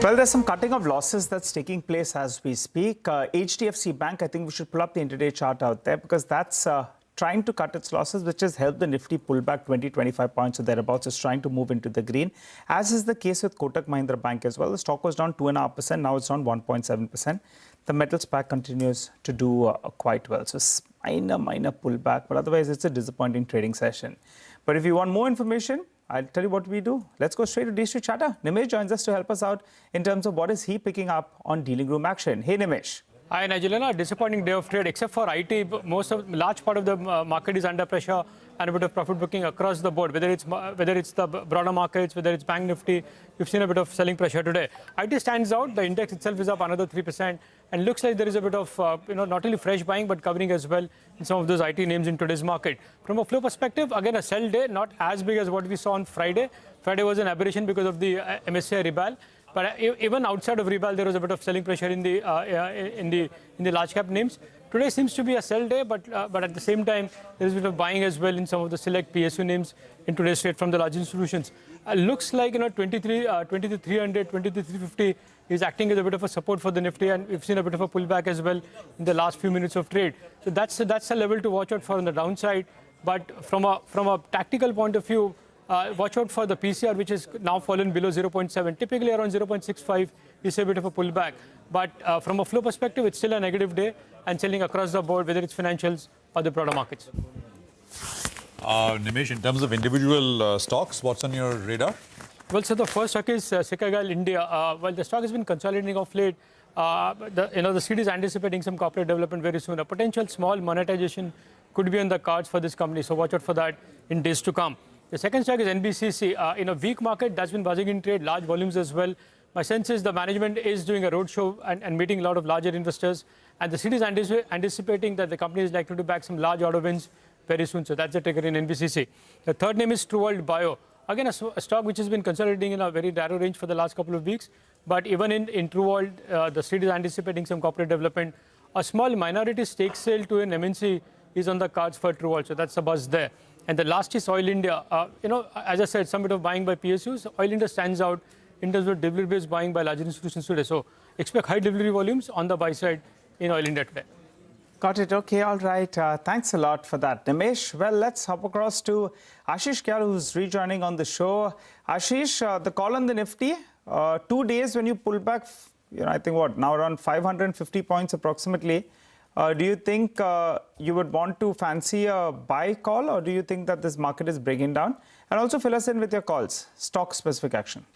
Well, there's some cutting of losses that's taking place as we speak. HDFC Bank, I think we should pull up the intraday chart out there because that's trying to cut its losses, which has helped the Nifty pull back 20-25 points or thereabouts. It's trying to move into the green, as is the case with Kotak Mahindra Bank as well. The stock was down 2.5%. Now it's down 1.7%. The metals pack continues to do quite well. So minor pullback, but otherwise it's a disappointing trading session. But if you want more information, I'll tell you what we do. Let's go straight to D Street Chatter. Nimesh joins us to help us out in terms of what is he picking up on dealing room action. Hey, Nimesh. Hi, Nigel. Disappointing day of trade, except for IT. Large part of the market is under pressure and a bit of profit booking across the board. Whether it's the broader markets, whether it's Bank Nifty, we've seen a bit of selling pressure today. IT stands out. The index itself is up another 3%, and looks like there is a bit of not only fresh buying but covering as well in some of those IT names in today's market. From a flow perspective, again a sell day, not as big as what we saw on Friday. Friday was an aberration because of the MSCI rebal. But even outside of rebal, there was a bit of selling pressure in the large cap names. Today seems to be a sell day, but at the same time, there is a bit of buying as well in some of the select PSU names in today's trade from the large institutions. Looks like 23,300, 23,350 is acting as a bit of a support for the Nifty, and we've seen a bit of a pullback as well in the last few minutes of trade. So that's a level to watch out for on the downside. But from a tactical point of view, watch out for the PCR, which has now fallen below 0.7. Typically around 0.65 is a bit of a pullback. But from a flow perspective, it's still a negative day and selling across the board, whether it's financials or the broader markets. Nimesh, in terms of individual stocks, what's on your radar? Well, so the first stock is Sikagal India. Well, the stock has been consolidating of late. The seed is anticipating some corporate development very soon. A potential small monetization could be on the cards for this company. So watch out for that in days to come. The second stock is NBCC. In a weak market, that's been buzzing in trade, large volumes as well. My sense is the management is doing a roadshow and meeting a lot of larger investors. And the city is anticipating that the company is likely to back some large order wins very soon. So that's the trigger in NBCC. The third name is Truworld Bio. Again, a stock which has been consolidating in a very narrow range for the last couple of weeks. But even in Truworld, the city is anticipating some corporate development. A small minority stake sale to an MNC is on the cards for Truworld. So that's the buzz there. And the last is Oil India. As I said, some bit of buying by PSUs. Oil India stands out in terms of delivery-based buying by larger institutions today. So expect high delivery volumes on the buy side in Oil India today. Got it. Okay. All right. Thanks a lot for that, Nimesh. Well, let's hop across to Ashish Kyal, who's rejoining on the show. Ashish, the call on the Nifty, 2 days when you pull back, I think now around 550 points approximately. Do you think you would want to fancy a buy call, or do you think that this market is breaking down? And also fill us in with your calls, stock-specific action.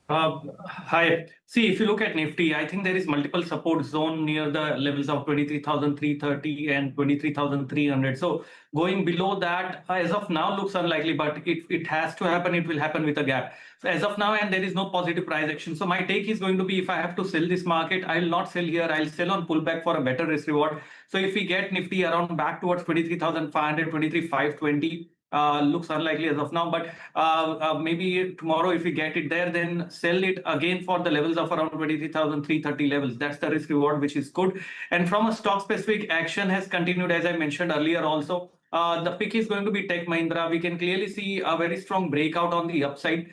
Hi. See, if you look at Nifty, I think there is multiple support zone near the levels of 23,330 and 23,300. So going below that, as of now, looks unlikely, but it has to happen. It will happen with a gap. So as of now, and there is no positive price action. So my take is going to be, if I have to sell this market, I will not sell here. I'll sell on pullback for a better risk reward. So if we get Nifty around back towards 23,500, 23,520, looks unlikely as of now, but maybe tomorrow if we get it there, then sell it again for the levels of around 23,330 levels. That's the risk reward, which is good. And from a stock specific, action has continued, as I mentioned earlier also. The pick is going to be Tech Mahindra. We can clearly see a very strong breakout on the upside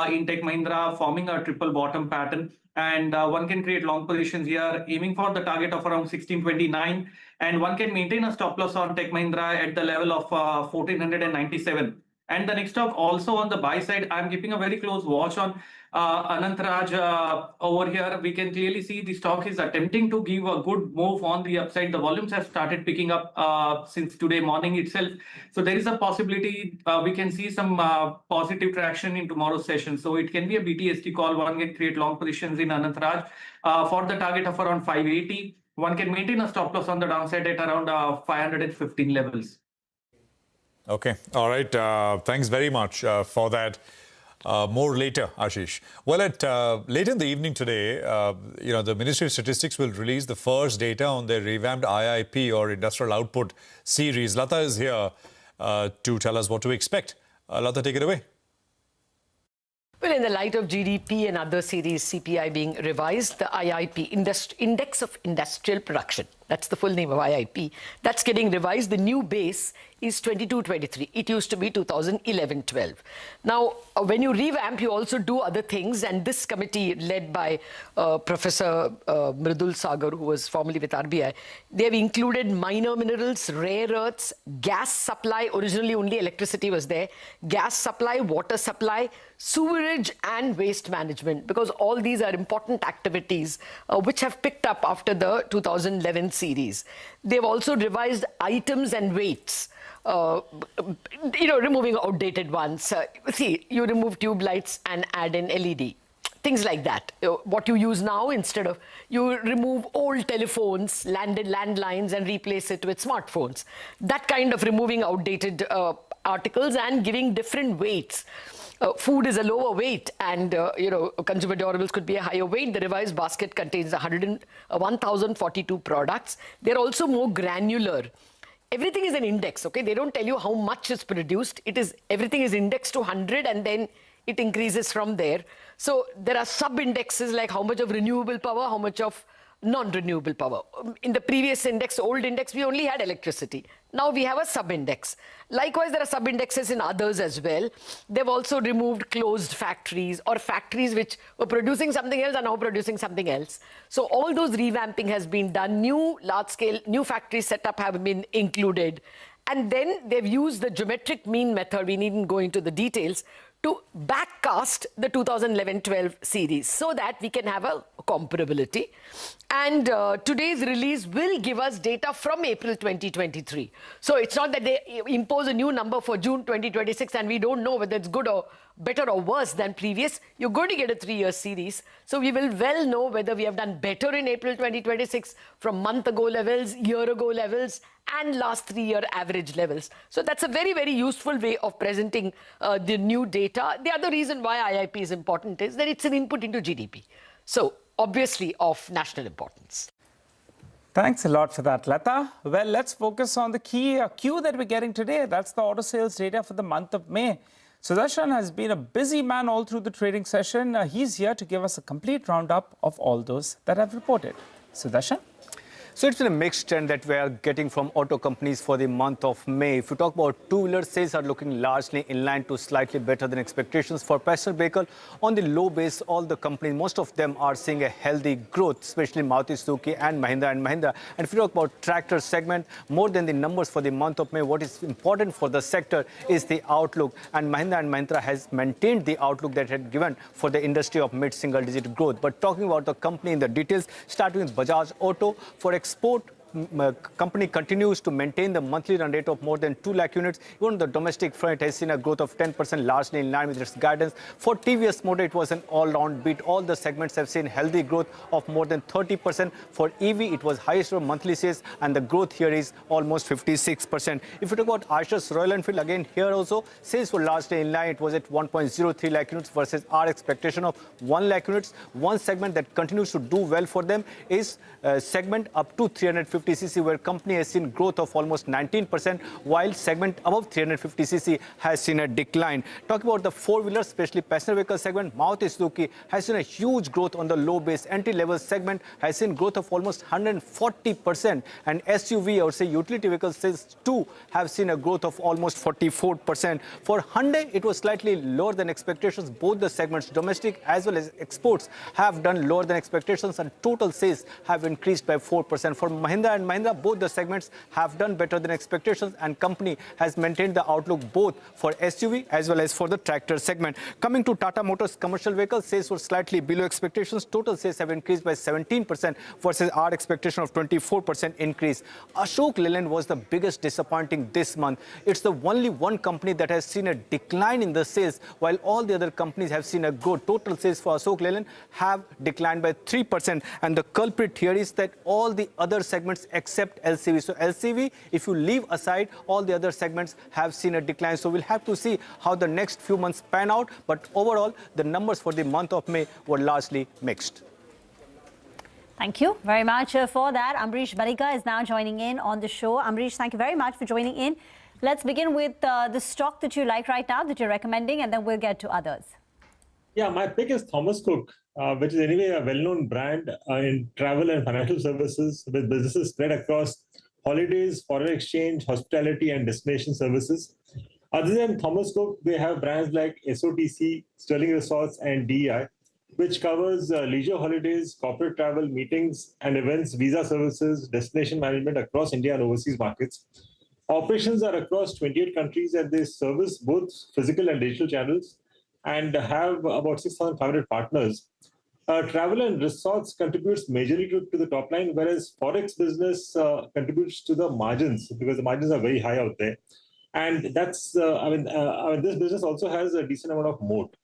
in Tech Mahindra, forming a triple bottom pattern. And one can create long positions here, aiming for the target of around 1629. And one can maintain a stop loss on Tech Mahindra at the level of 1497. And the next stock also on the buy side, I'm keeping a very close watch on Anantraj over here. We can clearly see the stock is attempting to give a good move on the upside. The volumes have started picking up since today morning itself. So there is a possibility we can see some positive traction in tomorrow's session. So it can be a BTST call. One can create long positions in Anantraj for the target of around 580. One can maintain a stop loss on the downside at around 515 levels. Okay. All right. Thanks very much for that. More later, Ashish. Well, later in the evening today, the Ministry of Statistics will release the first data on their revamped IIP or Industrial Output series. Lata is here to tell us what to expect. Lata, take it away. Well, in the light of GDP and other series CPI being revised, the IIP, Index of Industrial Production, that's the full name of IIP, that's getting revised. The new base is 22-23. It used to be 2011-12. Now, when you revamp, you also do other things. And this committee, led by Professor Mridul Sagar, who was formerly with RBI, they have included minor minerals, rare earths, gas supply. Originally, only electricity was there. Gas supply, water supply, sewerage and waste management, because all these are important activities which have picked up after the 2011 series. They've also revised items and weights. Removing outdated ones. See, you remove tube lights and add in LED. things like that. What you use now, instead of, you remove old telephones, landlines, and replace it with smartphones. That kind of removing outdated articles and giving different weights. Food is a lower weight, and consumer durables could be a higher weight. The revised basket contains 1,042 products. They're also more granular. Everything is an index, okay? They don't tell you how much is produced. Everything is indexed to 100, and then it increases from there. So there are sub-indexes like how much of renewable power, how much of non-renewable power. In the previous index, old index, we only had electricity. Now we have a sub-index. Likewise, there are sub-indexes in others as well. They've also removed closed factories, or factories which were producing something else are now producing something else. So all those revamping has been done. New large-scale, new factory setup have been included. And then they've used the geometric mean method, we needn't go into the details, to backcast the 2011-12 series so that we can have a comparability. And today's release will give us data from April 2023. So it's not that they impose a new number for June 2026 and we don't know whether it's good or better or worse than previous. You're going to get a 3-year series. So we will well know whether we have done better in April 2026 from month ago levels, year ago levels, and last 3-year average levels. So that's a very, very useful way of presenting the new data. The other reason why IIP is important is that it's an input into GDP. So obviously of national importance. Thanks a lot for that, Lata. Well, let's focus on the key cue that we're getting today. That's the auto sales data for the month of May. Sudarshan has been a busy man all through the trading session. He's here to give us a complete roundup of all those that have reported. Sudarshan? So it's been a mixed trend that we are getting from auto companies for the month of May. If you talk about two-wheeler sales are looking largely in line to slightly better than expectations. For passenger vehicle, on the low base, all the companies, most of them are seeing a healthy growth, especially Maruti Suzuki and Mahindra & Mahindra. And if you talk about tractor segment, more than the numbers for the month of May, what is important for the sector is the outlook. And Mahindra & Mahindra has maintained the outlook that it had given for the industry of mid-single digit growth. But talking about the company in the details, starting with Bajaj Auto, for export, company continues to maintain the monthly run rate of more than 2 lakh units. Even on the domestic front, it has seen a growth of 10%, largely in line with its guidance. For TVS Motor, it was an all-round beat. All the segments have seen healthy growth of more than 30%. For EV, it was highest of monthly sales, and the growth here is almost 56%. If you talk about Eicher's Royal Enfield, again, here also, sales were largely in line. It was at 1.03 lakh units versus our expectation of 1 lakh units. One segment that continues to do well for them is segment up to 350cc, where company has seen growth of almost 19%, while segment above 350cc has seen a decline. Talking about the four-wheelers, especially passenger vehicle segment, Maruti Suzuki has seen a huge growth on the low base. Entry-level segment has seen growth of almost 140%, and SUV, I would say utility vehicle sales too have seen a growth of almost 44%. For Hyundai, it was slightly lower than expectations. Both the segments, domestic as well as exports, have done lower than expectations, and total sales have increased by 4%. For Mahindra & Mahindra, both the segments have done better than expectations, and company has maintained the outlook both for SUV as well as for the tractor segment. Coming to Tata Motors commercial vehicles, sales were slightly below expectations. Total sales have increased by 17% versus our expectation of 24% increase. Ashok Leyland was the biggest disappointing this month. It's the only one company that has seen a decline in the sales, while all the other companies have seen a growth. Total sales for Ashok Leyland have declined by 3%, and the culprit here is that all the other segments except LCV. So LCV, if you leave aside, all the other segments have seen a decline. So we'll have to see how the next few months pan out. But overall, the numbers for the month of May were largely mixed. Thank you very much for that. Ambrish Barika is now joining in on the show. Ambrish, thank you very much for joining in. Let's begin with the stock that you like right now, that you're recommending, and then we'll get to others. Yeah, my pick is Thomas Cook, which is anyway a well-known brand in travel and financial services, with businesses spread across holidays, foreign exchange, hospitality, and destination services. Other than Thomas Cook, they have brands like SOTC, Sterling Resorts, and DEI, which covers leisure holidays, corporate travel, meetings and events, visa services, destination management across India and overseas markets. Operations are across 28 countries, and they service both physical and digital channels, and have about 6,500 partners. Travel and resorts contributes majorly to the top line, whereas Forex business contributes to the margins, because the margins are very high out there. And that's, this business also has a decent amount of moat.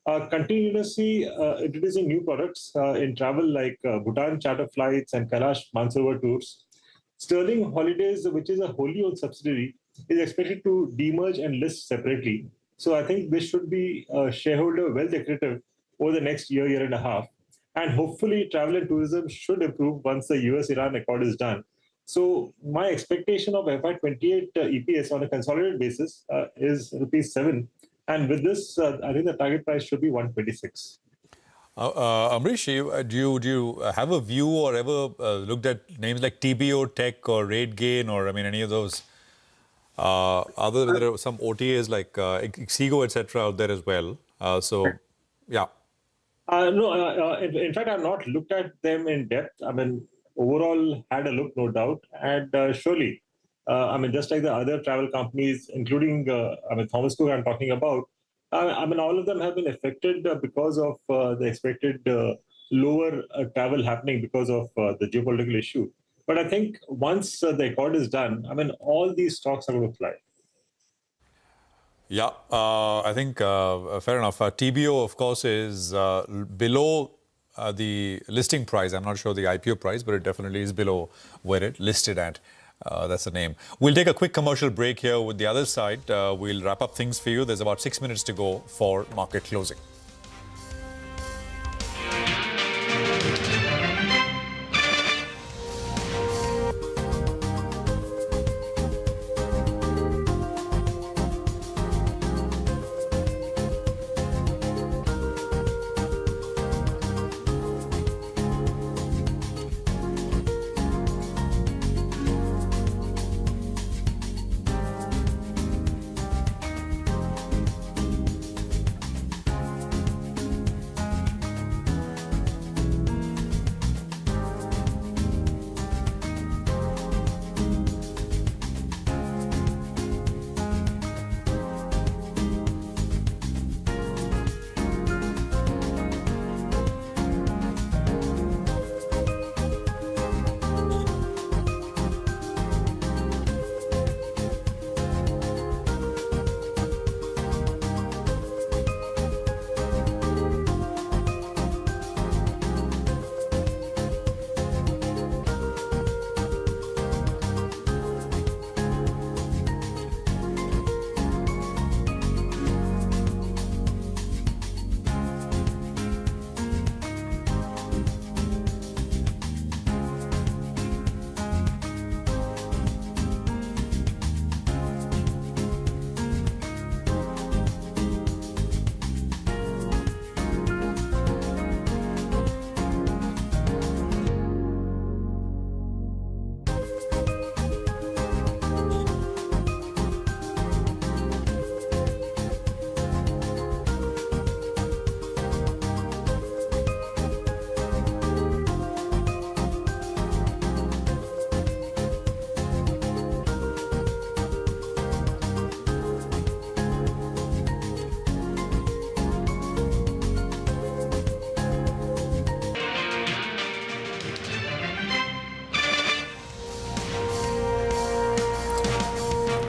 continuously introducing new products in travel like Bhutan charter flights and Kailash Mansarovar tours. Sterling Holidays, which is a wholly owned subsidiary, is expected to demerge and list separately. So I think this should be shareholder wealth accretive over the next year and a half. And hopefully travel and tourism should improve once the US-Iran accord is done. So my expectation of FY28 EPS on a consolidated basis is ₹7. And with this, I think the target price should be 126. Amrish, do you have a view or ever looked at names like TBO Tech or RateGain or any of those? There are some OTAs like Ixigo, etc. out there as well. Yeah. No, in fact, I've not looked at them in depth. Overall, had a look, no doubt. And surely, just like the other travel companies, including, Thomas Cook I'm talking about, all of them have been affected because of the expected lower travel happening because of the geopolitical issue. But I think once the accord is done, all these stocks are going to fly. Yeah, I think fair enough. TBO, of course, is below the listing price. I'm not sure the IPO price, but it definitely is below where it listed at. That's the name. We'll take a quick commercial break here. With the other side, we'll wrap up things for you. There's about 6 minutes to go for market closing.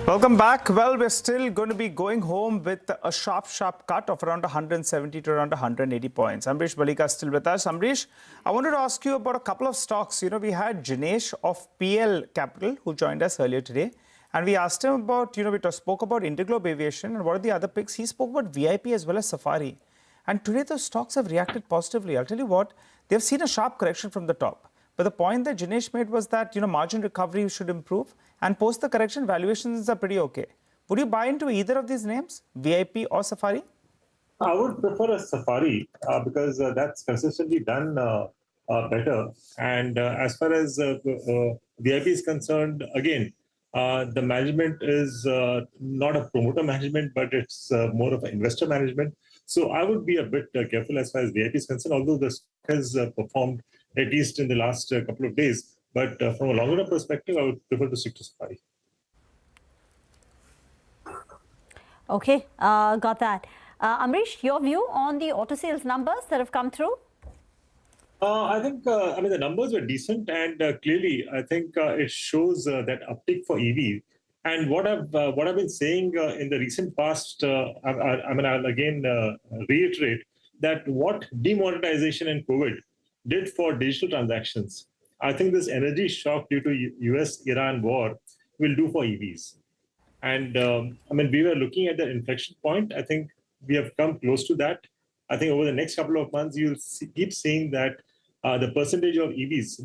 Welcome back. Well, we're still going to be going home with a sharp cut of around 170 to around 180 points. Amrish Balika is still with us. Amrish, I wanted to ask you about a couple of stocks. We had Jinesh of PL Capital who joined us earlier today. And we asked him about, we spoke about Interglobe Aviation and what are the other picks. He spoke about VIP as well as Safari. And today those stocks have reacted positively. I'll tell you what, they've seen a sharp correction from the top. But the point that Jinesh made was that, margin recovery should improve. And post the correction, valuations are pretty okay. Would you buy into either of these names, VIP or Safari? I would prefer a Safari because that's consistently done better. And as far as VIP is concerned, again, the management is not a promoter management, but it's more of an investor management. So I would be a bit careful as far as VIP is concerned, although the stock has performed at least in the last couple of days. But from a longer perspective, I would prefer to stick to Safari. Okay, got that. Amrish, your view on the auto sales numbers that have come through? I think, the numbers were decent and clearly, I think it shows that uptick for EV. And what I've been saying in the recent past, I'll again reiterate that what demonetization and COVID did for digital transactions, I think this energy shock due to US-Iran war will do for EVs. And we were looking at the inflection point. I think we have come close to that. I think over the next couple of months, you'll keep seeing that the percentage of EVs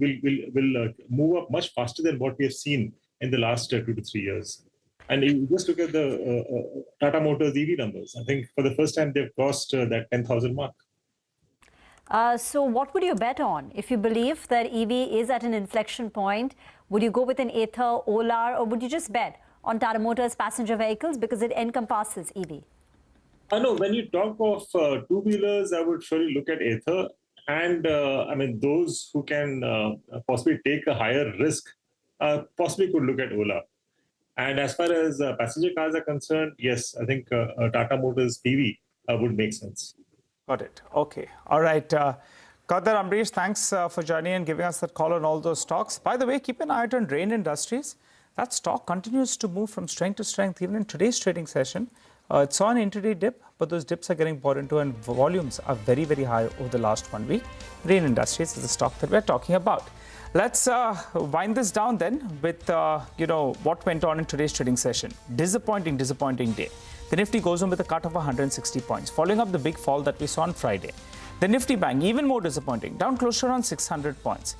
will move up much faster than what we have seen in the last 2 to 3 years. And you just look at the Tata Motors EV numbers. I think for the first time, they've crossed that 10,000 mark. So what would you bet on? If you believe that EV is at an inflection point, would you go with an Ather, Ola, or would you just bet on Tata Motors passenger vehicles because it encompasses EV? I know when you talk of two-wheelers, I would surely look at Ather. And those who can possibly take a higher risk possibly could look at Ola. And as far as passenger cars are concerned, yes, I think Tata Motors PV would make sense. Got it. Okay. All right. Kadar, Amrish, thanks for joining and giving us that call on all those stocks. By the way, keep an eye out on Rain Industries. That stock continues to move from strength to strength, even in today's trading session. It saw an intraday dip, but those dips are getting bought into and volumes are very, very high over the last 1 week. Rain Industries is the stock that we're talking about. Let's wind this down then with, what went on in today's trading session. Disappointing day. The Nifty goes on with a cut of 160 points, following up the big fall that we saw on Friday. The Nifty Bank, even more disappointing, down close to around 600 points.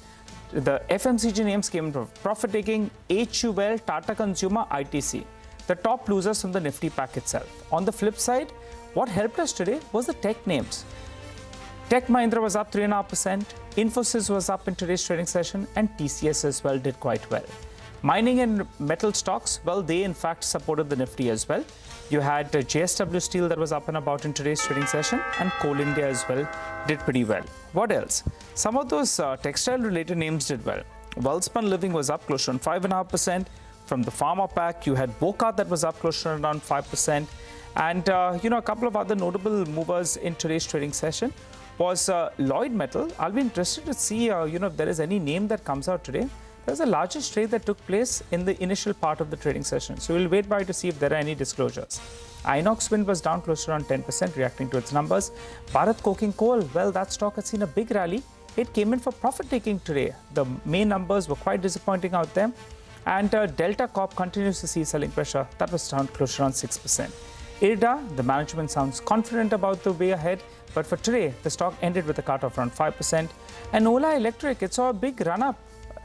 The FMCG names came in profit-taking, HUL, Tata Consumer, ITC. The top losers from the Nifty pack itself. On the flip side, what helped us today was the tech names. Tech Mahindra was up 3.5%, Infosys was up in today's trading session, and TCS as well did quite well. Mining and metal stocks, well, they in fact supported the Nifty as well. You had JSW Steel that was up and about in today's trading session, and Coal India as well did pretty well. What else? Some of those textile-related names did well. Welspun Living was up close to 5.5%. From the pharma pack, you had Boca that was up close to around 5%. And, a couple of other notable movers in today's trading session was Lloyd Metal. I'll be interested to see, if there is any name that comes out today. There's the largest trade that took place in the initial part of the trading session. So we'll wait by to see if there are any disclosures. Inox Wind was down close to around 10%, reacting to its numbers. Bharat Coking Coal, well, that stock had seen a big rally. It came in for profit-taking today. The May numbers were quite disappointing out there. And Delta Corp continues to see selling pressure. That was down close to around 6%. IRDA, the management sounds confident about the way ahead. But for today, the stock ended with a cut of around 5%. And Ola Electric, it saw a big run-up,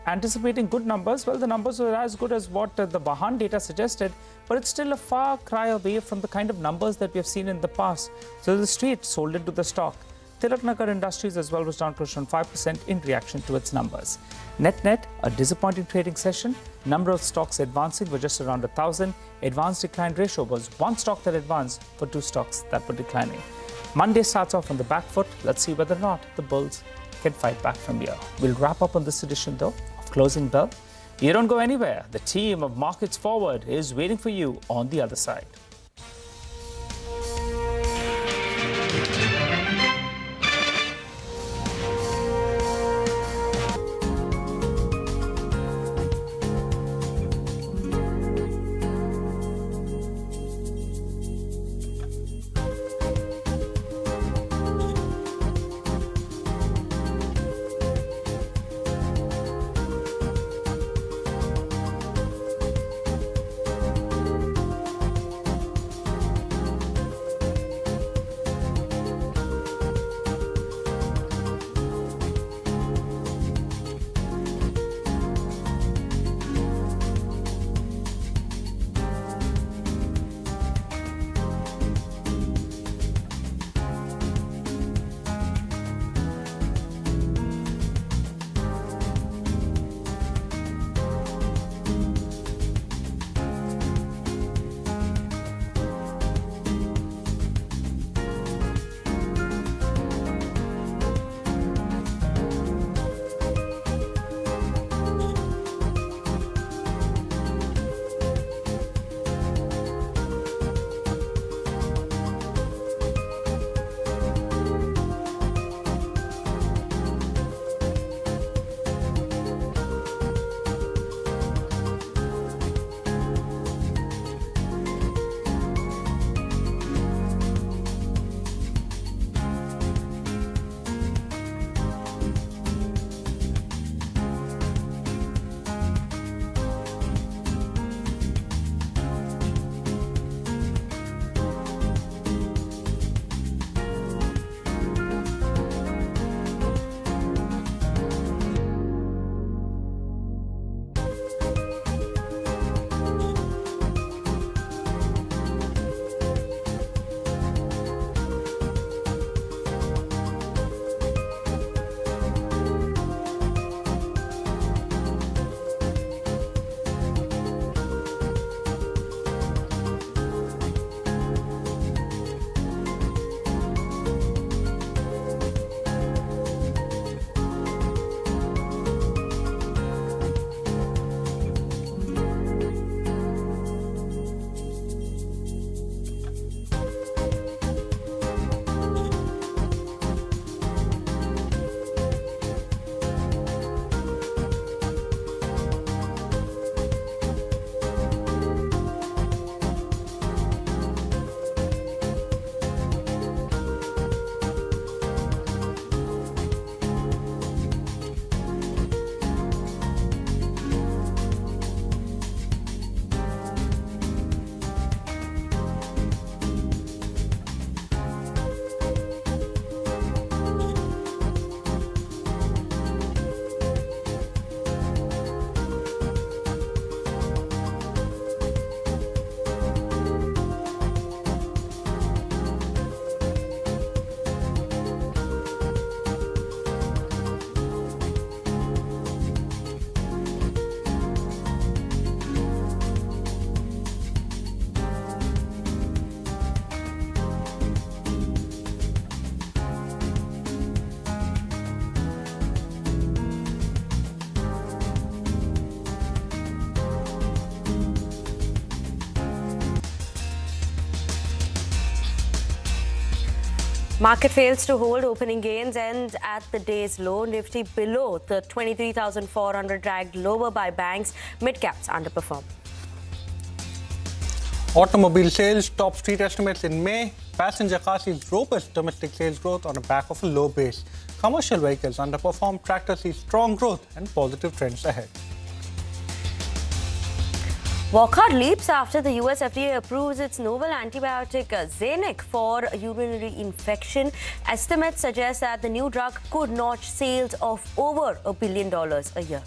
anticipating good numbers. Well, the numbers were as good as what the Vahan data suggested, but it's still a far cry away from the kind of numbers that we have seen in the past. So the street sold into the stock. Tilaknagar Industries as well was down close to 5% in reaction to its numbers. Net, a disappointing trading session. Number of stocks advancing were just around 1,000. Advance decline ratio was one stock that advanced for two stocks that were declining. Monday starts off on the back foot. Let's see whether or not the bulls can fight back from here. We'll wrap up on this edition, though, of Closing Bell. You don't go anywhere. The team of Markets Forward is waiting for you on the other side. Market fails to hold, opening gains ends at the day's low. Nifty below the 23,400, dragged lower by banks. Mid-caps underperform. Automobile sales top street estimates in May. Passenger car sees robust domestic sales growth on the back of a low base. Commercial vehicles underperform. Tractor sees strong growth and positive trends ahead. Walkout leaps after the US FDA approves its novel antibiotic Xenic for urinary infection. Estimates suggest that the new drug could notch sales of over $1 billion a year.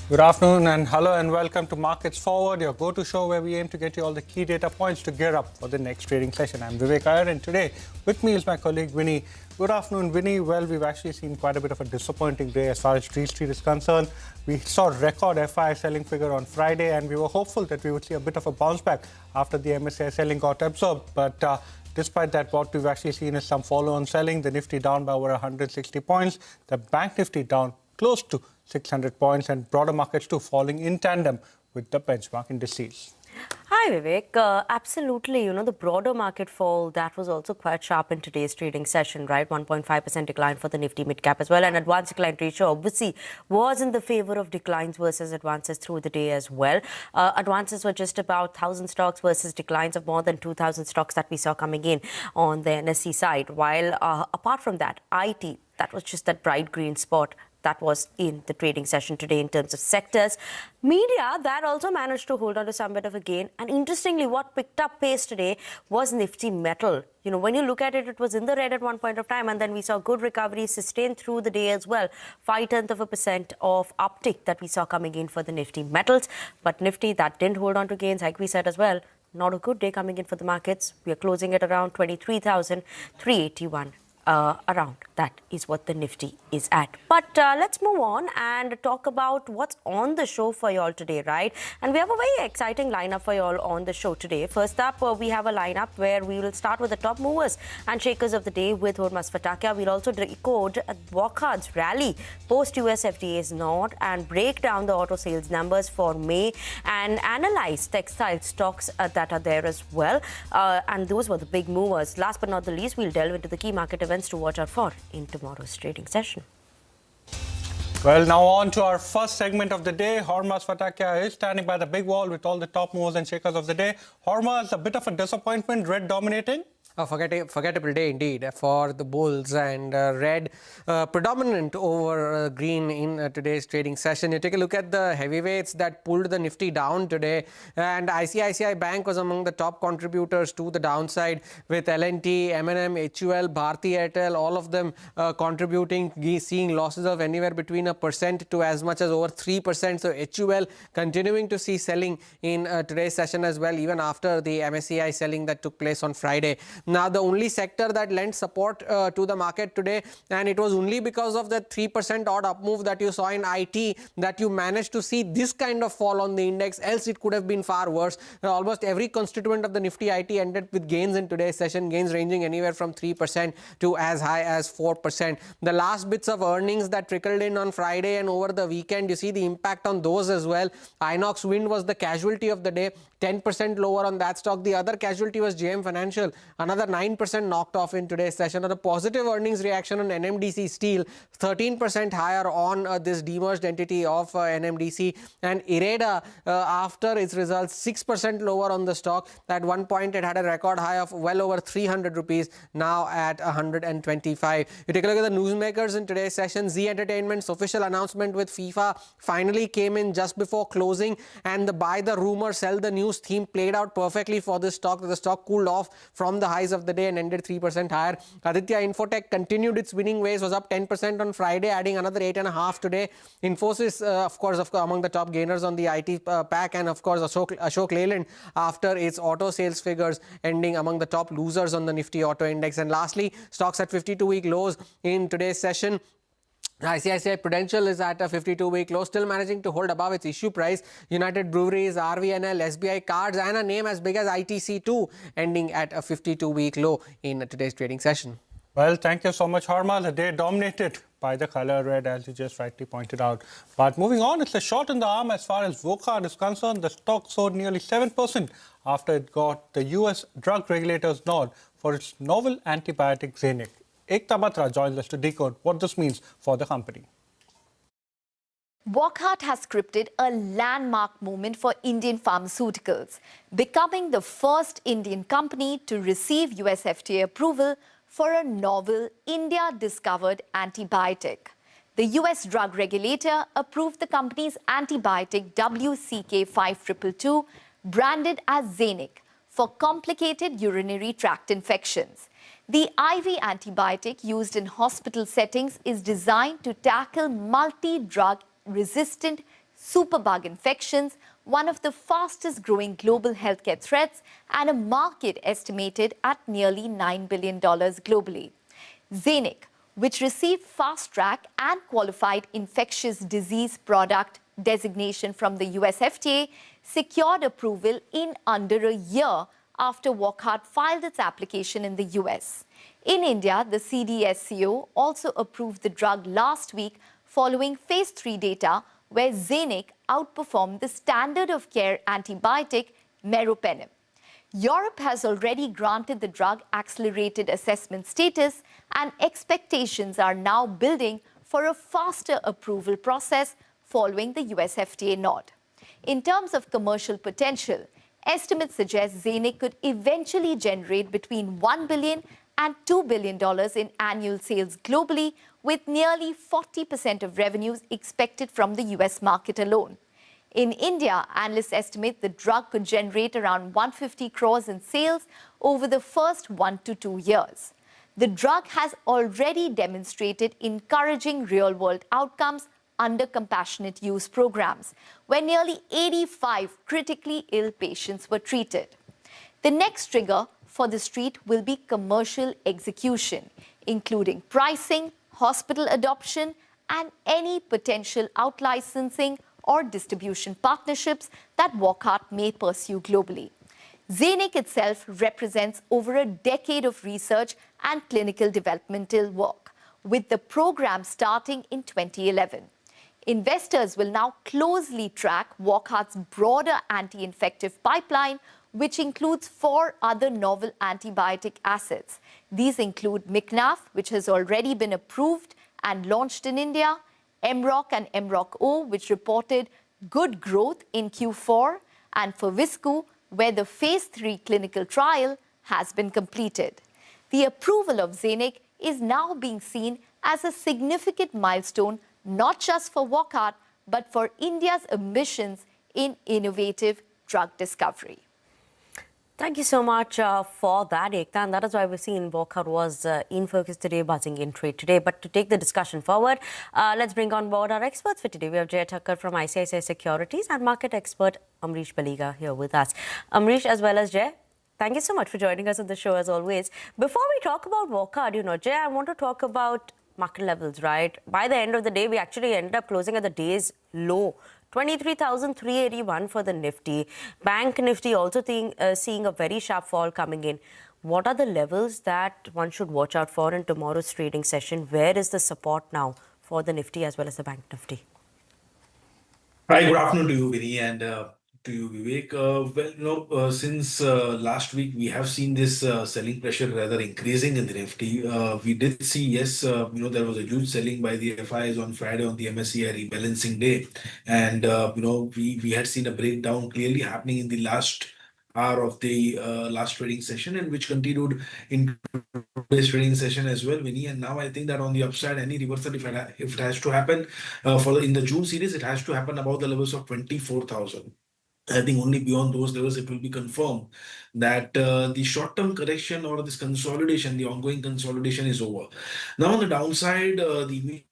Good afternoon and hello and welcome to Markets Forward, your go-to show where we aim to get you all the key data points to gear up for the next trading session. I'm Vivek Iyer and today with me is my colleague Vinny. Good afternoon, Vinny. Well, we've actually seen quite a bit of a disappointing day as far as Street is concerned. We saw record FI selling figure on Friday and we were hopeful that we would see a bit of a bounce back after the MSCI selling got absorbed. But despite that, what we've actually seen is some follow-on selling. The Nifty down by over 160 points. The Bank Nifty down close to 600 points and broader markets too falling in tandem with the benchmark indices. Hi Vivek, absolutely. The broader market fall, that was also quite sharp in today's trading session, right? 1.5% decline for the Nifty mid-cap as well. And advance decline ratio obviously was in the favor of declines versus advances through the day as well. Advances were just about 1,000 stocks versus declines of more than 2,000 stocks that we saw coming in on the NSE side. While apart from that, IT, that was just that bright green spot that was in the trading session today in terms of sectors. Media, that also managed to hold on to some bit of a gain. And interestingly, what picked up pace today was Nifty Metal. When you look at it, it was in the red at one point of time, and then we saw good recovery sustained through the day as well. 0.5% of uptick that we saw coming in for the Nifty Metals. But Nifty, that didn't hold on to gains, like we said as well. Not a good day coming in for the markets. We are closing at around 23,381. Around that is what the Nifty is at. But let's move on and talk about what's on the show for you all today, right? And we have a very exciting lineup for you all on the show today. First up, we have a lineup where we will start with the top movers and shakers of the day with Hormuz Fatakia. We'll also decode Walkart's rally post US FDA's nod and break down the auto sales numbers for May and analyze textile stocks that are there as well. And those were the big movers. Last but not the least, we'll delve into the key market events to watch out for in tomorrow's trading session. Well, now on to our first segment of the day. Hormuz Fatakia is standing by the big wall with all the top movers and shakers of the day. Hormuz, a bit of a disappointment, red dominating. A forgettable day indeed for the bulls, and red predominant over green in today's trading session. You take a look at the heavyweights that pulled the Nifty down today, and ICICI Bank was among the top contributors to the downside, with L&T, M&M, HUL, Bharti Airtel, all of them contributing, seeing losses of anywhere between 1% to as much as over 3%. So HUL continuing to see selling in today's session as well, even after the MSCI selling that took place on Friday. Now, the only sector that lent support to the market today, and it was only because of the 3% odd up move that you saw in IT that you managed to see this kind of fall on the index, else it could have been far worse. Almost every constituent of the Nifty IT ended with gains in today's session, gains ranging anywhere from 3% to as high as 4%. The last bits of earnings that trickled in on Friday and over the weekend, you see the impact on those as well. Inox Wind was the casualty of the day, 10% lower on that stock. The other casualty was JM Financial, another 9% knocked off in today's session. On a positive earnings reaction on NMDC Steel, 13% higher on this demerged entity of NMDC. And IREDA, after its results, 6% lower on the stock. At one point, it had a record high of well over 300 rupees, now at 125. You take a look at the newsmakers in today's session. Z Entertainment's official announcement with FIFA finally came in just before closing, and the buy the rumor, sell the news theme played out perfectly for this stock. The stock cooled off from the highs of the day and ended 3% higher. Aditya Infotech continued its winning ways, was up 10% on Friday, adding another 8.5 today. Infosys, of course, among the top gainers on the IT pack, and of course Ashok Leyland after its auto sales figures ending among the top losers on the Nifty Auto Index. And lastly, stocks at 52-week lows in today's session. ICICI Prudential is at a 52-week low, still managing to hold above its issue price. United Breweries, RVNL, SBI Cards, and a name as big as ITC2 ending at a 52-week low in today's trading session. Well, thank you so much, Hormuz. The day dominated by the color red, as you just rightly pointed out. But moving on, it's a shot in the arm as far as Wockhardt is concerned. The stock soared nearly 7% after it got the US drug regulator's nod for its novel antibiotic Xenic. Ekta Batra joins us to decode what this means for the company. Wockhardt has scripted a landmark moment for Indian pharmaceuticals, becoming the first Indian company to receive US FDA approval for a novel India-discovered antibiotic. The US drug regulator approved the company's antibiotic WCK5222, branded as Xenic, for complicated urinary tract infections. The IV antibiotic used in hospital settings is designed to tackle multi-drug resistant superbug infections, one of the fastest growing global healthcare threats and a market estimated at nearly $9 billion globally. Xenic, which received fast track and qualified infectious disease product designation from the US FDA, secured approval in under a year after Wockhardt filed its application in the US. In India, the CDSCO also approved the drug last week following phase 3 data where Xenic outperformed the standard of care antibiotic meropenem. Europe has already granted the drug accelerated assessment status, and expectations are now building for a faster approval process following the US FDA nod. In terms of commercial potential, estimates suggest Xenic could eventually generate between $1 billion and $2 billion in annual sales globally, with nearly 40% of revenues expected from the US market alone. In India, analysts estimate the drug could generate around 150 crores in sales over the first 1 to 2 years. The drug has already demonstrated encouraging real-world outcomes under compassionate use programs, where nearly 85 critically ill patients were treated. The next trigger for the street will be commercial execution, including pricing, hospital adoption, and any potential out-licensing or distribution partnerships that Wockhardt may pursue globally. Xenic itself represents over a decade of research and clinical developmental work, with the program starting in 2011. Investors will now closely track Wockhardt's broader anti-infective pipeline, which includes 4 other novel antibiotic assets. These include Micnaf, which has already been approved and launched in India, Emroc and Emroc-O, which reported good growth in Q4, and Faviscu, where the phase 3 clinical trial has been completed. The approval of Xenic is now being seen as a significant milestone, not just for Wockhardt, but for India's ambitions in innovative drug discovery. Thank you so much for that, Ekta. And that is why we've seen Wockhardt was in focus today, buzzing in trade today. But to take the discussion forward, let's bring on board our experts for today. We have Jay Thakkar from ICICI Securities and market expert Amrish Baliga here with us. Amrish as well as Jay, thank you so much for joining us on the show as always. Before we talk about Wockhardt, Jay, I want to talk about market levels, right? By the end of the day, we actually ended up closing at the day's low. 23,381 for the Nifty. Bank Nifty also seeing a very sharp fall coming in. What are the levels that one should watch out for in tomorrow's trading session? Where is the support now for the Nifty as well as the Bank Nifty? Hi, good afternoon to you, Vinny, and to you, Vivek. Since last week, we have seen this selling pressure rather increasing in the Nifty. We did see, yes, there was a huge selling by the FIs on Friday on the MSCI rebalancing day. And, we had seen a breakdown clearly happening in the last hour of the last trading session, and which continued in today's trading session as well, Vinny. And now I think that on the upside, any reversal, if it has to happen in the June series, it has to happen above the levels of 24,000. I think only beyond those levels it will be confirmed that the short-term correction or this consolidation, the ongoing consolidation is over. Now on the downside, the immediate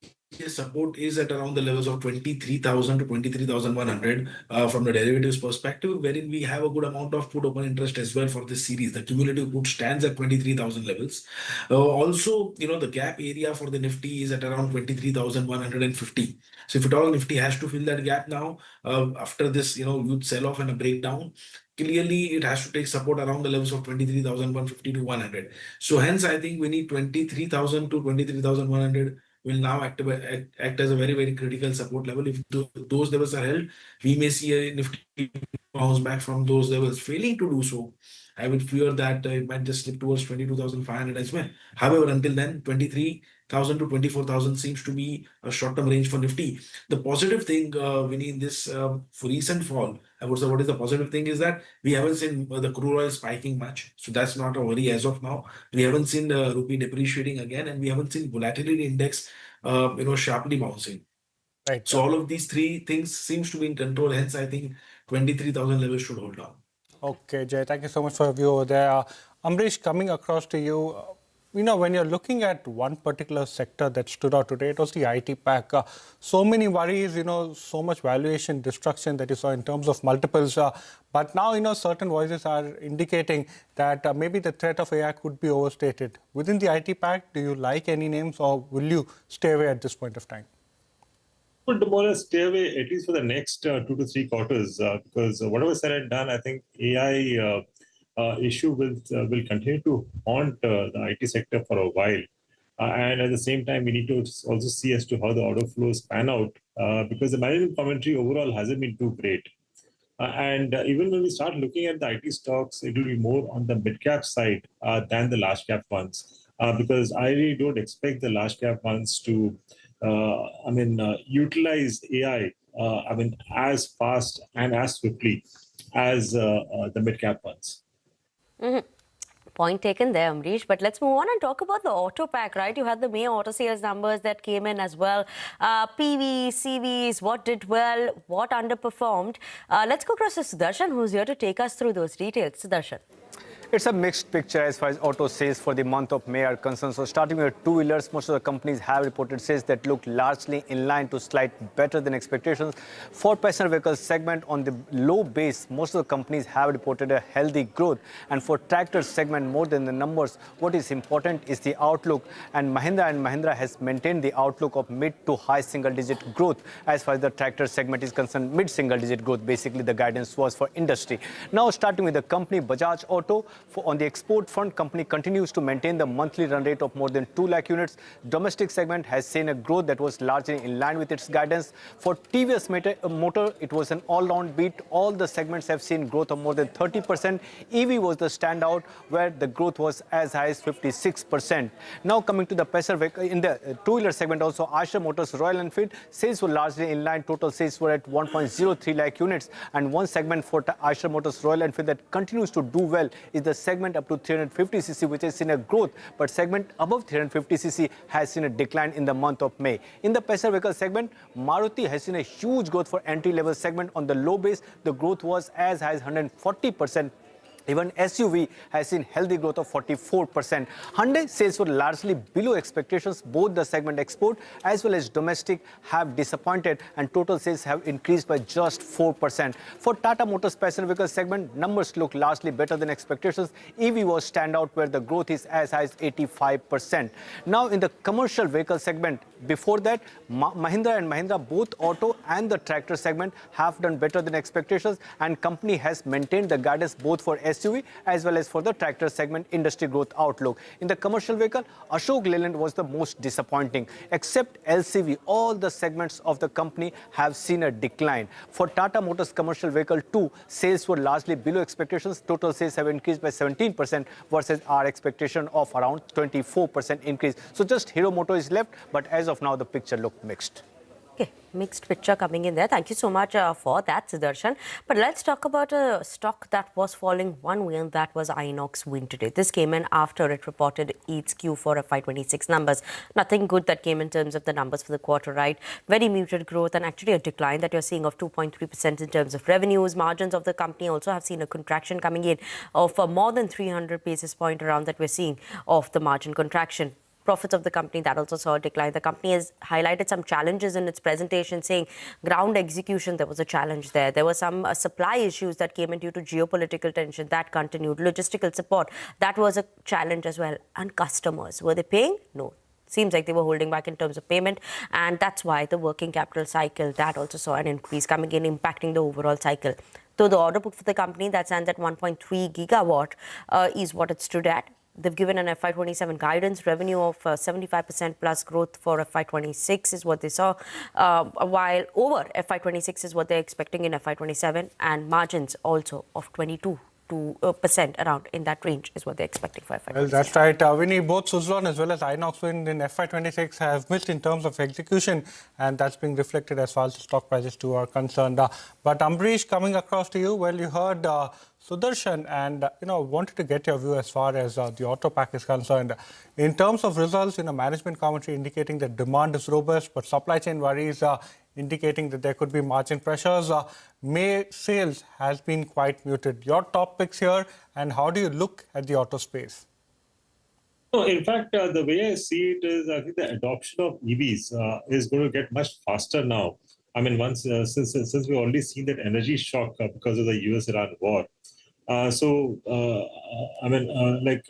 support is at around the levels of 23,000 to 23,100 from the derivatives perspective, wherein we have a good amount of put open interest as well for this series. The cumulative put stands at 23,000 levels. Also, the gap area for the Nifty is at around 23,150. So if at all Nifty has to fill that gap now, after this, huge sell-off and a breakdown, clearly it has to take support around the levels of 23,150 to 100. So hence, I think we need 23,000 to 23,100 will now act as a very, very critical support level. If those levels are held, we may see a Nifty bounce back from those levels. Failing to do so, I would fear that it might just slip towards 22,500 as well. However, until then, 23,000 to 24,000 seems to be a short-term range for Nifty. The positive thing, Vinny, in this recent fall, I would say what is the positive thing is that we haven't seen the crude oil spiking much. So that's not a worry as of now. We haven't seen the rupee depreciating again, and we haven't seen volatility index, sharply bouncing. Right. So all of these three things seems to be in control. Hence, I think 23,000 levels should hold on. Okay, Jay, thank you so much for your view over there. Amrish, coming across to you, when you're looking at one particular sector that stood out today, it was the IT pack. So many worries, so much valuation destruction that you saw in terms of multiples. But now, certain voices are indicating that maybe the threat of AI could be overstated. Within the IT pack, do you like any names or will you stay away at this point of time? To more or less stay away at least for the next 2 to 3 quarters, because whatever said and done, I think AI issue will continue to haunt the IT sector for a while. And at the same time, we need to also see as to how the order flows pan out, because the management commentary overall hasn't been too great. And even when we start looking at the IT stocks, it will be more on the mid-cap side than the large-cap ones, because I really don't expect the large-cap ones to utilize AI, as fast and as swiftly as the mid-cap ones. Mm-hmm. Point taken there, Amrish. But let's move on and talk about the auto pack, right? You had the May auto sales numbers that came in as well. PVs, CVs, what did well, what underperformed. Let's go across to Sudarshan, who's here to take us through those details. Sudarshan. It's a mixed picture as far as auto sales for the month of May are concerned. So starting with two-wheelers, most of the companies have reported sales that look largely in line to slightly better than expectations. For passenger vehicles segment on the low base, most of the companies have reported a healthy growth. And for tractor segment, more than the numbers, what is important is the outlook. And Mahindra has maintained the outlook of mid to high single-digit growth as far as the tractor segment is concerned. Mid-single-digit growth, basically the guidance was for industry. Now starting with the company Bajaj Auto. On the export front, company continues to maintain the monthly run rate of more than 2 lakh units. Domestic segment has seen a growth that was largely in line with its guidance. For TVS Motor, it was an all-round beat. All the segments have seen growth of more than 30%. EV was the standout, where the growth was as high as 56%. Now coming to the passenger vehicle, in the two-wheeler segment also, Eicher Motors Royal Enfield, sales were largely in line. Total sales were at 1.03 lakh units. And one segment for Eicher Motors Royal Enfield that continues to do well is the segment up to 350cc, which has seen a growth, but segment above 350cc has seen a decline in the month of May. In the passenger vehicle segment, Maruti has seen a huge growth for entry-level segment. On the low base, the growth was as high as 140%. Even SUV has seen healthy growth of 44%. Hyundai sales were largely below expectations. Both the segment export as well as domestic have disappointed, and total sales have increased by just 4%. For Tata Motors passenger vehicle segment, numbers look largely better than expectations. EV was standout, where the growth is as high as 85%. Now in the commercial vehicle segment, before that, Mahindra and Mahindra, both auto and the tractor segment, have done better than expectations, and company has maintained the guidance both for SUV as well as for the tractor segment industry growth outlook. In the commercial vehicle, Ashok Leyland was the most disappointing. Except LCV, all the segments of the company have seen a decline. For Tata Motors commercial vehicle 2, sales were largely below expectations. Total sales have increased by 17% versus our expectation of around 24% increase. So just Hero Moto is left, but as of now, the picture looked mixed. Okay, mixed picture coming in there. Thank you so much for that, Sudarshan. But let's talk about a stock that was falling one way, and that was Inox Wind today. This came in after it reported its Q4 FY26 numbers. Nothing good that came in terms of the numbers for the quarter, right? Very muted growth and actually a decline that you're seeing of 2.3% in terms of revenues. Margins of the company also have seen a contraction coming in of more than 300 basis points around that we're seeing of the margin contraction. Profits of the company, that also saw a decline. The company has highlighted some challenges in its presentation, saying ground execution, there was a challenge there. There were some supply issues that came in due to geopolitical tension. That continued. Logistical support, that was a challenge as well. And customers, were they paying? No. Seems like they were holding back in terms of payment, and that's why the working capital cycle, that also saw an increase coming in, impacting the overall cycle. So the order book for the company that stands at 1.3 gigawatt is what it stood at. they've given an FY27 guidance, revenue of 75% plus growth for FY26 is what they saw, while over FY26 is what they're expecting in FY27, and margins also of 22% around in that range is what they're expecting for FY27. Well, that's right. Winnie, both Suzlon as well as Inox Wind in FY26 have missed in terms of execution, and that's being reflected as far as the stock prices too are concerned. But Ambrish, coming across to you, well, you heard Sudarshan, and wanted to get your view as far as the auto pack is concerned. In terms of results, management commentary indicating that demand is robust, but supply chain worries indicating that there could be margin pressures. May sales has been quite muted. Your top picks here, and how do you look at the auto space? No, in fact, the way I see it is, I think the adoption of EVs is going to get much faster now. I mean, once since we've already seen that energy shock because of the US-Iran war. Like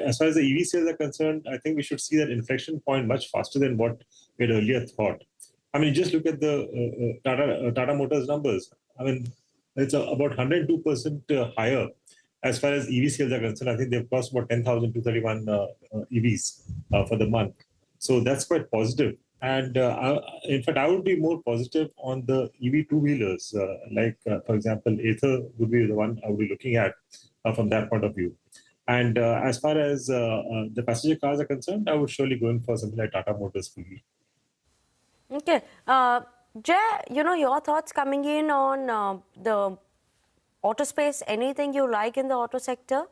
as far as the EV sales are concerned, I think we should see that inflection point much faster than what we had earlier thought. I mean, just look at the Tata Motors numbers. I mean, it's about 102% higher as far as EV sales are concerned. I think they've cost about 10,231 EVs for the month. So that's quite positive. And in fact, I would be more positive on the EV two-wheelers. For example, Ather would be the one I would be looking at from that point of view. And as far as the passenger cars are concerned, I would surely go in for something like Tata Motors PV. Okay. Jay, your thoughts coming in on the auto space, anything you like in the auto sector?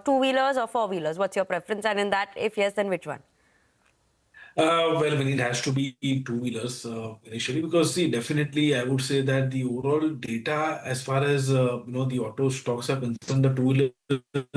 Two-wheelers or four-wheelers? What's your preference? And in that, if yes, then which one? Well, it has to be two-wheelers initially, because definitely I would say that the overall data as far as the auto stocks are concerned, the two-wheelers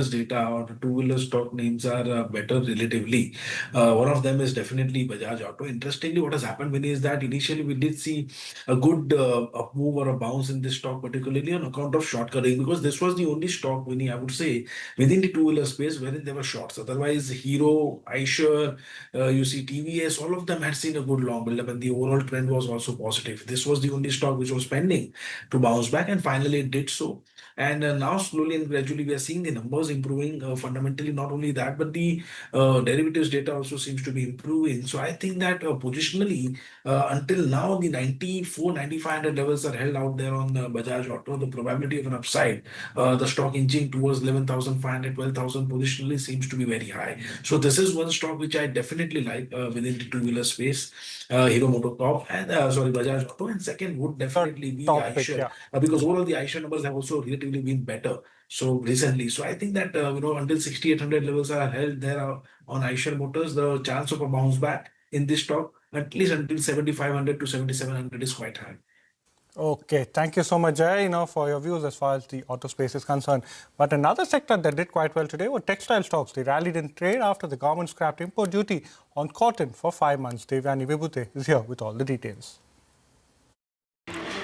data or the two-wheeler stock names are better relatively. One of them is definitely Bajaj Auto. Interestingly, what has happened, Vinny, is that initially we did see a good up move or a bounce in this stock, particularly on account of short cutting, because this was the only stock, Vinny, I would say, within the two-wheeler space wherein there were shorts. Otherwise, Hero, Eicher, you see TVS, all of them had seen a good long build-up, and the overall trend was also positive. This was the only stock which was pending to bounce back, and finally it did so. And now slowly and gradually we are seeing the numbers improving fundamentally. Not only that, but the derivatives data also seems to be improving. So I think that positionally until now the 94, 9500 levels are held out there on Bajaj Auto. The probability of an upside, the stock inching towards 11,500, 12,000 positionally seems to be very high. So this is one stock which I definitely like within the two-wheeler space, Hero MotoCorp and Bajaj Auto. And second would definitely be Eicher, because overall the Eicher numbers have also relatively been better so recently. So I think that until 6,800 levels are held there on Eicher Motors, the chance of a bounce back in this stock at least until 7,500 to 7,700 is quite high. Okay, thank you so much, Jay, for your views as far as the auto space is concerned. But another sector that did quite well today were textile stocks. They rallied in trade after the government scrapped import duty on cotton for 5 months. Devyani Vibhute is here with all the details.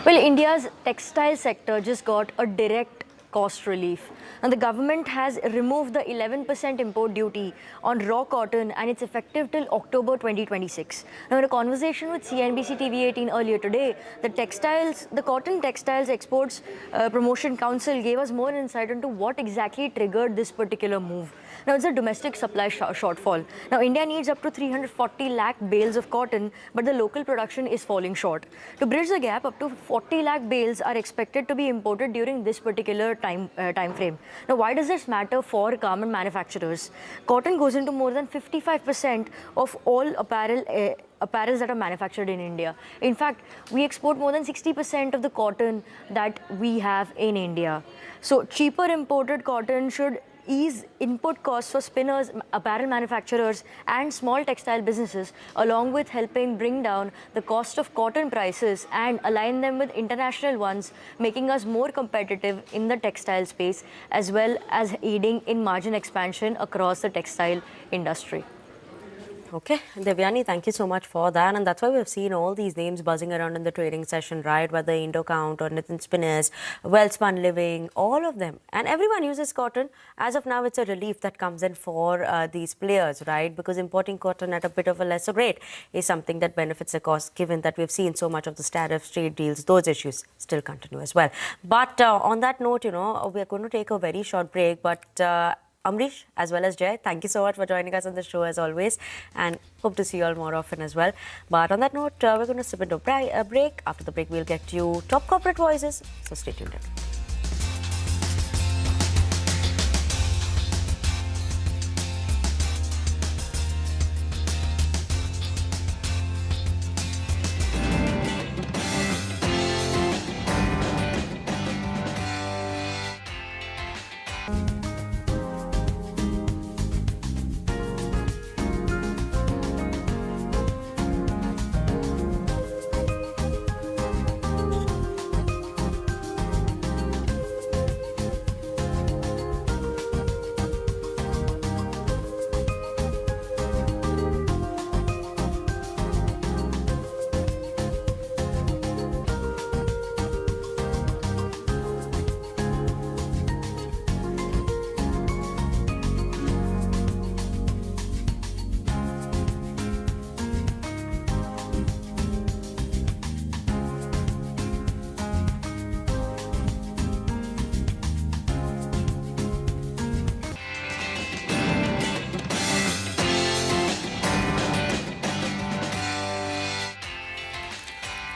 Well, India's textile sector just got a direct cost relief. And the government has removed the 11% import duty on raw cotton, and it's effective till October 2026. Now, in a conversation with CNBC TV18 earlier today, the Cotton Textiles Exports Promotion Council gave us more insight into what exactly triggered this particular move. Now, it's a domestic supply shortfall. Now, India needs up to 340 lakh bales of cotton, but the local production is falling short. To bridge the gap, up to 40 lakh bales are expected to be imported during this particular time frame. Now, why does this matter for garment manufacturers? Cotton goes into more than 55% of all apparels that are manufactured in India. In fact, we export more than 60% of the cotton that we have in India. So, cheaper imported cotton should ease input costs for spinners, apparel manufacturers and small textile businesses, along with helping bring down the cost of cotton prices and align them with international ones, making us more competitive in the textile space, as well as aiding in margin expansion across the textile industry. Okay, Devyani, thank you so much for that. And that's why we've seen all these names buzzing around in the trading session, right? Whether Indocount or Nitin Spinners, Wellspun Living, all of them. And everyone uses cotton. As of now, it's a relief that comes in for these players, right? Because importing cotton at a bit of a lesser rate is something that benefits the cost, given that we've seen so much of the tariffs, trade deals, those issues still continue as well. But on that note, we are going to take a very short break. But Amrish as well as Jay, thank you so much for joining us on the show as always, and hope to see you all more often as well. But on that note, we're going to slip into a break. After the break, we'll get you top corporate voices, so stay tuned in.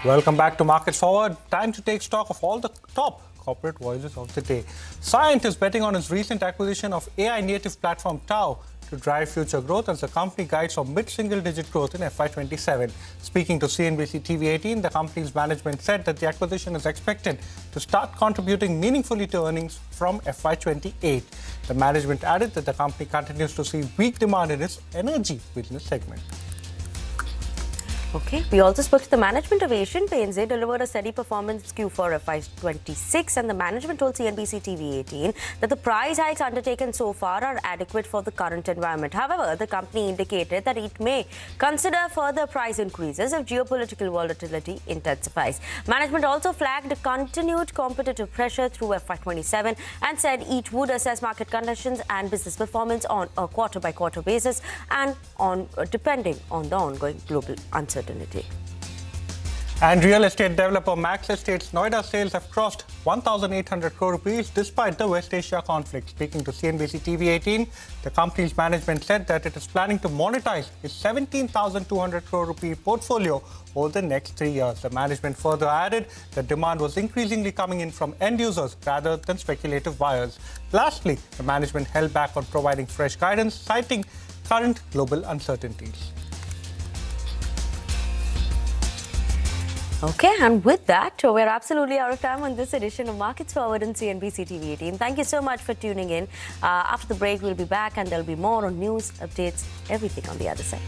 Welcome back to Markets Forward. Time to take stock of all the top corporate voices of the day. Cyient is betting on its recent acquisition of AI-native platform Tao to drive future growth as the company guides for mid-single-digit growth in FY27. Speaking to CNBC TV 18, the company's management said that the acquisition is expected to start contributing meaningfully to earnings from FY28. The management added that the company continues to see weak demand in its energy business segment. Okay, we also spoke to the management of Asian Paints. They delivered a steady performance Q4 FY26, and the management told CNBC TV 18 that the price hikes undertaken so far are adequate for the current environment. However, the company indicated that it may consider further price increases if geopolitical volatility intensifies. Management also flagged continued competitive pressure through FY27 and said it would assess market conditions and business performance on a quarter-by-quarter basis and depending on the ongoing global uncertainty. And real estate developer Max Estates Noida sales have crossed 1,800 crore rupees despite the West Asia conflict. Speaking to CNBC TV 18, the company's management said that it is planning to monetize its 17,200 crore rupee portfolio over the next 3 years. The management further added that demand was increasingly coming in from end users rather than speculative buyers. Lastly, the management held back on providing fresh guidance, citing current global uncertainties. Okay, and with that, we're absolutely out of time on this edition of Markets Forward on CNBC TV 18. Thank you so much for tuning in. After the break, we'll be back and there'll be more on news, updates, everything on the other side.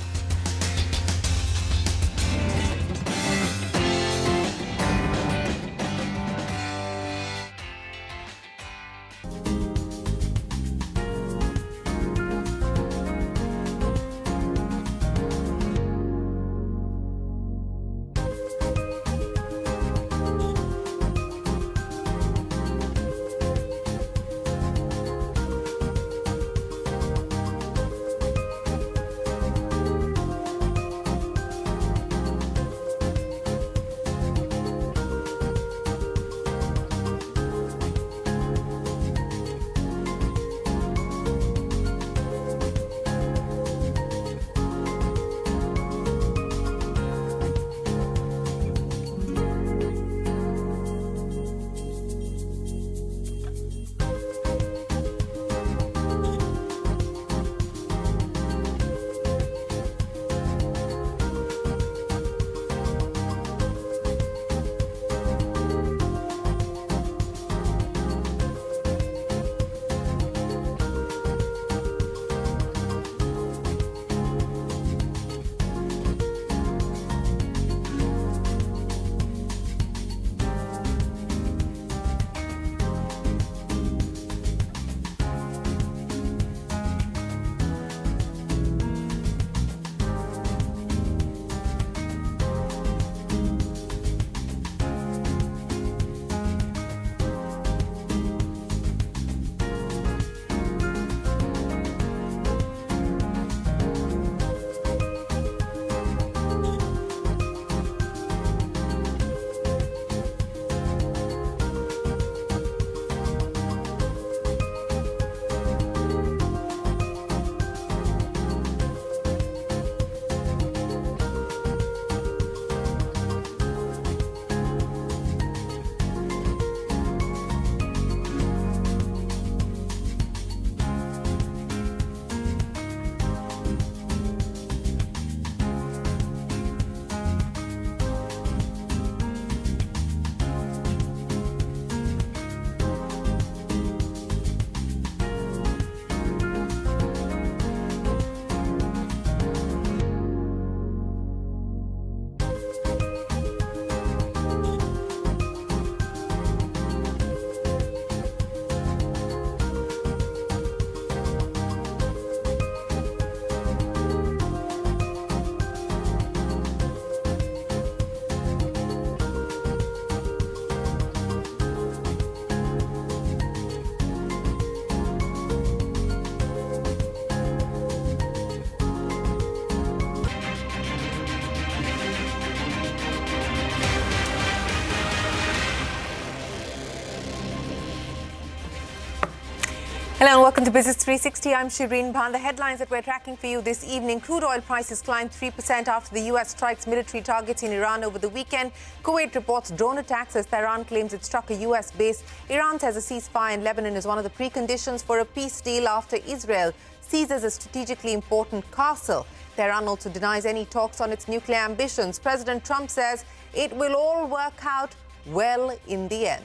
Welcome to Business 360. I'm Shriram Finance. The headlines that we're tracking for you this evening. Crude oil prices climbed 3% after the US strikes military targets in Iran over the weekend. Kuwait reports drone attacks as Tehran claims it struck a US base. Iran says a ceasefire in Lebanon is one of the preconditions for a peace deal after Israel seizes a strategically important castle. Tehran also denies any talks on its nuclear ambitions. President Trump says it will all work out well in the end.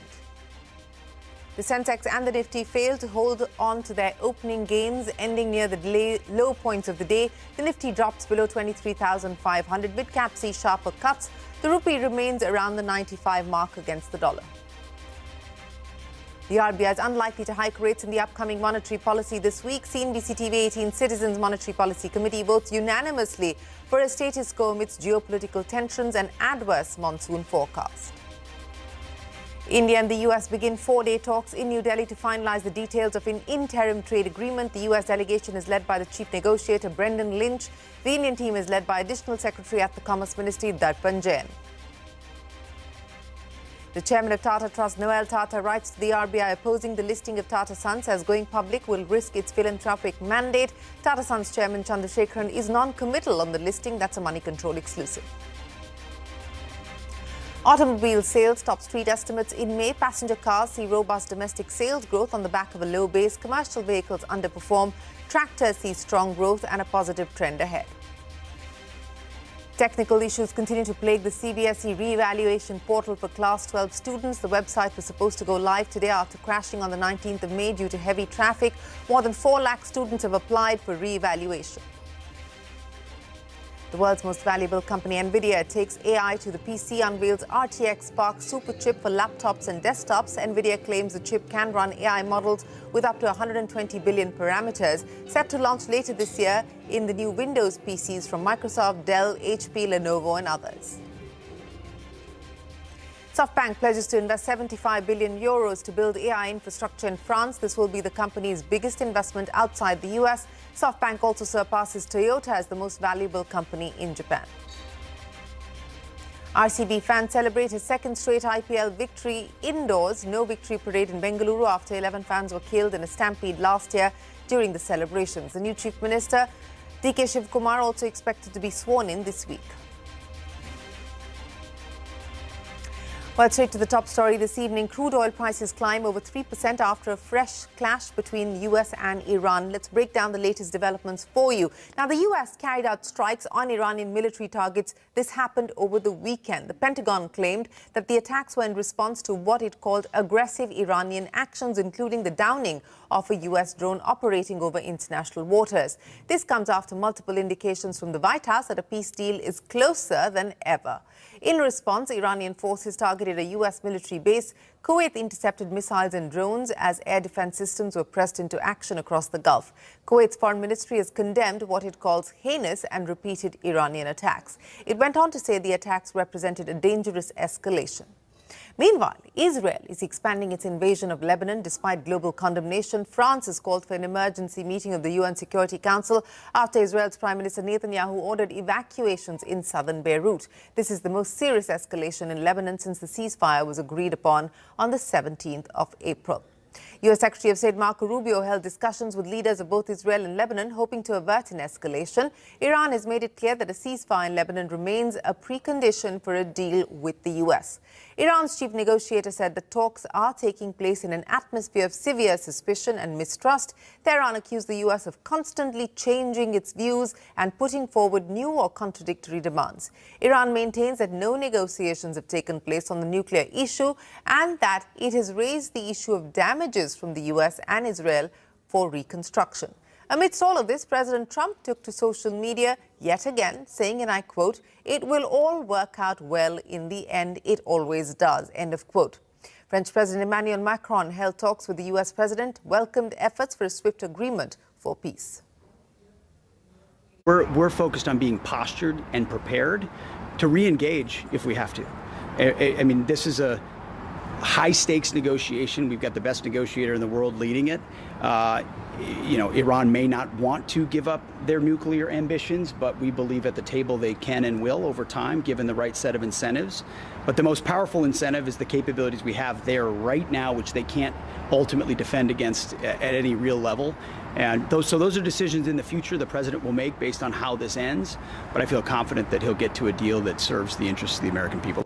The Sensex and the Nifty failed to hold on to their opening gains, ending near the low points of the day. The Nifty drops below 23,500. Mid-cap see sharper cuts. The rupee remains around the 95 mark against the dollar. The RBI is unlikely to hike rates in the upcoming monetary policy this week. CNBC TV 18 Citizens Monetary Policy Committee votes unanimously for a status quo amidst geopolitical tensions and adverse monsoon forecast. India and the US begin four-day talks in New Delhi to finalize the details of an interim trade agreement. The US delegation is led by the chief negotiator, Brendan Lynch. The Indian team is led by Additional Secretary at the Commerce Ministry, Darpan Jain. The chairman of Tata Trust, Noel Tata, writes to the RBI opposing the listing of Tata Sons as going public will risk its philanthropic mandate. Tata Sons chairman Chandrasekaran is non-committal on the listing. That's a Money Control exclusive. Automobile sales top street estimates in May. Passenger cars see robust domestic sales growth on the back of a low base. Commercial vehicles underperform. Tractors see strong growth and a positive trend ahead. Technical issues continue to plague the CBSE re-evaluation portal for Class 12 students. The website was supposed to go live today after crashing on the 19th of May due to heavy traffic. More than 4 lakh students have applied for re-evaluation. The world's most valuable company, Nvidia, takes AI to the PC, unveils RTX Spark super chip for laptops and desktops. Nvidia claims the chip can run AI models with up to 120 billion parameters, set to launch later this year in the new Windows PCs from Microsoft, Dell, HP, Lenovo and others. SoftBank pledges to invest 75 billion euros to build AI infrastructure in France. This will be the company's biggest investment outside the US. SoftBank also surpasses Toyota as the most valuable company in Japan. RCB fans celebrate his second straight IPL victory indoors. No victory parade in Bengaluru after 11 fans were killed in a stampede last year during the celebrations. The new Chief Minister, DK Shivkumar, also expected to be sworn in this week. Well, straight to the top story this evening. Crude oil prices climb over 3% after a fresh clash between the US and Iran. Let's break down the latest developments for you. Now, the US carried out strikes on Iranian military targets. This happened over the weekend. The Pentagon claimed that the attacks were in response to what it called aggressive Iranian actions, including the downing of a US drone operating over international waters. This comes after multiple indications from the White House that a peace deal is closer than ever. In response, Iranian forces targeted a US military base. Kuwait intercepted missiles and drones as air defense systems were pressed into action across the Gulf. Kuwait's foreign ministry has condemned what it calls heinous and repeated Iranian attacks. It went on to say the attacks represented a dangerous escalation. Meanwhile, Israel is expanding its invasion of Lebanon despite global condemnation. France has called for an emergency meeting of the UN Security Council after Israel's Prime Minister Netanyahu ordered evacuations in southern Beirut. This is the most serious escalation in Lebanon since the ceasefire was agreed upon on the 17th of April. U.S. Secretary of State Marco Rubio held discussions with leaders of both Israel and Lebanon, hoping to avert an escalation. Iran has made it clear that a ceasefire in Lebanon remains a precondition for a deal with the U.S. Iran's chief negotiator said the talks are taking place in an atmosphere of severe suspicion and mistrust. Tehran accused the U.S. of constantly changing its views and putting forward new or contradictory demands. Iran maintains that no negotiations have taken place on the nuclear issue and that it has raised the issue of damages from the U.S. and Israel for reconstruction. Amidst all of this, President Trump took to social media yet again, saying, and I quote, "It will all work out well in the end. It always does," end of quote. French President Emmanuel Macron held talks with the U.S. president, welcomed efforts for a swift agreement for peace. We're focused on being postured and prepared to re-engage if we have to. I mean, this is a high stakes negotiation. We've got the best negotiator in the world leading it. Iran may not want to give up their nuclear ambitions, but we believe at the table they can and will over time, given the right set of incentives. But the most powerful incentive is the capabilities we have there right now, which they can't ultimately defend against at any real level. And those are decisions in the future the president will make based on how this ends. But I feel confident that he'll get to a deal that serves the interests of the American people.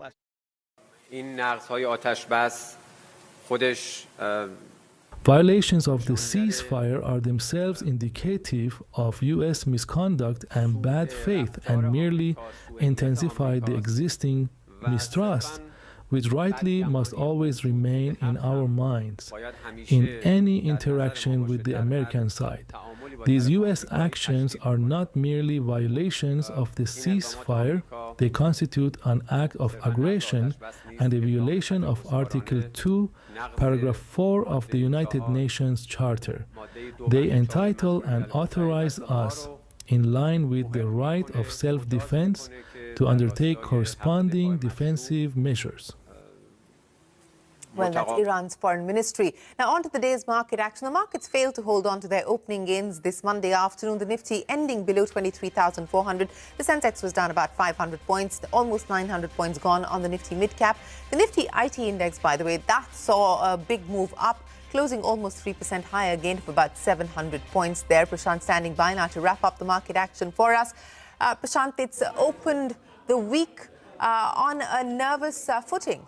Violations of the ceasefire are themselves indicative of U.S. misconduct and bad faith and merely intensify the existing mistrust, which rightly must always remain in our minds in any interaction with the American side. These U.S. actions are not merely violations of the ceasefire, they constitute an act of aggression and a violation of Article 2, Paragraph 4 of the United Nations Charter. They entitle and authorize us, in line with the right of self-defense, to undertake corresponding defensive measures. Well, that's Iran's foreign ministry. Now, on to the day's market action. The markets failed to hold on to their opening gains this Monday afternoon. The Nifty ending below 23,400. The Sensex was down about 500 points. Almost 900 points gone on the Nifty mid-cap. The Nifty IT index, by the way, that saw a big move up, closing almost 3% higher, gain of about 700 points there. Prashant standing by now to wrap up the market action for us. Prashant, it's opened the week on a nervous footing.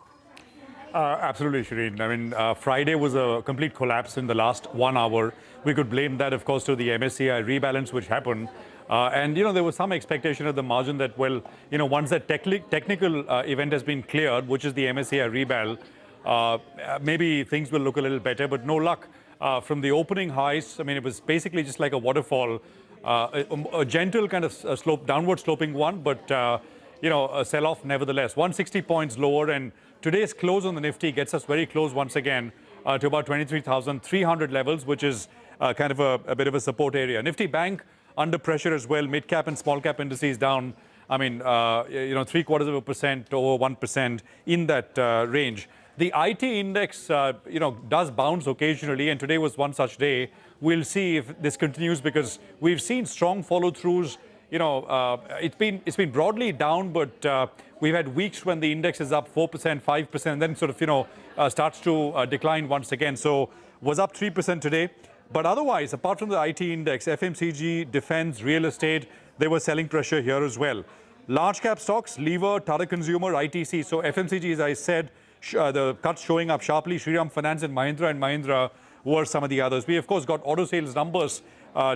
Absolutely, Shireen. I mean, Friday was a complete collapse in the last 1 hour. We could blame that, of course, to the MSCI rebalance which happened. And, there was some expectation at the margin that, well, once that technical event has been cleared, which is the MSCI rebal, maybe things will look a little better, but no luck. From the opening highs, I mean, it was basically just like a waterfall, a gentle kind of slope, downward sloping one, but, a sell-off nevertheless. 160 points lower, and today's close on the Nifty gets us very close once again to about 23,300 levels, which is kind of a bit of a support area. Nifty Bank under pressure as well. Mid-cap and small-cap indices down, I mean, 0.75% to over 1% in that range. The IT index, does bounce occasionally, and today was one such day. We'll see if this continues because we've seen strong follow-throughs. It's been broadly down, but we've had weeks when the index is up 4%, 5%, and then sort of, starts to decline once again. So was up 3% today. But otherwise, apart from the IT index, FMCG, defense, real estate, there was selling pressure here as well. Large cap stocks, Lever, Tata Consumer, ITC. So FMCG, as I said, the cuts showing up sharply. Shriram Finance and Mahindra were some of the others. We, of course, got auto sales numbers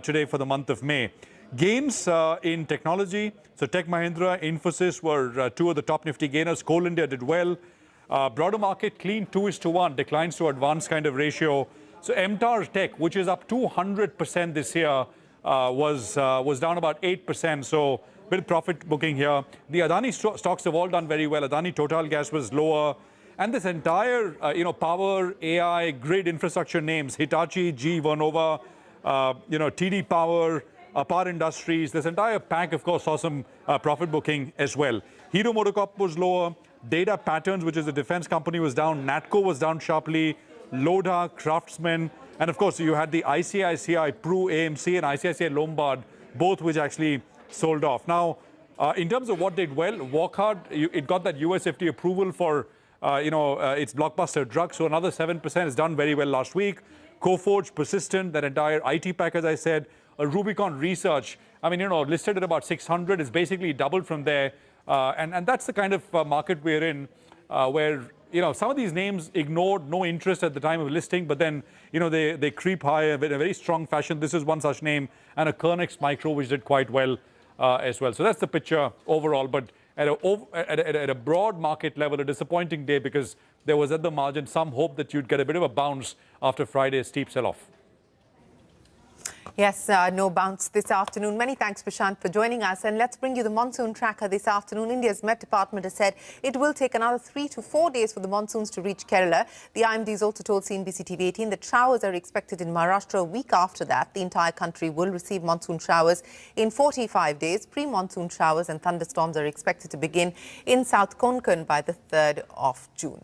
today for the month of May. Gains in technology. So Tech Mahindra, Infosys were two of the top Nifty gainers. Coal India did well. Broader market, clean 2:1, declines to advanced kind of ratio. So MTAR Tech, which is up 200% this year, was down about 8%. So bit of profit booking here. The Adani stocks have all done very well. Adani Total Gas was lower. And this entire, power, AI, grid infrastructure names, Hitachi, GE Vernova, TD Power, Apar Industries, this entire pack, of course, saw some profit booking as well. Hero MotoCorp was lower. Data Patterns, which is a defense company, was down. Natco was down sharply. Lodha, Craftsman, and of course, you had the ICICI, Pru, AMC, and ICICI Lombard, both which actually sold off. Now, in terms of what did well, Wockhardt, it got that US FDA approval for, its blockbuster drug, so another 7% has done very well last week. Coforge, Persistent, that entire IT pack, as I said. Rubicon Research, I mean, listed at about 600, is basically doubled from there. And that's the kind of market we're in, where, some of these names ignored, no interest at the time of listing, but then, they creep higher in a very strong fashion. This is one such name, and a Kernex Micro, which did quite well as well. So that's the picture overall. But at a broad market level, a disappointing day because there was at the margin some hope that you'd get a bit of a bounce after Friday's steep sell-off. Yes, no bounce this afternoon. Many thanks, Prashant, for joining us. And let's bring you the monsoon tracker this afternoon. India's Met Department has said it will take another 3 to 4 days for the monsoons to reach Kerala. The IMD has also told CNBC TV 18 that showers are expected in Maharashtra a week after that. The entire country will receive monsoon showers in 45 days. Pre-monsoon showers and thunderstorms are expected to begin in South Konkan by the 3rd of June.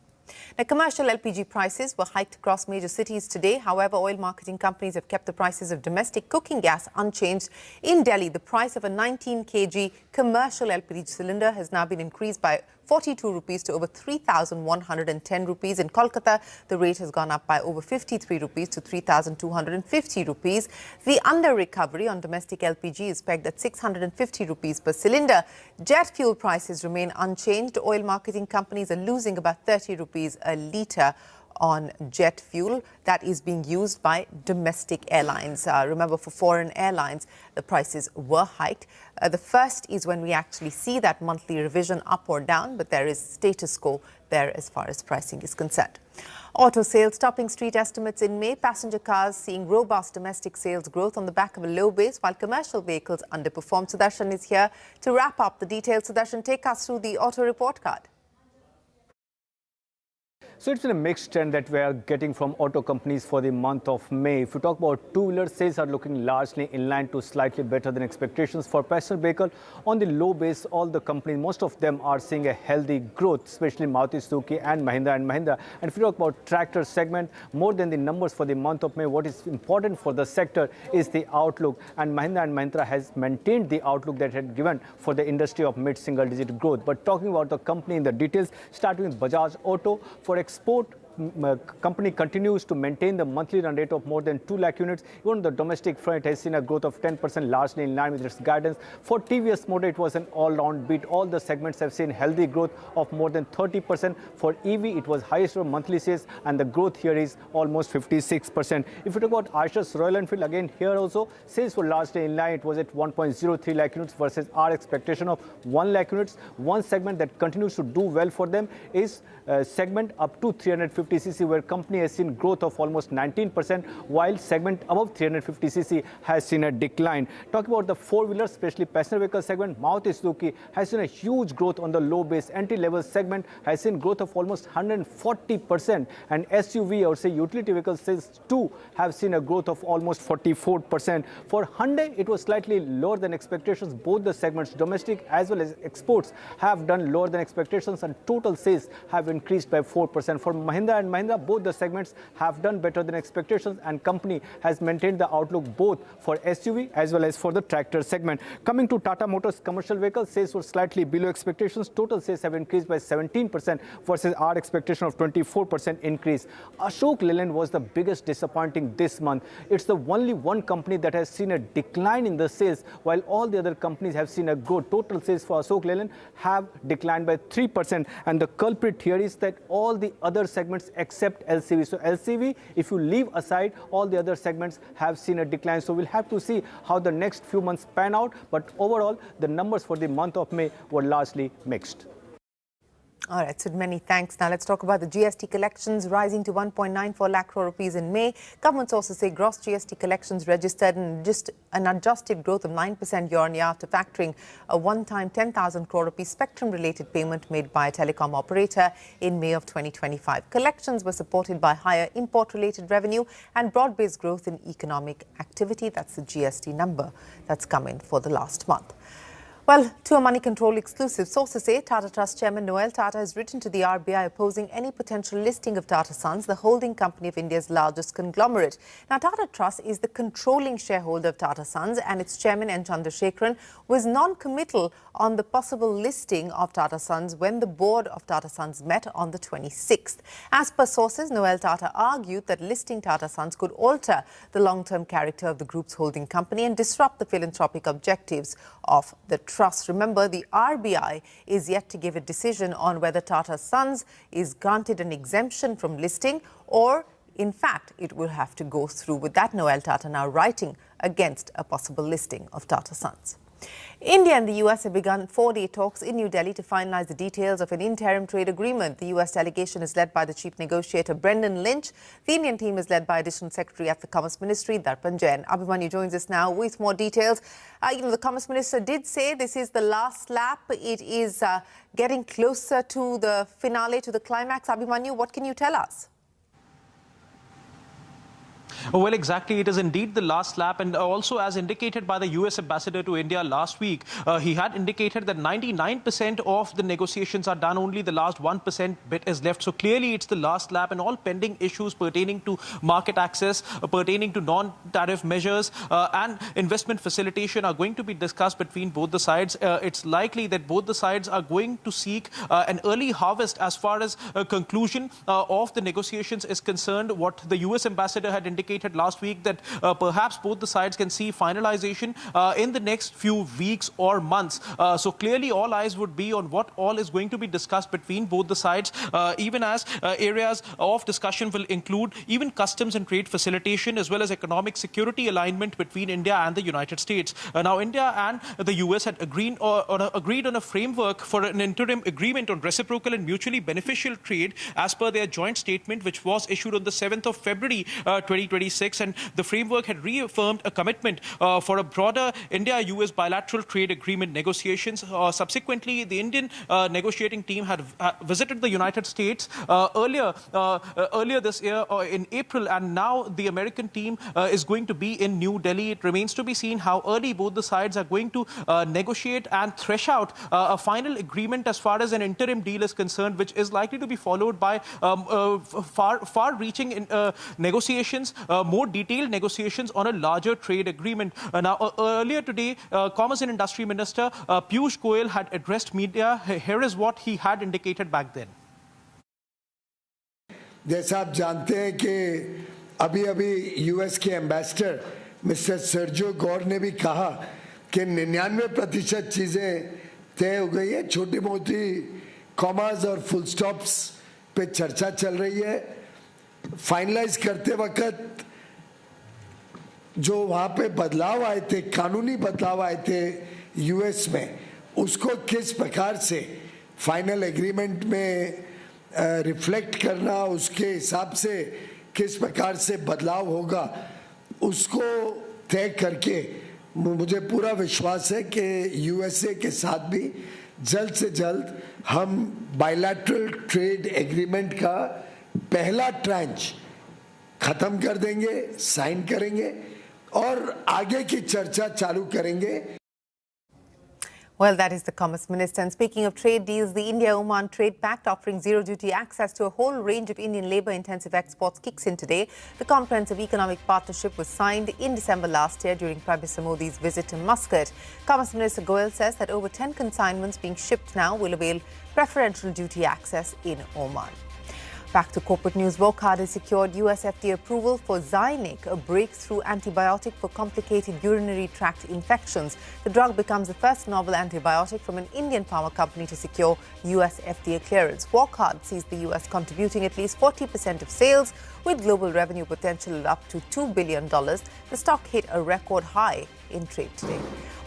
Now, commercial LPG prices were hiked across major cities today. However, oil marketing companies have kept the prices of domestic cooking gas unchanged. In Delhi, the price of a 19 kg commercial LPG cylinder has now been increased by 42 rupees to over 3,110 rupees. In Kolkata, the rate has gone up by over 53 rupees to 3,250 rupees. The under-recovery on domestic LPG is pegged at 650 rupees per cylinder. Jet fuel prices remain unchanged. Oil marketing companies are losing about 30 rupees a litre on jet fuel that is being used by domestic airlines. Remember, for foreign airlines, the prices were hiked. The first is when we actually see that monthly revision up or down, but there is status quo there as far as pricing is concerned. Auto sales topping street estimates in May. Passenger cars seeing robust domestic sales growth on the back of a low base, while commercial vehicles underperformed. Sudarshan is here to wrap up the details. Sudarshan, take us through the auto report card. So it's been a mixed trend that we are getting from auto companies for the month of May. If you talk about two-wheeler, sales are looking largely in line to slightly better than expectations. For passenger vehicle, on the low base, all the companies, most of them are seeing a healthy growth, especially Maruti Suzuki and Mahindra & Mahindra. And if you talk about tractor segment, more than the numbers for the month of May, what is important for the sector is the outlook. And Mahindra & Mahindra has maintained the outlook that it had given for the industry of mid-single-digit growth. But talking about the company in the details, starting with Bajaj Auto, for export, company continues to maintain the monthly run rate of more than 2 lakh units. Even on the domestic front, it has seen a growth of 10%, largely in line with its guidance. For TVS Motor, it was an all-round beat. All the segments have seen healthy growth of more than 30%. For EV, it was highest of monthly sales, and the growth here is almost 56%. If you talk about Eicher's Royal Enfield, again here also, sales were largely in line. It was at 1.03 lakh units versus our expectation of 1 lakh units. One segment that continues to do well for them is segment up to 350cc, where company has seen growth of almost 19%, while segment above 350cc has seen a decline. Talking about the four-wheelers, especially passenger vehicle segment, Maruti Suzuki has seen a huge growth on the low base. Entry-level segment has seen growth of almost 140%, and SUV, or say utility vehicle sales too, have seen a growth of almost 44%. For Hyundai, it was slightly lower than expectations. Both the segments, domestic as well as exports, have done lower than expectations, and total sales have increased by 4%. For Mahindra & Mahindra, both the segments have done better than expectations, and company has maintained the outlook both for SUV as well as for the tractor segment. Coming to Tata Motors commercial vehicles, sales were slightly below expectations. Total sales have increased by 17% versus our expectation of 24% increase. Ashok Leyland was the biggest disappointing this month. It's the only one company that has seen a decline in the sales, while all the other companies have seen a growth. Total sales for Ashok Leyland have declined by 3%, and the culprit here is that all the other segments except LCV. So LCV, if you leave aside, all the other segments have seen a decline. So we'll have to see how the next few months pan out. But overall, the numbers for the month of May were largely mixed. All right, so many thanks. Now let's talk about the GST collections rising to 1.94 lakh crore rupees in May. Government sources say gross GST collections registered an adjusted growth of 9% year-on-year after factoring a one-time 10,000 crore rupees spectrum-related payment made by a telecom operator in May of 2025. Collections were supported by higher import-related revenue and broad-based growth in economic activity. That's the GST number that's come in for the last month. Well, to a money control exclusive, sources say Tata Trust Chairman Noel Tata has written to the RBI opposing any potential listing of Tata Sons, the holding company of India's largest conglomerate. Now, Tata Trust is the controlling shareholder of Tata Sons, and its chairman N. Chandrasekaran was non-committal on the possible listing of Tata Sons when the board of Tata Sons met on the 26th. As per sources, Noel Tata argued that listing Tata Sons could alter the long-term character of the group's holding company and disrupt the philanthropic objectives of the trust. Remember, the RBI is yet to give a decision on whether Tata Sons is granted an exemption from listing, or in fact it will have to go through with that. Noel Tata now writing against a possible listing of Tata Sons. India and the US have begun 4-day talks in New Delhi to finalize the details of an interim trade agreement. The US delegation is led by the chief negotiator Brendan Lynch. The Indian team is led by Additional Secretary at the Commerce Ministry, Darpan Jain. Abhimanyu joins us now with more details. The Commerce Minister did say this is the last lap. It is getting closer to the finale, to the climax. Abhimanyu, what can you tell us? Well, exactly. It is indeed the last lap. And also, as indicated by the US ambassador to India last week, he had indicated that 99% of the negotiations are done. Only the last 1% bit is left. So clearly, it's the last lap, and all pending issues pertaining to market access, pertaining to non-tariff measures and investment facilitation are going to be discussed between both the sides. It's likely that both the sides are going to seek an early harvest as far as conclusion of the negotiations is concerned. What the US ambassador had indicated last week, that perhaps both the sides can see finalization in the next few weeks or months. So clearly all eyes would be on what all is going to be discussed between both the sides, even as areas of discussion will include even customs and trade facilitation, as well as economic security alignment between India and the United States. Now, India and the US had agreed on a framework for an interim agreement on reciprocal and mutually beneficial trade as per their joint statement, which was issued on the 7th of February 2026. And the framework had reaffirmed a commitment for a broader India-US bilateral trade agreement negotiations. Subsequently, the Indian negotiating team had visited the United States earlier this year in April, and now the American team is going to be in New Delhi. It remains to be seen how early both the sides are going to negotiate and thresh out a final agreement as far as an interim deal is concerned, which is likely to be followed by far-reaching negotiations, more detailed negotiations on a larger trade agreement. Now, earlier today, Commerce and Industry Minister Piyush Goyal had addressed media. Here is what he had indicated back then. जैसा आप जानते हैं कि अभी US के ambassador mister Sergio गौर ने भी कहा कि 99% चीज़ें तय हो गई है, छोटी मोटी कॉमास और फुल स्टॉप्स पे चर्चा चल रही है. फाइनलाइज करते वक्त जो वहाँ पे बदलाव आए थे, कानूनी बदलाव आए थे यूएस में, उसको किस प्रकार से फाइनल एग्रीमेंट में रिफ्लेक्ट करना, उसके हिसाब से किस प्रकार से बदलाव होगा, उसको तय करके मुझे पूरा विश्वास है कि यूएसए के साथ भी जल्द से जल्द हम बायलैटरल ट्रेड एग्रीमेंट का पहला ट्रांच खत्म कर देंगे, साइन करेंगे और आगे की चर्चा चालू करेंगे. Well, that is the Commerce Minister. And speaking of trade deals, the India-Oman Trade Pact offering zero-duty access to a whole range of Indian labour-intensive exports kicks in today. The Comprehensive Economic Partnership was signed in December last year during Prime Minister Modi's visit to Muscat. Commerce Minister Goyal says that over 10 consignments being shipped now will avail preferential duty access in Oman. Back to corporate news. Wockhardt has secured US FDA approval for Zynic, a breakthrough antibiotic for complicated urinary tract infections. The drug becomes the first novel antibiotic from an Indian pharma company to secure US FDA clearance. Wockhardt sees the US contributing at least 40% of sales, with global revenue potential up to $2 billion. The stock hit a record high in trade today.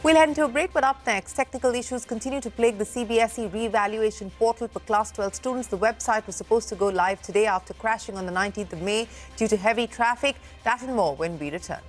We'll head into a break, but up next, technical issues continue to plague the CBSE re-evaluation portal for Class 12 students. The website was supposed to go live today after crashing on the 19th of May due to heavy traffic. That and more when we return.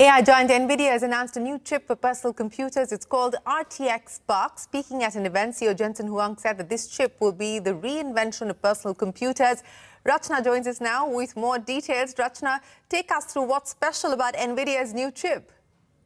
AI giant NVIDIA has announced a new chip for personal computers. It's called RTX Spark. Speaking at an event, CEO Jensen Huang said that this chip will be the reinvention of personal computers. Rachna joins us now with more details. Rachna, take us through what's special about NVIDIA's new chip.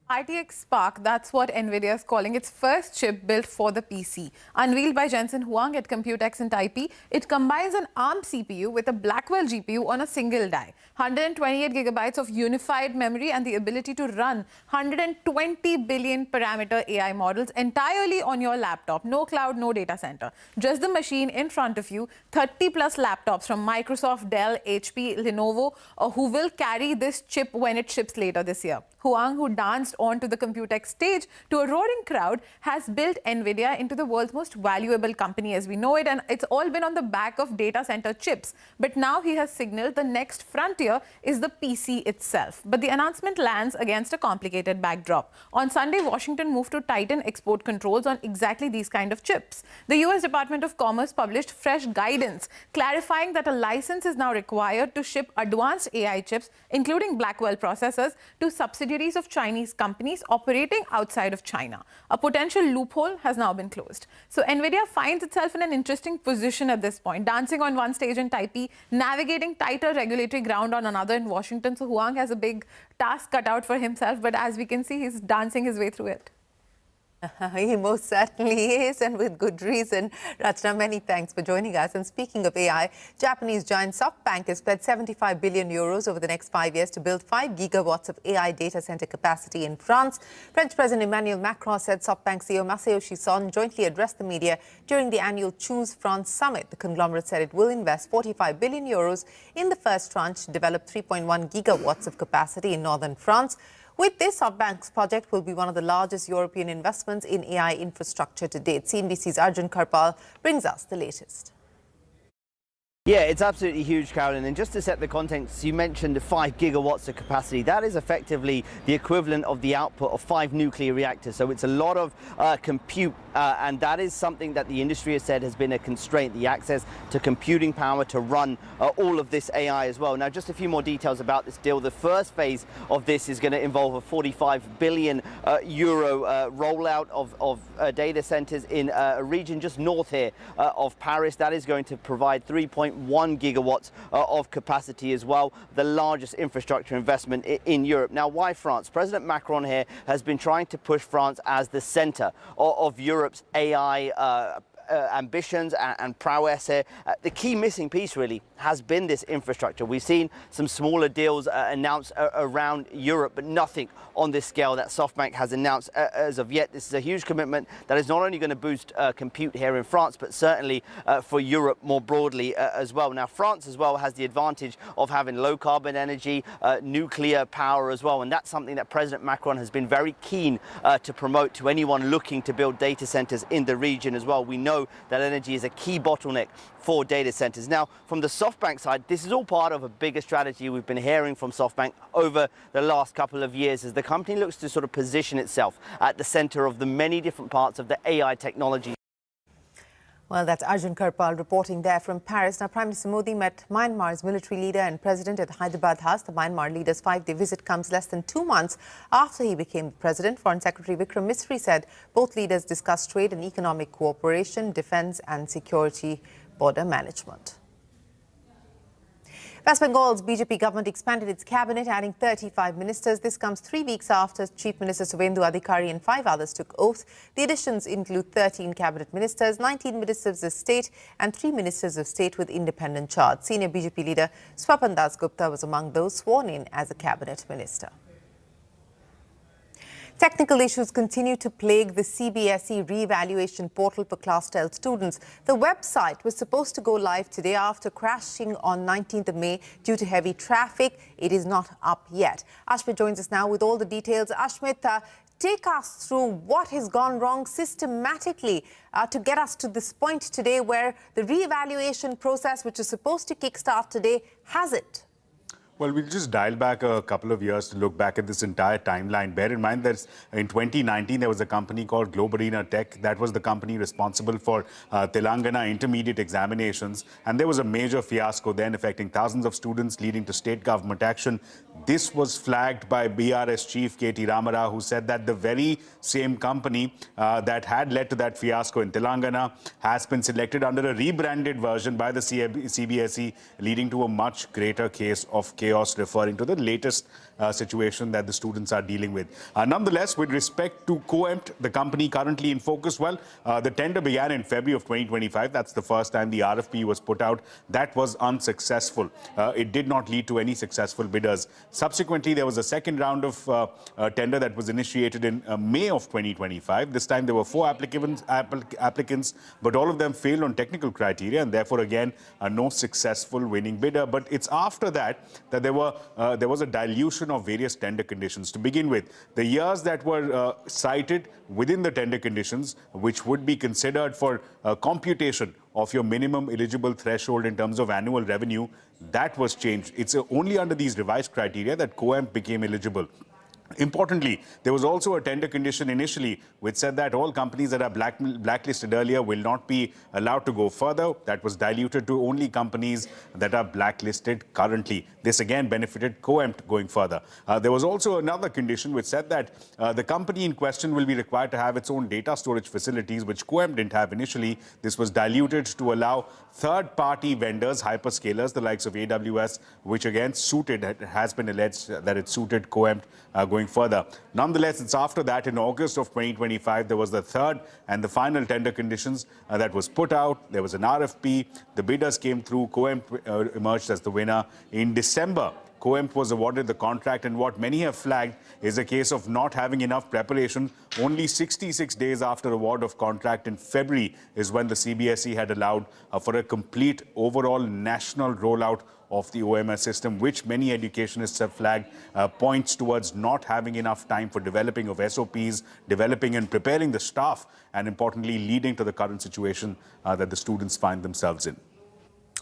RTX Spark, that's what NVIDIA is calling its first chip built for the PC. Unveiled by Jensen Huang at Computex in Taipei, it combines an ARM CPU with a Blackwell GPU on a single die, 128 gigabytes of unified memory and the ability to run 120 billion parameter AI models entirely on your laptop. No cloud, no data center. Just the machine in front of you, 30 plus laptops from Microsoft, Dell, HP, Lenovo, who will carry this chip when it ships later this year. Huang, who danced onto the Computex stage to a roaring crowd, has built NVIDIA into the world's most valuable company as we know it, and it's all been on the back of data center chips. But now he has signaled the next frontier is the PC itself. But the announcement lands against a complicated backdrop. On Sunday, Washington moved to tighten export controls on exactly these kind of chips. The US Department of Commerce published fresh guidance clarifying that a license is now required to ship advanced AI chips, including Blackwell processors, to subsidiaries of Chinese companies operating outside of China. A potential loophole has now been closed. So NVIDIA finds itself in an interesting position at this point, dancing on one stage in Taipei, navigating tighter regulatory ground on another in Washington. So Huang has a big task cut out for himself, but as we can see, he's dancing his way through it. He most certainly is, and with good reason. Rachna, many thanks for joining us. And speaking of AI, Japanese giant SoftBank has pledged 75 billion euros over the next 5 years to build 5 gigawatts of AI data center capacity in France. French President Emmanuel Macron said SoftBank CEO Masayoshi Son jointly addressed the media during the annual Choose France summit. The conglomerate said it will invest 45 billion euros in the first tranche to develop 3.1 gigawatts of capacity in northern France. With this, SoftBank's project will be one of the largest European investments in AI infrastructure to date. CNBC's Arjun Karpal brings us the latest. Yeah, it's absolutely huge, Carolyn. And just to set the context, you mentioned 5 gigawatts of capacity. That is effectively the equivalent of the output of 5 nuclear reactors. So it's a lot of compute, and that is something that the industry has said has been a constraint, the access to computing power to run all of this AI as well. Now, just a few more details about this deal. The first phase of this is going to involve a 45 billion euro rollout of data centers in a region just north here of Paris. That is going to provide 3.1 gigawatts of capacity as well, the largest infrastructure investment in Europe. Now, why France? President Macron here has been trying to push France as the center of Europe's AI ambitions and prowess here. The key missing piece really has been this infrastructure. We've seen some smaller deals announced around Europe, but nothing on this scale that SoftBank has announced as of yet. This is a huge commitment that is not only going to boost compute here in France, but certainly for Europe more broadly as well. Now, France as well has the advantage of having low carbon energy, nuclear power as well, and that's something that President Macron has been very keen to promote to anyone looking to build data centers in the region as well. We know that energy is a key bottleneck for data centers. Now, from the SoftBank side, this is all part of a bigger strategy we've been hearing from SoftBank over the last couple of years as the company looks to sort of position itself at the center of the many different parts of the AI technology. Well, that's Arjun Karpal reporting there from Paris. Now, Prime Minister Modi met Myanmar's military leader and president at Hyderabad House. The Myanmar leader's 5-day visit comes less than 2 months after he became president. Foreign Secretary Vikram Misri said both leaders discussed trade and economic cooperation, defense and security, border management. West Bengal's BJP government expanded its cabinet, adding 35 ministers. This comes 3 weeks after Chief Minister Suvendu Adhikari and 5 others took oath. The additions include 13 cabinet ministers, 19 ministers of state and 3 ministers of state with independent charge. Senior BJP leader Swapan Das Gupta was among those sworn in as a cabinet minister. Technical issues continue to plague the CBSE re-evaluation portal for Class 12 students. The website was supposed to go live today after crashing on 19th of May due to heavy traffic. It is not up yet. Ashmit joins us now with all the details. Ashmit, take us through what has gone wrong systematically to get us to this point today where the re-evaluation process, which is supposed to kickstart today, has it? Well, we'll just dial back a couple of years to look back at this entire timeline. Bear in mind that in 2019, there was a company called Globarina Tech. That was the company responsible for Telangana intermediate examinations. And there was a major fiasco then affecting thousands of students, leading to state government action. This was flagged by BRS chief K.T. Ramarao, who said that the very same company that had led to that fiasco in Telangana has been selected under a rebranded version by the CBSE, leading to a much greater case of chaos, referring to the latest situation that the students are dealing with. Nonetheless, with respect to Coempt, the company currently in focus, well, the tender began in February of 2025. That's the first time the RFP was put out. That was unsuccessful. It did not lead to any successful bidders. Subsequently, there was a second round of tender that was initiated in May of 2025. This time there were 4 applicants, but all of them failed on technical criteria, and therefore again no successful winning bidder. But it's after that there was a dilution of various tender conditions. To begin with, the years that were cited within the tender conditions, which would be considered for computation of your minimum eligible threshold in terms of annual revenue, that was changed. It's only under these revised criteria that Coempt became eligible. Importantly, there was also a tender condition initially which said that all companies that are blacklisted earlier will not be allowed to go further. That was diluted to only companies that are blacklisted currently. This again benefited Coempt going further. There was also another condition which said that the company in question will be required to have its own data storage facilities, which Coempt didn't have initially. This was diluted to allow third-party vendors, hyperscalers, the likes of AWS, which again has been alleged that it suited Coempt going further. Nonetheless, it's after that in August of 2025, there was the third and the final tender conditions that was put out. There was an RFP. The bidders came through. Coempt emerged as the winner. In December, Coempt was awarded the contract, and what many have flagged is a case of not having enough preparation. Only 66 days after award of contract in February is when the CBSE had allowed for a complete overall national rollout of the OMS system, which many educationists have flagged points towards not having enough time for developing of SOPs, developing and preparing the staff, and importantly, leading to the current situation that the students find themselves in.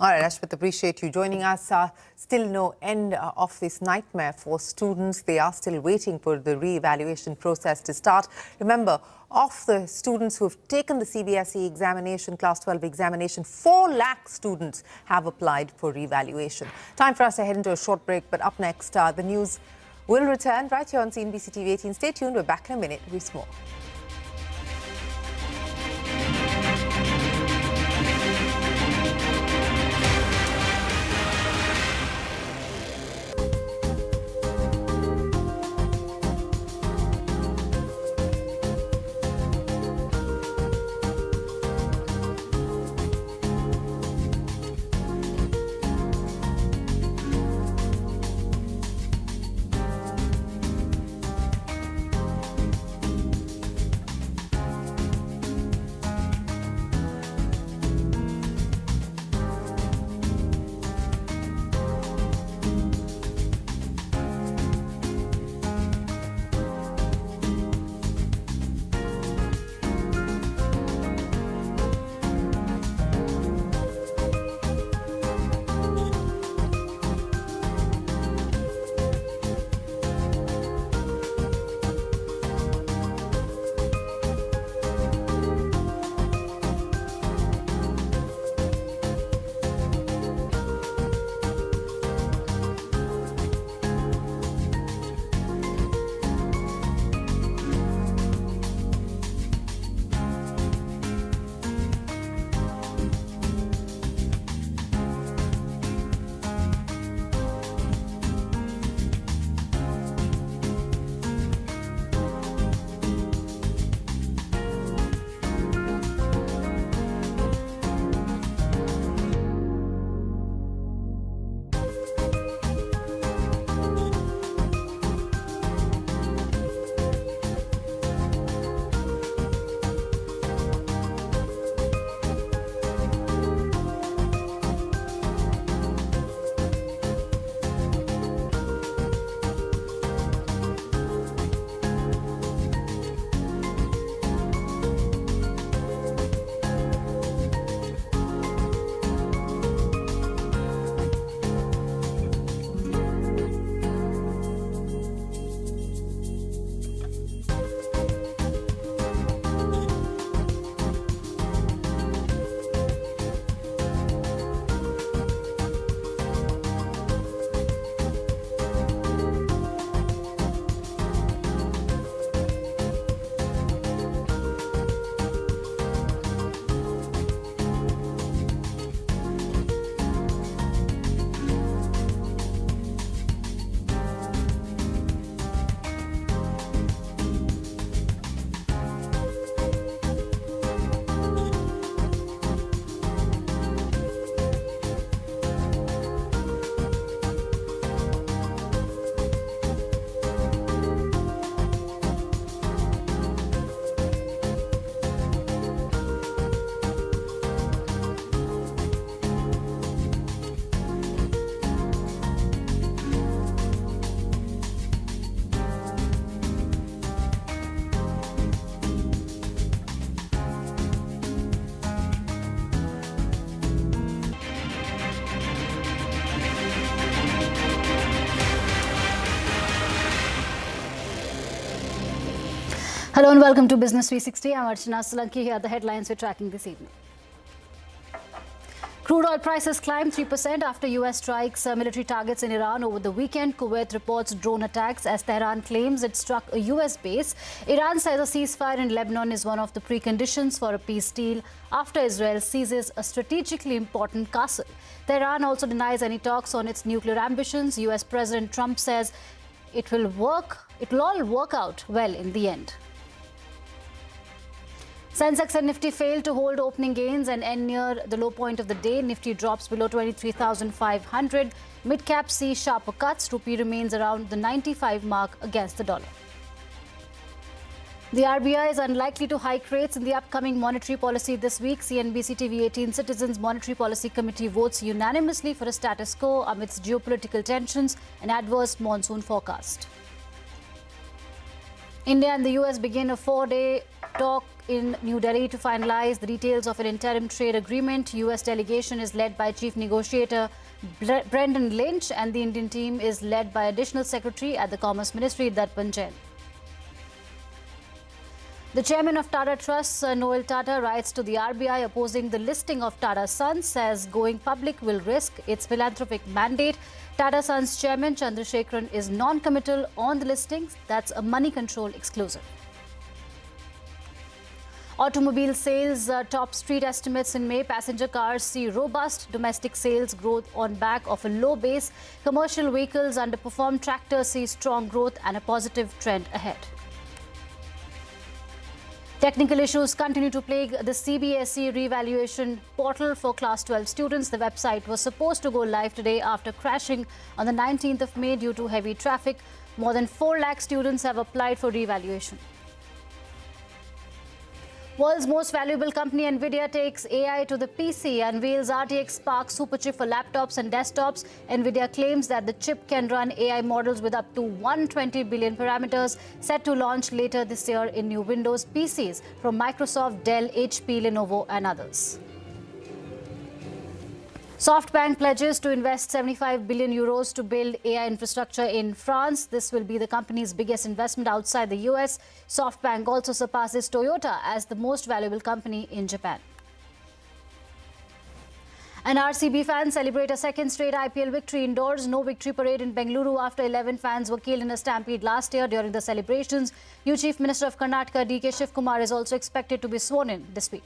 All right, Ashwit, appreciate you joining us. Still no end of this nightmare for students. They are still waiting for the re-evaluation process to start. Remember, of the students who have taken the CBSE examination, Class 12 examination, 4 lakh students have applied for re-evaluation. Time for us to head into a short break, but up next, the news will return right here on CNBC TV 18. Stay tuned, we're back in a minute with more. Hello and welcome to Business 360. I'm Archana Solanki. Here are the headlines we're tracking this evening. Crude oil prices climbed 3% after US strikes military targets in Iran over the weekend. Kuwait reports drone attacks as Tehran claims it struck a US base. Iran says a ceasefire in Lebanon is one of the preconditions for a peace deal after Israel seizes a strategically important castle. Tehran also denies any talks on its nuclear ambitions. US President Trump says it will all work out well in the end. Sensex and Nifty failed to hold opening gains and end near the low point of the day. Nifty drops below 23,500. Mid-cap sees sharper cuts. Rupee remains around the 95 mark against the dollar. The RBI is unlikely to hike rates in the upcoming monetary policy this week. CNBC TV 18 Citizens Monetary Policy Committee votes unanimously for a status quo amidst geopolitical tensions and adverse monsoon forecast. India and the US begin a 4-day talk in New Delhi to finalize the details of an interim trade agreement. US delegation is led by Chief Negotiator Brendan Lynch and the Indian team is led by Additional Secretary at the Commerce Ministry, Darpan Jain. The chairman of Tata Trust, Noel Tata, writes to the RBI opposing the listing of Tata Sons, says going public will risk its philanthropic mandate. Tata Sons chairman Chandrasekaran is non-committal on the listings. That's a money control exclusive. Automobile sales top street estimates in May. Passenger cars see robust domestic sales growth on back of a low base. Commercial vehicles underperform. Tractors see strong growth and a positive trend ahead. Technical issues continue to plague the CBSE revaluation portal for Class 12 students. The website was supposed to go live today after crashing on the 19th of May due to heavy traffic. More than 4 lakh students have applied for revaluation. World's most valuable company, Nvidia, takes AI to the PC, unveils RTX Spark superchip for laptops and desktops. Nvidia claims that the chip can run AI models with up to 120 billion parameters, set to launch later this year in new Windows PCs from Microsoft, Dell, HP, Lenovo and others. SoftBank pledges to invest 75 billion euros to build AI infrastructure in France. This will be the company's biggest investment outside the US. SoftBank also surpasses Toyota as the most valuable company in Japan. And RCB fans celebrate a second straight IPL victory indoors. No victory parade in Bengaluru after 11 fans were killed in a stampede last year during the celebrations. New Chief Minister of Karnataka, DK Shivkumar, is also expected to be sworn in this week.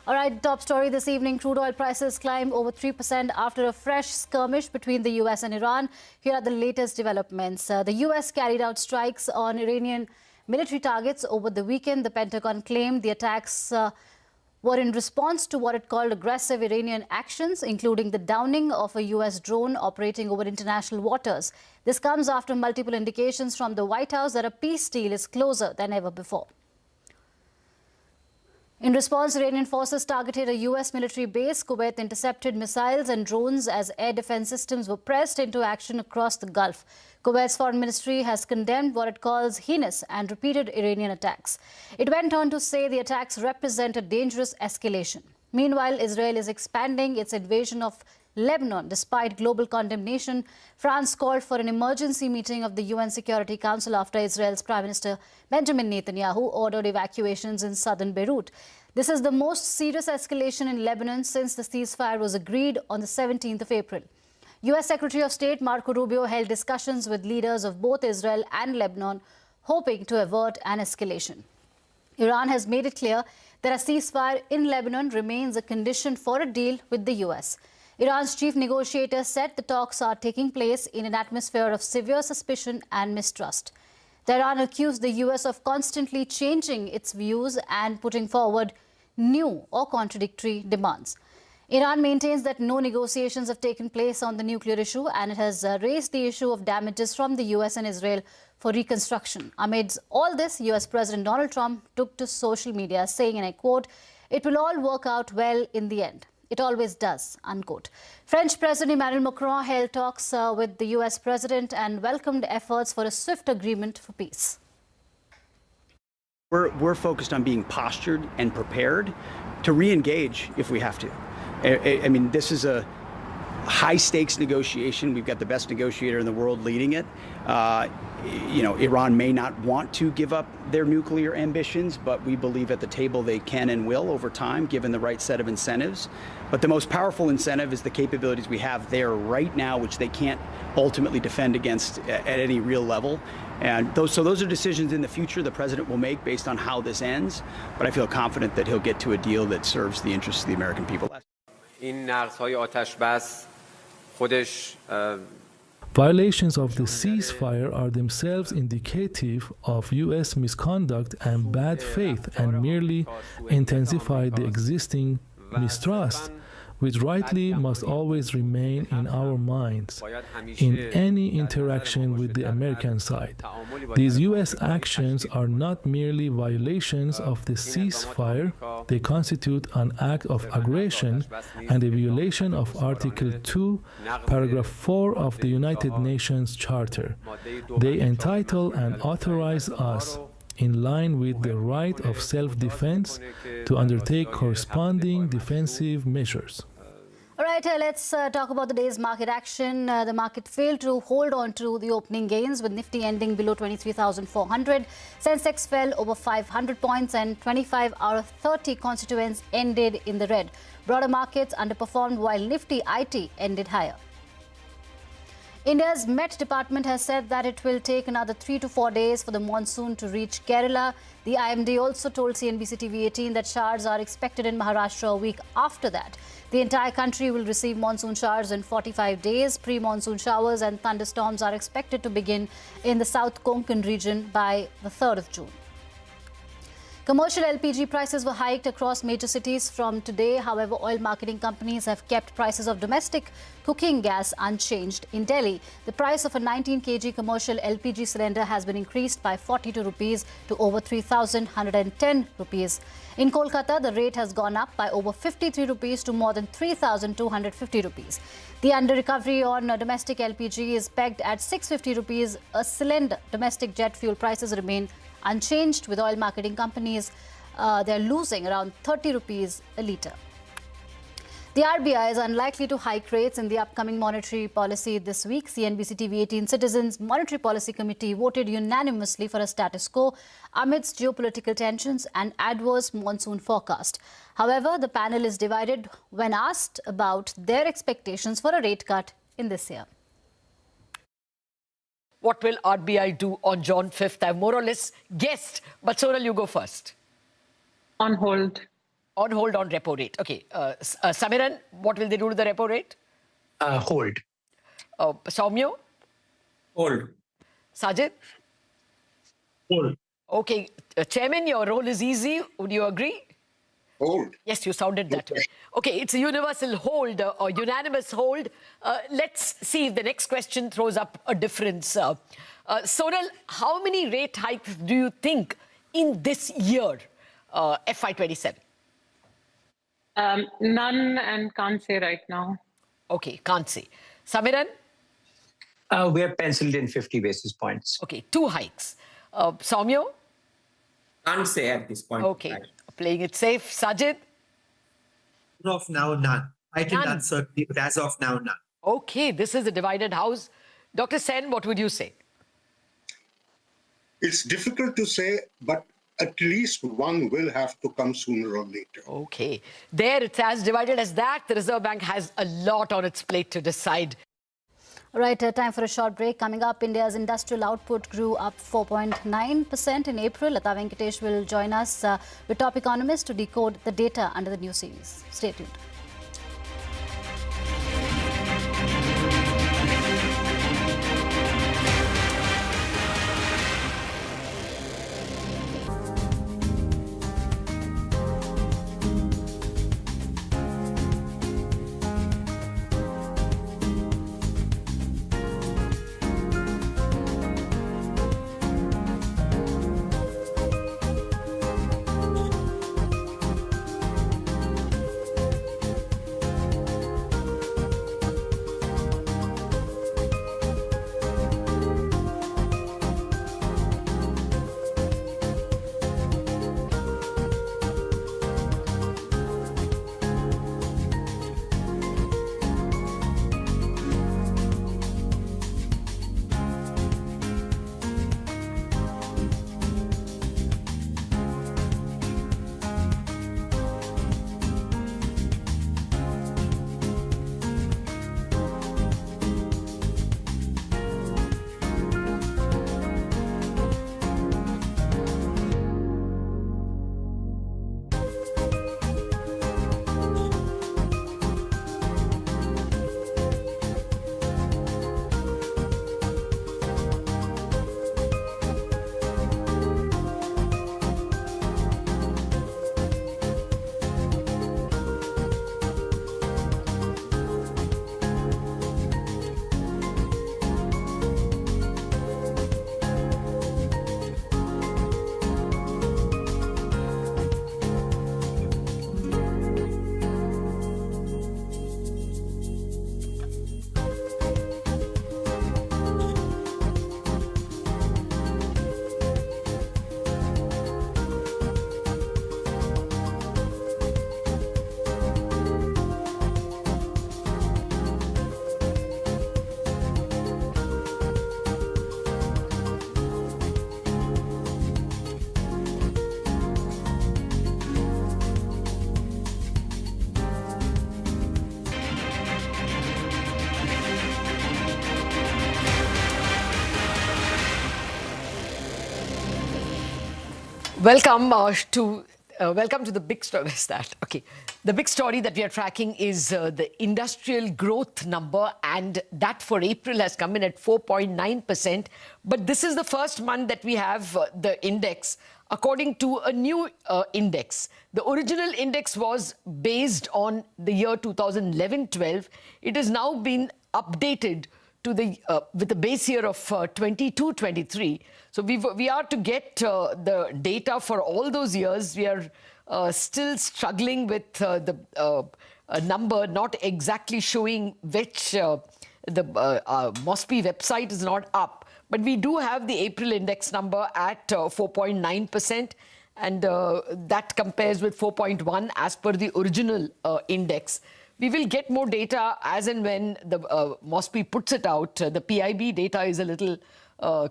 All right, top story this evening. Crude oil prices climb over 3% after a fresh skirmish between the US and Iran. Here are the latest developments. The US carried out strikes on Iranian military targets over the weekend. The Pentagon claimed the attacks were in response to what it called aggressive Iranian actions, including the downing of a US drone operating over international waters. This comes after multiple indications from the White House that a peace deal is closer than ever before. In response, Iranian forces targeted a US military base. Kuwait intercepted missiles and drones as air defense systems were pressed into action across the Gulf. Kuwait's foreign ministry has condemned what it calls heinous and repeated Iranian attacks. It went on to say the attacks represent a dangerous escalation. Meanwhile, Israel is expanding its invasion of Lebanon. Despite global condemnation, France called for an emergency meeting of the UN Security Council after Israel's Prime Minister Benjamin Netanyahu ordered evacuations in southern Beirut. This is the most serious escalation in Lebanon since the ceasefire was agreed on the 17th of April. US Secretary of State Marco Rubio held discussions with leaders of both Israel and Lebanon, hoping to avert an escalation. Iran has made it clear that a ceasefire in Lebanon remains a condition for a deal with the US. Iran's chief negotiator said the talks are taking place in an atmosphere of severe suspicion and mistrust. Tehran accused the US of constantly changing its views and putting forward new or contradictory demands. Iran maintains that no negotiations have taken place on the nuclear issue, and it has raised the issue of damages from the US and Israel for reconstruction. Amidst all this, US President Donald Trump took to social media saying, and I quote, "It will all work out well in the end. It always does," unquote. French President Emmanuel Macron held talks with the US President and welcomed efforts for a swift agreement for peace. We're focused on being postured and prepared to re-engage if we have to. I mean, this is high stakes negotiation. We've got the best negotiator in the world leading it. Iran may not want to give up their nuclear ambitions, but we believe at the table they can and will over time, given the right set of incentives. But the most powerful incentive is the capabilities we have there right now, which they can't ultimately defend against at any real level. And those are decisions in the future the president will make based on how this ends. But I feel confident that he'll get to a deal that serves the interests of the American people. Violations of the ceasefire are themselves indicative of U.S. misconduct and bad faith and merely intensify the existing mistrust, which rightly must always remain in our minds in any interaction with the American side. These U.S. actions are not merely violations of the ceasefire, they constitute an act of aggression and a violation of Article 2, Paragraph 4 of the United Nations Charter. They entitle and authorize us, in line with the right of self-defense, to undertake corresponding defensive measures. All right, let's talk about the day's market action. The market failed to hold on to the opening gains, with Nifty ending below 23,400. Sensex fell over 500 points and 25 out of 30 constituents ended in the red. Broader markets underperformed while Nifty IT ended higher. India's Met Department has said that it will take another 3 to 4 days for the monsoon to reach Kerala. The IMD also told CNBC TV 18 that showers are expected in Maharashtra a week after that. The entire country will receive monsoon showers in 45 days. Pre-monsoon showers and thunderstorms are expected to begin in the South Konkan region by the 3rd of June. Commercial LPG prices were hiked across major cities from today. However, oil marketing companies have kept prices of domestic cooking gas unchanged. In Delhi, the price of a 19 kg commercial LPG cylinder has been increased by 42 rupees to over 3,110 rupees. In Kolkata, the rate has gone up by over 53 rupees to more than 3,250 rupees. The under-recovery on domestic LPG is pegged at 650 rupees a cylinder. Domestic jet fuel prices remain unchanged, with oil marketing companies they're losing around 30 rupees a litre. The RBI is unlikely to hike rates in the upcoming monetary policy this week. CNBC TV 18 Citizens Monetary Policy Committee voted unanimously for a status quo amidst geopolitical tensions and adverse monsoon forecast. However, the panel is divided when asked about their expectations for a rate cut in this year. What will RBI do on June 5th? I've more or less guessed, but Sonal, you go first. On hold. On hold on repo rate. Okay. Samiran, what will they do to the repo rate? Hold. Soumya? Hold. Sajid? Hold. Okay. Chairman, your role is easy. Would you agree? Hold. Yes, you sounded that way. Okay, it's a universal hold or unanimous hold. Let's see if the next question throws up a difference. Sonal, how many rate hikes do you think in this year, FY27? None, and can't say right now. Okay, can't say. Samiran? We have penciled in 50 basis points. Okay, 2 hikes. Soumya? Can't say at this point. Okay, playing it safe. Sajid? As of now, none. I think uncertainty, but as of now, none. Okay, this is a divided house. Dr. Sen, what would you say? It's difficult to say, but at least one will have to come sooner or later. Okay. There, it's as divided as that. The Reserve Bank has a lot on its plate to decide. All right, time for a short break. Coming up, India's industrial output grew up 4.9% in April. Lata Venkatesh will join us with top economists to decode the data under the new series. Stay tuned. Welcome welcome to the big story. Where's that? Okay. The big story that we are tracking is the industrial growth number, and that for April has come in at 4.9%. But this is the first month that we have the index according to a new index. The original index was based on the year 2011-12. It has now been updated to the with the base year of 22-23. So we are to get the data for all those years. We are still struggling with the number not exactly showing which the MOSPI website is not up. But we do have the April index number at 4.9%, and that compares with 4.1 as per the original index. We will get more data as and when the MOSPI puts it out. The PIB data is a little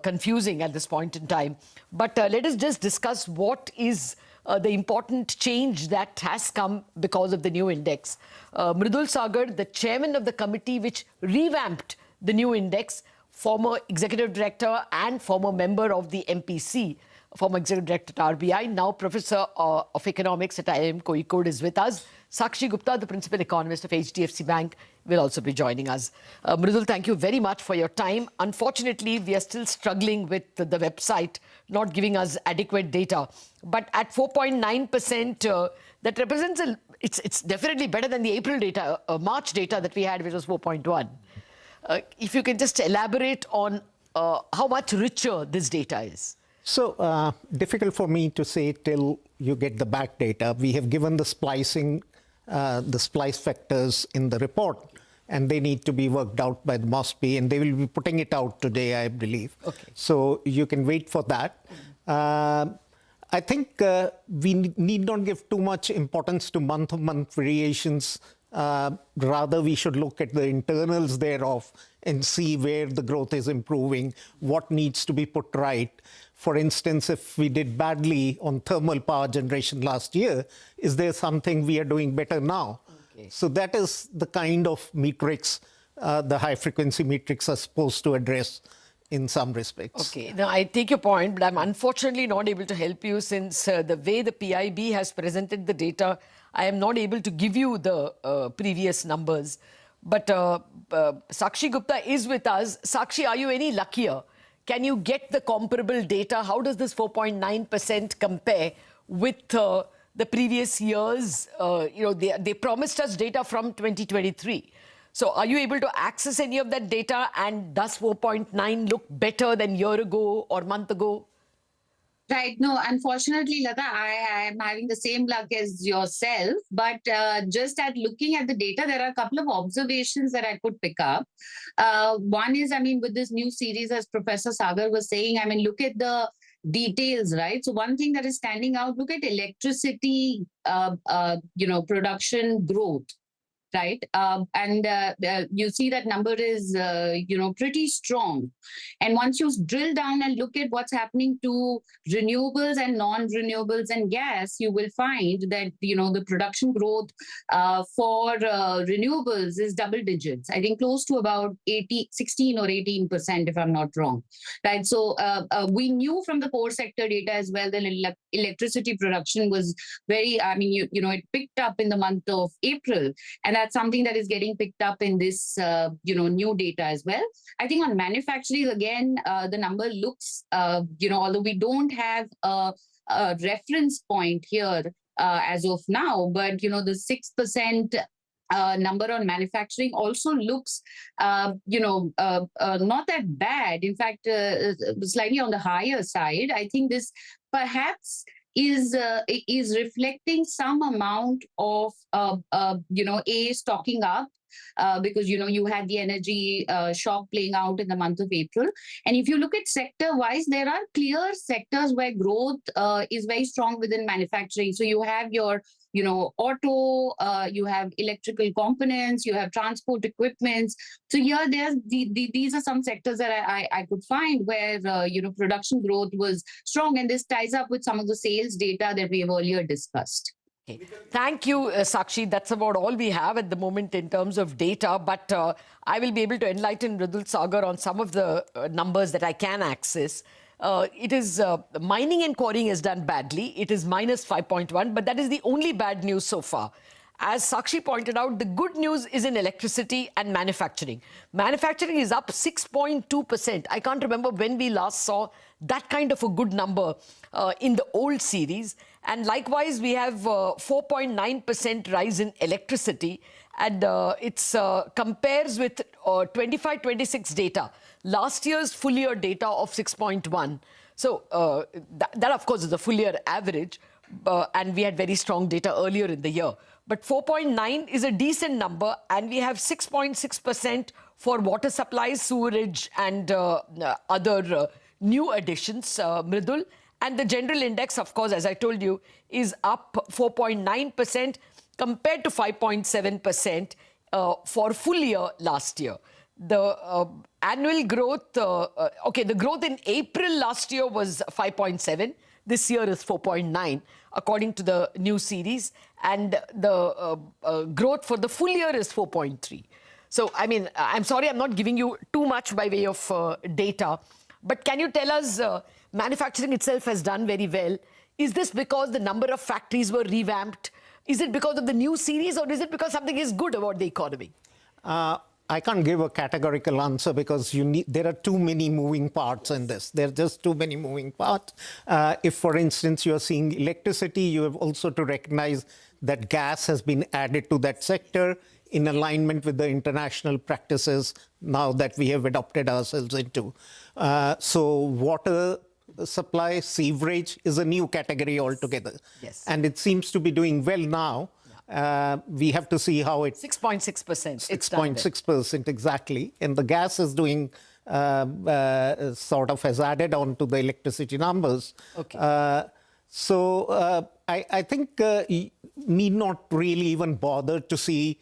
confusing at this point in time. But let us just discuss what is the important change that has come because of the new index. Mridul Sagar, the chairman of the committee which revamped the new index, former executive director and former member of the MPC, former executive director at RBI, now professor of economics at IIM Kozhikode, is with us. Sakshi Gupta, the principal economist of HDFC Bank, will also be joining us. Mridul, thank you very much for your time. Unfortunately, we are still struggling with the website not giving us adequate data. But at 4.9%, that represents it's definitely better than the April data, March data that we had, which was 4.1. If you can just elaborate on how much richer this data is. So difficult for me to say till you get the back data. We have given the splicing, the splice factors in the report, and they need to be worked out by the MOSPI, and they will be putting it out today, I believe. Okay. So you can wait for that. I think we need not give too much importance to month-to-month variations. Rather, we should look at the internals thereof and see where the growth is improving, what needs to be put right. For instance, if we did badly on thermal power generation last year, is there something we are doing better now? Okay. So that is the kind of matrix the high-frequency matrix are supposed to address in some respects. Okay, now I take your point, but I'm unfortunately not able to help you since the way the PIB has presented the data, I am not able to give you the previous numbers. But Sakshi Gupta is with us. Sakshi, are you any luckier? Can you get the comparable data? How does this 4.9% compare with the previous years? They promised us data from 2023. So are you able to access any of that data, and does 4.9 look better than a year ago or month ago? Right. No, unfortunately, Lata, I am having the same luck as yourself. But just at looking at the data, there are a couple of observations that I could pick up. One is, with this new series, as Professor Sagar was saying, look at the details, right? So one thing that is standing out, look at electricity, production growth. Right. You see that number is, pretty strong. And once you drill down and look at what's happening to renewables and non-renewables and gas, you will find that, the production growth for renewables is double digits. I think close to about 16 or 18%, if I'm not wrong. Right. So we knew from the core sector data as well that electricity production was very, it picked up in the month of April. And that's something that is getting picked up in this, new data as well. I think on manufacturing, again, the number looks, although we don't have a reference point here as of now, but, the 6% number on manufacturing also looks, not that bad. In fact, slightly on the higher side. I think this perhaps is reflecting some amount of stocking up because you had the energy shock playing out in the month of April. And if you look at sector wise, there are clear sectors where growth is very strong within manufacturing. So you have your auto, you have electrical components, you have transport equipments. So here, these are some sectors that I could find where, production growth was strong. And this ties up with some of the sales data that we have earlier discussed. Okay. Thank you, Sakshi. That's about all we have at the moment in terms of data. But I will be able to enlighten Mridul Sagar on some of the numbers that I can access. It is mining and quarrying has done badly. It is minus 5.1, but that is the only bad news so far. As Sakshi pointed out, the good news is in electricity and manufacturing. Manufacturing is up 6.2%. I can't remember when we last saw that kind of a good number in the old series. And likewise, we have 4.9% rise in electricity. And it compares with 25-26 data. Last year's full year data of 6.1. So that, of course, is the full year average. And we had very strong data earlier in the year. But 4.9 is a decent number. And we have 6.6% for water supplies, sewerage, and other new additions, Mridul. And the general index, of course, as I told you, is up 4.9% compared to 5.7% for full year last year. The annual growth, the growth in April last year was 5.7. This year is 4.9, according to the new series. And the growth for the full year is 4.3. So, I mean, I'm sorry, I'm not giving you too much by way of data. But can you tell us, manufacturing itself has done very well. Is this because the number of factories were revamped? Is it because of the new series, or is it because something is good about the economy? I can't give a categorical answer because there are too many moving parts in this. There are just too many moving parts. If, for instance, you are seeing electricity, you have also to recognize that gas has been added to that sector in alignment with the international practices now that we have adopted ourselves into. So water supply, sewerage is a new category altogether. Yes. And it seems to be doing well now. We have to see how it... 6.6%. 6.6%, exactly. And the gas is doing, sort of has added on to the electricity numbers. Okay. I think need not really even bother to see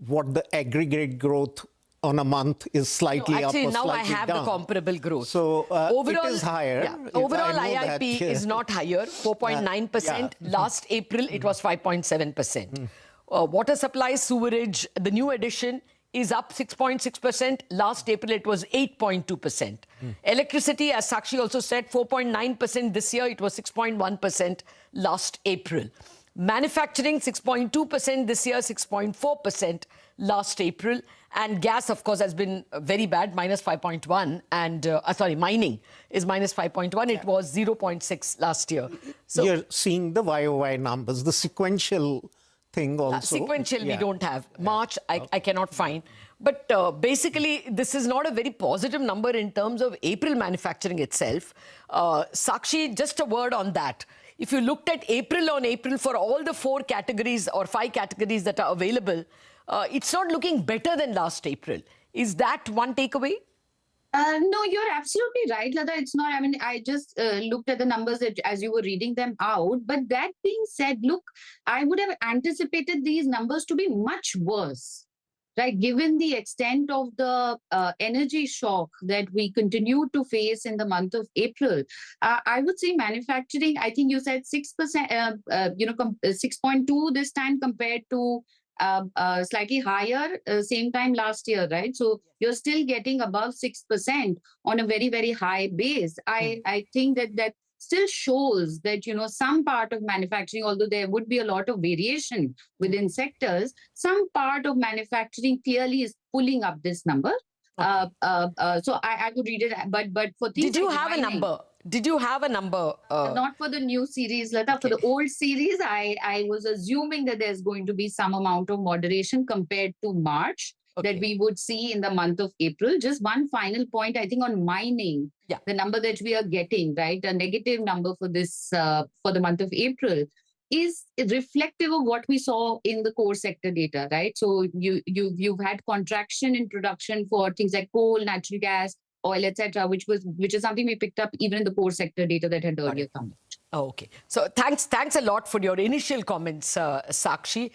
what the aggregate growth on a month is slightly up or slightly down. Actually, now I have the comparable growth. So overall, it is higher. Yeah. Overall, IIP is not higher, 4.9%. Last April, it was 5.7%. Water supply, sewerage, the new addition is up 6.6%. Last April, it was 8.2%. Electricity, as Sakshi also said, 4.9% this year. It was 6.1% last April. Manufacturing, 6.2% this year, 6.4% last April. And gas, of course, has been very bad, minus 5.1. And, mining is minus 5.1. It was 0.6 last year. So you're seeing the YOY numbers, the sequential thing also. Sequential, we don't have. March, I cannot find. But basically, this is not a very positive number in terms of April manufacturing itself. Sakshi, just a word on that. If you looked at April on April for all the 4 categories or 5 categories that are available, it's not looking better than last April. Is that one takeaway? No, you're absolutely right, Lata. It's not. I mean, I just looked at the numbers as you were reading them out. But that being said, look, I would have anticipated these numbers to be much worse, right? Given the extent of the energy shock that we continue to face in the month of April, I would say manufacturing, I think you said 6%, 6.2 this time compared to slightly higher same time last year, right? So you're still getting above 6% on a very, very high base. I think that still shows that, some part of manufacturing, although there would be a lot of variation within sectors, some part of manufacturing clearly is pulling up this number. So I would read it, but for things Did you have a number? Did you have a number? Not for the new series, Lata. Okay. For the old series, I was assuming that there's going to be some amount of moderation compared to March that we would see in the month of April. Just one final point, I think, on mining. Yeah. The number that we are getting, right, a negative number for this for the month of April, is reflective of what we saw in the core sector data, right? So you've had contraction in production for things like coal, natural gas, oil, etc., which is something we picked up even in the core sector data that had earlier come out. Oh, okay. So thanks a lot for your initial comments, Sakshi.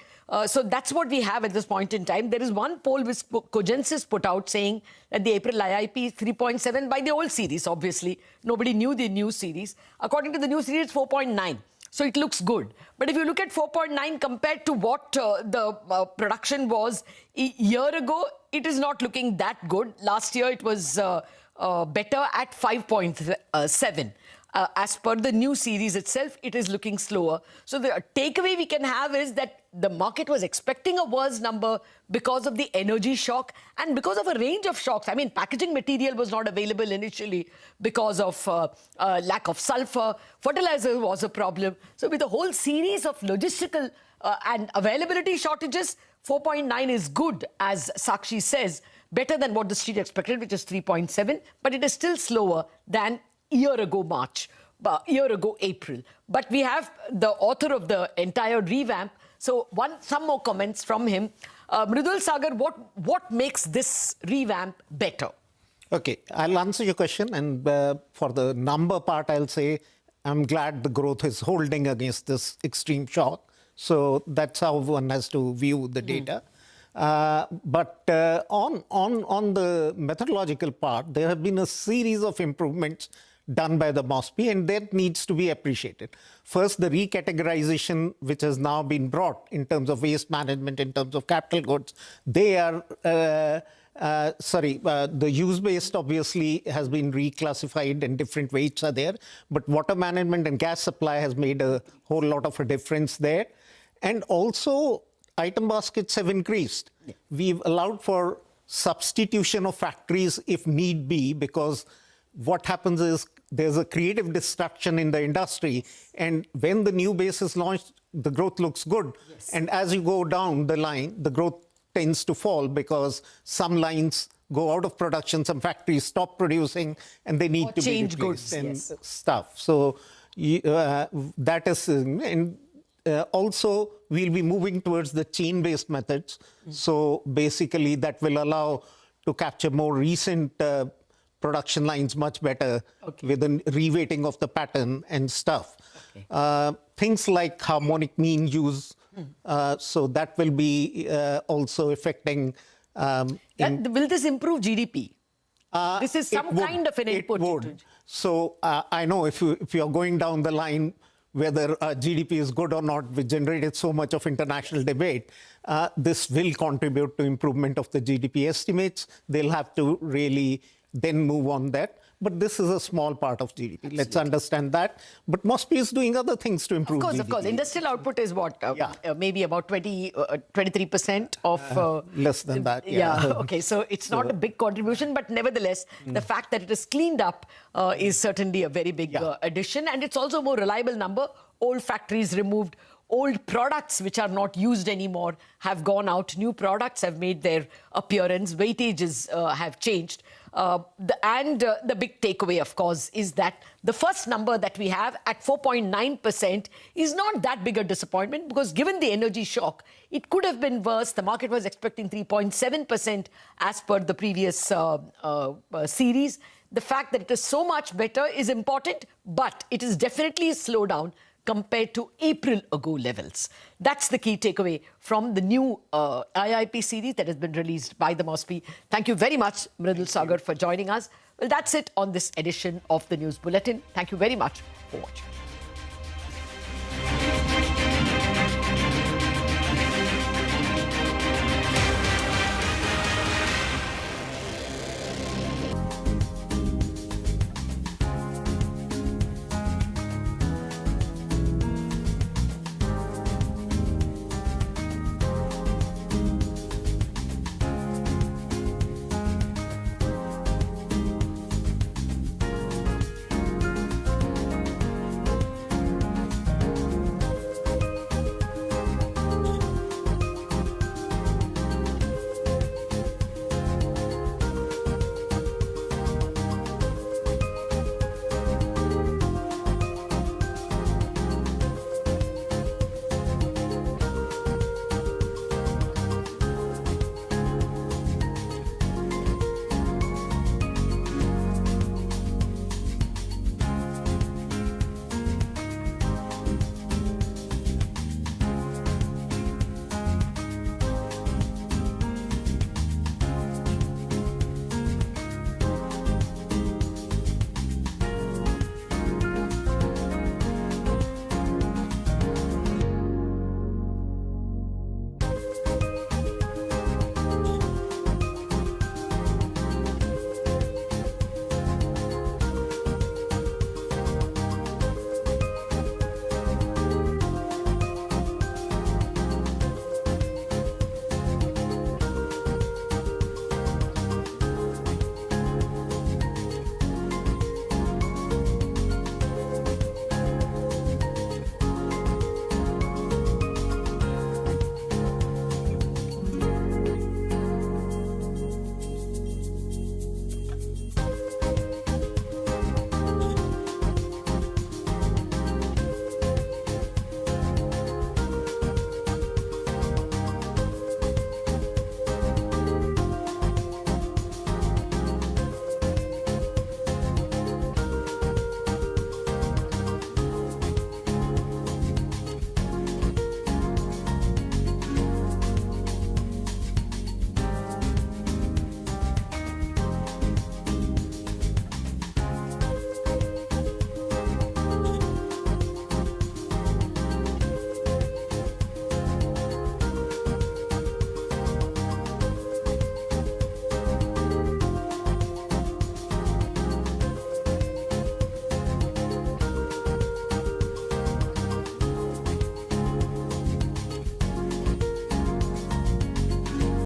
So that's what we have at this point in time. There is one poll which Cogensis put out saying that the April IIP is 3.7 by the old series, obviously. Nobody knew the new series. According to the new series, 4.9. So it looks good. But if you look at 4.9 compared to what the production was a year ago, it is not looking that good. Last year, it was better at 5.7. As per the new series itself, it is looking slower. So the takeaway we can have is that the market was expecting a worse number because of the energy shock and because of a range of shocks. I mean, packaging material was not available initially because of lack of sulfur. Fertilizer was a problem. So with a whole series of logistical and availability shortages, 4.9 is good, as Sakshi says, better than what the street expected, which is 3.7, but it is still slower than year ago April. But we have the author of the entire revamp. So some more comments from him. Mridul Sagar, what makes this revamp better? Okay, I'll answer your question. And for the number part, I'll say I'm glad the growth is holding against this extreme shock. So that's how one has to view the data. But on the methodological part, there have been a series of improvements done by the MOSPI, and that needs to be appreciated. First, the recategorization, which has now been brought in terms of waste management, in terms of capital goods, they are, the use-based obviously has been reclassified and different weights are there, but water management and gas supply has made a whole lot of a difference there. And also, item baskets have increased. Yeah. We've allowed for substitution of factories if need be, because what happens is there's a creative destruction in the industry, and when the new base is launched, the growth looks good. Yes. And as you go down the line, the growth tends to fall because some lines go out of production, some factories stop producing, and they need to be replaced and stuff. So that is, and also we'll be moving towards the chain-based methods. So basically that will allow to capture more recent production lines much better with a reweighting of the pattern and stuff. Things like harmonic mean use, so that will be also affecting. Will this improve GDP? This is some kind of an input. It would. So I know if you're going down the line, whether GDP is good or not, which generated so much of international debate, this will contribute to improvement of the GDP estimates. They'll have to really then move on that. But this is a small part of GDP. Absolutely. Let's understand that. But MOSPI is doing other things to improve GDP. Of course. Industrial output is what? Maybe about 23% of... less than that, Okay, so it's not a big contribution, but nevertheless, the fact that it is cleaned up is certainly a very big addition. And it's also a more reliable number. Old factories removed. Old products which are not used anymore have gone out. New products have made their appearance. Weightages have changed. The big takeaway, of course, is that the first number that we have at 4.9% is not that big a disappointment, because given the energy shock, it could have been worse. The market was expecting 3.7% as per the previous series. The fact that it is so much better is important, but it is definitely a slowdown compared to April ago levels. That's the key takeaway from the new IIP series that has been released by the MOSPI. Thank you very much, Mridul Sagar, for joining us. Well, that's it on this edition of the News Bulletin. Thank you very much for watching.